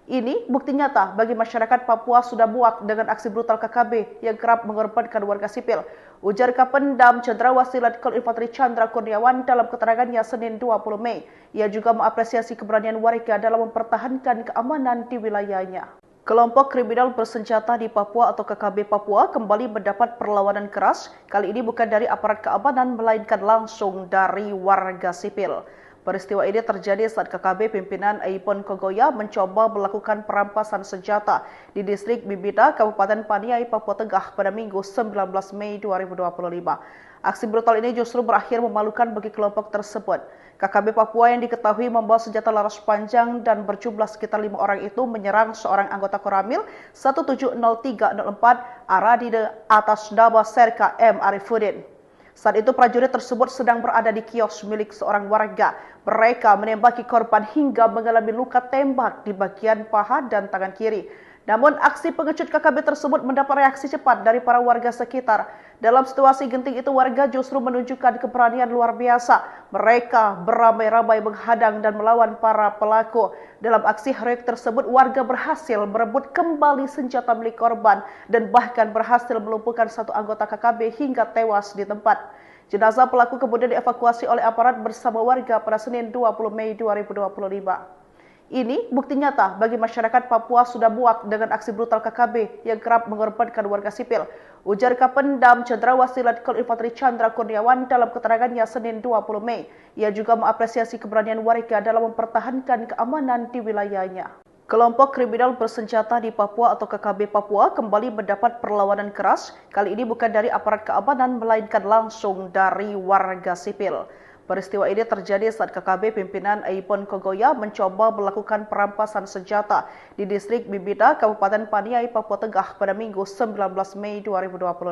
Ini bukti nyata bagi masyarakat Papua sudah muak dengan aksi brutal KKB yang kerap mengorbankan warga sipil. Ujar Kapendam Cendrawasih Letkol Infanteri Chandra Kurniawan dalam keterangannya Senin 20 Mei. Ia juga mengapresiasi keberanian warga dalam mempertahankan keamanan di wilayahnya. Kelompok kriminal bersenjata di Papua atau KKB Papua kembali mendapat perlawanan keras. Kali ini bukan dari aparat keamanan melainkan langsung dari warga sipil. Peristiwa ini terjadi saat KKB pimpinan Aipon Kogoya mencoba melakukan perampasan senjata di distrik Bibida, Kabupaten Paniai, Papua Tengah pada Minggu 19 Mei 2025. Aksi brutal ini justru berakhir memalukan bagi kelompok tersebut. KKB Papua yang diketahui membawa senjata laras panjang dan berjumlah sekitar 5 orang itu menyerang seorang anggota Koramil 170304 Aradide atas nama Serka M. Arifuddin. Saat itu prajurit tersebut sedang berada di kios milik seorang warga. Mereka menembaki korban hingga mengalami luka tembak di bagian paha dan tangan kiri. Namun aksi pengecut KKB tersebut mendapat reaksi cepat dari para warga sekitar. Dalam situasi genting itu warga justru menunjukkan keberanian luar biasa. Mereka beramai-ramai menghadang dan melawan para pelaku. Dalam aksi heroik tersebut warga berhasil merebut kembali senjata milik korban dan bahkan berhasil melumpuhkan satu anggota KKB hingga tewas di tempat. Jenazah pelaku kemudian dievakuasi oleh aparat bersama warga pada Senin 20 Mei 2025. Ini bukti nyata bagi masyarakat Papua sudah muak dengan aksi brutal KKB yang kerap mengorbankan warga sipil. Ujar Kapendam Cendrawasih Letkol Infanteri Chandra Kurniawan dalam keterangannya Senin 20 Mei. Ia juga mengapresiasi keberanian warga dalam mempertahankan keamanan di wilayahnya. Kelompok kriminal bersenjata di Papua atau KKB Papua kembali mendapat perlawanan keras. Kali ini bukan dari aparat keamanan melainkan langsung dari warga sipil. Peristiwa ini terjadi saat KKB pimpinan Aipon Kogoya mencoba melakukan perampasan senjata di distrik Bibida, Kabupaten Paniai, Papua Tengah pada Minggu 19 Mei 2025.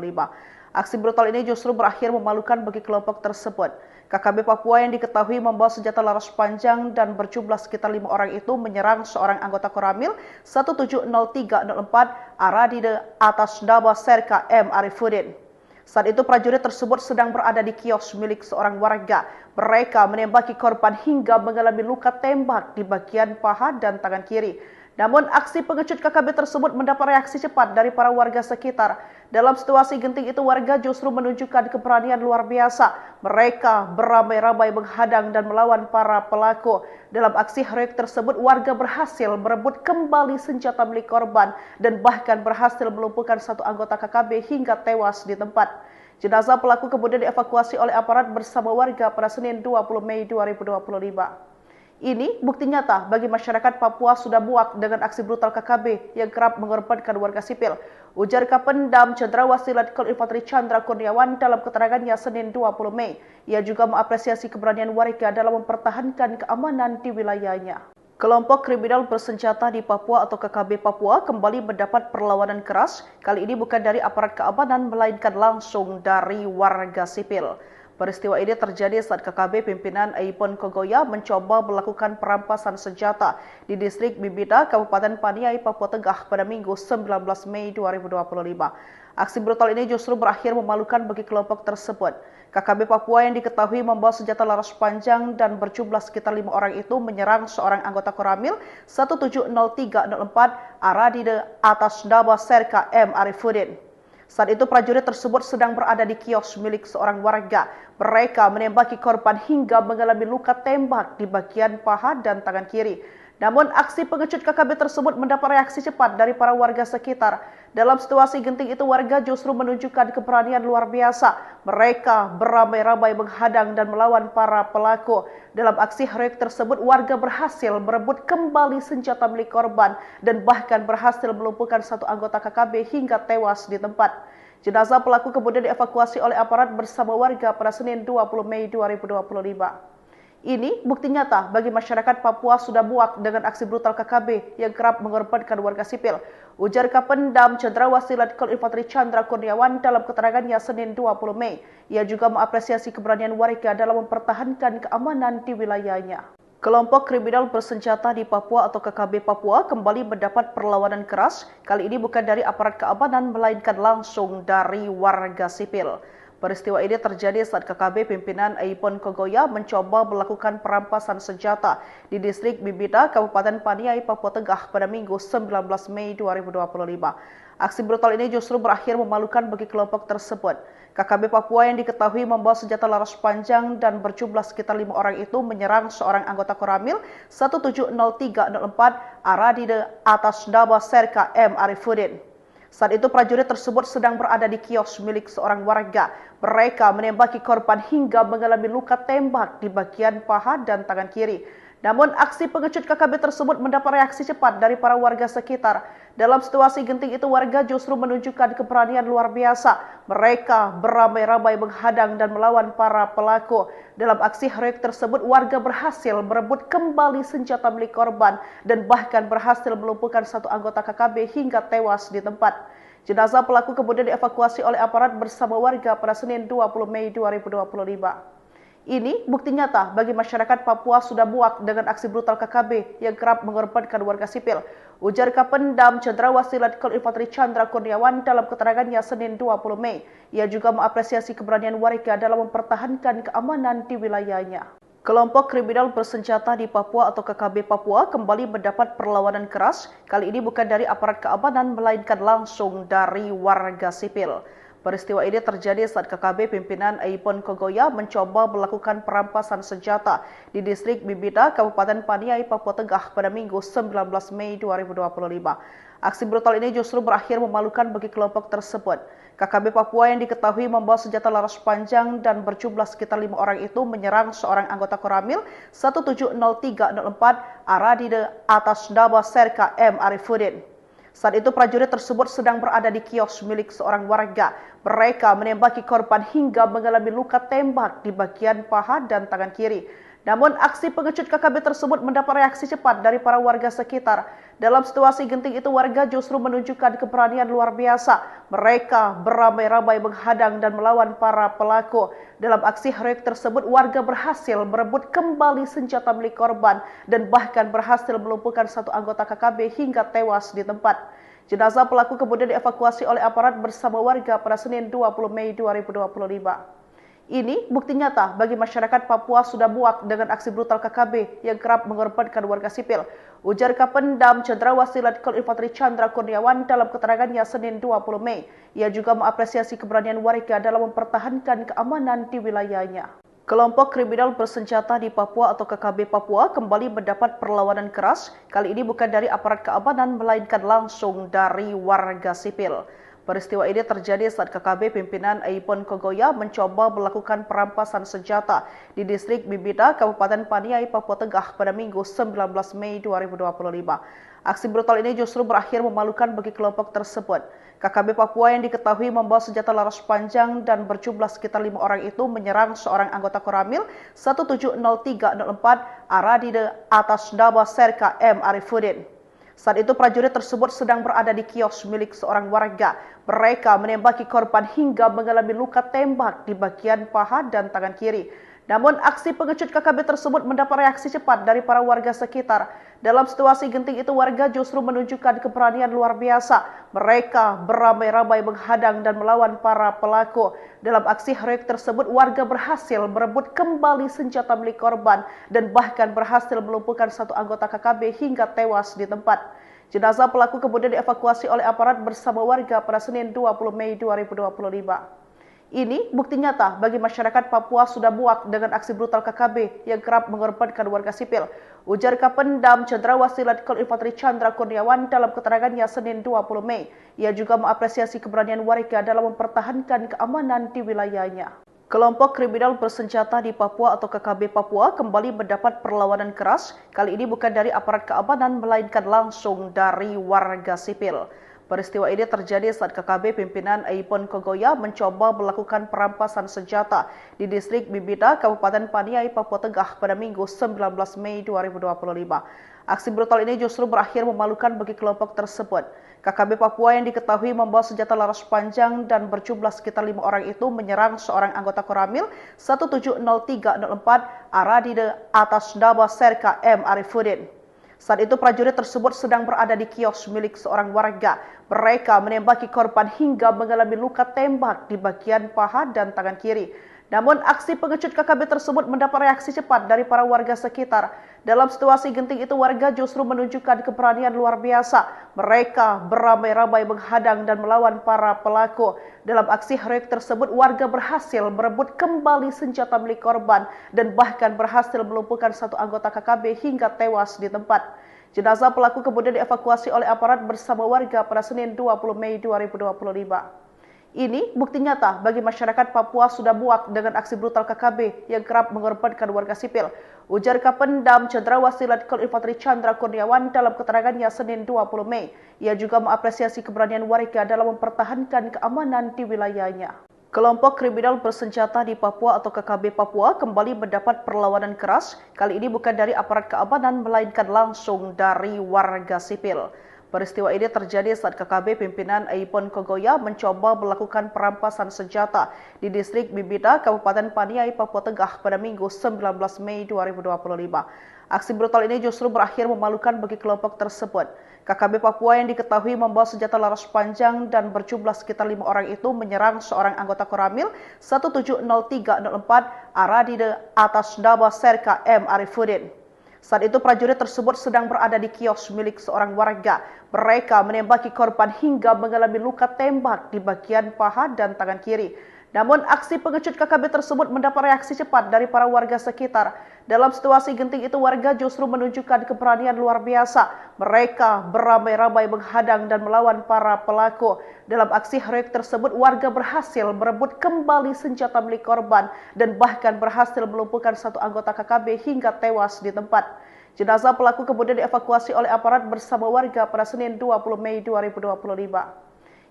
Aksi brutal ini justru berakhir memalukan bagi kelompok tersebut. KKB Papua yang diketahui membawa senjata laras panjang dan berjumlah sekitar 5 orang itu menyerang seorang anggota Koramil 170304 Aradide atas nama Serka M. Arifuddin. Saat itu prajurit tersebut sedang berada di kios milik seorang warga. Mereka menembaki korban hingga mengalami luka tembak di bagian paha dan tangan kiri. Namun aksi pengecut KKB tersebut mendapat reaksi cepat dari para warga sekitar. Dalam situasi genting itu warga justru menunjukkan keberanian luar biasa. Mereka beramai-ramai menghadang dan melawan para pelaku. Dalam aksi heroik tersebut warga berhasil merebut kembali senjata milik korban dan bahkan berhasil melumpuhkan satu anggota KKB hingga tewas di tempat. Jenazah pelaku kemudian dievakuasi oleh aparat bersama warga pada Senin 20 Mei 2025. Ini bukti nyata bagi masyarakat Papua sudah muak dengan aksi brutal KKB yang kerap mengorbankan warga sipil. Ujar Kapendam Cendrawasih Letkol Infanteri Chandra Kurniawan dalam keterangannya Senin 20 Mei. Ia juga mengapresiasi keberanian warga dalam mempertahankan keamanan di wilayahnya. Kelompok kriminal bersenjata di Papua atau KKB Papua kembali mendapat perlawanan keras. Kali ini bukan dari aparat keamanan melainkan langsung dari warga sipil. Peristiwa ini terjadi saat KKB pimpinan Aipon Kogoya mencoba melakukan perampasan senjata di distrik Bibida, Kabupaten Paniai, Papua Tengah pada Minggu 19 Mei 2025. Aksi brutal ini justru berakhir memalukan bagi kelompok tersebut. KKB Papua yang diketahui membawa senjata laras panjang dan berjumlah sekitar 5 orang itu menyerang seorang anggota Koramil 170304 Aradide atas nama Serka M. Arifuddin. Saat itu prajurit tersebut sedang berada di kios milik seorang warga. Mereka menembaki korban hingga mengalami luka tembak di bagian paha dan tangan kiri. Namun aksi pengecut KKB tersebut mendapat reaksi cepat dari para warga sekitar. Dalam situasi genting itu warga justru menunjukkan keberanian luar biasa. Mereka beramai-ramai menghadang dan melawan para pelaku. Dalam aksi heroik tersebut warga berhasil merebut kembali senjata milik korban dan bahkan berhasil melumpuhkan satu anggota KKB hingga tewas di tempat. Jenazah pelaku kemudian dievakuasi oleh aparat bersama warga pada Senin 20 Mei 2025. Ini bukti nyata bagi masyarakat Papua sudah muak dengan aksi brutal KKB yang kerap mengorbankan warga sipil. Ujar Kapendam Cendrawasih Letkol Infanteri Chandra Kurniawan dalam keterangannya Senin 20 Mei. Ia juga mengapresiasi keberanian warga dalam mempertahankan keamanan di wilayahnya. Kelompok kriminal bersenjata di Papua atau KKB Papua kembali mendapat perlawanan keras. Kali ini bukan dari aparat keamanan melainkan langsung dari warga sipil. Peristiwa ini terjadi saat KKB pimpinan Aipon Kogoya mencoba melakukan perampasan senjata di distrik Bibida, Kabupaten Paniai, Papua Tengah pada Minggu 19 Mei 2025. Aksi brutal ini justru berakhir memalukan bagi kelompok tersebut. KKB Papua yang diketahui membawa senjata laras panjang dan berjumlah sekitar 5 orang itu menyerang seorang anggota Koramil 170304 Aradide atas nama Serka M. Arifuddin. Saat itu prajurit tersebut sedang berada di kios milik seorang warga. Mereka menembaki korban hingga mengalami luka tembak di bagian paha dan tangan kiri. Namun aksi pengecut KKB tersebut mendapat reaksi cepat dari para warga sekitar. Dalam situasi genting itu warga justru menunjukkan keberanian luar biasa. Mereka beramai-ramai menghadang dan melawan para pelaku. Dalam aksi heroik tersebut warga berhasil merebut kembali senjata milik korban dan bahkan berhasil melumpuhkan satu anggota KKB hingga tewas di tempat. Jenazah pelaku kemudian dievakuasi oleh aparat bersama warga pada Senin 20 Mei 2025. Ini bukti nyata bagi masyarakat Papua sudah muak dengan aksi brutal KKB yang kerap mengorbankan warga sipil. Ujar Kapendam Cendrawasih Letkol Infanteri Chandra Kurniawan dalam keterangannya Senin 20 Mei. Ia juga mengapresiasi keberanian warga dalam mempertahankan keamanan di wilayahnya. Kelompok kriminal bersenjata di Papua atau KKB Papua kembali mendapat perlawanan keras. Kali ini bukan dari aparat keamanan melainkan langsung dari warga sipil. Peristiwa ini terjadi saat KKB pimpinan Aipon Kogoya mencoba melakukan perampasan senjata di distrik Bibida, Kabupaten Paniai, Papua Tengah pada Minggu 19 Mei 2025. Aksi brutal ini justru berakhir memalukan bagi kelompok tersebut. KKB Papua yang diketahui membawa senjata laras panjang dan berjumlah sekitar 5 orang itu menyerang seorang anggota Koramil 170304 Aradide atas nama Serka M. Arifuddin. Saat itu prajurit tersebut sedang berada di kios milik seorang warga. Mereka menembaki korban hingga mengalami luka tembak di bagian paha dan tangan kiri. Namun aksi pengecut KKB tersebut mendapat reaksi cepat dari para warga sekitar. Dalam situasi genting itu warga justru menunjukkan keberanian luar biasa. Mereka beramai-ramai menghadang dan melawan para pelaku. Dalam aksi heroik tersebut warga berhasil merebut kembali senjata milik korban dan bahkan berhasil melumpuhkan satu anggota KKB hingga tewas di tempat. Jenazah pelaku kemudian dievakuasi oleh aparat bersama warga pada Senin 20 Mei 2025. Ini bukti nyata bagi masyarakat Papua sudah muak dengan aksi brutal KKB yang kerap mengorbankan warga sipil. Ujar Kapendam Cendrawasih Letkol Infanteri Chandra Kurniawan dalam keterangannya Senin 20 Mei. Ia juga mengapresiasi keberanian warga dalam mempertahankan keamanan di wilayahnya. Kelompok kriminal bersenjata di Papua atau KKB Papua kembali mendapat perlawanan keras. Kali ini bukan dari aparat keamanan melainkan langsung dari warga sipil. Peristiwa ini terjadi saat KKB pimpinan Aipon Kogoya mencoba melakukan perampasan senjata di distrik Bibida, Kabupaten Paniai, Papua Tengah pada Minggu 19 Mei 2025. Aksi brutal ini justru berakhir memalukan bagi kelompok tersebut. KKB Papua yang diketahui membawa senjata laras panjang dan berjumlah sekitar 5 orang itu menyerang seorang anggota Koramil 170304 Aradide atas nama Serka M. Arifuddin. Saat itu prajurit tersebut sedang berada di kios milik seorang warga. Mereka menembaki korban hingga mengalami luka tembak di bagian paha dan tangan kiri. Namun aksi pengecut KKB tersebut mendapat reaksi cepat dari para warga sekitar. Dalam situasi genting itu warga justru menunjukkan keberanian luar biasa. Mereka beramai-ramai menghadang dan melawan para pelaku. Dalam aksi heroik tersebut warga berhasil merebut kembali senjata milik korban dan bahkan berhasil melumpuhkan satu anggota KKB hingga tewas di tempat. Jenazah pelaku kemudian dievakuasi oleh aparat bersama warga pada Senin 20 Mei 2025. Ini bukti nyata bagi masyarakat Papua sudah muak dengan aksi brutal KKB yang kerap mengorbankan warga sipil. Ujar Kapendam Cendrawasih Letkol Infanteri Chandra Kurniawan dalam keterangannya Senin 20 Mei. Ia juga mengapresiasi keberanian warga dalam mempertahankan keamanan di wilayahnya. Kelompok kriminal bersenjata di Papua atau KKB Papua kembali mendapat perlawanan keras. Kali ini bukan dari aparat keamanan melainkan langsung dari warga sipil. Peristiwa ini terjadi saat KKB pimpinan Aipon Kogoya mencoba melakukan perampasan senjata di distrik Bibida, Kabupaten Paniai, Papua Tengah pada Minggu 19 Mei 2025. Aksi brutal ini justru berakhir memalukan bagi kelompok tersebut. KKB Papua yang diketahui membawa senjata laras panjang dan berjumlah sekitar 5 orang itu menyerang seorang anggota Koramil 170304 Aradide atas nama Serka M. Arifuddin. Saat itu prajurit tersebut sedang berada di kios milik seorang warga. Mereka menembaki korban hingga mengalami luka tembak di bagian paha dan tangan kiri. Namun aksi pengecut KKB tersebut mendapat reaksi cepat dari para warga sekitar. Dalam situasi genting itu warga justru menunjukkan keberanian luar biasa. Mereka beramai-ramai menghadang dan melawan para pelaku. Dalam aksi heroik tersebut warga berhasil merebut kembali senjata milik korban dan bahkan berhasil melumpuhkan satu anggota KKB hingga tewas di tempat. Jenazah pelaku kemudian dievakuasi oleh aparat bersama warga pada Senin 20 Mei 2025. Ini bukti nyata bagi masyarakat Papua sudah muak dengan aksi brutal KKB yang kerap mengorbankan warga sipil. Ujar Kapendam Cendrawasih Letkol Infanteri Chandra Kurniawan dalam keterangannya Senin 20 Mei. Ia juga mengapresiasi keberanian warga dalam mempertahankan keamanan di wilayahnya. Kelompok kriminal bersenjata di Papua atau KKB Papua kembali mendapat perlawanan keras. Kali ini bukan dari aparat keamanan melainkan langsung dari warga sipil. Peristiwa ini terjadi saat KKB pimpinan Aipon Kogoya mencoba melakukan perampasan senjata di distrik Bibida, Kabupaten Paniai, Papua Tengah pada Minggu 19 Mei 2025. Aksi brutal ini justru berakhir memalukan bagi kelompok tersebut. KKB Papua yang diketahui membawa senjata laras panjang dan berjumlah sekitar 5 orang itu menyerang seorang anggota Koramil 170304 Aradide atas nama Serka M. Arifuddin. Saat itu prajurit tersebut sedang berada di kios milik seorang warga. Mereka menembaki korban hingga mengalami luka tembak di bagian paha dan tangan kiri. Namun aksi pengecut KKB tersebut mendapat reaksi cepat dari para warga sekitar. Dalam situasi genting itu warga justru menunjukkan keberanian luar biasa. Mereka beramai-ramai menghadang dan melawan para pelaku. Dalam aksi heroik tersebut warga berhasil merebut kembali senjata milik korban dan bahkan berhasil melumpuhkan satu anggota KKB hingga tewas di tempat. Jenazah pelaku kemudian dievakuasi oleh aparat bersama warga pada Senin 20 Mei 2025.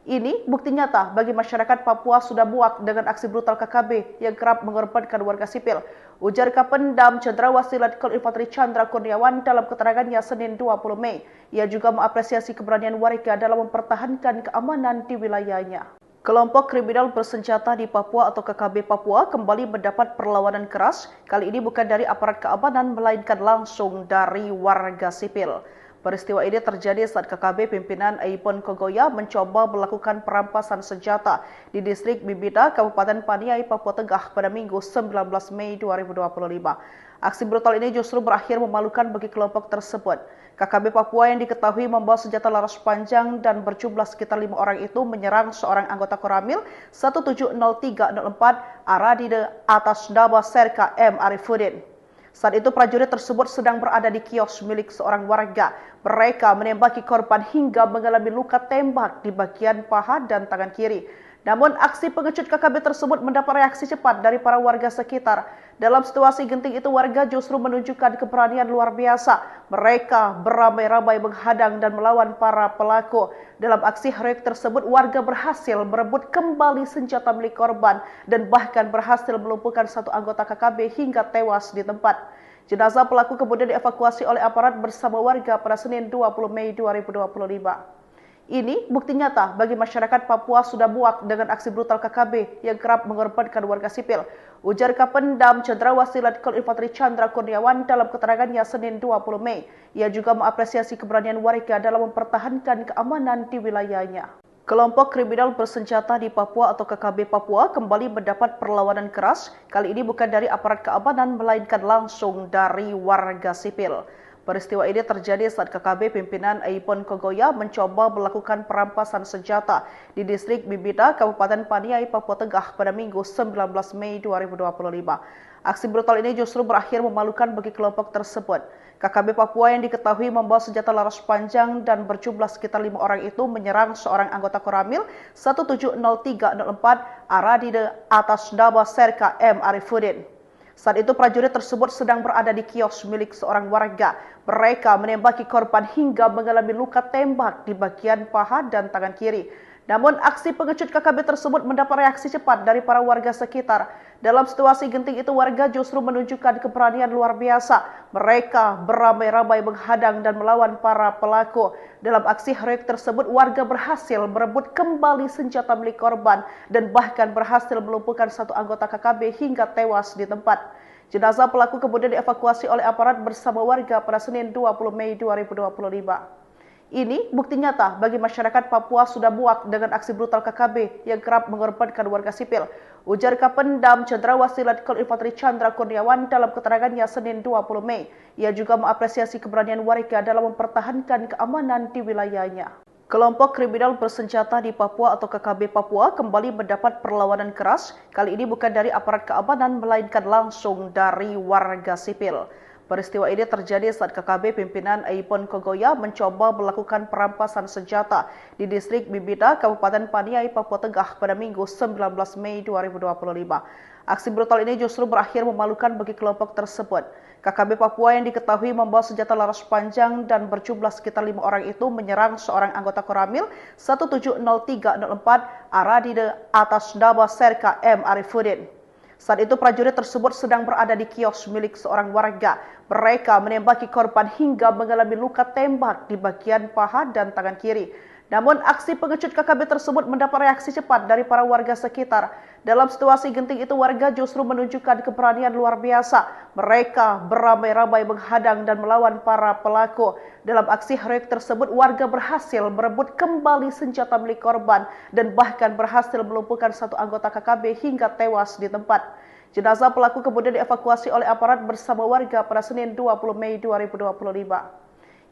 Ini bukti nyata bagi masyarakat Papua sudah muak dengan aksi brutal KKB yang kerap mengorbankan warga sipil. Ujar Kapendam Cendrawasih Letkol Infanteri Chandra Kurniawan dalam keterangannya Senin 20 Mei. Ia juga mengapresiasi keberanian warga dalam mempertahankan keamanan di wilayahnya. Kelompok kriminal bersenjata di Papua atau KKB Papua kembali mendapat perlawanan keras, kali ini bukan dari aparat keamanan melainkan langsung dari warga sipil. Peristiwa ini terjadi saat KKB pimpinan Aipon Kogoya mencoba melakukan perampasan senjata di distrik Bibida, Kabupaten Paniai, Papua Tengah pada Minggu 19 Mei 2025. Aksi brutal ini justru berakhir memalukan bagi kelompok tersebut. KKB Papua yang diketahui membawa senjata laras panjang dan berjumlah sekitar 5 orang itu menyerang seorang anggota Koramil 170304 Aradide atas nama Serka M. Arifuddin. Saat itu prajurit tersebut sedang berada di kios milik seorang warga. Mereka menembaki korban hingga mengalami luka tembak di bagian paha dan tangan kiri. Namun aksi pengecut KKB tersebut mendapat reaksi cepat dari para warga sekitar. Dalam situasi genting itu warga justru menunjukkan keberanian luar biasa. Mereka beramai-ramai menghadang dan melawan para pelaku. Dalam aksi heroik tersebut warga berhasil merebut kembali senjata milik korban dan bahkan berhasil melumpuhkan satu anggota KKB hingga tewas di tempat. Jenazah pelaku kemudian dievakuasi oleh aparat bersama warga pada Senin 20 Mei 2025. Ini bukti nyata bagi masyarakat Papua sudah muak dengan aksi brutal KKB yang kerap mengorbankan warga sipil. Ujar Kapendam Cendrawasih Letkol Infanteri Chandra Kurniawan dalam keterangannya Senin 20 Mei. Ia juga mengapresiasi keberanian warga dalam mempertahankan keamanan di wilayahnya. Kelompok kriminal bersenjata di Papua atau KKB Papua kembali mendapat perlawanan keras, kali ini bukan dari aparat keamanan melainkan langsung dari warga sipil. Peristiwa ini terjadi saat KKB pimpinan Aipon Kogoya mencoba melakukan perampasan senjata di distrik Bibida, Kabupaten Paniai, Papua Tengah pada Minggu 19 Mei 2025. Aksi brutal ini justru berakhir memalukan bagi kelompok tersebut. KKB Papua yang diketahui membawa senjata laras panjang dan berjumlah sekitar 5 orang itu menyerang seorang anggota Koramil 170304 Aradide atas nama Serka M. Arifuddin. Saat itu prajurit tersebut sedang berada di kios milik seorang warga. Mereka menembaki korban hingga mengalami luka tembak di bagian paha dan tangan kiri. Namun aksi pengecut KKB tersebut mendapat reaksi cepat dari para warga sekitar. Dalam situasi genting itu warga justru menunjukkan keberanian luar biasa. Mereka beramai-ramai menghadang dan melawan para pelaku. Dalam aksi heroik tersebut warga berhasil merebut kembali senjata milik korban dan bahkan berhasil melumpuhkan satu anggota KKB hingga tewas di tempat. Jenazah pelaku kemudian dievakuasi oleh aparat bersama warga pada Senin 20 Mei 2025. Ini bukti nyata bagi masyarakat Papua sudah muak dengan aksi brutal KKB yang kerap mengorbankan warga sipil. Ujar Kapendam Cendrawasih Letkol Infanteri Chandra Kurniawan dalam keterangannya Senin 20 Mei. Ia juga mengapresiasi keberanian warga dalam mempertahankan keamanan di wilayahnya. Kelompok kriminal bersenjata di Papua atau KKB Papua kembali mendapat perlawanan keras, kali ini bukan dari aparat keamanan melainkan langsung dari warga sipil. Peristiwa ini terjadi saat KKB pimpinan Aipon Kogoya mencoba melakukan perampasan senjata di distrik Bibida, Kabupaten Paniai, Papua Tengah pada Minggu 19 Mei 2025. Aksi brutal ini justru berakhir memalukan bagi kelompok tersebut. KKB Papua yang diketahui membawa senjata laras panjang dan berjumlah sekitar 5 orang itu menyerang seorang anggota Koramil 170304 Aradide atas nama Serka M. Arifuddin. Saat itu prajurit tersebut sedang berada di kios milik seorang warga. Mereka menembaki korban hingga mengalami luka tembak di bagian paha dan tangan kiri. Namun aksi pengecut KKB tersebut mendapat reaksi cepat dari para warga sekitar. Dalam situasi genting itu warga justru menunjukkan keberanian luar biasa. Mereka beramai-ramai menghadang dan melawan para pelaku. Dalam aksi heroik tersebut warga berhasil merebut kembali senjata milik korban dan bahkan berhasil melumpuhkan satu anggota KKB hingga tewas di tempat. Jenazah pelaku kemudian dievakuasi oleh aparat bersama warga pada Senin 20 Mei 2025.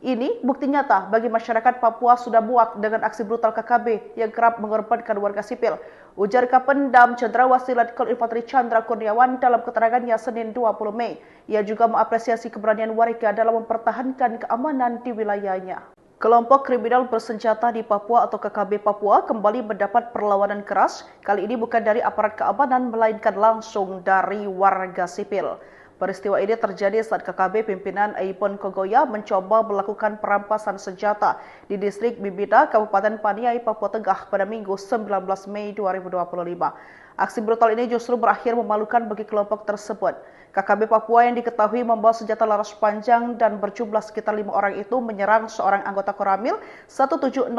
Ini bukti nyata bagi masyarakat Papua sudah muak dengan aksi brutal KKB yang kerap mengorbankan warga sipil. Ujar Kapendam Cendrawasih Letkol Infanteri Chandra Kurniawan dalam keterangannya Senin 20 Mei. Ia juga mengapresiasi keberanian warga dalam mempertahankan keamanan di wilayahnya. Kelompok kriminal bersenjata di Papua atau KKB Papua kembali mendapat perlawanan keras, kali ini bukan dari aparat keamanan melainkan langsung dari warga sipil. Peristiwa ini terjadi saat KKB pimpinan Aipon Kogoya mencoba melakukan perampasan senjata di distrik Bibida, Kabupaten Paniai, Papua Tengah pada Minggu 19 Mei 2025. Aksi brutal ini justru berakhir memalukan bagi kelompok tersebut. KKB Papua yang diketahui membawa senjata laras panjang dan berjumlah sekitar 5 orang itu menyerang seorang anggota Koramil 170304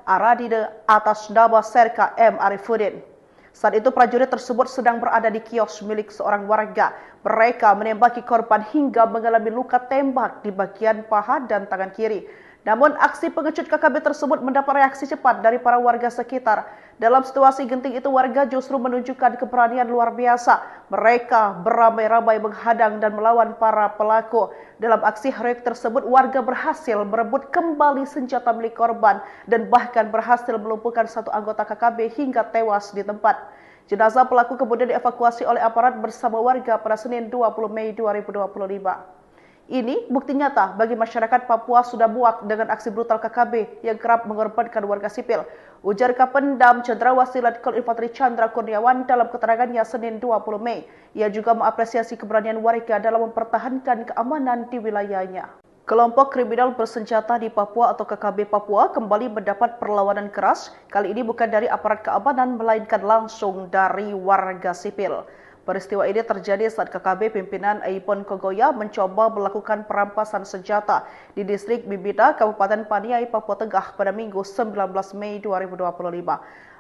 Aradide atas nama Serka M. Arifuddin. Saat itu prajurit tersebut sedang berada di kios milik seorang warga. Mereka menembaki korban hingga mengalami luka tembak di bagian paha dan tangan kiri. Namun aksi pengecut KKB tersebut mendapat reaksi cepat dari para warga sekitar. Dalam situasi genting itu warga justru menunjukkan keberanian luar biasa. Mereka beramai-ramai menghadang dan melawan para pelaku. Dalam aksi heroik tersebut warga berhasil merebut kembali senjata milik korban dan bahkan berhasil melumpuhkan satu anggota KKB hingga tewas di tempat. Jenazah pelaku kemudian dievakuasi oleh aparat bersama warga pada Senin 20 Mei 2025. Ini bukti nyata bagi masyarakat Papua sudah muak dengan aksi brutal KKB yang kerap mengorbankan warga sipil. Ujar Kapendam Cendrawasih Letkol Infanteri Chandra Kurniawan dalam keterangannya Senin 20 Mei. Ia juga mengapresiasi keberanian warga dalam mempertahankan keamanan di wilayahnya. Kelompok kriminal bersenjata di Papua atau KKB Papua kembali mendapat perlawanan keras. Kali ini bukan dari aparat keamanan melainkan langsung dari warga sipil. Peristiwa ini terjadi saat KKB pimpinan Aipon Kogoya mencoba melakukan perampasan senjata di distrik Bibida, Kabupaten Paniai, Papua Tengah pada Minggu 19 Mei 2025.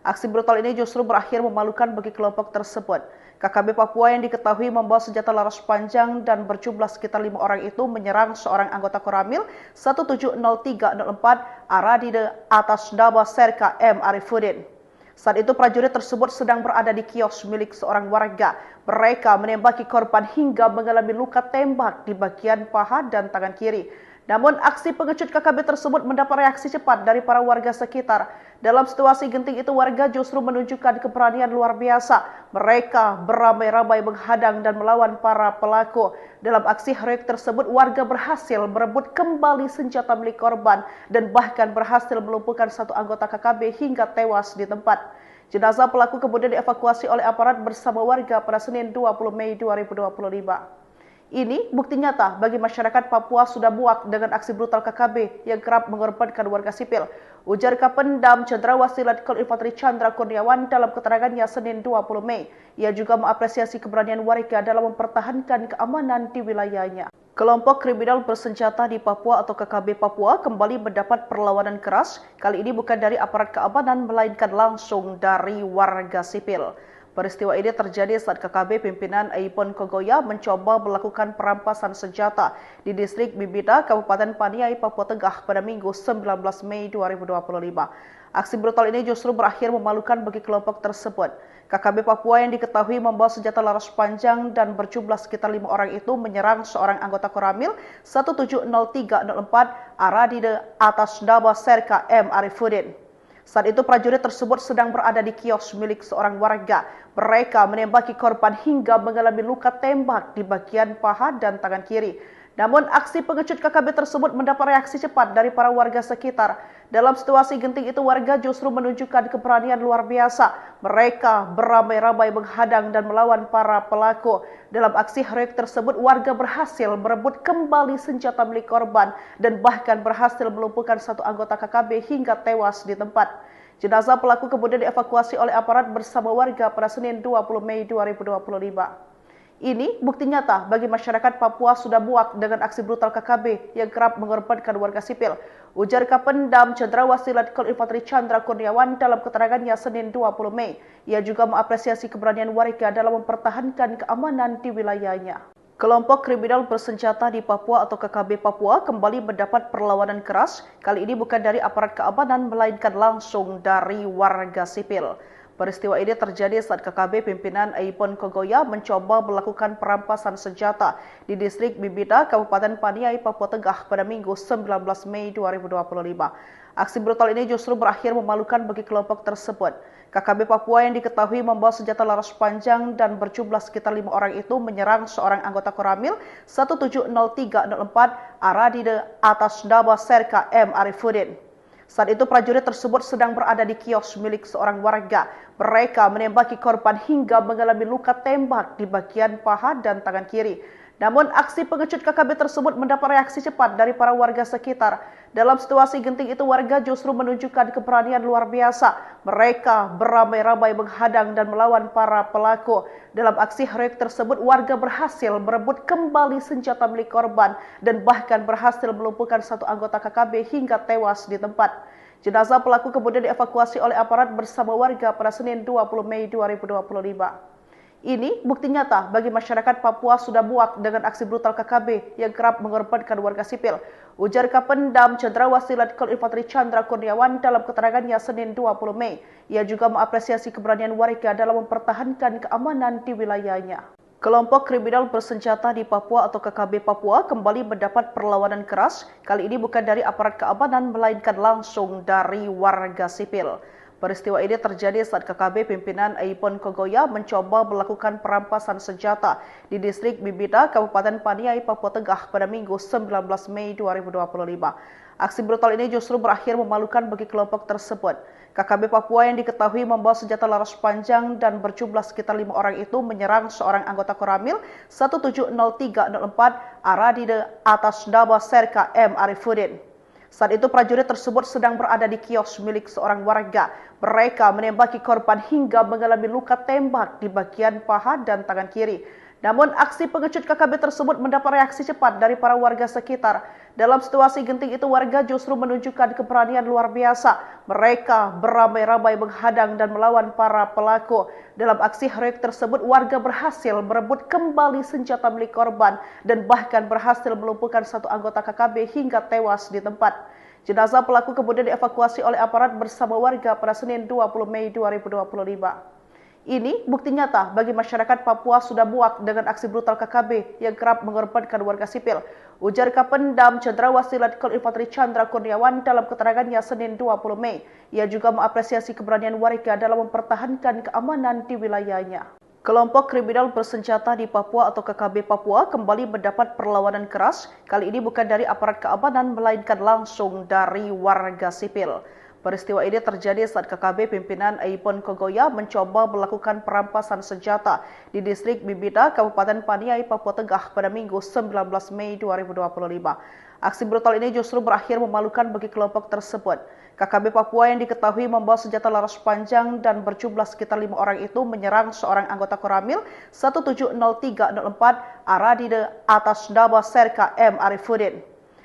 Aksi brutal ini justru berakhir memalukan bagi kelompok tersebut. KKB Papua yang diketahui membawa senjata laras panjang dan berjumlah sekitar 5 orang itu menyerang seorang anggota Koramil 170304 Aradide atas nama Serka M. Arifuddin. Saat itu prajurit tersebut sedang berada di kios milik seorang warga. Mereka menembaki korban hingga mengalami luka tembak di bagian paha dan tangan kiri. Namun aksi pengecut KKB tersebut mendapat reaksi cepat dari para warga sekitar. Dalam situasi genting itu warga justru menunjukkan keberanian luar biasa. Mereka beramai-ramai menghadang dan melawan para pelaku. Dalam aksi heroik tersebut warga berhasil merebut kembali senjata milik korban dan bahkan berhasil melumpuhkan satu anggota KKB hingga tewas di tempat. Jenazah pelaku kemudian dievakuasi oleh aparat bersama warga pada Senin 20 Mei 2025. Ini bukti nyata bagi masyarakat Papua sudah muak dengan aksi brutal KKB yang kerap mengorbankan warga sipil. Ujar Kapendam Cendrawasih Letkol Infanteri Chandra Kurniawan dalam keterangannya Senin 20 Mei. Ia juga mengapresiasi keberanian warga dalam mempertahankan keamanan di wilayahnya. Kelompok kriminal bersenjata di Papua atau KKB Papua kembali mendapat perlawanan keras. Kali ini bukan dari aparat keamanan melainkan langsung dari warga sipil. Peristiwa ini terjadi saat KKB pimpinan Aipon Kogoya mencoba melakukan perampasan senjata di distrik Bibida, Kabupaten Paniai, Papua Tengah pada Minggu 19 Mei 2025. Aksi brutal ini justru berakhir memalukan bagi kelompok tersebut. KKB Papua yang diketahui membawa senjata laras panjang dan berjumlah sekitar 5 orang itu menyerang seorang anggota Koramil 170304 Aradide atas nama Serka M. Arifuddin. Saat itu prajurit tersebut sedang berada di kios milik seorang warga. Mereka menembaki korban hingga mengalami luka tembak di bagian paha dan tangan kiri. Namun aksi pengecut KKB tersebut mendapat reaksi cepat dari para warga sekitar. Dalam situasi genting itu warga justru menunjukkan keberanian luar biasa. Mereka beramai-ramai menghadang dan melawan para pelaku. Dalam aksi heroik tersebut warga berhasil merebut kembali senjata milik korban dan bahkan berhasil melumpuhkan satu anggota KKB hingga tewas di tempat. Jenazah pelaku kemudian dievakuasi oleh aparat bersama warga pada Senin 20 Mei 2025. Ini bukti nyata bagi masyarakat Papua sudah muak dengan aksi brutal KKB yang kerap mengorbankan warga sipil. Ujar Kapendam Cendrawasih Letkol Infanteri Chandra Kurniawan dalam keterangannya Senin 20 Mei. Ia juga mengapresiasi keberanian warga dalam mempertahankan keamanan di wilayahnya. Kelompok kriminal bersenjata di Papua atau KKB Papua kembali mendapat perlawanan keras. Kali ini bukan dari aparat keamanan melainkan langsung dari warga sipil. Peristiwa ini terjadi saat KKB pimpinan Aipon Kogoya mencoba melakukan perampasan senjata di distrik Bibida, Kabupaten Paniai, Papua Tengah pada Minggu 19 Mei 2025. Aksi brutal ini justru berakhir memalukan bagi kelompok tersebut. KKB Papua yang diketahui membawa senjata laras panjang dan berjumlah sekitar 5 orang itu menyerang seorang anggota Koramil 170304 Aradide atas nama Serka M. Arifuddin. Saat itu prajurit tersebut sedang berada di kios milik seorang warga. Mereka menembaki korban hingga mengalami luka tembak di bagian paha dan tangan kiri. Namun aksi pengecut KKB tersebut mendapat reaksi cepat dari para warga sekitar. Dalam situasi genting itu warga justru menunjukkan keberanian luar biasa. Mereka beramai-ramai menghadang dan melawan para pelaku. Dalam aksi heroik tersebut warga berhasil merebut kembali senjata milik korban dan bahkan berhasil melumpuhkan satu anggota KKB hingga tewas di tempat. Jenazah pelaku kemudian dievakuasi oleh aparat bersama warga pada Senin 20 Mei 2025. Ini bukti nyata bagi masyarakat Papua sudah muak dengan aksi brutal KKB yang kerap mengorbankan warga sipil. Ujar Kapendam Cendrawasih Letkol Infanteri Chandra Kurniawan dalam keterangannya Senin 20 Mei. Ia juga mengapresiasi keberanian warga dalam mempertahankan keamanan di wilayahnya. Kelompok kriminal bersenjata di Papua atau KKB Papua kembali mendapat perlawanan keras. Kali ini bukan dari aparat keamanan melainkan langsung dari warga sipil. Peristiwa ini terjadi saat KKB pimpinan Aipon Kogoya mencoba melakukan perampasan senjata di distrik Bibida, Kabupaten Paniai, Papua Tengah pada Minggu 19 Mei 2025. Aksi brutal ini justru berakhir memalukan bagi kelompok tersebut. KKB Papua yang diketahui membawa senjata laras panjang dan berjumlah sekitar 5 orang itu menyerang seorang anggota Koramil 170304 Aradide atas nama Serka M. Arifuddin. Saat itu prajurit tersebut sedang berada di kios milik seorang warga. Mereka menembaki korban hingga mengalami luka tembak di bagian paha dan tangan kiri. Namun aksi pengecut KKB tersebut mendapat reaksi cepat dari para warga sekitar. Dalam situasi genting itu warga justru menunjukkan keberanian luar biasa. Mereka beramai-ramai menghadang dan melawan para pelaku. Dalam aksi heroik tersebut warga berhasil merebut kembali senjata milik korban dan bahkan berhasil melumpuhkan satu anggota KKB hingga tewas di tempat. Jenazah pelaku kemudian dievakuasi oleh aparat bersama warga pada Senin 20 Mei 2025. Ini bukti nyata bagi masyarakat Papua sudah muak dengan aksi brutal KKB yang kerap mengorbankan warga sipil. Ujar Kapendam Cendrawasih Letkol Infanteri Chandra Kurniawan dalam keterangannya Senin 20 Mei. Ia juga mengapresiasi keberanian warga dalam mempertahankan keamanan di wilayahnya. Kelompok kriminal bersenjata di Papua atau KKB Papua kembali mendapat perlawanan keras. Kali ini bukan dari aparat keamanan melainkan langsung dari warga sipil. Peristiwa ini terjadi saat KKB pimpinan Aipon Kogoya mencoba melakukan perampasan senjata di distrik Bibida, Kabupaten Paniai, Papua Tengah pada Minggu 19 Mei 2025. Aksi brutal ini justru berakhir memalukan bagi kelompok tersebut. KKB Papua yang diketahui membawa senjata laras panjang dan berjumlah sekitar 5 orang itu menyerang seorang anggota Koramil 170304 Aradide atas nama Serka M. Arifuddin.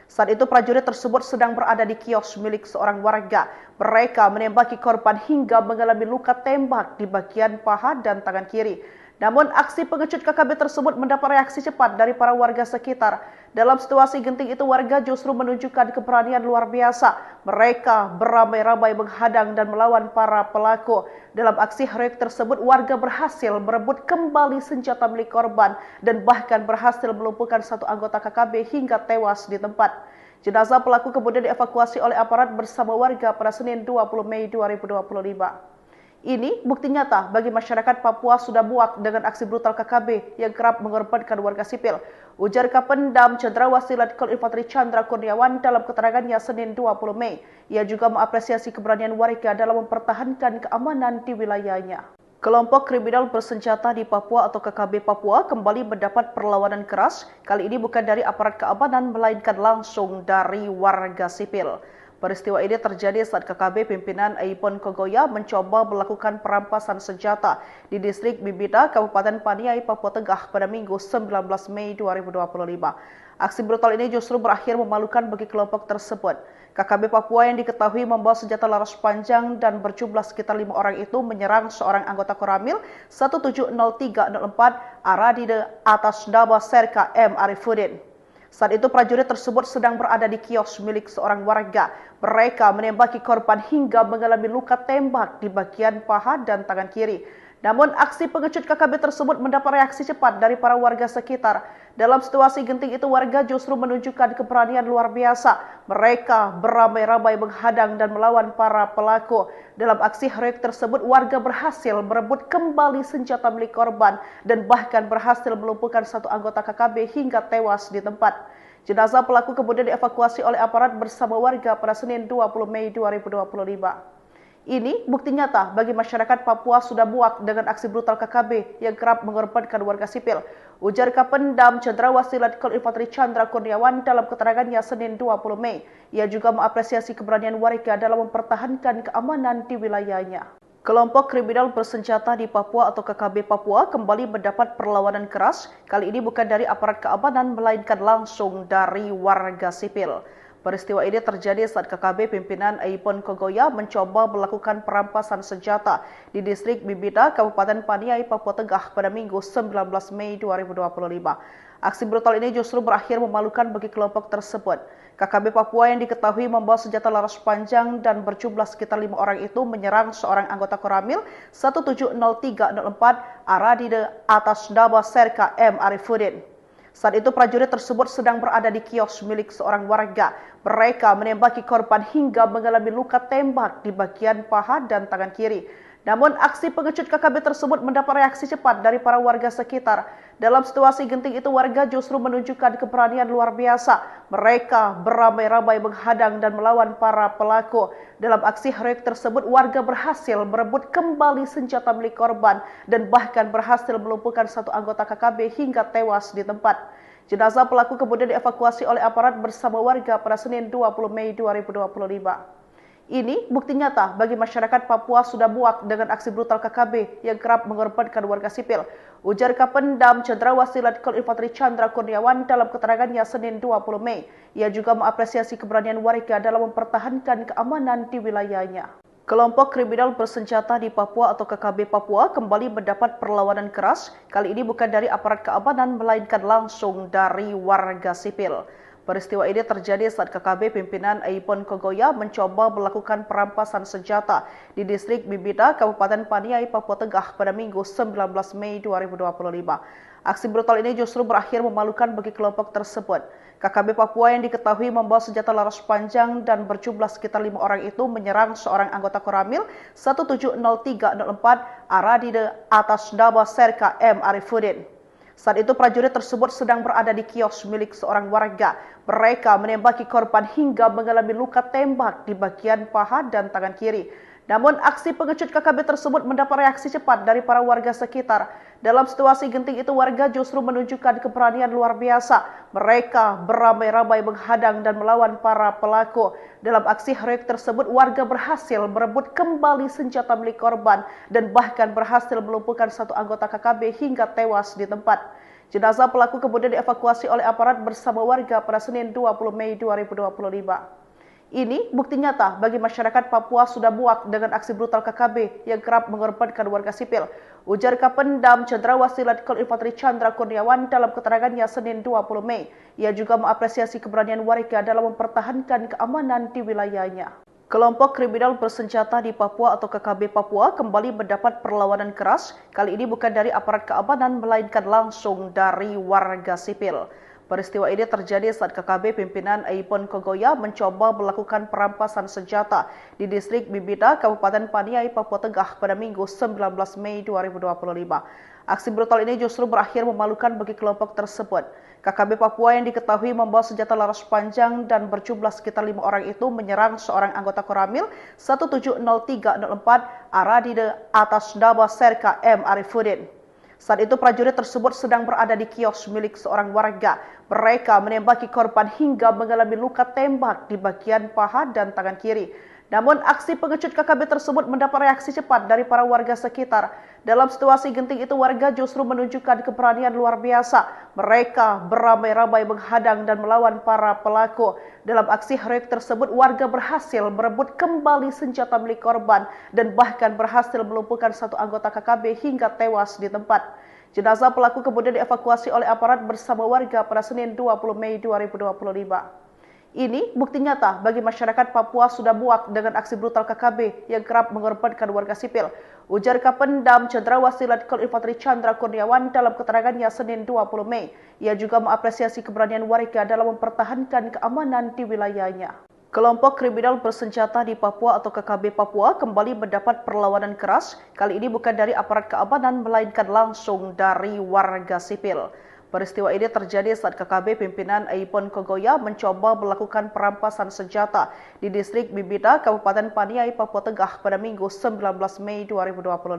Saat itu prajurit tersebut sedang berada di kios milik seorang warga. Mereka menembaki korban hingga mengalami luka tembak di bagian paha dan tangan kiri. Namun aksi pengecut KKB tersebut mendapat reaksi cepat dari para warga sekitar. Dalam situasi genting itu warga justru menunjukkan keberanian luar biasa. Mereka beramai-ramai menghadang dan melawan para pelaku. Dalam aksi heroik tersebut warga berhasil merebut kembali senjata milik korban dan bahkan berhasil melumpuhkan satu anggota KKB hingga tewas di tempat. Jenazah pelaku kemudian dievakuasi oleh aparat bersama warga pada Senin 20 Mei 2025. Ini bukti nyata bagi masyarakat Papua sudah muak dengan aksi brutal KKB yang kerap mengorbankan warga sipil. Ujar Kapendam Cendrawasih Letkol Infanteri Chandra Kurniawan dalam keterangannya Senin 20 Mei. Ia juga mengapresiasi keberanian warga dalam mempertahankan keamanan di wilayahnya. Kelompok kriminal bersenjata di Papua atau KKB Papua kembali mendapat perlawanan keras. Kali ini bukan dari aparat keamanan melainkan langsung dari warga sipil. Peristiwa ini terjadi saat KKB pimpinan Aipon Kogoya mencoba melakukan perampasan senjata di distrik Bibida, Kabupaten Paniai, Papua Tengah pada Minggu 19 Mei 2025. Aksi brutal ini justru berakhir memalukan bagi kelompok tersebut. KKB Papua yang diketahui membawa senjata laras panjang dan berjumlah sekitar 5 orang itu menyerang seorang anggota Koramil 170304 Aradide atas nama Serka M. Arifuddin. Saat itu prajurit tersebut sedang berada di kios milik seorang warga. Mereka menembaki korban hingga mengalami luka tembak di bagian paha dan tangan kiri. Namun aksi pengecut KKB tersebut mendapat reaksi cepat dari para warga sekitar. Dalam situasi genting itu warga justru menunjukkan keberanian luar biasa. Mereka beramai-ramai menghadang dan melawan para pelaku. Dalam aksi heroik tersebut warga berhasil merebut kembali senjata milik korban dan bahkan berhasil melumpuhkan satu anggota KKB hingga tewas di tempat. Jenazah pelaku kemudian dievakuasi oleh aparat bersama warga pada Senin 20 Mei 2025. Ini bukti nyata bagi masyarakat Papua sudah muak dengan aksi brutal KKB yang kerap mengorbankan warga sipil. Ujar Kapendam Cendrawasih Letkol Infanteri Chandra Kurniawan dalam keterangannya Senin 20 Mei. Ia juga mengapresiasi keberanian warga dalam mempertahankan keamanan di wilayahnya. Kelompok kriminal bersenjata di Papua atau KKB Papua kembali mendapat perlawanan keras. Kali ini bukan dari aparat keamanan melainkan langsung dari warga sipil. Peristiwa ini terjadi saat KKB pimpinan Aipon Kogoya mencoba melakukan perampasan senjata di distrik Bibida, Kabupaten Paniai, Papua Tengah pada Minggu 19 Mei 2025. Aksi brutal ini justru berakhir memalukan bagi kelompok tersebut. KKB Papua yang diketahui membawa senjata laras panjang dan berjumlah sekitar 5 orang itu menyerang seorang anggota Koramil 170304 Aradide atas nama Serka M. Arifuddin. Saat itu prajurit tersebut sedang berada di kios milik seorang warga. Mereka menembaki korban hingga mengalami luka tembak di bagian paha dan tangan kiri. Namun aksi pengecut KKB tersebut mendapat reaksi cepat dari para warga sekitar. Dalam situasi genting itu warga justru menunjukkan keberanian luar biasa. Mereka beramai-ramai menghadang dan melawan para pelaku. Dalam aksi heroik tersebut warga berhasil merebut kembali senjata milik korban dan bahkan berhasil melumpuhkan satu anggota KKB hingga tewas di tempat. Jenazah pelaku kemudian dievakuasi oleh aparat bersama warga pada Senin 20 Mei 2025. Ini bukti nyata bagi masyarakat Papua sudah muak dengan aksi brutal KKB yang kerap mengorbankan warga sipil. Ujar Kapendam Cendrawasih Letkol Infanteri Chandra Kurniawan dalam keterangannya Senin 20 Mei. Ia juga mengapresiasi keberanian warga dalam mempertahankan keamanan di wilayahnya. Kelompok kriminal bersenjata di Papua atau KKB Papua kembali mendapat perlawanan keras. Kali ini bukan dari aparat keamanan melainkan langsung dari warga sipil. Peristiwa ini terjadi saat KKB pimpinan Aipon Kogoya mencoba melakukan perampasan senjata di distrik Bibida, Kabupaten Paniai, Papua Tengah pada Minggu 19 Mei 2025. Aksi brutal ini justru berakhir memalukan bagi kelompok tersebut. KKB Papua yang diketahui membawa senjata laras panjang dan berjumlah sekitar 5 orang itu menyerang seorang anggota Koramil 170304 Aradide atas nama Serka M. Arifuddin. Saat itu prajurit tersebut sedang berada di kios milik seorang warga. Mereka menembaki korban hingga mengalami luka tembak di bagian paha dan tangan kiri. Namun aksi pengecut KKB tersebut mendapat reaksi cepat dari para warga sekitar. Dalam situasi genting itu warga justru menunjukkan keberanian luar biasa. Mereka beramai-ramai menghadang dan melawan para pelaku. Dalam aksi heroik tersebut warga berhasil merebut kembali senjata milik korban dan bahkan berhasil melumpuhkan satu anggota KKB hingga tewas di tempat. Jenazah pelaku kemudian dievakuasi oleh aparat bersama warga pada Senin 20 Mei 2025. Ini bukti nyata bagi masyarakat Papua sudah muak dengan aksi brutal KKB yang kerap mengorbankan warga sipil. Ujar Kapendam Cendrawasih Letkol Infanteri Chandra Kurniawan dalam keterangannya Senin 20 Mei. Ia juga mengapresiasi keberanian warga dalam mempertahankan keamanan di wilayahnya. Kelompok kriminal bersenjata di Papua atau KKB Papua kembali mendapat perlawanan keras. Kali ini bukan dari aparat keamanan melainkan langsung dari warga sipil. Peristiwa ini terjadi saat KKB pimpinan Aipon Kogoya mencoba melakukan perampasan senjata di distrik Bibida, Kabupaten Paniai, Papua Tengah pada Minggu 19 Mei 2025. Aksi brutal ini justru berakhir memalukan bagi kelompok tersebut. KKB Papua yang diketahui membawa senjata laras panjang dan berjumlah sekitar 5 orang itu menyerang seorang anggota Koramil 170304 Aradide atas nama Serka M. Arifuddin. Saat itu prajurit tersebut sedang berada di kios milik seorang warga. Mereka menembaki korban hingga mengalami luka tembak di bagian paha dan tangan kiri. Namun aksi pengecut KKB tersebut mendapat reaksi cepat dari para warga sekitar. Dalam situasi genting itu warga justru menunjukkan keberanian luar biasa. Mereka beramai-ramai menghadang dan melawan para pelaku. Dalam aksi heroik tersebut warga berhasil merebut kembali senjata milik korban dan bahkan berhasil melumpuhkan satu anggota KKB hingga tewas di tempat. Jenazah pelaku kemudian dievakuasi oleh aparat bersama warga pada Senin 20 Mei 2025. Ini bukti nyata bagi masyarakat Papua sudah muak dengan aksi brutal KKB yang kerap mengorbankan warga sipil. Ujar Kapendam Cendrawasih Letkol Infanteri Chandra Kurniawan dalam keterangannya Senin 20 Mei. Ia juga mengapresiasi keberanian warga dalam mempertahankan keamanan di wilayahnya. Kelompok kriminal bersenjata di Papua atau KKB Papua kembali mendapat perlawanan keras. Kali ini bukan dari aparat keamanan melainkan langsung dari warga sipil. Peristiwa ini terjadi saat KKB pimpinan Aipon Kogoya mencoba melakukan perampasan senjata di distrik Bibida, Kabupaten Paniai, Papua Tengah pada Minggu 19 Mei 2025.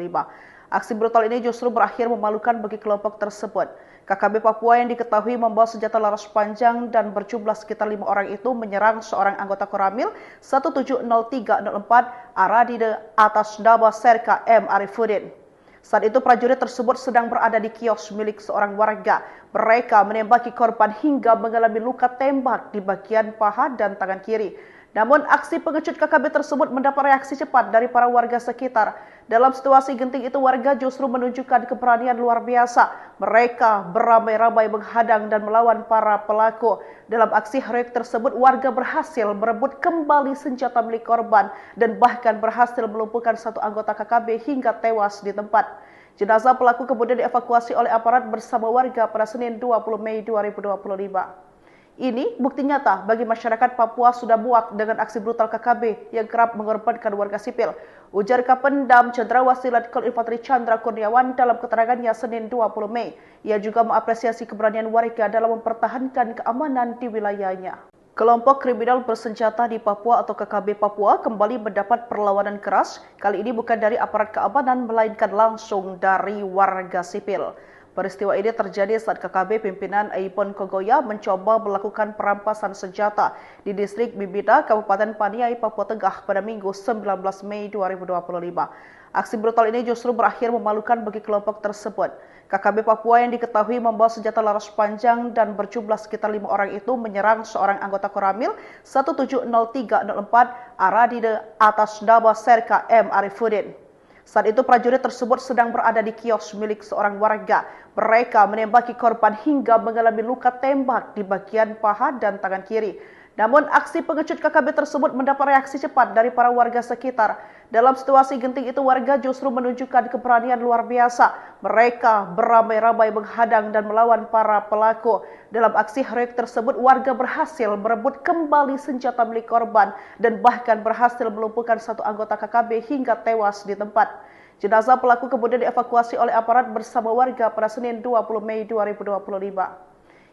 Aksi brutal ini justru berakhir memalukan bagi kelompok tersebut. KKB Papua yang diketahui membawa senjata laras panjang dan berjumlah sekitar 5 orang itu menyerang seorang anggota Koramil 170304 Aradide atas nama Serka M. Arifuddin. Saat itu prajurit tersebut sedang berada di kios milik seorang warga. Mereka menembaki korban hingga mengalami luka tembak di bagian paha dan tangan kiri. Namun aksi pengecut KKB tersebut mendapat reaksi cepat dari para warga sekitar. Dalam situasi genting itu warga justru menunjukkan keberanian luar biasa. Mereka beramai-ramai menghadang dan melawan para pelaku. Dalam aksi heroik tersebut warga berhasil merebut kembali senjata milik korban dan bahkan berhasil melumpuhkan satu anggota KKB hingga tewas di tempat. Jenazah pelaku kemudian dievakuasi oleh aparat bersama warga pada Senin 20 Mei 2025. Ini bukti nyata bagi masyarakat Papua sudah muak dengan aksi brutal KKB yang kerap mengorbankan warga sipil. Ujar Kapendam Cendrawasih Letkol Infanteri Chandra Kurniawan dalam keterangannya Senin 20 Mei. Ia juga mengapresiasi keberanian warga dalam mempertahankan keamanan di wilayahnya. Kelompok kriminal bersenjata di Papua atau KKB Papua kembali mendapat perlawanan keras. Kali ini bukan dari aparat keamanan melainkan langsung dari warga sipil. Peristiwa ini terjadi saat KKB pimpinan Aipon Kogoya mencoba melakukan perampasan senjata di distrik Bibida, Kabupaten Paniai, Papua Tengah pada Minggu 19 Mei 2025. Aksi brutal ini justru berakhir memalukan bagi kelompok tersebut. KKB Papua yang diketahui membawa senjata laras panjang dan berjumlah sekitar 5 orang itu menyerang seorang anggota Koramil 170304 Aradide atas nama Serka M. Arifuddin. Saat itu prajurit tersebut sedang berada di kios milik seorang warga. Mereka menembaki korban hingga mengalami luka tembak di bagian paha dan tangan kiri. Namun aksi pengecut KKB tersebut mendapat reaksi cepat dari para warga sekitar. Dalam situasi genting itu warga justru menunjukkan keberanian luar biasa. Mereka beramai-ramai menghadang dan melawan para pelaku. Dalam aksi heroik tersebut warga berhasil merebut kembali senjata milik korban dan bahkan berhasil melumpuhkan satu anggota KKB hingga tewas di tempat. Jenazah pelaku kemudian dievakuasi oleh aparat bersama warga pada Senin 20 Mei 2025.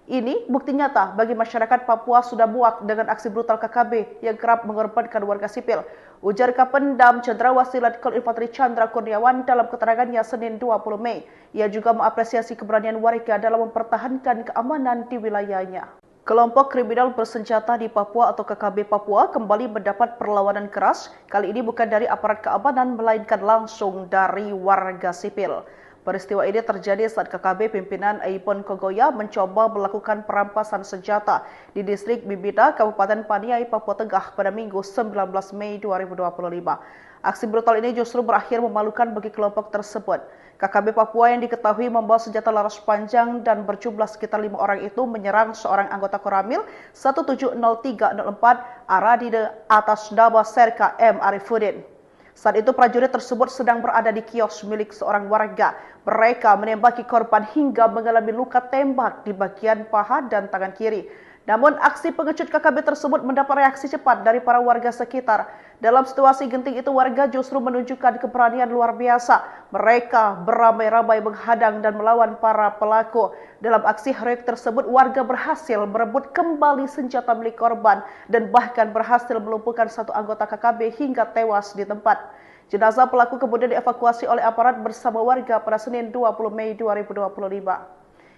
Ini bukti nyata bagi masyarakat Papua sudah muak dengan aksi brutal KKB yang kerap mengorbankan warga sipil. Ujar Kapendam Cendrawasih Letkol Infanteri Chandra Kurniawan dalam keterangannya Senin 20 Mei. Ia juga mengapresiasi keberanian warga dalam mempertahankan keamanan di wilayahnya. Kelompok kriminal bersenjata di Papua atau KKB Papua kembali mendapat perlawanan keras. Kali ini bukan dari aparat keamanan melainkan langsung dari warga sipil. Peristiwa ini terjadi saat KKB pimpinan Aipon Kogoya mencoba melakukan perampasan senjata di distrik Bibida, Kabupaten Paniai, Papua Tengah pada Minggu 19 Mei 2025. Aksi brutal ini justru berakhir memalukan bagi kelompok tersebut. KKB Papua yang diketahui membawa senjata laras panjang dan berjumlah sekitar 5 orang itu menyerang seorang anggota Koramil 170304 Aradide atas nama Serka M. Arifuddin. Saat itu prajurit tersebut sedang berada di kios milik seorang warga. Mereka menembaki korban hingga mengalami luka tembak di bagian paha dan tangan kiri. Namun aksi pengecut KKB tersebut mendapat reaksi cepat dari para warga sekitar. Dalam situasi genting itu warga justru menunjukkan keberanian luar biasa. Mereka beramai-ramai menghadang dan melawan para pelaku. Dalam aksi heroik tersebut warga berhasil merebut kembali senjata milik korban dan bahkan berhasil melumpuhkan satu anggota KKB hingga tewas di tempat. Jenazah pelaku kemudian dievakuasi oleh aparat bersama warga pada Senin 20 Mei 2025.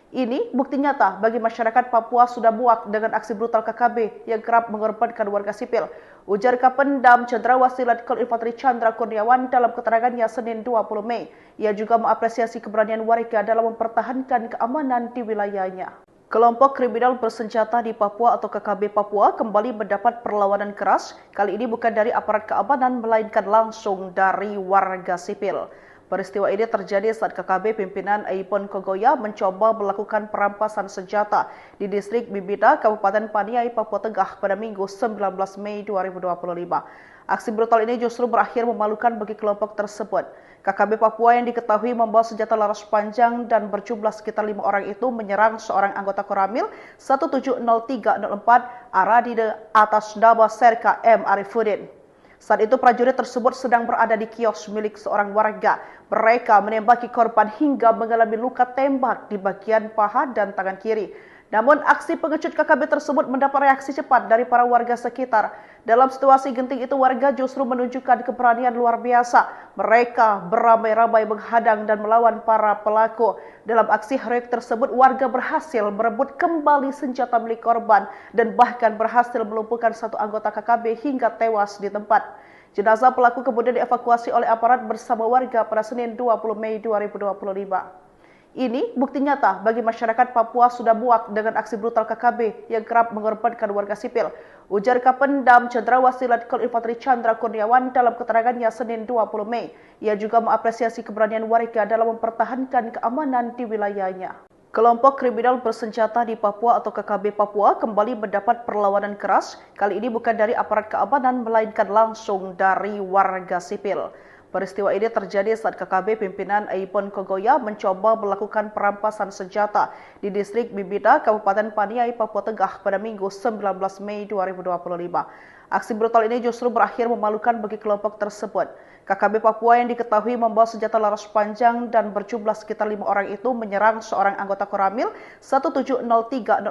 Ini bukti nyata bagi masyarakat Papua sudah muak dengan aksi brutal KKB yang kerap mengorbankan warga sipil. Ujar Kapendam Cendrawasih Letkol Infanteri Chandra Kurniawan dalam keterangannya Senin 20 Mei. Ia juga mengapresiasi keberanian warga dalam mempertahankan keamanan di wilayahnya. Kelompok kriminal bersenjata di Papua atau KKB Papua kembali mendapat perlawanan keras. Kali ini bukan dari aparat keamanan melainkan langsung dari warga sipil. Peristiwa ini terjadi saat KKB pimpinan Aipon Kogoya mencoba melakukan perampasan senjata di distrik Bibida, Kabupaten Paniai, Papua Tengah pada Minggu 19 Mei 2025. Aksi brutal ini justru berakhir memalukan bagi kelompok tersebut. KKB Papua yang diketahui membawa senjata laras panjang dan berjumlah sekitar 5 orang itu menyerang seorang anggota Koramil 170304 Aradide atas nama Serka M. Arifuddin. Saat itu prajurit tersebut sedang berada di kios milik seorang warga. Mereka menembaki korban hingga mengalami luka tembak di bagian paha dan tangan kiri. Namun aksi pengecut KKB tersebut mendapat reaksi cepat dari para warga sekitar. Dalam situasi genting itu warga justru menunjukkan keberanian luar biasa. Mereka beramai-ramai menghadang dan melawan para pelaku. Dalam aksi heroik tersebut warga berhasil merebut kembali senjata milik korban dan bahkan berhasil melumpuhkan satu anggota KKB hingga tewas di tempat. Jenazah pelaku kemudian dievakuasi oleh aparat bersama warga pada Senin 20 Mei 2025. Ini bukti nyata bagi masyarakat Papua sudah muak dengan aksi brutal KKB yang kerap mengorbankan warga sipil. Ujar Kapendam Cendrawasih Letkol Infanteri Chandra Kurniawan dalam keterangannya Senin 20 Mei. Ia juga mengapresiasi keberanian warga dalam mempertahankan keamanan di wilayahnya. Kelompok kriminal bersenjata di Papua atau KKB Papua kembali mendapat perlawanan keras. Kali ini bukan dari aparat keamanan melainkan langsung dari warga sipil. Peristiwa ini terjadi saat KKB pimpinan Aipon Kogoya mencoba melakukan perampasan senjata di distrik Bibida, Kabupaten Paniai, Papua Tengah pada Minggu 19 Mei 2025. Aksi brutal ini justru berakhir memalukan bagi kelompok tersebut. KKB Papua yang diketahui membawa senjata laras panjang dan berjumlah sekitar 5 orang itu menyerang seorang anggota Koramil 170304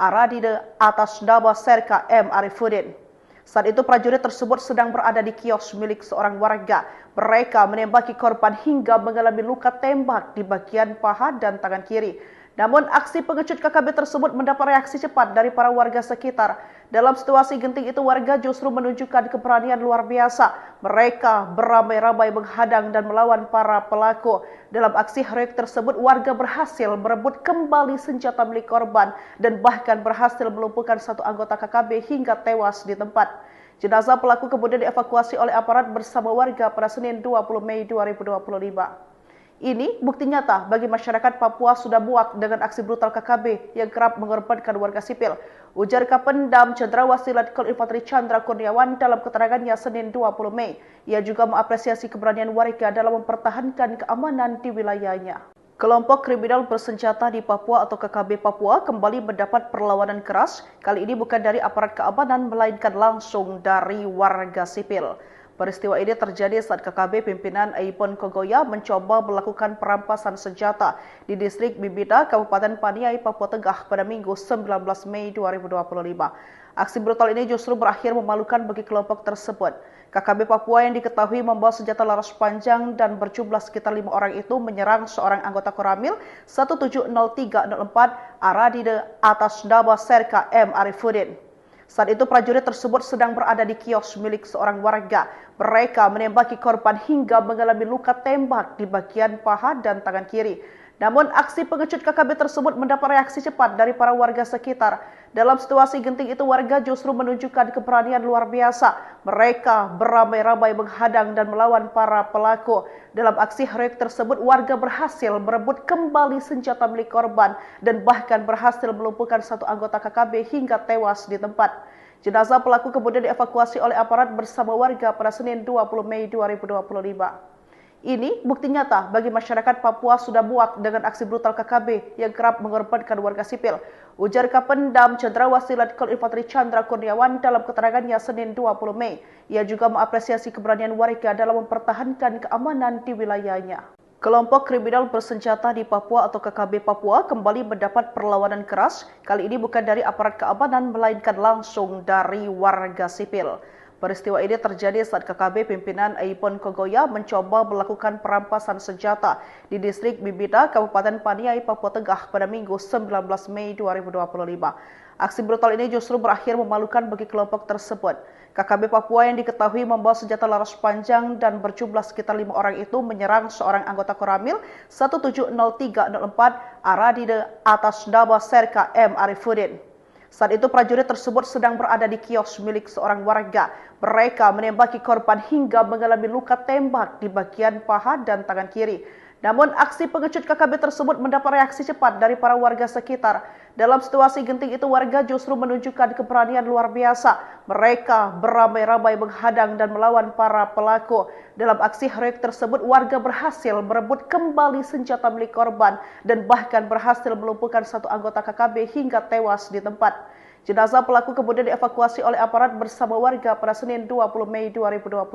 Aradide atas nama Serka M. Arifuddin. Saat itu prajurit tersebut sedang berada di kios milik seorang warga. Mereka menembaki korban hingga mengalami luka tembak di bagian paha dan tangan kiri. Namun aksi pengecut KKB tersebut mendapat reaksi cepat dari para warga sekitar. Dalam situasi genting itu warga justru menunjukkan keberanian luar biasa. Mereka beramai-ramai menghadang dan melawan para pelaku. Dalam aksi heroik tersebut warga berhasil merebut kembali senjata milik korban dan bahkan berhasil melumpuhkan satu anggota KKB hingga tewas di tempat. Jenazah pelaku kemudian dievakuasi oleh aparat bersama warga pada Senin 20 Mei 2025. Ini bukti nyata bagi masyarakat Papua sudah muak dengan aksi brutal KKB yang kerap mengorbankan warga sipil. Ujar Kapendam Cendrawasih Letkol Infanteri Chandra Kurniawan dalam keterangannya Senin 20 Mei. Ia juga mengapresiasi keberanian warga dalam mempertahankan keamanan di wilayahnya. Kelompok kriminal bersenjata di Papua atau KKB Papua kembali mendapat perlawanan keras. Kali ini bukan dari aparat keamanan melainkan langsung dari warga sipil. Peristiwa ini terjadi saat KKB pimpinan Aipon Kogoya mencoba melakukan perampasan senjata di distrik Bibida, Kabupaten Paniai, Papua Tengah pada Minggu 19 Mei 2025. Aksi brutal ini justru berakhir memalukan bagi kelompok tersebut. KKB Papua yang diketahui membawa senjata laras panjang dan berjumlah sekitar 5 orang itu menyerang seorang anggota Koramil 170304 Aradide atas nama Serka M. Arifuddin. Saat itu prajurit tersebut sedang berada di kios milik seorang warga. Mereka menembaki korban hingga mengalami luka tembak di bagian paha dan tangan kiri. Namun aksi pengecut KKB tersebut mendapat reaksi cepat dari para warga sekitar. Dalam situasi genting itu warga justru menunjukkan keberanian luar biasa. Mereka beramai-ramai menghadang dan melawan para pelaku. Dalam aksi heroik tersebut warga berhasil merebut kembali senjata milik korban dan bahkan berhasil melumpuhkan satu anggota KKB hingga tewas di tempat. Jenazah pelaku kemudian dievakuasi oleh aparat bersama warga pada Senin 20 Mei 2025. Ini bukti nyata bagi masyarakat Papua sudah muak dengan aksi brutal KKB yang kerap mengorbankan warga sipil. Ujar Kapendam Cendrawasih Letkol Infanteri Chandra Kurniawan dalam keterangannya Senin 20 Mei. Ia juga mengapresiasi keberanian warga dalam mempertahankan keamanan di wilayahnya. Kelompok kriminal bersenjata di Papua atau KKB Papua kembali mendapat perlawanan keras. Kali ini bukan dari aparat keamanan melainkan langsung dari warga sipil. Peristiwa ini terjadi saat KKB pimpinan Aipon Kogoya mencoba melakukan perampasan senjata di distrik Bibida, Kabupaten Paniai, Papua Tengah pada Minggu 19 Mei 2025. Aksi brutal ini justru berakhir memalukan bagi kelompok tersebut. KKB Papua yang diketahui membawa senjata laras panjang dan berjumlah sekitar 5 orang itu menyerang seorang anggota Koramil 170304 Aradide atas nama Serka M. Arifuddin. Saat itu prajurit tersebut sedang berada di kios milik seorang warga. Mereka menembaki korban hingga mengalami luka tembak di bagian paha dan tangan kiri. Namun aksi pengecut KKB tersebut mendapat reaksi cepat dari para warga sekitar. Dalam situasi genting itu warga justru menunjukkan keberanian luar biasa. Mereka beramai-ramai menghadang dan melawan para pelaku. Dalam aksi heroik tersebut warga berhasil merebut kembali senjata milik korban dan bahkan berhasil melumpuhkan satu anggota KKB hingga tewas di tempat. Jenazah pelaku kemudian dievakuasi oleh aparat bersama warga pada Senin 20 Mei 2025.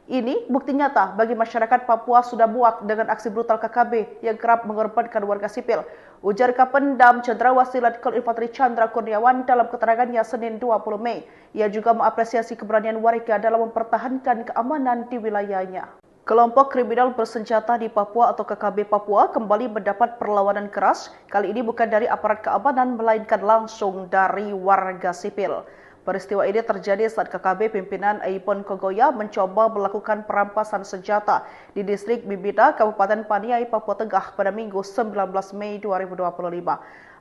Ini bukti nyata bagi masyarakat Papua sudah muak dengan aksi brutal KKB yang kerap mengorbankan warga sipil. Ujar Kapendam Cendrawasih Letkol Infanteri Chandra Kurniawan dalam keterangannya Senin 20 Mei. Ia juga mengapresiasi keberanian warga dalam mempertahankan keamanan di wilayahnya. Kelompok kriminal bersenjata di Papua atau KKB Papua kembali mendapat perlawanan keras, kali ini bukan dari aparat keamanan melainkan langsung dari warga sipil. Peristiwa ini terjadi saat KKB pimpinan Aipon Kogoya mencoba melakukan perampasan senjata di distrik Bibida, Kabupaten Paniai, Papua Tengah pada Minggu 19 Mei 2025.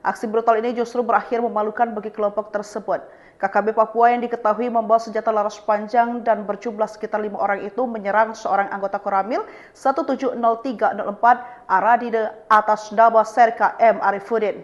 Aksi brutal ini justru berakhir memalukan bagi kelompok tersebut. KKB Papua yang diketahui membawa senjata laras panjang dan berjumlah sekitar 5 orang itu menyerang seorang anggota Koramil 170304 Aradide atas nama Serka M. Arifuddin.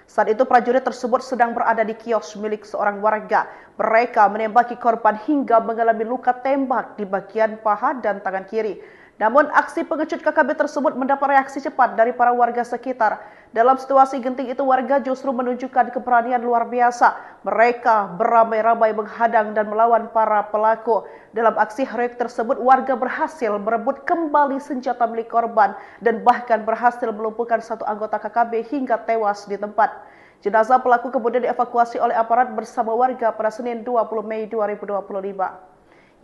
Saat itu prajurit tersebut sedang berada di kios milik seorang warga. Mereka menembaki korban hingga mengalami luka tembak di bagian paha dan tangan kiri. Namun aksi pengecut KKB tersebut mendapat reaksi cepat dari para warga sekitar. Dalam situasi genting itu warga justru menunjukkan keberanian luar biasa. Mereka beramai-ramai menghadang dan melawan para pelaku. Dalam aksi heroik tersebut warga berhasil merebut kembali senjata milik korban dan bahkan berhasil melumpuhkan satu anggota KKB hingga tewas di tempat. Jenazah pelaku kemudian dievakuasi oleh aparat bersama warga pada Senin 20 Mei 2025.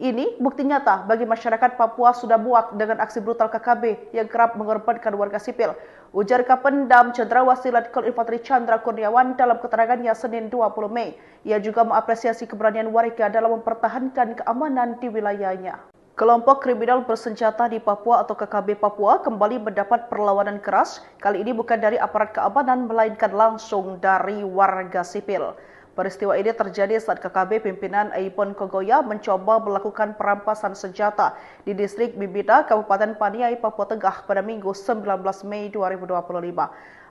Ini bukti nyata bagi masyarakat Papua sudah muak dengan aksi brutal KKB yang kerap mengorbankan warga sipil. Ujar Kapendam Cendrawasih Letkol Infanteri Chandra Kurniawan dalam keterangannya Senin 20 Mei. Ia juga mengapresiasi keberanian warga dalam mempertahankan keamanan di wilayahnya. Kelompok kriminal bersenjata di Papua atau KKB Papua kembali mendapat perlawanan keras, kali ini bukan dari aparat keamanan melainkan langsung dari warga sipil. Peristiwa ini terjadi saat KKB pimpinan Aipon Kogoya mencoba melakukan perampasan senjata di distrik Bibida, Kabupaten Paniai, Papua Tengah pada Minggu 19 Mei 2025.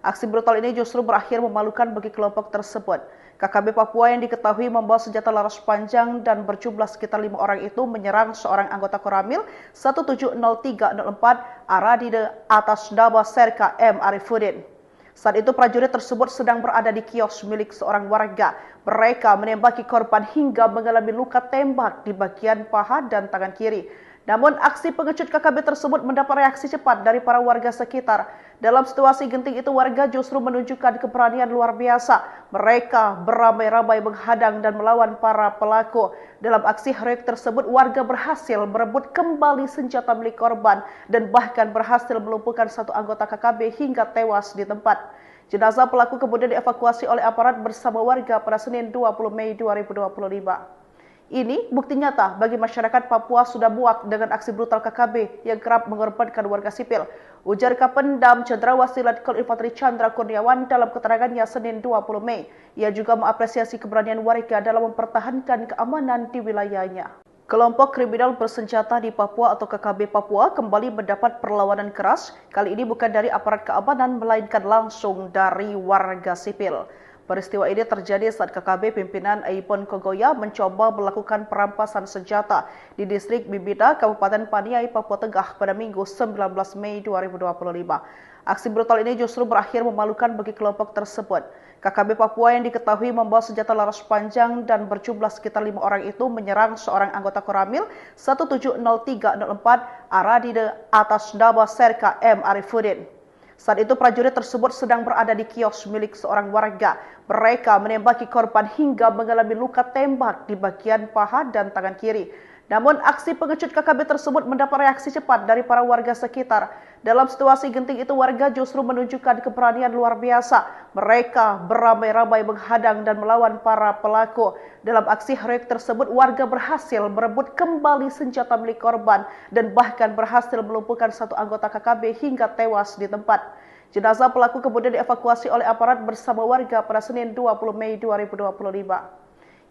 Aksi brutal ini justru berakhir memalukan bagi kelompok tersebut. KKB Papua yang diketahui membawa senjata laras panjang dan berjumlah sekitar 5 orang itu menyerang seorang anggota Koramil 170304 Aradide atas nama Serka M. Arifuddin. Saat itu prajurit tersebut sedang berada di kios milik seorang warga. Mereka menembaki korban hingga mengalami luka tembak di bagian paha dan tangan kiri. Namun aksi pengecut KKB tersebut mendapat reaksi cepat dari para warga sekitar. Dalam situasi genting itu warga justru menunjukkan keberanian luar biasa. Mereka beramai-ramai menghadang dan melawan para pelaku. Dalam aksi heroik tersebut warga berhasil merebut kembali senjata milik korban dan bahkan berhasil melumpuhkan satu anggota KKB hingga tewas di tempat. Jenazah pelaku kemudian dievakuasi oleh aparat bersama warga pada Senin 20 Mei 2025. Ini bukti nyata bagi masyarakat Papua sudah muak dengan aksi brutal KKB yang kerap mengorbankan warga sipil. Ujar Kapendam Cendrawasih Letkol Infanteri Chandra Kurniawan dalam keterangannya Senin 20 Mei. Ia juga mengapresiasi keberanian warga dalam mempertahankan keamanan di wilayahnya. Kelompok kriminal bersenjata di Papua atau KKB Papua kembali mendapat perlawanan keras, kali ini bukan dari aparat keamanan melainkan langsung dari warga sipil. Peristiwa ini terjadi saat KKB pimpinan Aipon Kogoya mencoba melakukan perampasan senjata di distrik Bibida, Kabupaten Paniai, Papua Tengah pada Minggu 19 Mei 2025. Aksi brutal ini justru berakhir memalukan bagi kelompok tersebut. KKB Papua yang diketahui membawa senjata laras panjang dan berjumlah sekitar 5 orang itu menyerang seorang anggota Koramil 170304 Aradide atas nama Serka M. Arifuddin. Saat itu prajurit tersebut sedang berada di kios milik seorang warga. Mereka menembaki korban hingga mengalami luka tembak di bagian paha dan tangan kiri. Namun aksi pengecut KKB tersebut mendapat reaksi cepat dari para warga sekitar. Dalam situasi genting itu warga justru menunjukkan keberanian luar biasa. Mereka beramai-ramai menghadang dan melawan para pelaku. Dalam aksi heroik tersebut warga berhasil merebut kembali senjata milik korban dan bahkan berhasil melumpuhkan satu anggota KKB hingga tewas di tempat. Jenazah pelaku kemudian dievakuasi oleh aparat bersama warga pada Senin 20 Mei 2025.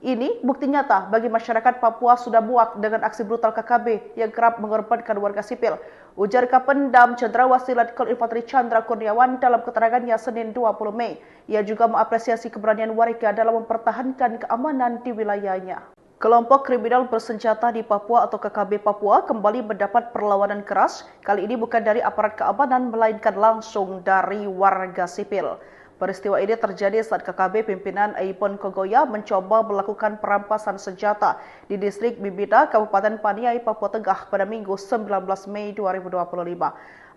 Ini bukti nyata bagi masyarakat Papua sudah muak dengan aksi brutal KKB yang kerap mengorbankan warga sipil. Ujar Kapendam Cendrawasih Letkol Infanteri Chandra Kurniawan dalam keterangannya Senin 20 Mei. Ia juga mengapresiasi keberanian warga dalam mempertahankan keamanan di wilayahnya. Kelompok kriminal bersenjata di Papua atau KKB Papua kembali mendapat perlawanan keras, kali ini bukan dari aparat keamanan melainkan langsung dari warga sipil. Peristiwa ini terjadi saat KKB pimpinan Aipon Kogoya mencoba melakukan perampasan senjata di distrik Bibida, Kabupaten Paniai, Papua Tengah pada Minggu 19 Mei 2025.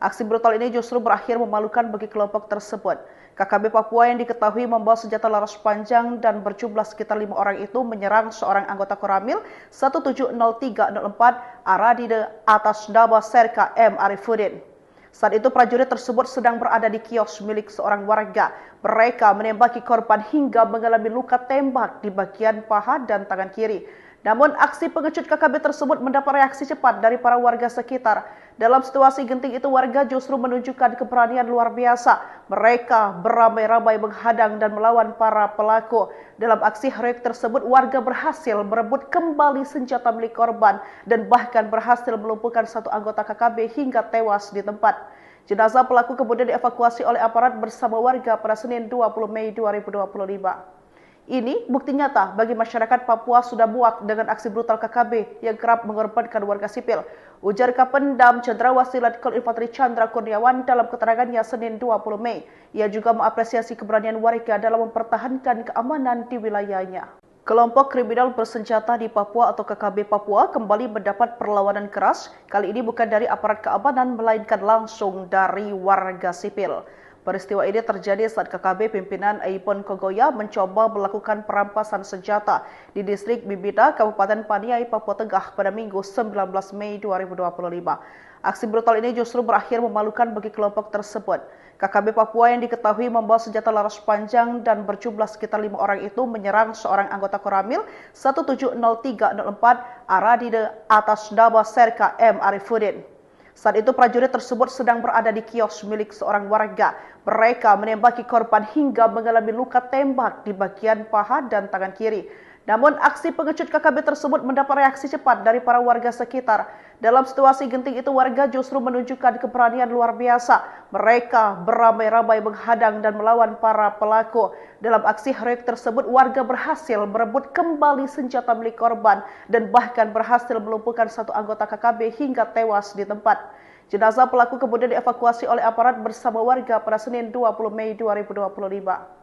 Aksi brutal ini justru berakhir memalukan bagi kelompok tersebut. KKB Papua yang diketahui membawa senjata laras panjang dan berjumlah sekitar 5 orang itu menyerang seorang anggota Koramil 170304 Aradide atas nama Serka M. Arifuddin. Saat itu prajurit tersebut sedang berada di kios milik seorang warga. Mereka menembaki korban hingga mengalami luka tembak di bagian paha dan tangan kiri. Namun aksi pengecut KKB tersebut mendapat reaksi cepat dari para warga sekitar. Dalam situasi genting itu warga justru menunjukkan keberanian luar biasa. Mereka beramai-ramai menghadang dan melawan para pelaku. Dalam aksi heroik tersebut warga berhasil merebut kembali senjata milik korban dan bahkan berhasil melumpuhkan satu anggota KKB hingga tewas di tempat. Jenazah pelaku kemudian dievakuasi oleh aparat bersama warga pada Senin 20 Mei 2025. Ini bukti nyata bagi masyarakat Papua sudah muak dengan aksi brutal KKB yang kerap mengorbankan warga sipil. Ujar Kapendam Cendrawasih Letkol Infanteri Chandra Kurniawan dalam keterangannya Senin 20 Mei. Ia juga mengapresiasi keberanian warga dalam mempertahankan keamanan di wilayahnya. Kelompok kriminal bersenjata di Papua atau KKB Papua kembali mendapat perlawanan keras. Kali ini bukan dari aparat keamanan melainkan langsung dari warga sipil. Peristiwa ini terjadi saat KKB pimpinan Aipon Kogoya mencoba melakukan perampasan senjata di distrik Bibida, Kabupaten Paniai, Papua Tengah pada Minggu 19 Mei 2025. Aksi brutal ini justru berakhir memalukan bagi kelompok tersebut. KKB Papua yang diketahui membawa senjata laras panjang dan berjumlah sekitar 5 orang itu menyerang seorang anggota Koramil 170304 Aradide atas nama Serka M. Arifuddin. Saat itu prajurit tersebut sedang berada di kios milik seorang warga. Mereka menembaki korban hingga mengalami luka tembak di bagian paha dan tangan kiri. Namun aksi pengecut KKB tersebut mendapat reaksi cepat dari para warga sekitar. Dalam situasi genting itu warga justru menunjukkan keberanian luar biasa. Mereka beramai-ramai menghadang dan melawan para pelaku. Dalam aksi heroik tersebut warga berhasil merebut kembali senjata milik korban dan bahkan berhasil melumpuhkan satu anggota KKB hingga tewas di tempat. Jenazah pelaku kemudian dievakuasi oleh aparat bersama warga pada Senin 20 Mei 2025.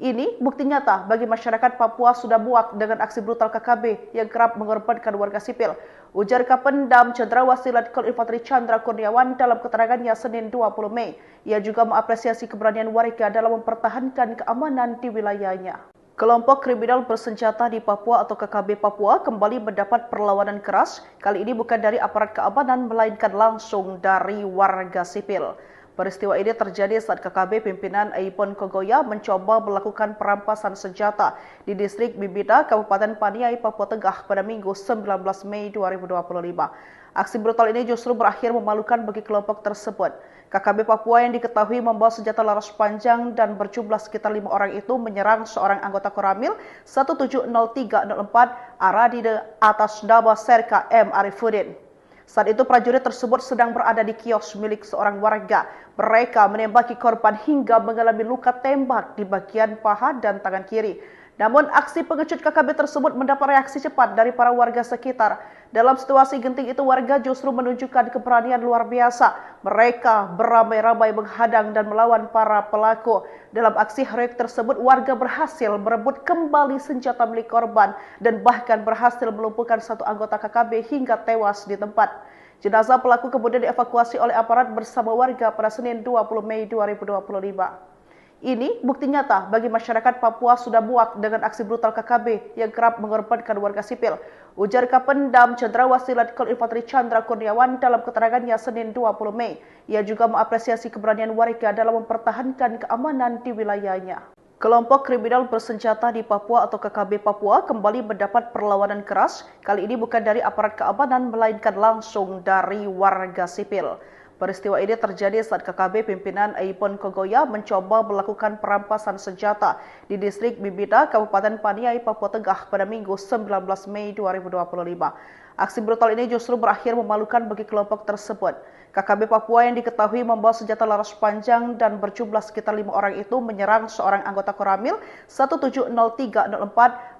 Ini bukti nyata bagi masyarakat Papua sudah muak dengan aksi brutal KKB yang kerap mengorbankan warga sipil. Ujar Kapendam Cendrawasih Letkol Infanteri Chandra Kurniawan dalam keterangannya Senin 20 Mei. Ia juga mengapresiasi keberanian warga dalam mempertahankan keamanan di wilayahnya. Kelompok kriminal bersenjata di Papua atau KKB Papua kembali mendapat perlawanan keras. Kali ini bukan dari aparat keamanan melainkan langsung dari warga sipil. Peristiwa ini terjadi saat KKB pimpinan Aipon Kogoya mencoba melakukan perampasan senjata di distrik Bibida, Kabupaten Paniai, Papua Tengah pada Minggu 19 Mei 2025. Aksi brutal ini justru berakhir memalukan bagi kelompok tersebut. KKB Papua yang diketahui membawa senjata laras panjang dan berjumlah sekitar 5 orang itu menyerang seorang anggota Koramil 170304 Aradide atas nama Serka M. Arifuddin. Saat itu prajurit tersebut sedang berada di kios milik seorang warga. Mereka menembaki korban hingga mengalami luka tembak di bagian paha dan tangan kiri. Namun aksi pengecut KKB tersebut mendapat reaksi cepat dari para warga sekitar. Dalam situasi genting itu warga justru menunjukkan keberanian luar biasa. Mereka beramai-ramai menghadang dan melawan para pelaku. Dalam aksi heroik tersebut warga berhasil merebut kembali senjata milik korban dan bahkan berhasil melumpuhkan satu anggota KKB hingga tewas di tempat. Jenazah pelaku kemudian dievakuasi oleh aparat bersama warga pada Senin 20 Mei 2025. Ini bukti nyata bagi masyarakat Papua sudah muak dengan aksi brutal KKB yang kerap mengorbankan warga sipil. Ujar Kapendam Cendrawasih Letkol Infanteri Chandra Kurniawan dalam keterangannya Senin 20 Mei. Ia juga mengapresiasi keberanian warga dalam mempertahankan keamanan di wilayahnya. Kelompok kriminal bersenjata di Papua atau KKB Papua kembali mendapat perlawanan keras. Kali ini bukan dari aparat keamanan melainkan langsung dari warga sipil. Peristiwa ini terjadi saat KKB pimpinan Aipon Kogoya mencoba melakukan perampasan senjata di distrik Bibida, Kabupaten Paniai, Papua Tengah pada Minggu 19 Mei 2025. Aksi brutal ini justru berakhir memalukan bagi kelompok tersebut. KKB Papua yang diketahui membawa senjata laras panjang dan berjumlah sekitar 5 orang itu menyerang seorang anggota Koramil 170304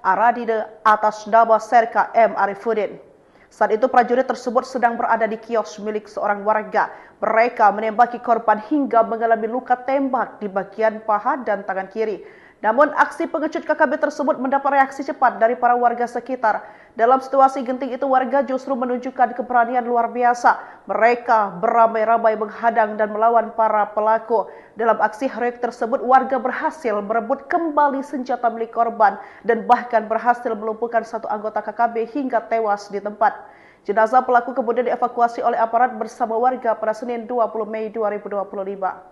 Aradide atas nama Serka M. Arifuddin. Saat itu prajurit tersebut sedang berada di kios milik seorang warga. Mereka menembaki korban hingga mengalami luka tembak di bagian paha dan tangan kiri. Namun aksi pengecut KKB tersebut mendapat reaksi cepat dari para warga sekitar. Dalam situasi genting itu warga justru menunjukkan keberanian luar biasa. Mereka beramai-ramai menghadang dan melawan para pelaku. Dalam aksi heroik tersebut warga berhasil merebut kembali senjata milik korban dan bahkan berhasil melumpuhkan satu anggota KKB hingga tewas di tempat. Jenazah pelaku kemudian dievakuasi oleh aparat bersama warga pada Senin 20 Mei 2025.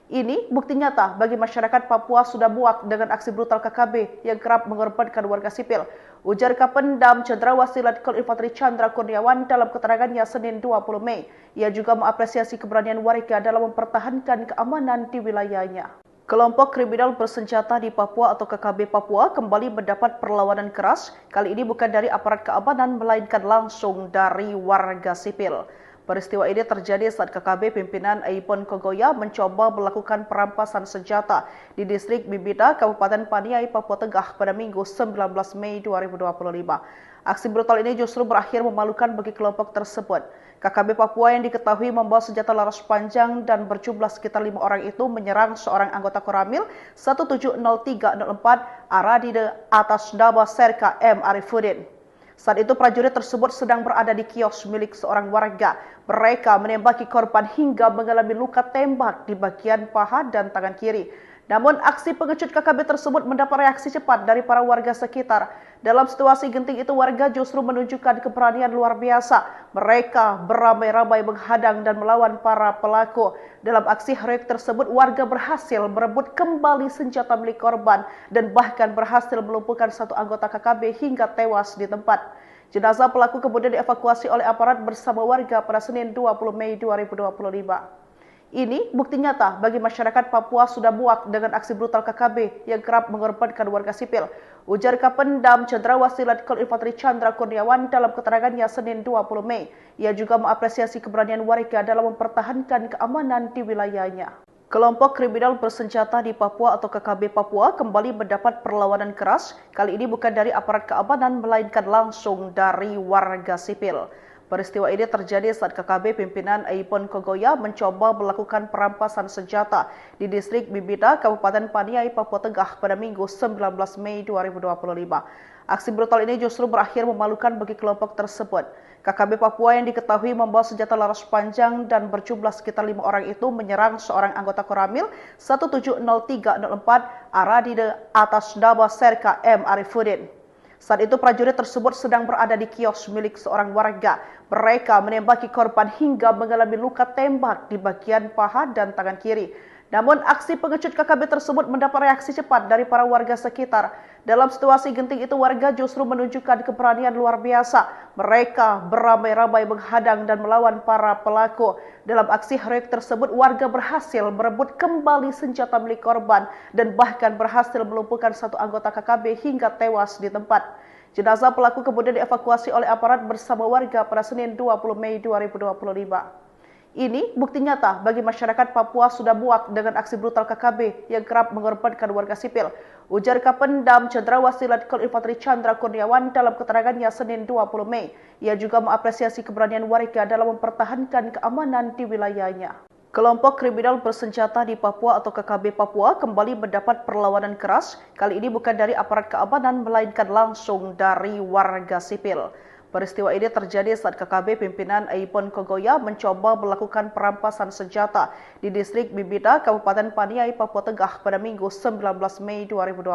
Ini bukti nyata bagi masyarakat Papua sudah muak dengan aksi brutal KKB yang kerap mengorbankan warga sipil. Ujar Kapendam Cendrawasih Letkol Infanteri Chandra Kurniawan dalam keterangannya Senin 20 Mei. Ia juga mengapresiasi keberanian warga dalam mempertahankan keamanan di wilayahnya. Kelompok kriminal bersenjata di Papua atau KKB Papua kembali mendapat perlawanan keras. Kali ini bukan dari aparat keamanan melainkan langsung dari warga sipil. Peristiwa ini terjadi saat KKB pimpinan Aipon Kogoya mencoba melakukan perampasan senjata di distrik Bibida, Kabupaten Paniai, Papua Tengah pada Minggu 19 Mei 2025. Aksi brutal ini justru berakhir memalukan bagi kelompok tersebut. KKB Papua yang diketahui membawa senjata laras panjang dan berjumlah sekitar 5 orang itu menyerang seorang anggota Koramil 170304 Aradide atas nama Serka M. Arifuddin. Saat itu prajurit tersebut sedang berada di kios milik seorang warga. Mereka menembaki korban hingga mengalami luka tembak di bagian paha dan tangan kiri. Namun aksi pengecut KKB tersebut mendapat reaksi cepat dari para warga sekitar. Dalam situasi genting itu warga justru menunjukkan keberanian luar biasa. Mereka beramai-ramai menghadang dan melawan para pelaku. Dalam aksi heroik tersebut warga berhasil merebut kembali senjata milik korban dan bahkan berhasil melumpuhkan satu anggota KKB hingga tewas di tempat. Jenazah pelaku kemudian dievakuasi oleh aparat bersama warga pada Senin 20 Mei 2025. Ini bukti nyata bagi masyarakat Papua sudah muak dengan aksi brutal KKB yang kerap mengorbankan warga sipil. Ujar Kapendam Cendrawasih Letkol Infanteri Chandra Kurniawan dalam keterangannya Senin 20 Mei. Ia juga mengapresiasi keberanian warga dalam mempertahankan keamanan di wilayahnya. Kelompok kriminal bersenjata di Papua atau KKB Papua kembali mendapat perlawanan keras. Kali ini bukan dari aparat keamanan melainkan langsung dari warga sipil. Peristiwa ini terjadi saat KKB pimpinan Aipon Kogoya mencoba melakukan perampasan senjata di distrik Bibida, Kabupaten Paniai, Papua Tengah pada Minggu 19 Mei 2025. Aksi brutal ini justru berakhir memalukan bagi kelompok tersebut. KKB Papua yang diketahui membawa senjata laras panjang dan berjumlah sekitar 5 orang itu menyerang seorang anggota Koramil 170304 Aradide atas nama Serka M. Arifuddin. Saat itu prajurit tersebut sedang berada di kios milik seorang warga. Mereka menembaki korban hingga mengalami luka tembak di bagian paha dan tangan kiri. Namun aksi pengecut KKB tersebut mendapat reaksi cepat dari para warga sekitar. Dalam situasi genting itu warga justru menunjukkan keberanian luar biasa. Mereka beramai-ramai menghadang dan melawan para pelaku. Dalam aksi heroik tersebut warga berhasil merebut kembali senjata milik korban dan bahkan berhasil melumpuhkan satu anggota KKB hingga tewas di tempat. Jenazah pelaku kemudian dievakuasi oleh aparat bersama warga pada Senin 20 Mei 2025. Ini bukti nyata bagi masyarakat Papua sudah muak dengan aksi brutal KKB yang kerap mengorbankan warga sipil. Ujar Kapendam Cendrawasih Letkol Infanteri Chandra Kurniawan dalam keterangannya Senin 20 Mei. Ia juga mengapresiasi keberanian warga dalam mempertahankan keamanan di wilayahnya. Kelompok kriminal bersenjata di Papua atau KKB Papua kembali mendapat perlawanan keras. Kali ini bukan dari aparat keamanan melainkan langsung dari warga sipil. Peristiwa ini terjadi saat KKB pimpinan Aipon Kogoya mencoba melakukan perampasan senjata di distrik Bibida, Kabupaten Paniai, Papua Tengah pada Minggu 19 Mei 2025.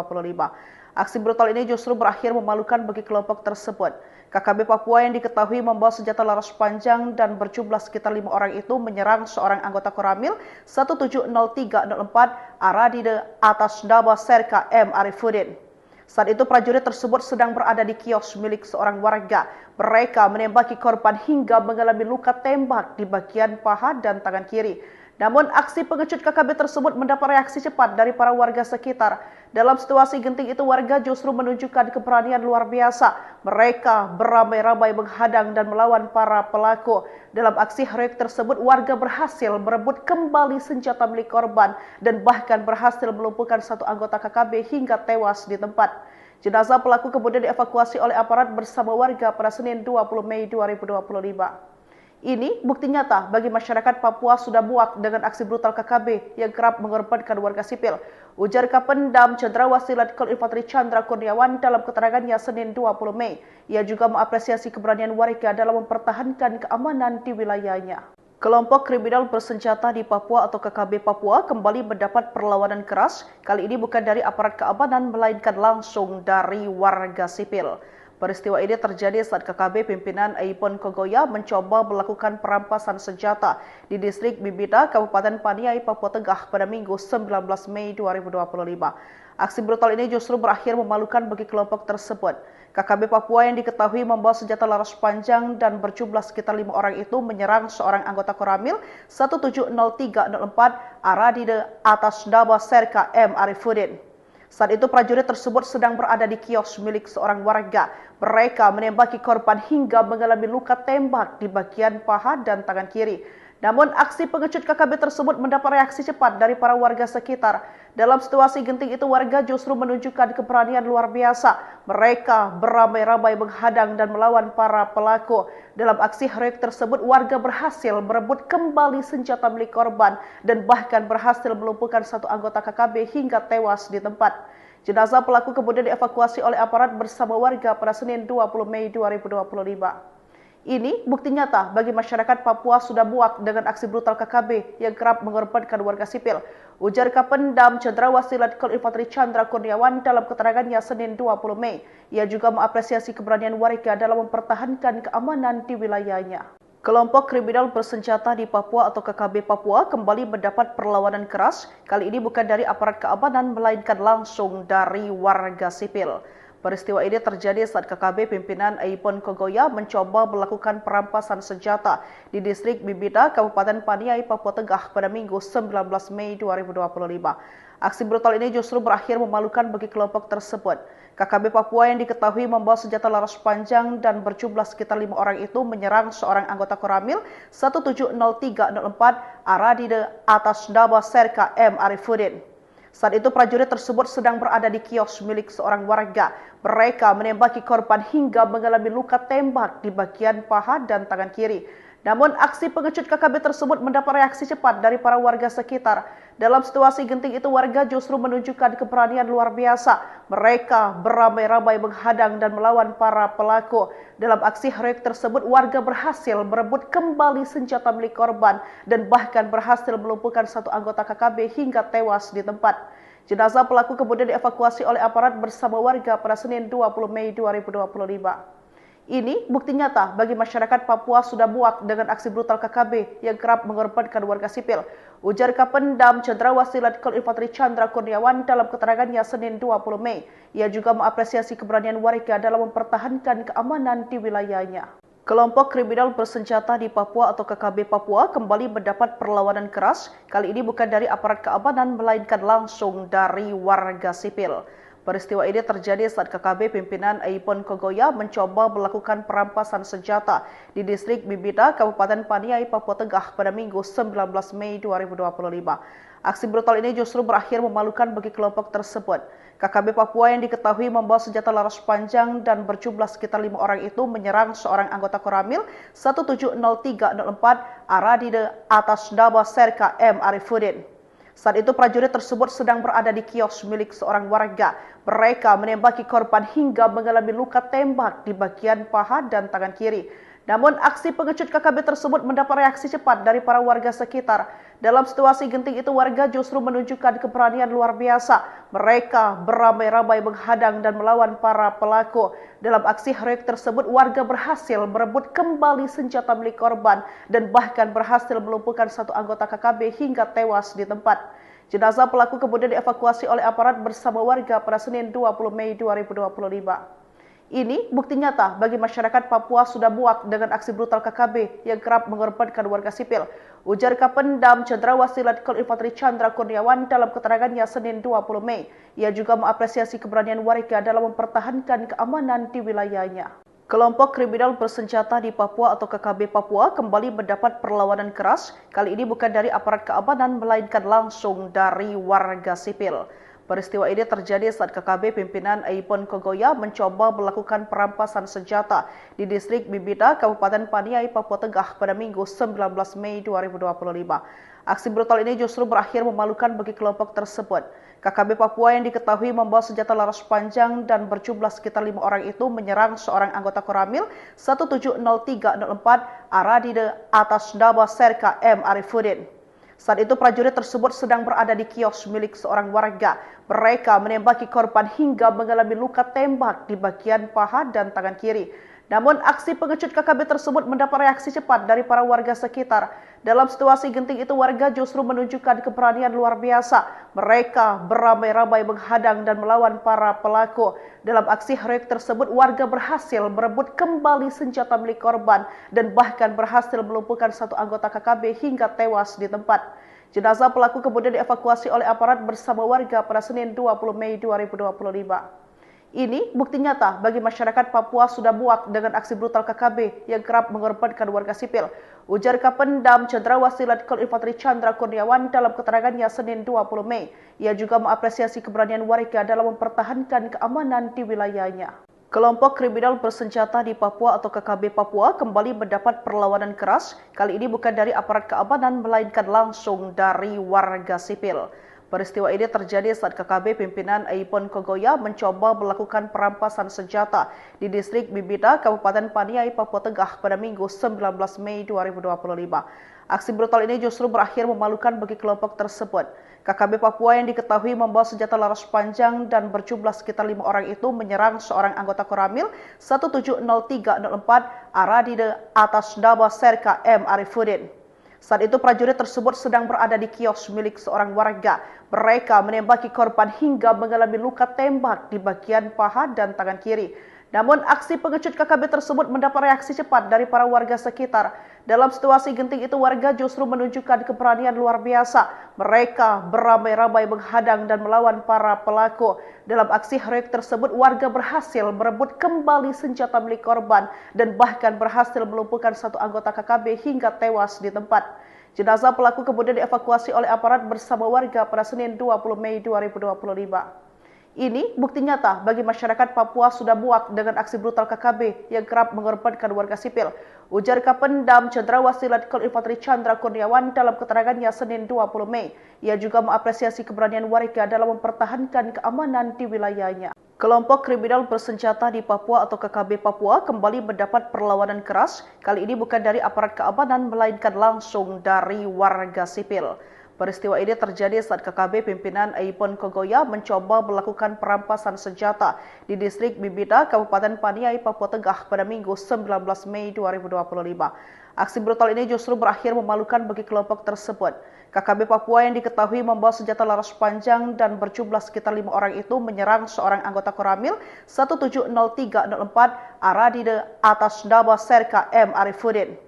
Aksi brutal ini justru berakhir memalukan bagi kelompok tersebut. KKB Papua yang diketahui membawa senjata laras panjang dan berjumlah sekitar 5 orang itu menyerang seorang anggota Koramil 170304 Aradide atas nama Serka M. Arifuddin. Saat itu prajurit tersebut sedang berada di kios milik seorang warga. Mereka menembaki korban hingga mengalami luka tembak di bagian paha dan tangan kiri. Namun aksi pengecut KKB tersebut mendapat reaksi cepat dari para warga sekitar. Dalam situasi genting itu warga justru menunjukkan keberanian luar biasa. Mereka beramai-ramai menghadang dan melawan para pelaku. Dalam aksi heroik tersebut warga berhasil merebut kembali senjata milik korban dan bahkan berhasil melumpuhkan satu anggota KKB hingga tewas di tempat. Jenazah pelaku kemudian dievakuasi oleh aparat bersama warga pada Senin 20 Mei 2025. Ini bukti nyata bagi masyarakat Papua sudah muak dengan aksi brutal KKB yang kerap mengorbankan warga sipil. Ujar Kapendam Cendrawasih Letkol Infanteri Chandra Kurniawan dalam keterangannya Senin 20 Mei. Ia juga mengapresiasi keberanian warga dalam mempertahankan keamanan di wilayahnya. Kelompok kriminal bersenjata di Papua atau KKB Papua kembali mendapat perlawanan keras. Kali ini bukan dari aparat keamanan melainkan langsung dari warga sipil. Peristiwa ini terjadi saat KKB pimpinan Aipon Kogoya mencoba melakukan perampasan senjata di distrik Bibida, Kabupaten Paniai, Papua Tengah pada Minggu 19 Mei 2025. Aksi brutal ini justru berakhir memalukan bagi kelompok tersebut. KKB Papua yang diketahui membawa senjata laras panjang dan berjumlah sekitar 5 orang itu menyerang seorang anggota Koramil 170304 Aradide atas nama Serka M. Arifuddin. Saat itu prajurit tersebut sedang berada di kios milik seorang warga. Mereka menembaki korban hingga mengalami luka tembak di bagian paha dan tangan kiri. Namun aksi pengecut KKB tersebut mendapat reaksi cepat dari para warga sekitar. Dalam situasi genting itu warga justru menunjukkan keberanian luar biasa. Mereka beramai-ramai menghadang dan melawan para pelaku. Dalam aksi heroik tersebut warga berhasil merebut kembali senjata milik korban dan bahkan berhasil melumpuhkan satu anggota KKB hingga tewas di tempat. Jenazah pelaku kemudian dievakuasi oleh aparat bersama warga pada Senin 20 Mei 2025. Ini bukti nyata bagi masyarakat Papua sudah muak dengan aksi brutal KKB yang kerap mengorbankan warga sipil. Ujar Kapendam Cendrawasih Letkol Infanteri Chandra Kurniawan dalam keterangannya Senin 20 Mei. Ia juga mengapresiasi keberanian warga dalam mempertahankan keamanan di wilayahnya. Kelompok kriminal bersenjata di Papua atau KKB Papua kembali mendapat perlawanan keras. Kali ini bukan dari aparat keamanan melainkan langsung dari warga sipil. Peristiwa ini terjadi saat KKB pimpinan Aipon Kogoya mencoba melakukan perampasan senjata di distrik Bibida, Kabupaten Paniai, Papua Tengah pada Minggu 19 Mei 2025. Aksi brutal ini justru berakhir memalukan bagi kelompok tersebut. KKB Papua yang diketahui membawa senjata laras panjang dan berjumlah sekitar 5 orang itu menyerang seorang anggota Koramil 170304 Aradide atas nama Serka M. Arifuddin. Saat itu prajurit tersebut sedang berada di kios milik seorang warga. Mereka menembaki korban hingga mengalami luka tembak di bagian paha dan tangan kiri. Namun aksi pengecut KKB tersebut mendapat reaksi cepat dari para warga sekitar. Dalam situasi genting itu warga justru menunjukkan keberanian luar biasa. Mereka beramai-ramai menghadang dan melawan para pelaku. Dalam aksi heroik tersebut warga berhasil merebut kembali senjata milik korban dan bahkan berhasil melumpuhkan satu anggota KKB hingga tewas di tempat. Jenazah pelaku kemudian dievakuasi oleh aparat bersama warga pada Senin 20 Mei 2025. Ini bukti nyata bagi masyarakat Papua sudah muak dengan aksi brutal KKB yang kerap mengorbankan warga sipil. Ujar Kapendam Cendrawasih Letkol Infanteri Chandra Kurniawan dalam keterangannya Senin 20 Mei. Ia juga mengapresiasi keberanian warga dalam mempertahankan keamanan di wilayahnya. Kelompok kriminal bersenjata di Papua atau KKB Papua kembali mendapat perlawanan keras. Kali ini bukan dari aparat keamanan melainkan langsung dari warga sipil. Peristiwa ini terjadi saat KKB pimpinan Aipon Kogoya mencoba melakukan perampasan senjata di distrik Bibida, Kabupaten Paniai, Papua Tengah pada Minggu 19 Mei 2025. Aksi brutal ini justru berakhir memalukan bagi kelompok tersebut. KKB Papua yang diketahui membawa senjata laras panjang dan berjumlah sekitar 5 orang itu menyerang seorang anggota Koramil 170304 Aradide atas nama Serka M. Arifuddin. Saat itu prajurit tersebut sedang berada di kios milik seorang warga. Mereka menembaki korban hingga mengalami luka tembak di bagian paha dan tangan kiri. Namun aksi pengecut KKB tersebut mendapat reaksi cepat dari para warga sekitar. Dalam situasi genting itu warga justru menunjukkan keberanian luar biasa. Mereka beramai-ramai menghadang dan melawan para pelaku. Dalam aksi heroik tersebut warga berhasil merebut kembali senjata milik korban dan bahkan berhasil melumpuhkan satu anggota KKB hingga tewas di tempat. Jenazah pelaku kemudian dievakuasi oleh aparat bersama warga pada Senin 20 Mei 2025. Ini bukti nyata bagi masyarakat Papua sudah muak dengan aksi brutal KKB yang kerap mengorbankan warga sipil. Ujar Kapendam Cendrawasih Letkol Infanteri Chandra Kurniawan dalam keterangannya Senin 20 Mei. Ia juga mengapresiasi keberanian warga dalam mempertahankan keamanan di wilayahnya. Kelompok kriminal bersenjata di Papua atau KKB Papua kembali mendapat perlawanan keras. Kali ini bukan dari aparat keamanan melainkan langsung dari warga sipil. Peristiwa ini terjadi saat KKB pimpinan Aipon Kogoya mencoba melakukan perampasan senjata di distrik Bibida, Kabupaten Paniai, Papua Tengah pada Minggu 19 Mei 2025. Aksi brutal ini justru berakhir memalukan bagi kelompok tersebut. KKB Papua yang diketahui membawa senjata laras panjang dan berjumlah sekitar 5 orang itu menyerang seorang anggota Koramil 170304 Aradide atas nama Serka M. Arifuddin. Saat itu prajurit tersebut sedang berada di kios milik seorang warga. Mereka menembaki korban hingga mengalami luka tembak di bagian paha dan tangan kiri. Namun aksi pengecut KKB tersebut mendapat reaksi cepat dari para warga sekitar. Dalam situasi genting itu warga justru menunjukkan keberanian luar biasa. Mereka beramai-ramai menghadang dan melawan para pelaku. Dalam aksi heroik tersebut warga berhasil merebut kembali senjata milik korban dan bahkan berhasil melumpuhkan satu anggota KKB hingga tewas di tempat. Jenazah pelaku kemudian dievakuasi oleh aparat bersama warga pada Senin 20 Mei 2025. Ini bukti nyata bagi masyarakat Papua sudah muak dengan aksi brutal KKB yang kerap mengorbankan warga sipil. Ujar Kapendam Cendrawasih Letkol Infanteri Chandra Kurniawan dalam keterangannya Senin 20 Mei. Ia juga mengapresiasi keberanian warga dalam mempertahankan keamanan di wilayahnya. Kelompok kriminal bersenjata di Papua atau KKB Papua kembali mendapat perlawanan keras. Kali ini bukan dari aparat keamanan melainkan langsung dari warga sipil. Peristiwa ini terjadi saat KKB pimpinan Aipon Kogoya mencoba melakukan perampasan senjata di distrik Bibida, Kabupaten Paniai, Papua Tengah pada Minggu 19 Mei 2025. Aksi brutal ini justru berakhir memalukan bagi kelompok tersebut. KKB Papua yang diketahui membawa senjata laras panjang dan berjumlah sekitar 5 orang itu menyerang seorang anggota Koramil 170304 Aradide atas nama Serka M. Arifuddin. Saat itu prajurit tersebut sedang berada di kios milik seorang warga. Mereka menembaki korban hingga mengalami luka tembak di bagian paha dan tangan kiri. Namun aksi pengecut KKB tersebut mendapat reaksi cepat dari para warga sekitar. Dalam situasi genting itu warga justru menunjukkan keberanian luar biasa. Mereka beramai-ramai menghadang dan melawan para pelaku. Dalam aksi heroik tersebut warga berhasil merebut kembali senjata milik korban dan bahkan berhasil melumpuhkan satu anggota KKB hingga tewas di tempat. Jenazah pelaku kemudian dievakuasi oleh aparat bersama warga pada Senin 20 Mei 2025. Ini bukti nyata bagi masyarakat Papua sudah muak dengan aksi brutal KKB yang kerap mengorbankan warga sipil. Ujar Kapendam Cendrawasih Letkol Infanteri Chandra Kurniawan dalam keterangannya Senin 20 Mei. Ia juga mengapresiasi keberanian warga dalam mempertahankan keamanan di wilayahnya. Kelompok kriminal bersenjata di Papua atau KKB Papua kembali mendapat perlawanan keras. Kali ini bukan dari aparat keamanan melainkan langsung dari warga sipil. Peristiwa ini terjadi saat KKB pimpinan Aipon Kogoya mencoba melakukan perampasan senjata di distrik Bibida, Kabupaten Paniai, Papua Tengah pada Minggu 19 Mei 2025. Aksi brutal ini justru berakhir memalukan bagi kelompok tersebut. KKB Papua yang diketahui membawa senjata laras panjang dan berjumlah sekitar 5 orang itu menyerang seorang anggota Koramil 170304 Aradide atas nama Serka M. Arifuddin.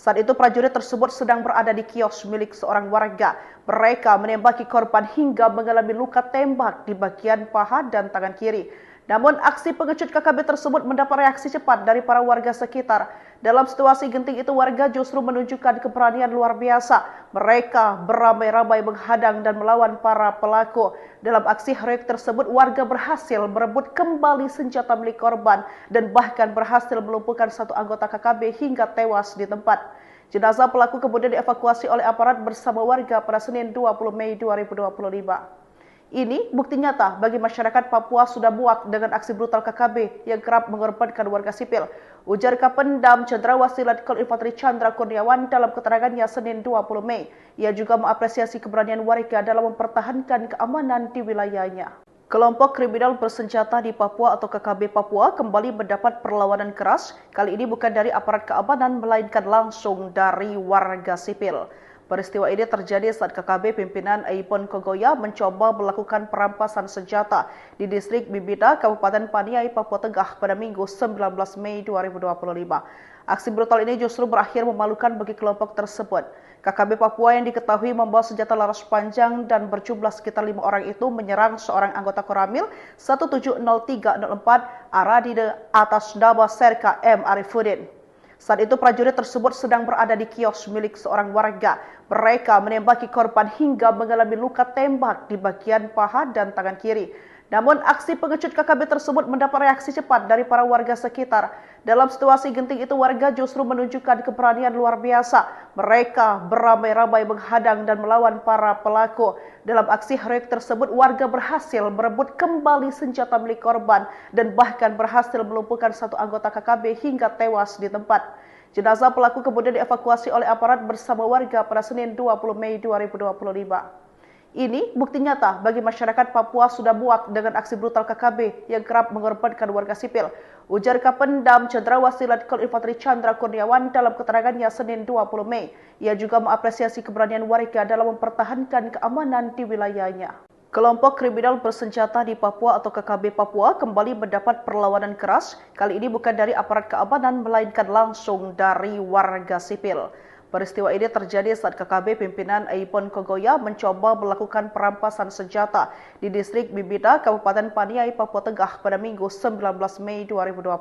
Saat itu prajurit tersebut sedang berada di kios milik seorang warga. Mereka menembaki korban hingga mengalami luka tembak di bagian paha dan tangan kiri. Namun aksi pengecut KKB tersebut mendapat reaksi cepat dari para warga sekitar. Dalam situasi genting itu warga justru menunjukkan keberanian luar biasa. Mereka beramai-ramai menghadang dan melawan para pelaku. Dalam aksi heroik tersebut warga berhasil merebut kembali senjata milik korban dan bahkan berhasil melumpuhkan satu anggota KKB hingga tewas di tempat. Jenazah pelaku kemudian dievakuasi oleh aparat bersama warga pada Senin 20 Mei 2025. Ini bukti nyata bagi masyarakat Papua sudah muak dengan aksi brutal KKB yang kerap mengorbankan warga sipil. Ujar Kapendam Cendrawasih Letkol Infanteri Chandra Kurniawan dalam keterangannya Senin 20 Mei. Ia juga mengapresiasi keberanian warga dalam mempertahankan keamanan di wilayahnya. Kelompok kriminal bersenjata di Papua atau KKB Papua kembali mendapat perlawanan keras. Kali ini bukan dari aparat keamanan melainkan langsung dari warga sipil. Peristiwa ini terjadi saat KKB pimpinan Aipon Kogoya mencoba melakukan perampasan senjata di distrik Bibida, Kabupaten Paniai, Papua Tengah pada Minggu 19 Mei 2025. Aksi brutal ini justru berakhir memalukan bagi kelompok tersebut. KKB Papua yang diketahui membawa senjata laras panjang dan berjumlah sekitar 5 orang itu menyerang seorang anggota Koramil 170304 Aradide atas nama Serka M. Arifuddin. Saat itu prajurit tersebut sedang berada di kios milik seorang warga. Mereka menembaki korban hingga mengalami luka tembak di bagian paha dan tangan kiri. Namun aksi pengecut KKB tersebut mendapat reaksi cepat dari para warga sekitar. Dalam situasi genting itu warga justru menunjukkan keberanian luar biasa. Mereka beramai-ramai menghadang dan melawan para pelaku. Dalam aksi heroik tersebut warga berhasil merebut kembali senjata milik korban dan bahkan berhasil melumpuhkan satu anggota KKB hingga tewas di tempat. Jenazah pelaku kemudian dievakuasi oleh aparat bersama warga pada Senin 20 Mei 2025. Ini bukti nyata bagi masyarakat Papua sudah muak dengan aksi brutal KKB yang kerap mengorbankan warga sipil. Ujar Kapendam Cendrawasih Letkol Infanteri Chandra Kurniawan dalam keterangannya Senin 20 Mei. Ia juga mengapresiasi keberanian warga dalam mempertahankan keamanan di wilayahnya. Kelompok kriminal bersenjata di Papua atau KKB Papua kembali mendapat perlawanan keras. Kali ini bukan dari aparat keamanan melainkan langsung dari warga sipil. Peristiwa ini terjadi saat KKB pimpinan Aipon Kogoya mencoba melakukan perampasan senjata di distrik Bibida, Kabupaten Paniai, Papua Tengah pada Minggu 19 Mei 2025.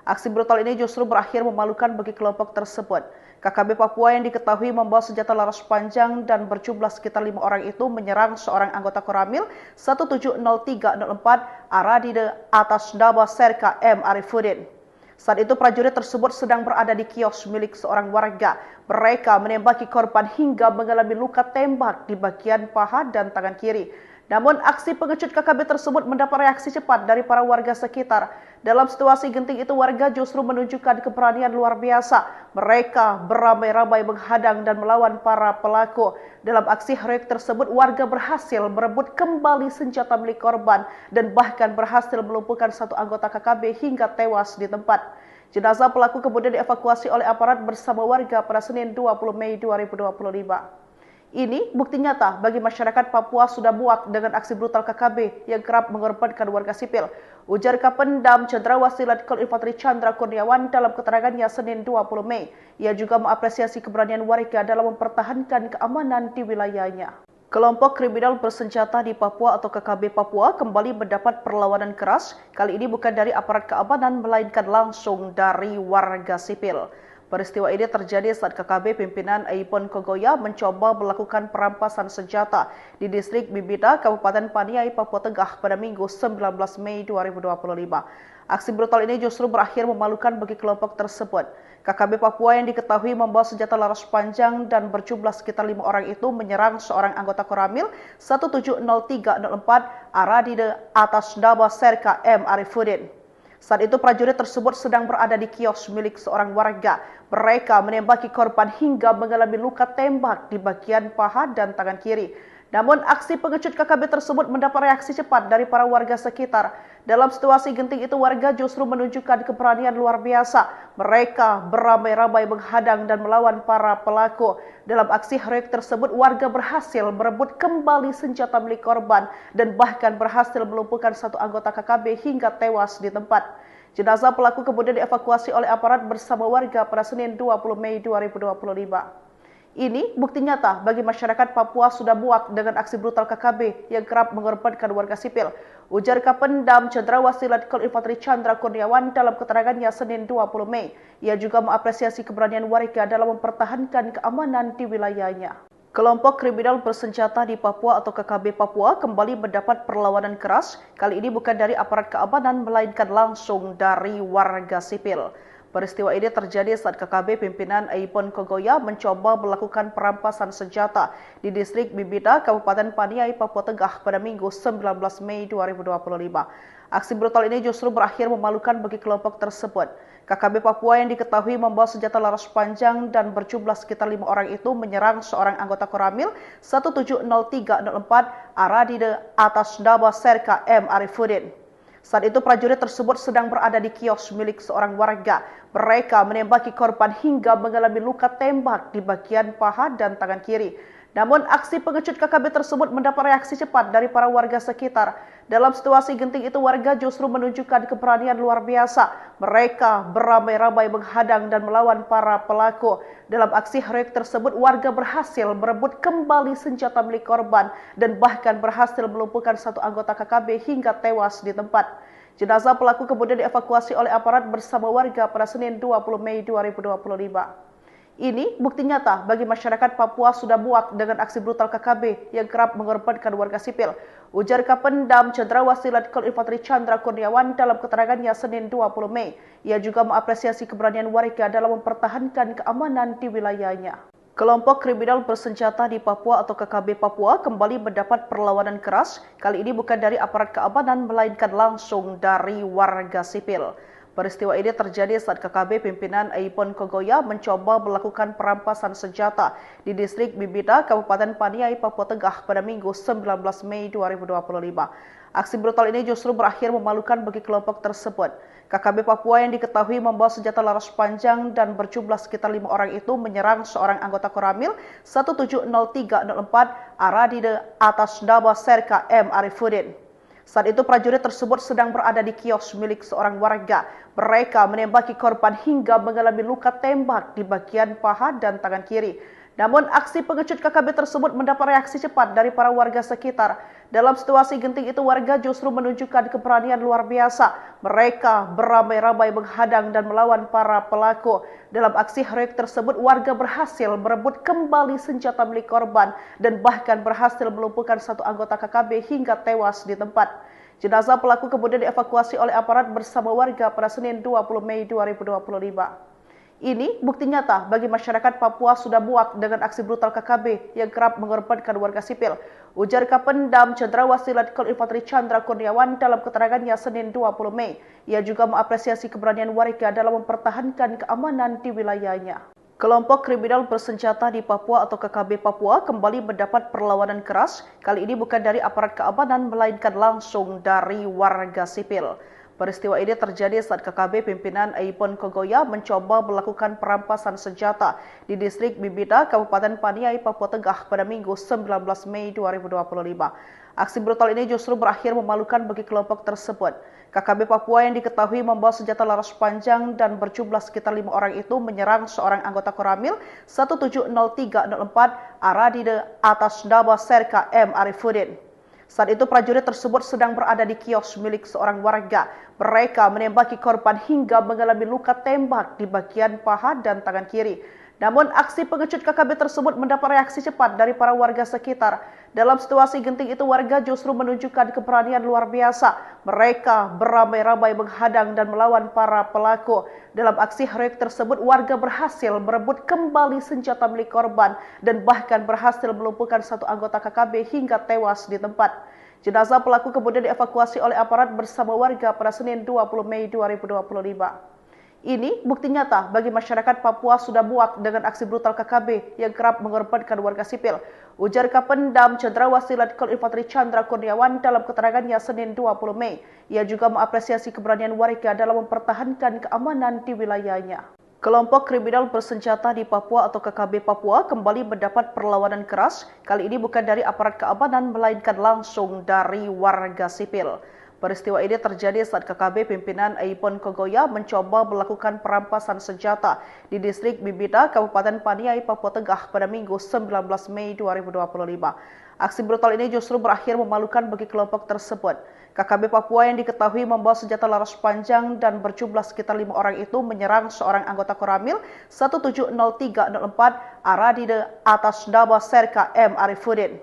Aksi brutal ini justru berakhir memalukan bagi kelompok tersebut. KKB Papua yang diketahui membawa senjata laras panjang dan berjumlah sekitar 5 orang itu menyerang seorang anggota Koramil 170304 Aradide atas nama Serka M. Arifuddin. Saat itu prajurit tersebut sedang berada di kios milik seorang warga. Mereka menembaki korban hingga mengalami luka tembak di bagian paha dan tangan kiri. Namun aksi pengecut KKB tersebut mendapat reaksi cepat dari para warga sekitar. Dalam situasi genting itu warga justru menunjukkan keberanian luar biasa. Mereka beramai-ramai menghadang dan melawan para pelaku. Dalam aksi heroik tersebut warga berhasil merebut kembali senjata milik korban dan bahkan berhasil melumpuhkan satu anggota KKB hingga tewas di tempat. Jenazah pelaku kemudian dievakuasi oleh aparat bersama warga pada Senin 20 Mei 2025. Ini bukti nyata bagi masyarakat Papua sudah muak dengan aksi brutal KKB yang kerap mengorbankan warga sipil. Ujar Kapendam Cendrawasih Letkol Infanteri Chandra Kurniawan dalam keterangannya Senin 20 Mei. Ia juga mengapresiasi keberanian warga dalam mempertahankan keamanan di wilayahnya. Kelompok kriminal bersenjata di Papua atau KKB Papua kembali mendapat perlawanan keras. Kali ini bukan dari aparat keamanan melainkan langsung dari warga sipil. Peristiwa ini terjadi saat KKB pimpinan Aipon Kogoya mencoba melakukan perampasan senjata di distrik Bibida, Kabupaten Paniai, Papua Tengah pada Minggu 19 Mei 2025. Aksi brutal ini justru berakhir memalukan bagi kelompok tersebut. KKB Papua yang diketahui membawa senjata laras panjang dan berjumlah sekitar 5 orang itu menyerang seorang anggota Koramil 170304 Aradide atas nama Serka M. Arifuddin. Saat itu prajurit tersebut sedang berada di kios milik seorang warga. Mereka menembaki korban hingga mengalami luka tembak di bagian paha dan tangan kiri. Namun aksi pengecut KKB tersebut mendapat reaksi cepat dari para warga sekitar. Dalam situasi genting itu warga justru menunjukkan keberanian luar biasa. Mereka beramai-ramai menghadang dan melawan para pelaku. Dalam aksi heroik tersebut warga berhasil merebut kembali senjata milik korban dan bahkan berhasil melumpuhkan satu anggota KKB hingga tewas di tempat. Jenazah pelaku kemudian dievakuasi oleh aparat bersama warga pada Senin 20 Mei 2025. Ini bukti nyata bagi masyarakat Papua sudah muak dengan aksi brutal KKB yang kerap mengorbankan warga sipil. Ujar Kapendam Cendrawasih Letkol Infanteri Chandra Kurniawan dalam keterangannya Senin 20 Mei. Ia juga mengapresiasi keberanian warga dalam mempertahankan keamanan di wilayahnya. Kelompok kriminal bersenjata di Papua atau KKB Papua kembali mendapat perlawanan keras. Kali ini bukan dari aparat keamanan melainkan langsung dari warga sipil. Peristiwa ini terjadi saat KKB pimpinan Aipon Kogoya mencoba melakukan perampasan senjata di distrik Bibida, Kabupaten Paniai, Papua Tengah pada Minggu 19 Mei 2025. Aksi brutal ini justru berakhir memalukan bagi kelompok tersebut. KKB Papua yang diketahui membawa senjata laras panjang dan berjumlah sekitar 5 orang itu menyerang seorang anggota Koramil 170304 Aradide atas nama Serka M. Arifuddin. Saat itu prajurit tersebut sedang berada di kios milik seorang warga. Mereka menembaki korban hingga mengalami luka tembak di bagian paha dan tangan kiri. Namun aksi pengecut KKB tersebut mendapat reaksi cepat dari para warga sekitar. Dalam situasi genting itu warga justru menunjukkan keberanian luar biasa. Mereka beramai-ramai menghadang dan melawan para pelaku. Dalam aksi heroik tersebut warga berhasil merebut kembali senjata milik korban dan bahkan berhasil melumpuhkan satu anggota KKB hingga tewas di tempat. Jenazah pelaku kemudian dievakuasi oleh aparat bersama warga pada Senin 20 Mei 2025. Ini bukti nyata bagi masyarakat Papua sudah muak dengan aksi brutal KKB yang kerap mengorbankan warga sipil. Ujar Kapendam Cendrawasih Letkol Infanteri Chandra Kurniawan dalam keterangannya Senin 20 Mei. Ia juga mengapresiasi keberanian warga dalam mempertahankan keamanan di wilayahnya. Kelompok kriminal bersenjata di Papua atau KKB Papua kembali mendapat perlawanan keras, kali ini bukan dari aparat keamanan melainkan langsung dari warga sipil. Peristiwa ini terjadi saat KKB pimpinan Aipon Kogoya mencoba melakukan perampasan senjata di distrik Bibida, Kabupaten Paniai, Papua Tengah pada Minggu 19 Mei 2025. Aksi brutal ini justru berakhir memalukan bagi kelompok tersebut. KKB Papua yang diketahui membawa senjata laras panjang dan berjumlah sekitar 5 orang itu menyerang seorang anggota Koramil 170304 Aradide atas nama Serka M. Arifuddin. Saat itu prajurit tersebut sedang berada di kios milik seorang warga. Mereka menembaki korban hingga mengalami luka tembak di bagian paha dan tangan kiri. Namun aksi pengecut KKB tersebut mendapat reaksi cepat dari para warga sekitar. Dalam situasi genting itu warga justru menunjukkan keberanian luar biasa. Mereka beramai-ramai menghadang dan melawan para pelaku. Dalam aksi heroik tersebut warga berhasil merebut kembali senjata milik korban dan bahkan berhasil melumpuhkan satu anggota KKB hingga tewas di tempat. Jenazah pelaku kemudian dievakuasi oleh aparat bersama warga pada Senin 20 Mei 2025. Ini bukti nyata bagi masyarakat Papua sudah muak dengan aksi brutal KKB yang kerap mengorbankan warga sipil. Ujar Kapendam Cendrawasih Letkol Infanteri Chandra Kurniawan dalam keterangannya Senin 20 Mei. Ia juga mengapresiasi keberanian warga dalam mempertahankan keamanan di wilayahnya. Kelompok kriminal bersenjata di Papua atau KKB Papua kembali mendapat perlawanan keras, kali ini bukan dari aparat keamanan melainkan langsung dari warga sipil. Peristiwa ini terjadi saat KKB pimpinan Aipon Kogoya mencoba melakukan perampasan senjata di distrik Bibida, Kabupaten Paniai, Papua Tengah pada Minggu 19 Mei 2025. Aksi brutal ini justru berakhir memalukan bagi kelompok tersebut. KKB Papua yang diketahui membawa senjata laras panjang dan berjumlah sekitar 5 orang itu menyerang seorang anggota Koramil 170304 Aradide atas nama Serka M. Arifuddin. Saat itu prajurit tersebut sedang berada di kios milik seorang warga. Mereka menembaki korban hingga mengalami luka tembak di bagian paha dan tangan kiri. Namun aksi pengecut KKB tersebut mendapat reaksi cepat dari para warga sekitar. Dalam situasi genting itu warga justru menunjukkan keberanian luar biasa. Mereka beramai-ramai menghadang dan melawan para pelaku. Dalam aksi heroik tersebut warga berhasil merebut kembali senjata milik korban dan bahkan berhasil melumpuhkan satu anggota KKB hingga tewas di tempat. Jenazah pelaku kemudian dievakuasi oleh aparat bersama warga pada Senin 20 Mei 2025. Ini bukti nyata bagi masyarakat Papua sudah muak dengan aksi brutal KKB yang kerap mengorbankan warga sipil. Ujar Kapendam Cendrawasih Letkol Infanteri Chandra Kurniawan dalam keterangannya Senin 20 Mei. Ia juga mengapresiasi keberanian warga dalam mempertahankan keamanan di wilayahnya. Kelompok kriminal bersenjata di Papua atau KKB Papua kembali mendapat perlawanan keras, kali ini bukan dari aparat keamanan melainkan langsung dari warga sipil. Peristiwa ini terjadi saat KKB pimpinan Aipon Kogoya mencoba melakukan perampasan senjata di distrik Bibida, Kabupaten Paniai, Papua Tengah pada Minggu 19 Mei 2025. Aksi brutal ini justru berakhir memalukan bagi kelompok tersebut. KKB Papua yang diketahui membawa senjata laras panjang dan berjumlah sekitar 5 orang itu menyerang seorang anggota Koramil 170304 Aradide atas nama Serka M. Arifuddin.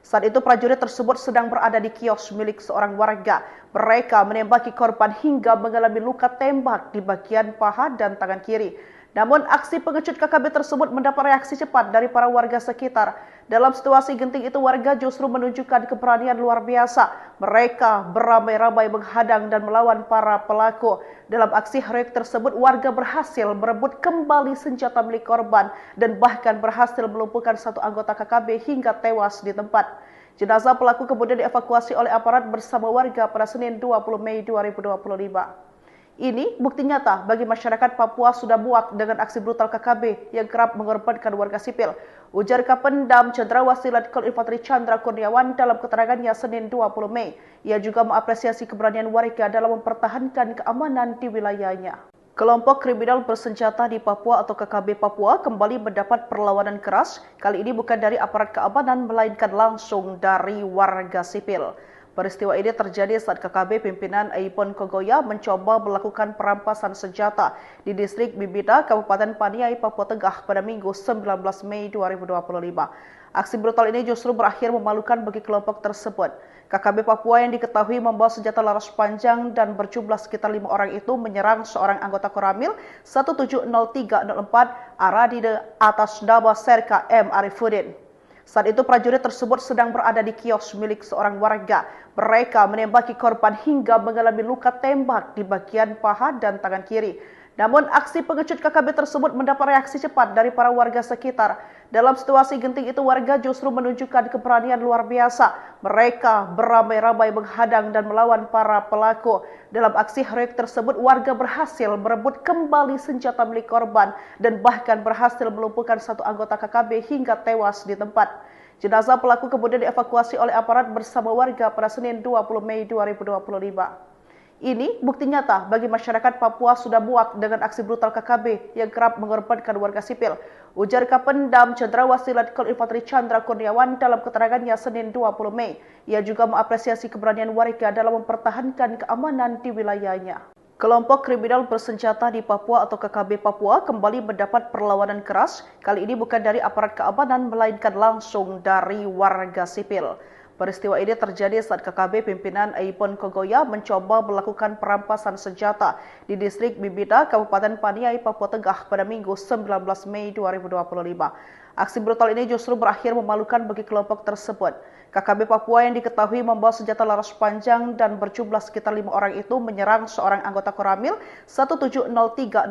Saat itu prajurit tersebut sedang berada di kios milik seorang warga. Mereka menembaki korban hingga mengalami luka tembak di bagian paha dan tangan kiri. Namun aksi pengecut KKB tersebut mendapat reaksi cepat dari para warga sekitar. Dalam situasi genting itu warga justru menunjukkan keberanian luar biasa. Mereka beramai-ramai menghadang dan melawan para pelaku. Dalam aksi heroik tersebut warga berhasil merebut kembali senjata milik korban dan bahkan berhasil melumpuhkan satu anggota KKB hingga tewas di tempat. Jenazah pelaku kemudian dievakuasi oleh aparat bersama warga pada Senin 20 Mei 2025. Ini bukti nyata bagi masyarakat Papua sudah muak dengan aksi brutal KKB yang kerap mengorbankan warga sipil. Ujar Kapendam Cendrawasih Letkol Infanteri Chandra Kurniawan dalam keterangannya Senin 20 Mei. Ia juga mengapresiasi keberanian warga dalam mempertahankan keamanan di wilayahnya. Kelompok kriminal bersenjata di Papua atau KKB Papua kembali mendapat perlawanan keras, kali ini bukan dari aparat keamanan melainkan langsung dari warga sipil. Peristiwa ini terjadi saat KKB pimpinan Aipon Kogoya mencoba melakukan perampasan senjata di distrik Bibida, Kabupaten Paniai, Papua Tengah pada Minggu 19 Mei 2025. Aksi brutal ini justru berakhir memalukan bagi kelompok tersebut. KKB Papua yang diketahui membawa senjata laras panjang dan berjumlah sekitar 5 orang itu menyerang seorang anggota Koramil 170304 Aradide atas nama Serka M. Arifuddin. Saat itu prajurit tersebut sedang berada di kios milik seorang warga. Mereka menembaki korban hingga mengalami luka tembak di bagian paha dan tangan kiri. Namun aksi pengecut KKB tersebut mendapat reaksi cepat dari para warga sekitar. Dalam situasi genting itu warga justru menunjukkan keberanian luar biasa. Mereka beramai-ramai menghadang dan melawan para pelaku. Dalam aksi heroik tersebut warga berhasil merebut kembali senjata milik korban dan bahkan berhasil melumpuhkan satu anggota KKB hingga tewas di tempat. Jenazah pelaku kemudian dievakuasi oleh aparat bersama warga pada Senin 20 Mei 2025. Ini bukti nyata bagi masyarakat Papua sudah muak dengan aksi brutal KKB yang kerap mengorbankan warga sipil. Ujar Kapendam Cendrawasih Letkol Infanteri Chandra Kurniawan dalam keterangannya Senin 20 Mei. Ia juga mengapresiasi keberanian warga dalam mempertahankan keamanan di wilayahnya. Kelompok kriminal bersenjata di Papua atau KKB Papua kembali mendapat perlawanan keras. Kali ini bukan dari aparat keamanan melainkan langsung dari warga sipil. Peristiwa ini terjadi saat KKB pimpinan Aipon Kogoya mencoba melakukan perampasan senjata di distrik Bibida, Kabupaten Paniai, Papua Tengah pada Minggu 19 Mei 2025. Aksi brutal ini justru berakhir memalukan bagi kelompok tersebut. KKB Papua yang diketahui membawa senjata laras panjang dan berjumlah sekitar 5 orang itu menyerang seorang anggota Koramil 170304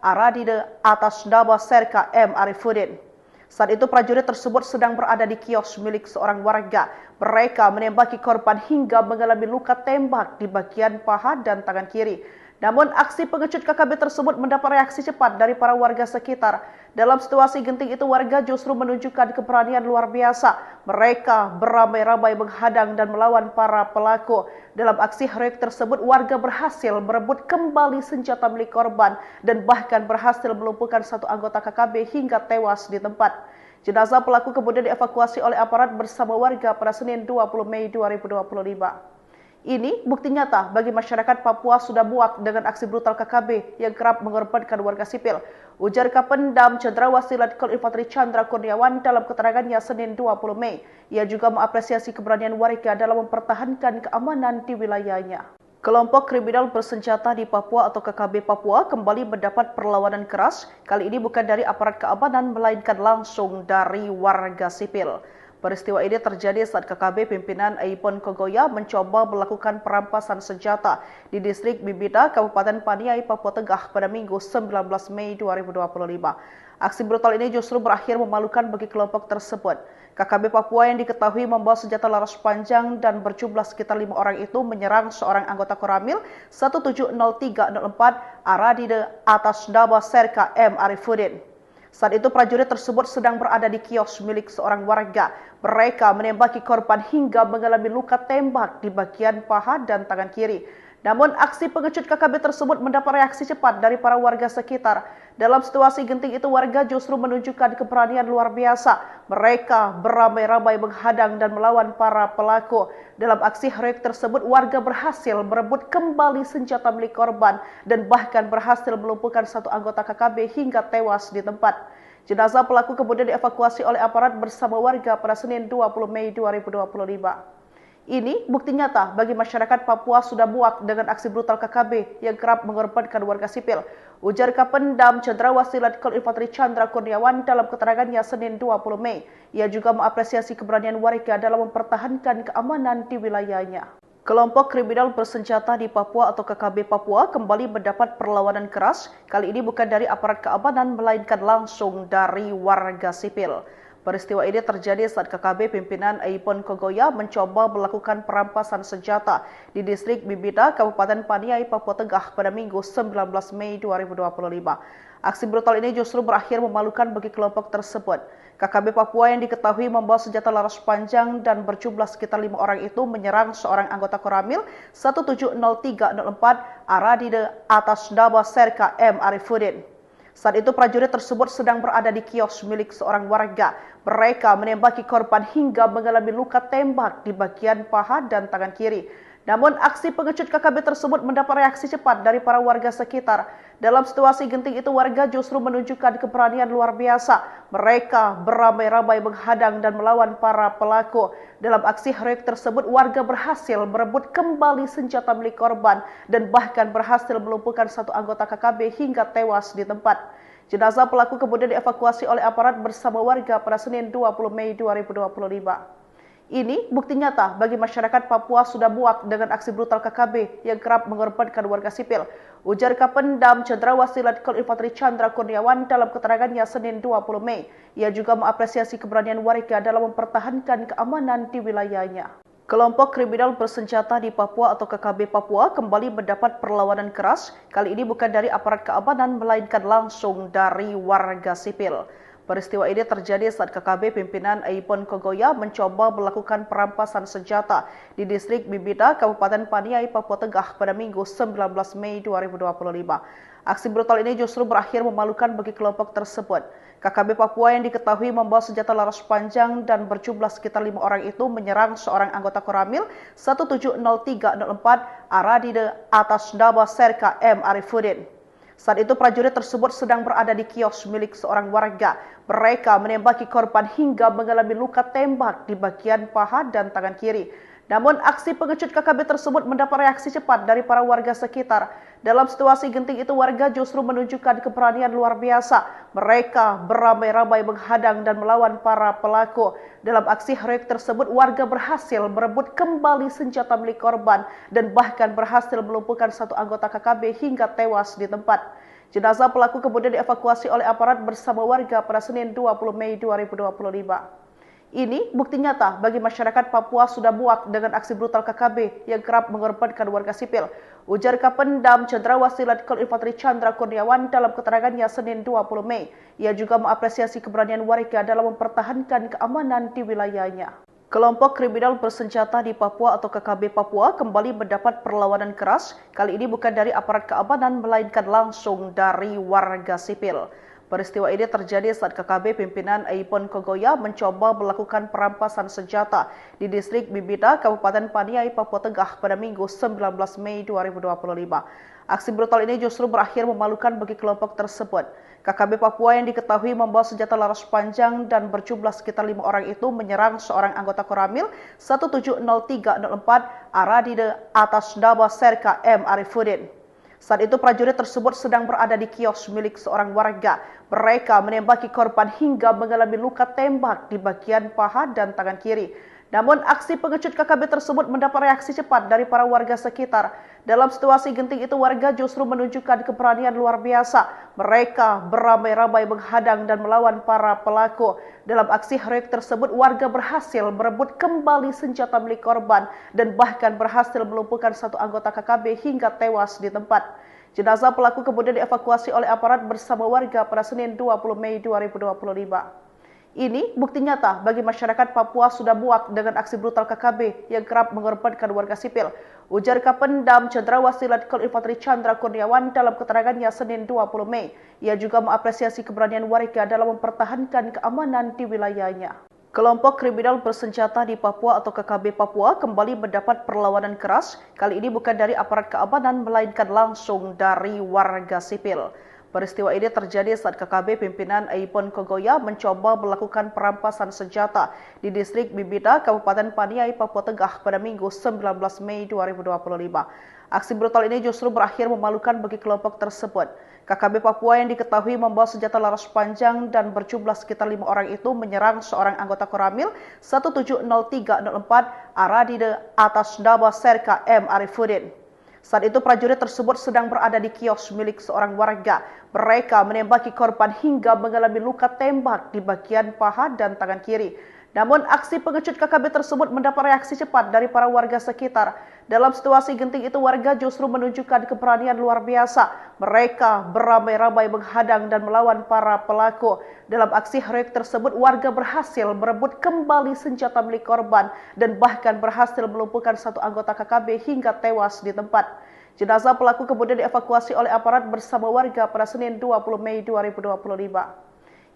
Aradide atas nama Serka M. Arifuddin. Saat itu prajurit tersebut sedang berada di kios milik seorang warga. Mereka menembaki korban hingga mengalami luka tembak di bagian paha dan tangan kiri. Namun aksi pengecut KKB tersebut mendapat reaksi cepat dari para warga sekitar. Dalam situasi genting itu warga justru menunjukkan keberanian luar biasa. Mereka beramai-ramai menghadang dan melawan para pelaku. Dalam aksi heroik tersebut warga berhasil merebut kembali senjata milik korban dan bahkan berhasil melumpuhkan satu anggota KKB hingga tewas di tempat. Jenazah pelaku kemudian dievakuasi oleh aparat bersama warga pada Senin 20 Mei 2025. Ini bukti nyata bagi masyarakat Papua sudah muak dengan aksi brutal KKB yang kerap mengorbankan warga sipil. Ujar Kapendam Cendrawasih Letkol Infanteri Chandra Kurniawan dalam keterangannya Senin 20 Mei. Ia juga mengapresiasi keberanian warga dalam mempertahankan keamanan di wilayahnya. Kelompok kriminal bersenjata di Papua atau KKB Papua kembali mendapat perlawanan keras. Kali ini bukan dari aparat keamanan melainkan langsung dari warga sipil. Peristiwa ini terjadi saat KKB pimpinan Aipon Kogoya mencoba melakukan perampasan senjata di distrik Bibida, Kabupaten Paniai, Papua Tengah pada Minggu 19 Mei 2025. Aksi brutal ini justru berakhir memalukan bagi kelompok tersebut. KKB Papua yang diketahui membawa senjata laras panjang dan berjumlah sekitar 5 orang itu menyerang seorang anggota Koramil 170304 Aradide atas nama Serka M. Arifuddin. Saat itu prajurit tersebut sedang berada di kios milik seorang warga. Mereka menembaki korban hingga mengalami luka tembak di bagian paha dan tangan kiri. Namun aksi pengecut KKB tersebut mendapat reaksi cepat dari para warga sekitar. Dalam situasi genting itu warga justru menunjukkan keberanian luar biasa. Mereka beramai-ramai menghadang dan melawan para pelaku. Dalam aksi heroik tersebut warga berhasil merebut kembali senjata milik korban dan bahkan berhasil melumpuhkan satu anggota KKB hingga tewas di tempat. Jenazah pelaku kemudian dievakuasi oleh aparat bersama warga pada Senin 20 Mei 2025. Ini bukti nyata bagi masyarakat Papua sudah muak dengan aksi brutal KKB yang kerap mengorbankan warga sipil. Ujar Kapendam Cendrawasih Letkol Infanteri Chandra Kurniawan dalam keterangannya Senin 20 Mei. Ia juga mengapresiasi keberanian warga dalam mempertahankan keamanan di wilayahnya. Kelompok kriminal bersenjata di Papua atau KKB Papua kembali mendapat perlawanan keras. Kali ini bukan dari aparat keamanan melainkan langsung dari warga sipil. Peristiwa ini terjadi saat KKB pimpinan Aipon Kogoya mencoba melakukan perampasan senjata di distrik Bibida, Kabupaten Paniai, Papua Tengah pada Minggu 19 Mei 2025. Aksi brutal ini justru berakhir memalukan bagi kelompok tersebut. KKB Papua yang diketahui membawa senjata laras panjang dan berjumlah sekitar 5 orang itu menyerang seorang anggota Koramil 170304 Aradide atas nama Serka M. Arifuddin. Saat itu prajurit tersebut sedang berada di kios milik seorang warga. Mereka menembaki korban hingga mengalami luka tembak di bagian paha dan tangan kiri. Namun aksi pengecut KKB tersebut mendapat reaksi cepat dari para warga sekitar. Dalam situasi genting itu warga justru menunjukkan keberanian luar biasa. Mereka beramai-ramai menghadang dan melawan para pelaku. Dalam aksi heroik tersebut warga berhasil merebut kembali senjata milik korban dan bahkan berhasil melumpuhkan satu anggota KKB hingga tewas di tempat. Jenazah pelaku kemudian dievakuasi oleh aparat bersama warga pada Senin 20 Mei 2025. Ini bukti nyata bagi masyarakat Papua sudah muak dengan aksi brutal KKB yang kerap mengorbankan warga sipil. Ujar Kapendam Cendrawasih Letkol Infanteri Chandra Kurniawan dalam keterangannya Senin 20 Mei. Ia juga mengapresiasi keberanian warga dalam mempertahankan keamanan di wilayahnya. Kelompok kriminal bersenjata di Papua atau KKB Papua kembali mendapat perlawanan keras. Kali ini bukan dari aparat keamanan melainkan langsung dari warga sipil. Peristiwa ini terjadi saat KKB pimpinan Aipon Kogoya mencoba melakukan perampasan senjata di distrik Bibida, Kabupaten Paniai, Papua Tengah pada Minggu 19 Mei 2025. Aksi brutal ini justru berakhir memalukan bagi kelompok tersebut. KKB Papua yang diketahui membawa senjata laras panjang dan berjumlah sekitar 5 orang itu menyerang seorang anggota Koramil 170304 Aradide atas nama Serka M. Arifuddin. Saat itu prajurit tersebut sedang berada di kios milik seorang warga. Mereka menembaki korban hingga mengalami luka tembak di bagian paha dan tangan kiri. Namun aksi pengecut KKB tersebut mendapat reaksi cepat dari para warga sekitar. Dalam situasi genting itu warga justru menunjukkan keberanian luar biasa. Mereka beramai-ramai menghadang dan melawan para pelaku. Dalam aksi heroik tersebut warga berhasil merebut kembali senjata milik korban dan bahkan berhasil melumpuhkan satu anggota KKB hingga tewas di tempat. Jenazah pelaku kemudian dievakuasi oleh aparat bersama warga pada Senin 20 Mei 2025. Ini bukti nyata bagi masyarakat Papua sudah muak dengan aksi brutal KKB yang kerap mengorbankan warga sipil. Ujar Kapendam Cendrawasih Letkol Infanteri Chandra Kurniawan dalam keterangannya Senin 20 Mei. Ia juga mengapresiasi keberanian warga dalam mempertahankan keamanan di wilayahnya. Kelompok kriminal bersenjata di Papua atau KKB Papua kembali mendapat perlawanan keras. Kali ini bukan dari aparat keamanan melainkan langsung dari warga sipil. Peristiwa ini terjadi saat KKB pimpinan Aipon Kogoya mencoba melakukan perampasan senjata di distrik Bibida, Kabupaten Paniai, Papua Tengah pada Minggu 19 Mei 2025. Aksi brutal ini justru berakhir memalukan bagi kelompok tersebut. KKB Papua yang diketahui membawa senjata laras panjang dan berjumlah sekitar 5 orang itu menyerang seorang anggota Koramil 170304 Aradide atas nama Serka M. Arifuddin. Saat itu prajurit tersebut sedang berada di kios milik seorang warga. Mereka menembaki korban hingga mengalami luka tembak di bagian paha dan tangan kiri. Namun aksi pengecut KKB tersebut mendapat reaksi cepat dari para warga sekitar. Dalam situasi genting itu warga justru menunjukkan keberanian luar biasa. Mereka beramai-ramai menghadang dan melawan para pelaku. Dalam aksi heroik tersebut warga berhasil merebut kembali senjata milik korban dan bahkan berhasil melumpuhkan satu anggota KKB hingga tewas di tempat. Jenazah pelaku kemudian dievakuasi oleh aparat bersama warga pada Senin 20 Mei 2025. Ini bukti nyata bagi masyarakat Papua sudah muak dengan aksi brutal KKB yang kerap mengorbankan warga sipil. Ujar Kapendam Cendrawasih Letkol Infanteri Chandra Kurniawan dalam keterangannya Senin 20 Mei. Ia juga mengapresiasi keberanian warga dalam mempertahankan keamanan di wilayahnya. Kelompok kriminal bersenjata di Papua atau KKB Papua kembali mendapat perlawanan keras. Kali ini bukan dari aparat keamanan melainkan langsung dari warga sipil. Peristiwa ini terjadi saat KKB pimpinan Aipon Kogoya mencoba melakukan perampasan senjata di distrik Bibida, Kabupaten Paniai, Papua Tengah pada Minggu 19 Mei 2025. Aksi brutal ini justru berakhir memalukan bagi kelompok tersebut. KKB Papua yang diketahui membawa senjata laras panjang dan berjumlah sekitar 5 orang itu menyerang seorang anggota Koramil 170304 Aradide atas nama Serka M. Arifuddin. Saat itu prajurit tersebut sedang berada di kios milik seorang warga. Mereka menembaki korban hingga mengalami luka tembak di bagian paha dan tangan kiri. Namun aksi pengecut KKB tersebut mendapat reaksi cepat dari para warga sekitar. Dalam situasi genting itu warga justru menunjukkan keberanian luar biasa. Mereka beramai-ramai menghadang dan melawan para pelaku. Dalam aksi heroik tersebut warga berhasil merebut kembali senjata milik korban dan bahkan berhasil melumpuhkan satu anggota KKB hingga tewas di tempat. Jenazah pelaku kemudian dievakuasi oleh aparat bersama warga pada Senin 20 Mei 2025.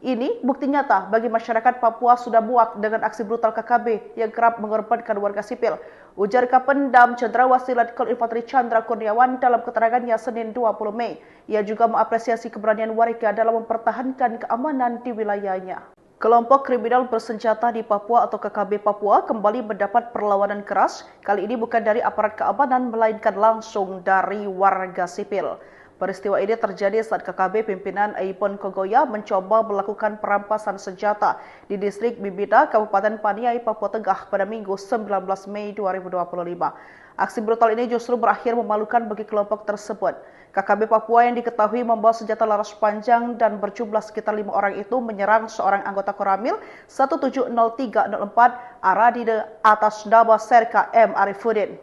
Ini bukti nyata bagi masyarakat Papua sudah muak dengan aksi brutal KKB yang kerap mengorbankan warga sipil. Ujar Kapendam Cendrawasih Letkol Infanteri Chandra Kurniawan dalam keterangannya Senin 20 Mei. Ia juga mengapresiasi keberanian warga dalam mempertahankan keamanan di wilayahnya. Kelompok kriminal bersenjata di Papua atau KKB Papua kembali mendapat perlawanan keras. Kali ini bukan dari aparat keamanan melainkan langsung dari warga sipil. Peristiwa ini terjadi saat KKB pimpinan Aipon Kogoya mencoba melakukan perampasan senjata di distrik Bibida, Kabupaten Paniai, Papua Tengah pada Minggu 19 Mei 2025. Aksi brutal ini justru berakhir memalukan bagi kelompok tersebut. KKB Papua yang diketahui membawa senjata laras panjang dan berjumlah sekitar 5 orang itu menyerang seorang anggota Koramil 170304 Aradide atas nama Serka M. Arifuddin.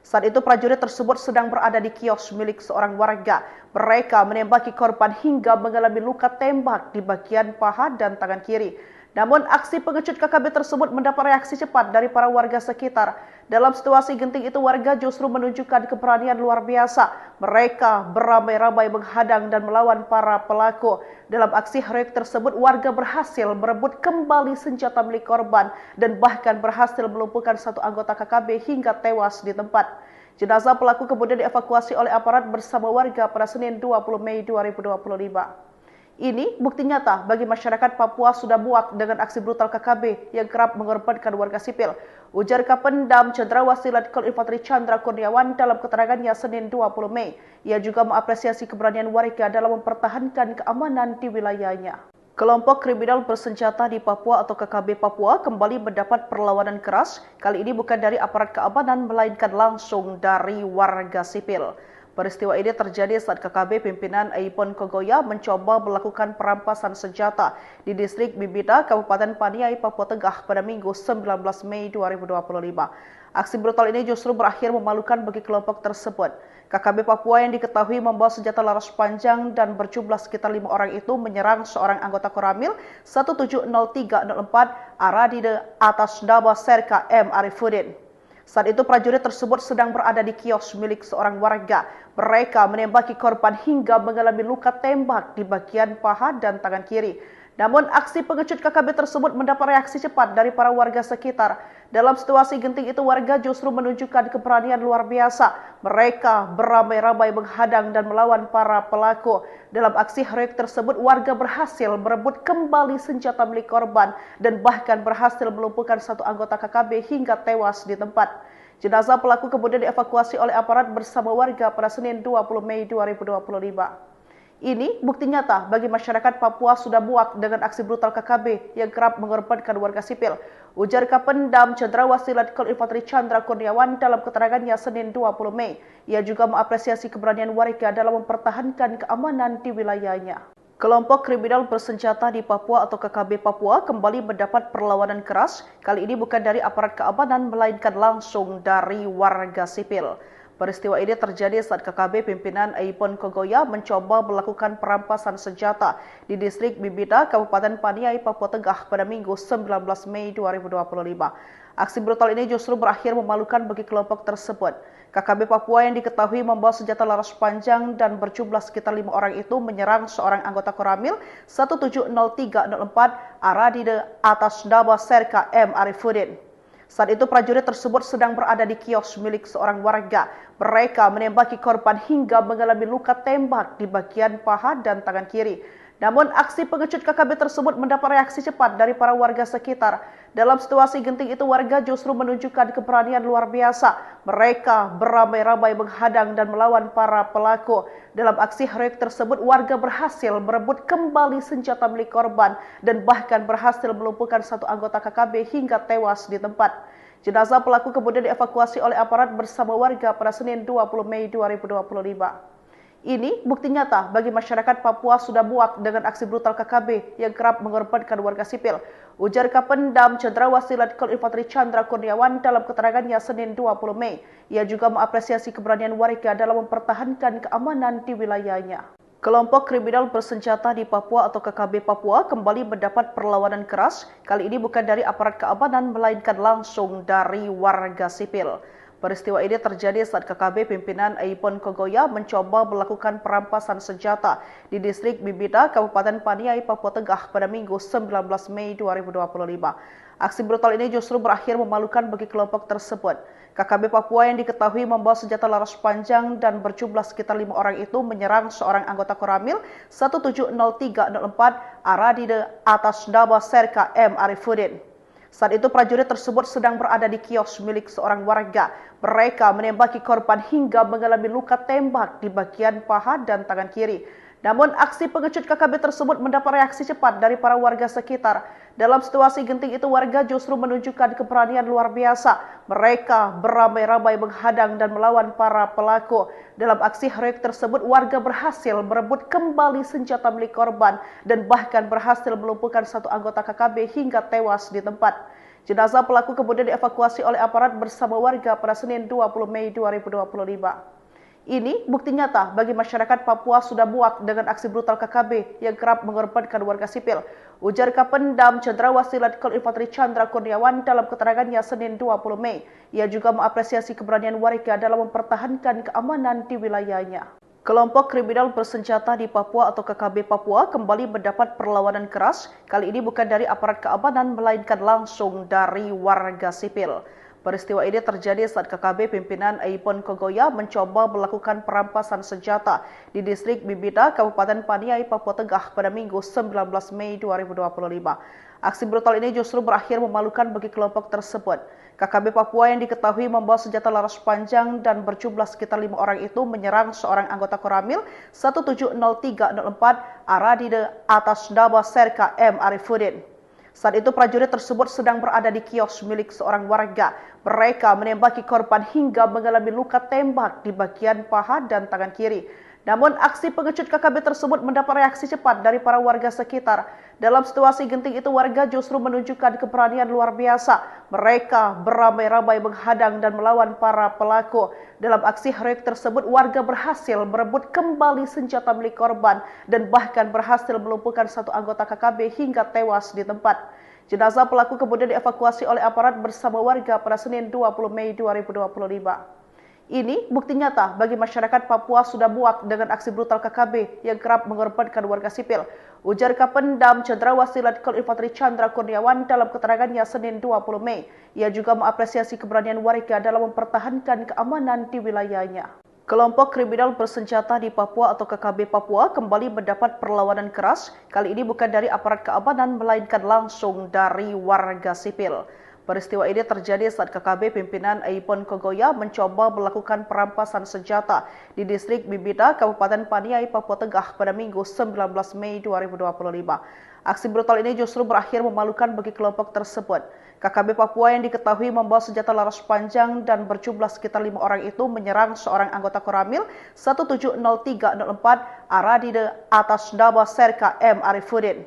Saat itu prajurit tersebut sedang berada di kios milik seorang warga. Mereka menembaki korban hingga mengalami luka tembak di bagian paha dan tangan kiri. Namun aksi pengecut KKB tersebut mendapat reaksi cepat dari para warga sekitar. Dalam situasi genting itu warga justru menunjukkan keberanian luar biasa. Mereka beramai-ramai menghadang dan melawan para pelaku. Dalam aksi heroik tersebut warga berhasil merebut kembali senjata milik korban dan bahkan berhasil melumpuhkan satu anggota KKB hingga tewas di tempat. Jenazah pelaku kemudian dievakuasi oleh aparat bersama warga pada Senin 20 Mei 2025. Ini bukti nyata bagi masyarakat Papua sudah muak dengan aksi brutal KKB yang kerap mengorbankan warga sipil. Ujar Kapendam Cendrawasih Letkol Infanteri Chandra Kurniawan dalam keterangannya Senin 20 Mei. Ia juga mengapresiasi keberanian warga dalam mempertahankan keamanan di wilayahnya. Kelompok kriminal bersenjata di Papua atau KKB Papua kembali mendapat perlawanan keras. Kali ini bukan dari aparat keamanan melainkan langsung dari warga sipil. Peristiwa ini terjadi saat KKB pimpinan Aipon Kogoya mencoba melakukan perampasan senjata di distrik Bibida, Kabupaten Paniai, Papua Tengah pada Minggu 19 Mei 2025. Aksi brutal ini justru berakhir memalukan bagi kelompok tersebut. KKB Papua yang diketahui membawa senjata laras panjang dan berjumlah sekitar 5 orang itu menyerang seorang anggota Koramil 170304 Aradide atas nama Serka M. Arifuddin. Saat itu prajurit tersebut sedang berada di kios milik seorang warga. Mereka menembaki korban hingga mengalami luka tembak di bagian paha dan tangan kiri. Namun aksi pengecut KKB tersebut mendapat reaksi cepat dari para warga sekitar. Dalam situasi genting itu warga justru menunjukkan keberanian luar biasa. Mereka beramai-ramai menghadang dan melawan para pelaku. Dalam aksi heroik tersebut warga berhasil merebut kembali senjata milik korban dan bahkan berhasil melumpuhkan satu anggota KKB hingga tewas di tempat. Jenazah pelaku kemudian dievakuasi oleh aparat bersama warga pada Senin 20 Mei 2025. Ini bukti nyata bagi masyarakat Papua sudah muak dengan aksi brutal KKB yang kerap mengorbankan warga sipil. Ujar Kapendam Cendrawasih Letkol Infanteri Chandra Kurniawan dalam keterangannya Senin 20 Mei. Ia juga mengapresiasi keberanian warga dalam mempertahankan keamanan di wilayahnya. Kelompok kriminal bersenjata di Papua atau KKB Papua kembali mendapat perlawanan keras. Kali ini bukan dari aparat keamanan melainkan langsung dari warga sipil. Peristiwa ini terjadi saat KKB pimpinan Aipon Kogoya mencoba melakukan perampasan senjata di distrik Bibida, Kabupaten Paniai, Papua Tengah pada Minggu 19 Mei 2025. Aksi brutal ini justru berakhir memalukan bagi kelompok tersebut. KKB Papua yang diketahui membawa senjata laras panjang dan berjumlah sekitar 5 orang itu menyerang seorang anggota Koramil 170304 Aradide atas nama Serka M. Arifuddin. Saat itu prajurit tersebut sedang berada di kios milik seorang warga. Mereka menembaki korban hingga mengalami luka tembak di bagian paha dan tangan kiri. Namun aksi pengecut KKB tersebut mendapat reaksi cepat dari para warga sekitar. Dalam situasi genting itu warga justru menunjukkan keberanian luar biasa. Mereka beramai-ramai menghadang dan melawan para pelaku. Dalam aksi heroik tersebut warga berhasil merebut kembali senjata milik korban dan bahkan berhasil melumpuhkan satu anggota KKB hingga tewas di tempat. Jenazah pelaku kemudian dievakuasi oleh aparat bersama warga pada Senin 20 Mei 2025. Ini bukti nyata bagi masyarakat Papua sudah muak dengan aksi brutal KKB yang kerap mengorbankan warga sipil. Ujar Kapendam Cendrawasih Letkol Infanteri Chandra Kurniawan dalam keterangannya Senin 20 Mei. Ia juga mengapresiasi keberanian warga dalam mempertahankan keamanan di wilayahnya. Kelompok kriminal bersenjata di Papua atau KKB Papua kembali mendapat perlawanan keras. Kali ini bukan dari aparat keamanan melainkan langsung dari warga sipil. Peristiwa ini terjadi saat KKB pimpinan Aipon Kogoya mencoba melakukan perampasan senjata di distrik Bibida, Kabupaten Paniai, Papua Tengah pada Minggu 19 Mei 2025. Aksi brutal ini justru berakhir memalukan bagi kelompok tersebut. KKB Papua yang diketahui membawa senjata laras panjang dan berjumlah sekitar 5 orang itu menyerang seorang anggota Koramil 170304 Aradide atas nama Serka M. Arifuddin. Saat itu prajurit tersebut sedang berada di kios milik seorang warga. Mereka menembaki korban hingga mengalami luka tembak di bagian paha dan tangan kiri. Namun aksi pengecut KKB tersebut mendapat reaksi cepat dari para warga sekitar. Dalam situasi genting itu warga justru menunjukkan keberanian luar biasa. Mereka beramai-ramai menghadang dan melawan para pelaku. Dalam aksi heroik tersebut warga berhasil merebut kembali senjata milik korban dan bahkan berhasil melumpuhkan satu anggota KKB hingga tewas di tempat. Jenazah pelaku kemudian dievakuasi oleh aparat bersama warga pada Senin 20 Mei 2025. Ini bukti nyata bagi masyarakat Papua sudah muak dengan aksi brutal KKB yang kerap mengorbankan warga sipil. Ujar Kapendam Cendrawasih Letkol Infanteri Chandra Kurniawan dalam keterangannya Senin 20 Mei. Ia juga mengapresiasi keberanian warga dalam mempertahankan keamanan di wilayahnya. Kelompok kriminal bersenjata di Papua atau KKB Papua kembali mendapat perlawanan keras. Kali ini bukan dari aparat keamanan melainkan langsung dari warga sipil. Peristiwa ini terjadi saat KKB pimpinan Aipon Kogoya mencoba melakukan perampasan senjata di distrik Bibida, Kabupaten Paniai, Papua Tengah pada Minggu 19 Mei 2025. Aksi brutal ini justru berakhir memalukan bagi kelompok tersebut. KKB Papua yang diketahui membawa senjata laras panjang dan berjumlah sekitar 5 orang itu menyerang seorang anggota Koramil 170304 Aradide atas nama Serka M. Arifuddin. Saat itu prajurit tersebut sedang berada di kios milik seorang warga. Mereka menembaki korban hingga mengalami luka tembak di bagian paha dan tangan kiri. Namun aksi pengecut KKB tersebut mendapat reaksi cepat dari para warga sekitar. Dalam situasi genting itu warga justru menunjukkan keberanian luar biasa. Mereka beramai-ramai menghadang dan melawan para pelaku. Dalam aksi heroik tersebut warga berhasil merebut kembali senjata milik korban dan bahkan berhasil melumpuhkan satu anggota KKB hingga tewas di tempat. Jenazah pelaku kemudian dievakuasi oleh aparat bersama warga pada Senin 20 Mei 2025. Ini bukti nyata bagi masyarakat Papua sudah muak dengan aksi brutal KKB yang kerap mengorbankan warga sipil. Ujar Kapendam Cendrawasih Letkol Infanteri Chandra Kurniawan dalam keterangannya Senin 20 Mei. Ia juga mengapresiasi keberanian warga dalam mempertahankan keamanan di wilayahnya. Kelompok kriminal bersenjata di Papua atau KKB Papua kembali mendapat perlawanan keras. Kali ini bukan dari aparat keamanan melainkan langsung dari warga sipil. Peristiwa ini terjadi saat KKB pimpinan Aipon Kogoya mencoba melakukan perampasan senjata di distrik Bibida, Kabupaten Paniai, Papua Tengah pada Minggu 19 Mei 2025. Aksi brutal ini justru berakhir memalukan bagi kelompok tersebut. KKB Papua yang diketahui membawa senjata laras panjang dan berjumlah sekitar 5 orang itu menyerang seorang anggota Koramil 170304 Aradide atas nama Serka M. Arifuddin.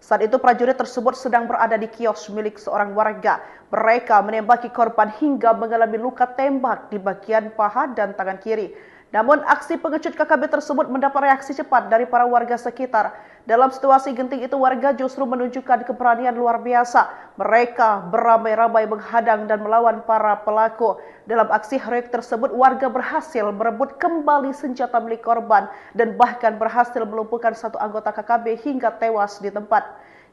Saat itu prajurit tersebut sedang berada di kios milik seorang warga. Mereka menembaki korban hingga mengalami luka tembak di bagian paha dan tangan kiri. Namun aksi pengecut KKB tersebut mendapat reaksi cepat dari para warga sekitar. Dalam situasi genting itu warga justru menunjukkan keberanian luar biasa. Mereka beramai-ramai menghadang dan melawan para pelaku. Dalam aksi heroik tersebut warga berhasil merebut kembali senjata milik korban dan bahkan berhasil melumpuhkan satu anggota KKB hingga tewas di tempat.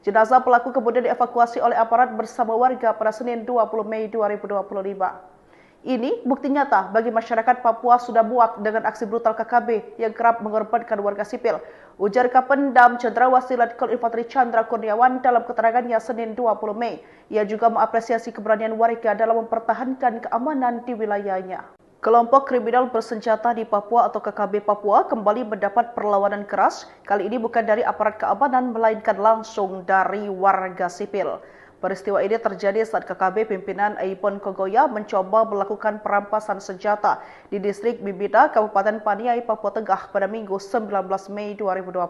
Jenazah pelaku kemudian dievakuasi oleh aparat bersama warga pada Senin 20 Mei 2025. Ini bukti nyata bagi masyarakat Papua sudah muak dengan aksi brutal KKB yang kerap mengorbankan warga sipil. Ujar Kapendam Cendrawasih Letkol Infanteri Chandra Kurniawan dalam keterangannya Senin 20 Mei. Ia juga mengapresiasi keberanian warga dalam mempertahankan keamanan di wilayahnya. Kelompok kriminal bersenjata di Papua atau KKB Papua kembali mendapat perlawanan keras. Kali ini bukan dari aparat keamanan melainkan langsung dari warga sipil. Peristiwa ini terjadi saat KKB pimpinan Aipon Kogoya mencoba melakukan perampasan senjata di distrik Bibida, Kabupaten Paniai, Papua Tengah pada Minggu 19 Mei 2025.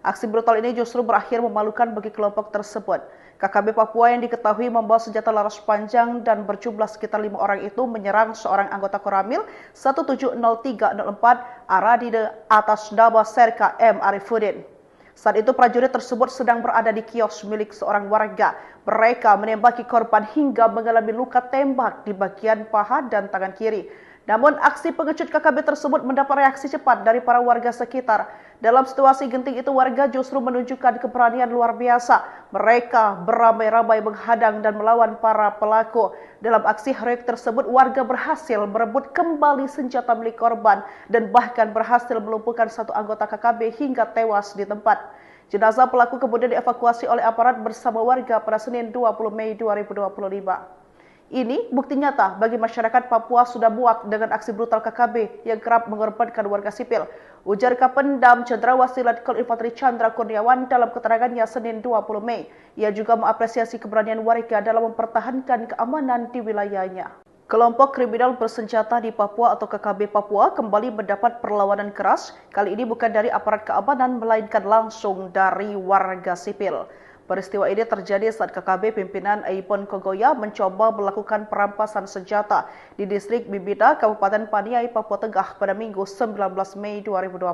Aksi brutal ini justru berakhir memalukan bagi kelompok tersebut. KKB Papua yang diketahui membawa senjata laras panjang dan berjumlah sekitar 5 orang itu menyerang seorang anggota Koramil 170304 Aradide atas nama Serka M. Arifuddin. Saat itu prajurit tersebut sedang berada di kios milik seorang warga. Mereka menembaki korban hingga mengalami luka tembak di bagian paha dan tangan kiri. Namun aksi pengecut KKB tersebut mendapat reaksi cepat dari para warga sekitar. Dalam situasi genting itu warga justru menunjukkan keberanian luar biasa. Mereka beramai-ramai menghadang dan melawan para pelaku. Dalam aksi heroik tersebut warga berhasil merebut kembali senjata milik korban dan bahkan berhasil melumpuhkan satu anggota KKB hingga tewas di tempat. Jenazah pelaku kemudian dievakuasi oleh aparat bersama warga pada Senin 20 Mei 2025. Ini bukti nyata bagi masyarakat Papua sudah muak dengan aksi brutal KKB yang kerap mengorbankan warga sipil. Ujar Kapendam Cendrawasih Letkol Infanteri Chandra Kurniawan dalam keterangannya Senin 20 Mei. Ia juga mengapresiasi keberanian warga dalam mempertahankan keamanan di wilayahnya. Kelompok kriminal bersenjata di Papua atau KKB Papua kembali mendapat perlawanan keras. Kali ini bukan dari aparat keamanan melainkan langsung dari warga sipil. Peristiwa ini terjadi saat KKB pimpinan Aipon Kogoya mencoba melakukan perampasan senjata di distrik Bibida, Kabupaten Paniai, Papua Tengah pada Minggu 19 Mei 2025.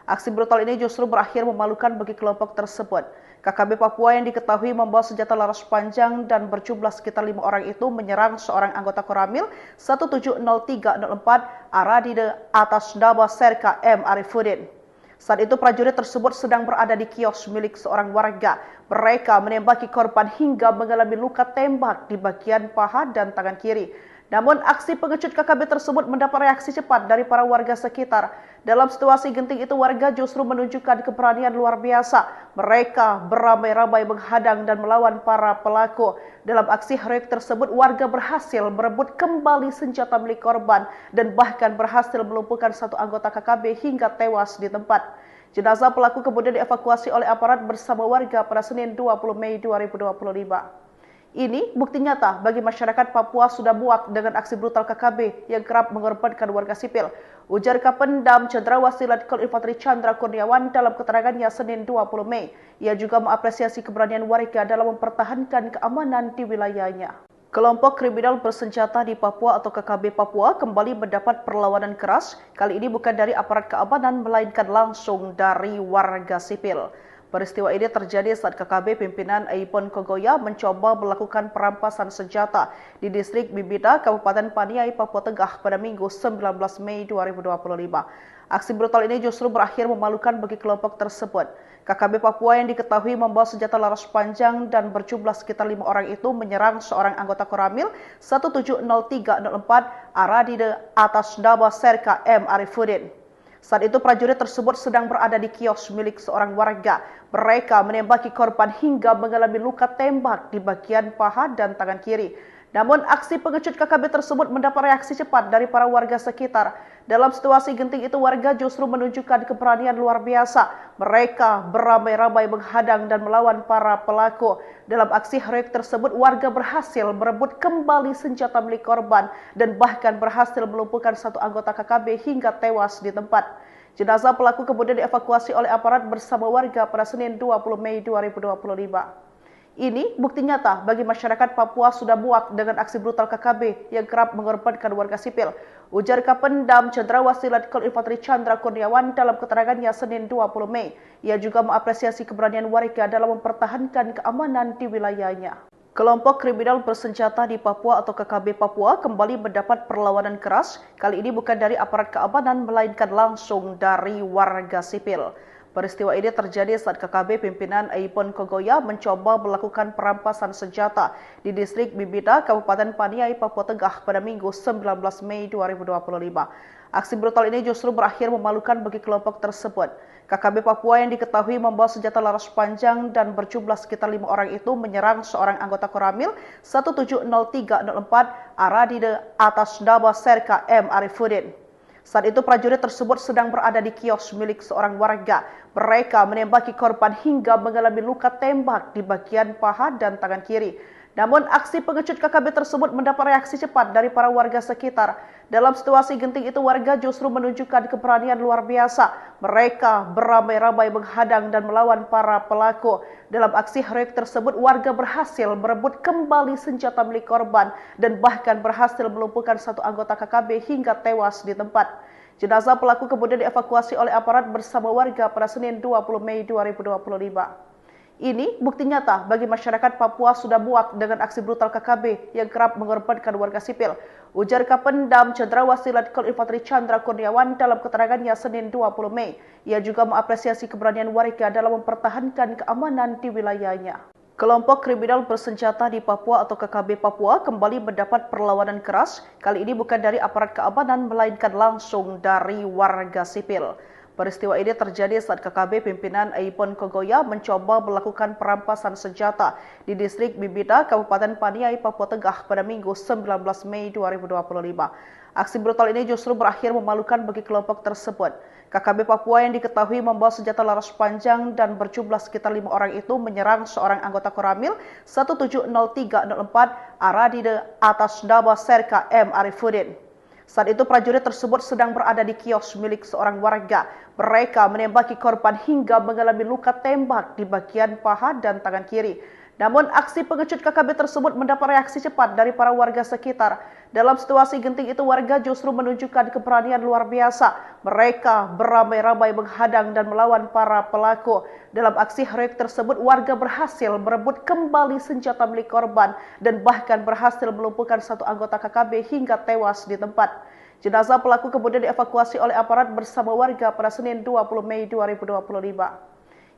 Aksi brutal ini justru berakhir memalukan bagi kelompok tersebut. KKB Papua yang diketahui membawa senjata laras panjang dan berjumlah sekitar 5 orang itu menyerang seorang anggota Koramil 170304 Aradide atas nama Serka M. Arifuddin. Saat itu prajurit tersebut sedang berada di kios milik seorang warga. Mereka menembaki korban hingga mengalami luka tembak di bagian paha dan tangan kiri. Namun aksi pengecut KKB tersebut mendapat reaksi cepat dari para warga sekitar. Dalam situasi genting itu warga justru menunjukkan keberanian luar biasa. Mereka beramai-ramai menghadang dan melawan para pelaku. Dalam aksi heroik tersebut warga berhasil merebut kembali senjata milik korban dan bahkan berhasil melumpuhkan satu anggota KKB hingga tewas di tempat. Jenazah pelaku kemudian dievakuasi oleh aparat bersama warga pada Senin 20 Mei 2025. Ini bukti nyata bagi masyarakat Papua sudah muak dengan aksi brutal KKB yang kerap mengorbankan warga sipil. Ujar Kapendam Cendrawasih Letkol Infanteri Chandra Kurniawan dalam keterangannya Senin 20 Mei. Ia juga mengapresiasi keberanian warga dalam mempertahankan keamanan di wilayahnya. Kelompok kriminal bersenjata di Papua atau KKB Papua kembali mendapat perlawanan keras. Kali ini bukan dari aparat keamanan melainkan langsung dari warga sipil. Peristiwa ini terjadi saat KKB pimpinan Aipon Kogoya mencoba melakukan perampasan senjata di distrik Bibida, Kabupaten Paniai, Papua Tengah pada Minggu 19 Mei 2025. Aksi brutal ini justru berakhir memalukan bagi kelompok tersebut. KKB Papua yang diketahui membawa senjata laras panjang dan berjumlah sekitar 5 orang itu menyerang seorang anggota Koramil 170304 Aradide atas nama Serka M. Arifuddin. Saat itu prajurit tersebut sedang berada di kios milik seorang warga. Mereka menembaki korban hingga mengalami luka tembak di bagian paha dan tangan kiri. Namun aksi pengecut KKB tersebut mendapat reaksi cepat dari para warga sekitar. Dalam situasi genting itu warga justru menunjukkan keberanian luar biasa. Mereka beramai-ramai menghadang dan melawan para pelaku. Dalam aksi heroik tersebut warga berhasil merebut kembali senjata milik korban dan bahkan berhasil melumpuhkan satu anggota KKB hingga tewas di tempat. Jenazah pelaku kemudian dievakuasi oleh aparat bersama warga pada Senin 20 Mei 2025. Ini bukti nyata bagi masyarakat Papua sudah muak dengan aksi brutal KKB yang kerap mengorbankan warga sipil. Ujar Kapendam Cendrawasih Letkol Infanteri Chandra Kurniawan dalam keterangannya Senin 20 Mei. Ia juga mengapresiasi keberanian warga dalam mempertahankan keamanan di wilayahnya. Kelompok kriminal bersenjata di Papua atau KKB Papua kembali mendapat perlawanan keras. Kali ini bukan dari aparat keamanan melainkan langsung dari warga sipil. Peristiwa ini terjadi saat KKB pimpinan Aipon Kogoya mencoba melakukan perampasan senjata di distrik Bibida, Kabupaten Paniai, Papua Tengah pada Minggu 19 Mei 2025. Aksi brutal ini justru berakhir memalukan bagi kelompok tersebut. KKB Papua yang diketahui membawa senjata laras panjang dan berjumlah sekitar 5 orang itu menyerang seorang anggota Koramil 170304 Aradide atas nama Serka M. Arifuddin. Saat itu prajurit tersebut sedang berada di kios milik seorang warga. Mereka menembaki korban hingga mengalami luka tembak di bagian paha dan tangan kiri. Namun aksi pengecut KKB tersebut mendapat reaksi cepat dari para warga sekitar. Dalam situasi genting itu warga justru menunjukkan keberanian luar biasa. Mereka beramai-ramai menghadang dan melawan para pelaku. Dalam aksi heroik tersebut warga berhasil merebut kembali senjata milik korban dan bahkan berhasil melumpuhkan satu anggota KKB hingga tewas di tempat. Jenazah pelaku kemudian dievakuasi oleh aparat bersama warga pada Senin 20 Mei 2025. Ini bukti nyata bagi masyarakat Papua sudah muak dengan aksi brutal KKB yang kerap mengorbankan warga sipil. Ujar Kapendam Cendrawasih Letkol Infanteri Chandra Kurniawan dalam keterangannya Senin 20 Mei. Ia juga mengapresiasi keberanian warga dalam mempertahankan keamanan di wilayahnya. Kelompok kriminal bersenjata di Papua atau KKB Papua kembali mendapat perlawanan keras. Kali ini bukan dari aparat keamanan melainkan langsung dari warga sipil. Peristiwa ini terjadi saat KKB pimpinan Aipon Kogoya mencoba melakukan perampasan senjata di distrik Bibida, Kabupaten Paniai, Papua Tengah pada Minggu 19 Mei 2025. Aksi brutal ini justru berakhir memalukan bagi kelompok tersebut. KKB Papua yang diketahui membawa senjata laras panjang dan berjumlah sekitar 5 orang itu menyerang seorang anggota Koramil 170304 Aradide atas nama Serka M. Arifuddin. Saat itu prajurit tersebut sedang berada di kios milik seorang warga. Mereka menembaki korban hingga mengalami luka tembak di bagian paha dan tangan kiri. Namun aksi pengecut KKB tersebut mendapat reaksi cepat dari para warga sekitar. Dalam situasi genting itu warga justru menunjukkan keberanian luar biasa. Mereka beramai-ramai menghadang dan melawan para pelaku. Dalam aksi heroik tersebut warga berhasil merebut kembali senjata milik korban dan bahkan berhasil melumpuhkan satu anggota KKB hingga tewas di tempat. Jenazah pelaku kemudian dievakuasi oleh aparat bersama warga pada Senin 20 Mei 2025.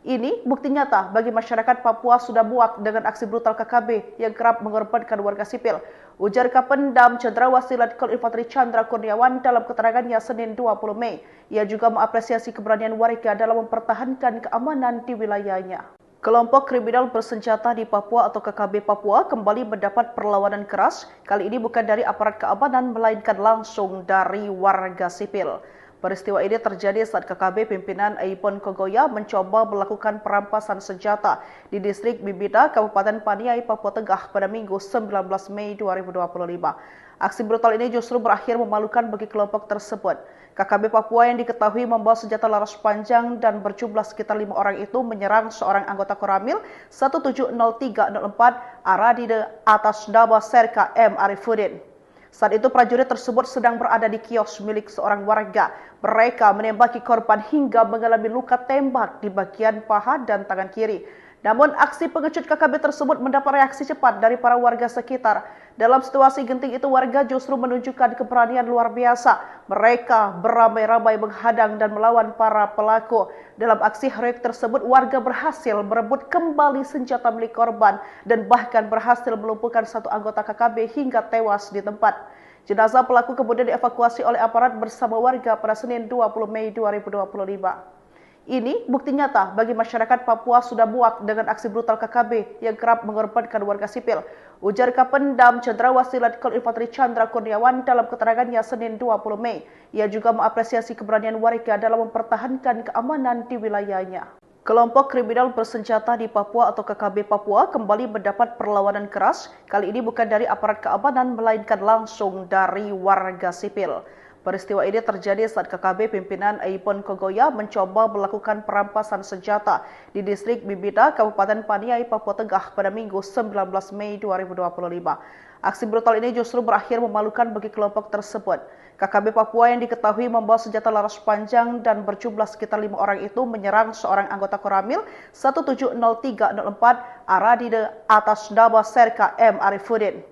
Ini bukti nyata bagi masyarakat Papua sudah muak dengan aksi brutal KKB yang kerap mengorbankan warga sipil. Ujar Kapendam Cendrawasih Letkol Infanteri Chandra Kurniawan dalam keterangannya Senin 20 Mei. Ia juga mengapresiasi keberanian warga dalam mempertahankan keamanan di wilayahnya. Kelompok kriminal bersenjata di Papua atau KKB Papua kembali mendapat perlawanan keras. Kali ini bukan dari aparat keamanan melainkan langsung dari warga sipil. Peristiwa ini terjadi saat KKB pimpinan Aipon Kogoya mencoba melakukan perampasan senjata di distrik Bibida, Kabupaten Paniai, Papua Tengah pada Minggu 19 Mei 2025. Aksi brutal ini justru berakhir memalukan bagi kelompok tersebut. KKB Papua yang diketahui membawa senjata laras panjang dan berjumlah sekitar 5 orang itu menyerang seorang anggota Koramil 170304 Aradide atas nama Serka M. Arifuddin. Saat itu prajurit tersebut sedang berada di kios milik seorang warga. Mereka menembaki korban hingga mengalami luka tembak di bagian paha dan tangan kiri. Namun aksi pengecut KKB tersebut mendapat reaksi cepat dari para warga sekitar. Dalam situasi genting itu warga justru menunjukkan keberanian luar biasa. Mereka beramai-ramai menghadang dan melawan para pelaku. Dalam aksi heroik tersebut warga berhasil merebut kembali senjata milik korban dan bahkan berhasil melumpuhkan satu anggota KKB hingga tewas di tempat. Jenazah pelaku kemudian dievakuasi oleh aparat bersama warga pada Senin 20 Mei 2025. Ini bukti nyata bagi masyarakat Papua sudah muak dengan aksi brutal KKB yang kerap mengorbankan warga sipil. Ujar Kapendam Cendrawasih Letkol Infanteri Chandra Kurniawan dalam keterangannya Senin 20 Mei. Ia juga mengapresiasi keberanian warga dalam mempertahankan keamanan di wilayahnya. Kelompok kriminal bersenjata di Papua atau KKB Papua kembali mendapat perlawanan keras. Kali ini bukan dari aparat keamanan melainkan langsung dari warga sipil. Peristiwa ini terjadi saat KKB pimpinan Aipon Kogoya mencoba melakukan perampasan senjata di distrik Bibida, Kabupaten Paniai, Papua Tengah pada Minggu 19 Mei 2025. Aksi brutal ini justru berakhir memalukan bagi kelompok tersebut. KKB Papua yang diketahui membawa senjata laras panjang dan berjumlah sekitar 5 orang itu menyerang seorang anggota Koramil 170304 Aradide atas nama Serka M. Arifuddin.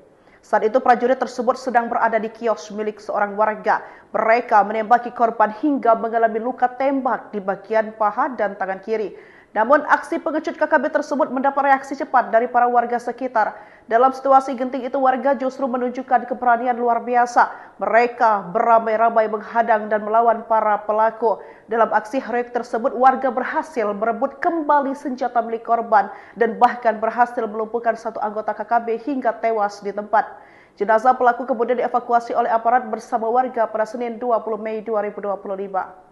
Saat itu prajurit tersebut sedang berada di kios milik seorang warga. Mereka menembaki korban hingga mengalami luka tembak di bagian paha dan tangan kiri. Namun aksi pengecut KKB tersebut mendapat reaksi cepat dari para warga sekitar. Dalam situasi genting itu warga justru menunjukkan keberanian luar biasa. Mereka beramai-ramai menghadang dan melawan para pelaku. Dalam aksi heroik tersebut warga berhasil merebut kembali senjata milik korban dan bahkan berhasil melumpuhkan satu anggota KKB hingga tewas di tempat. Jenazah pelaku kemudian dievakuasi oleh aparat bersama warga pada Senin 20 Mei 2025.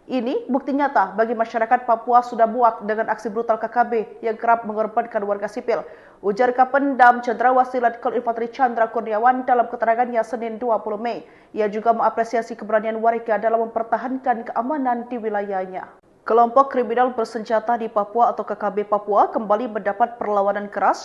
Ini bukti nyata bagi masyarakat Papua sudah muak dengan aksi brutal KKB yang kerap mengorbankan warga sipil. Ujar Kapendam Cendrawasih Letkol Infanteri Chandra Kurniawan dalam keterangannya Senin 20 Mei. Ia juga mengapresiasi keberanian warga dalam mempertahankan keamanan di wilayahnya. Kelompok kriminal bersenjata di Papua atau KKB Papua kembali mendapat perlawanan keras.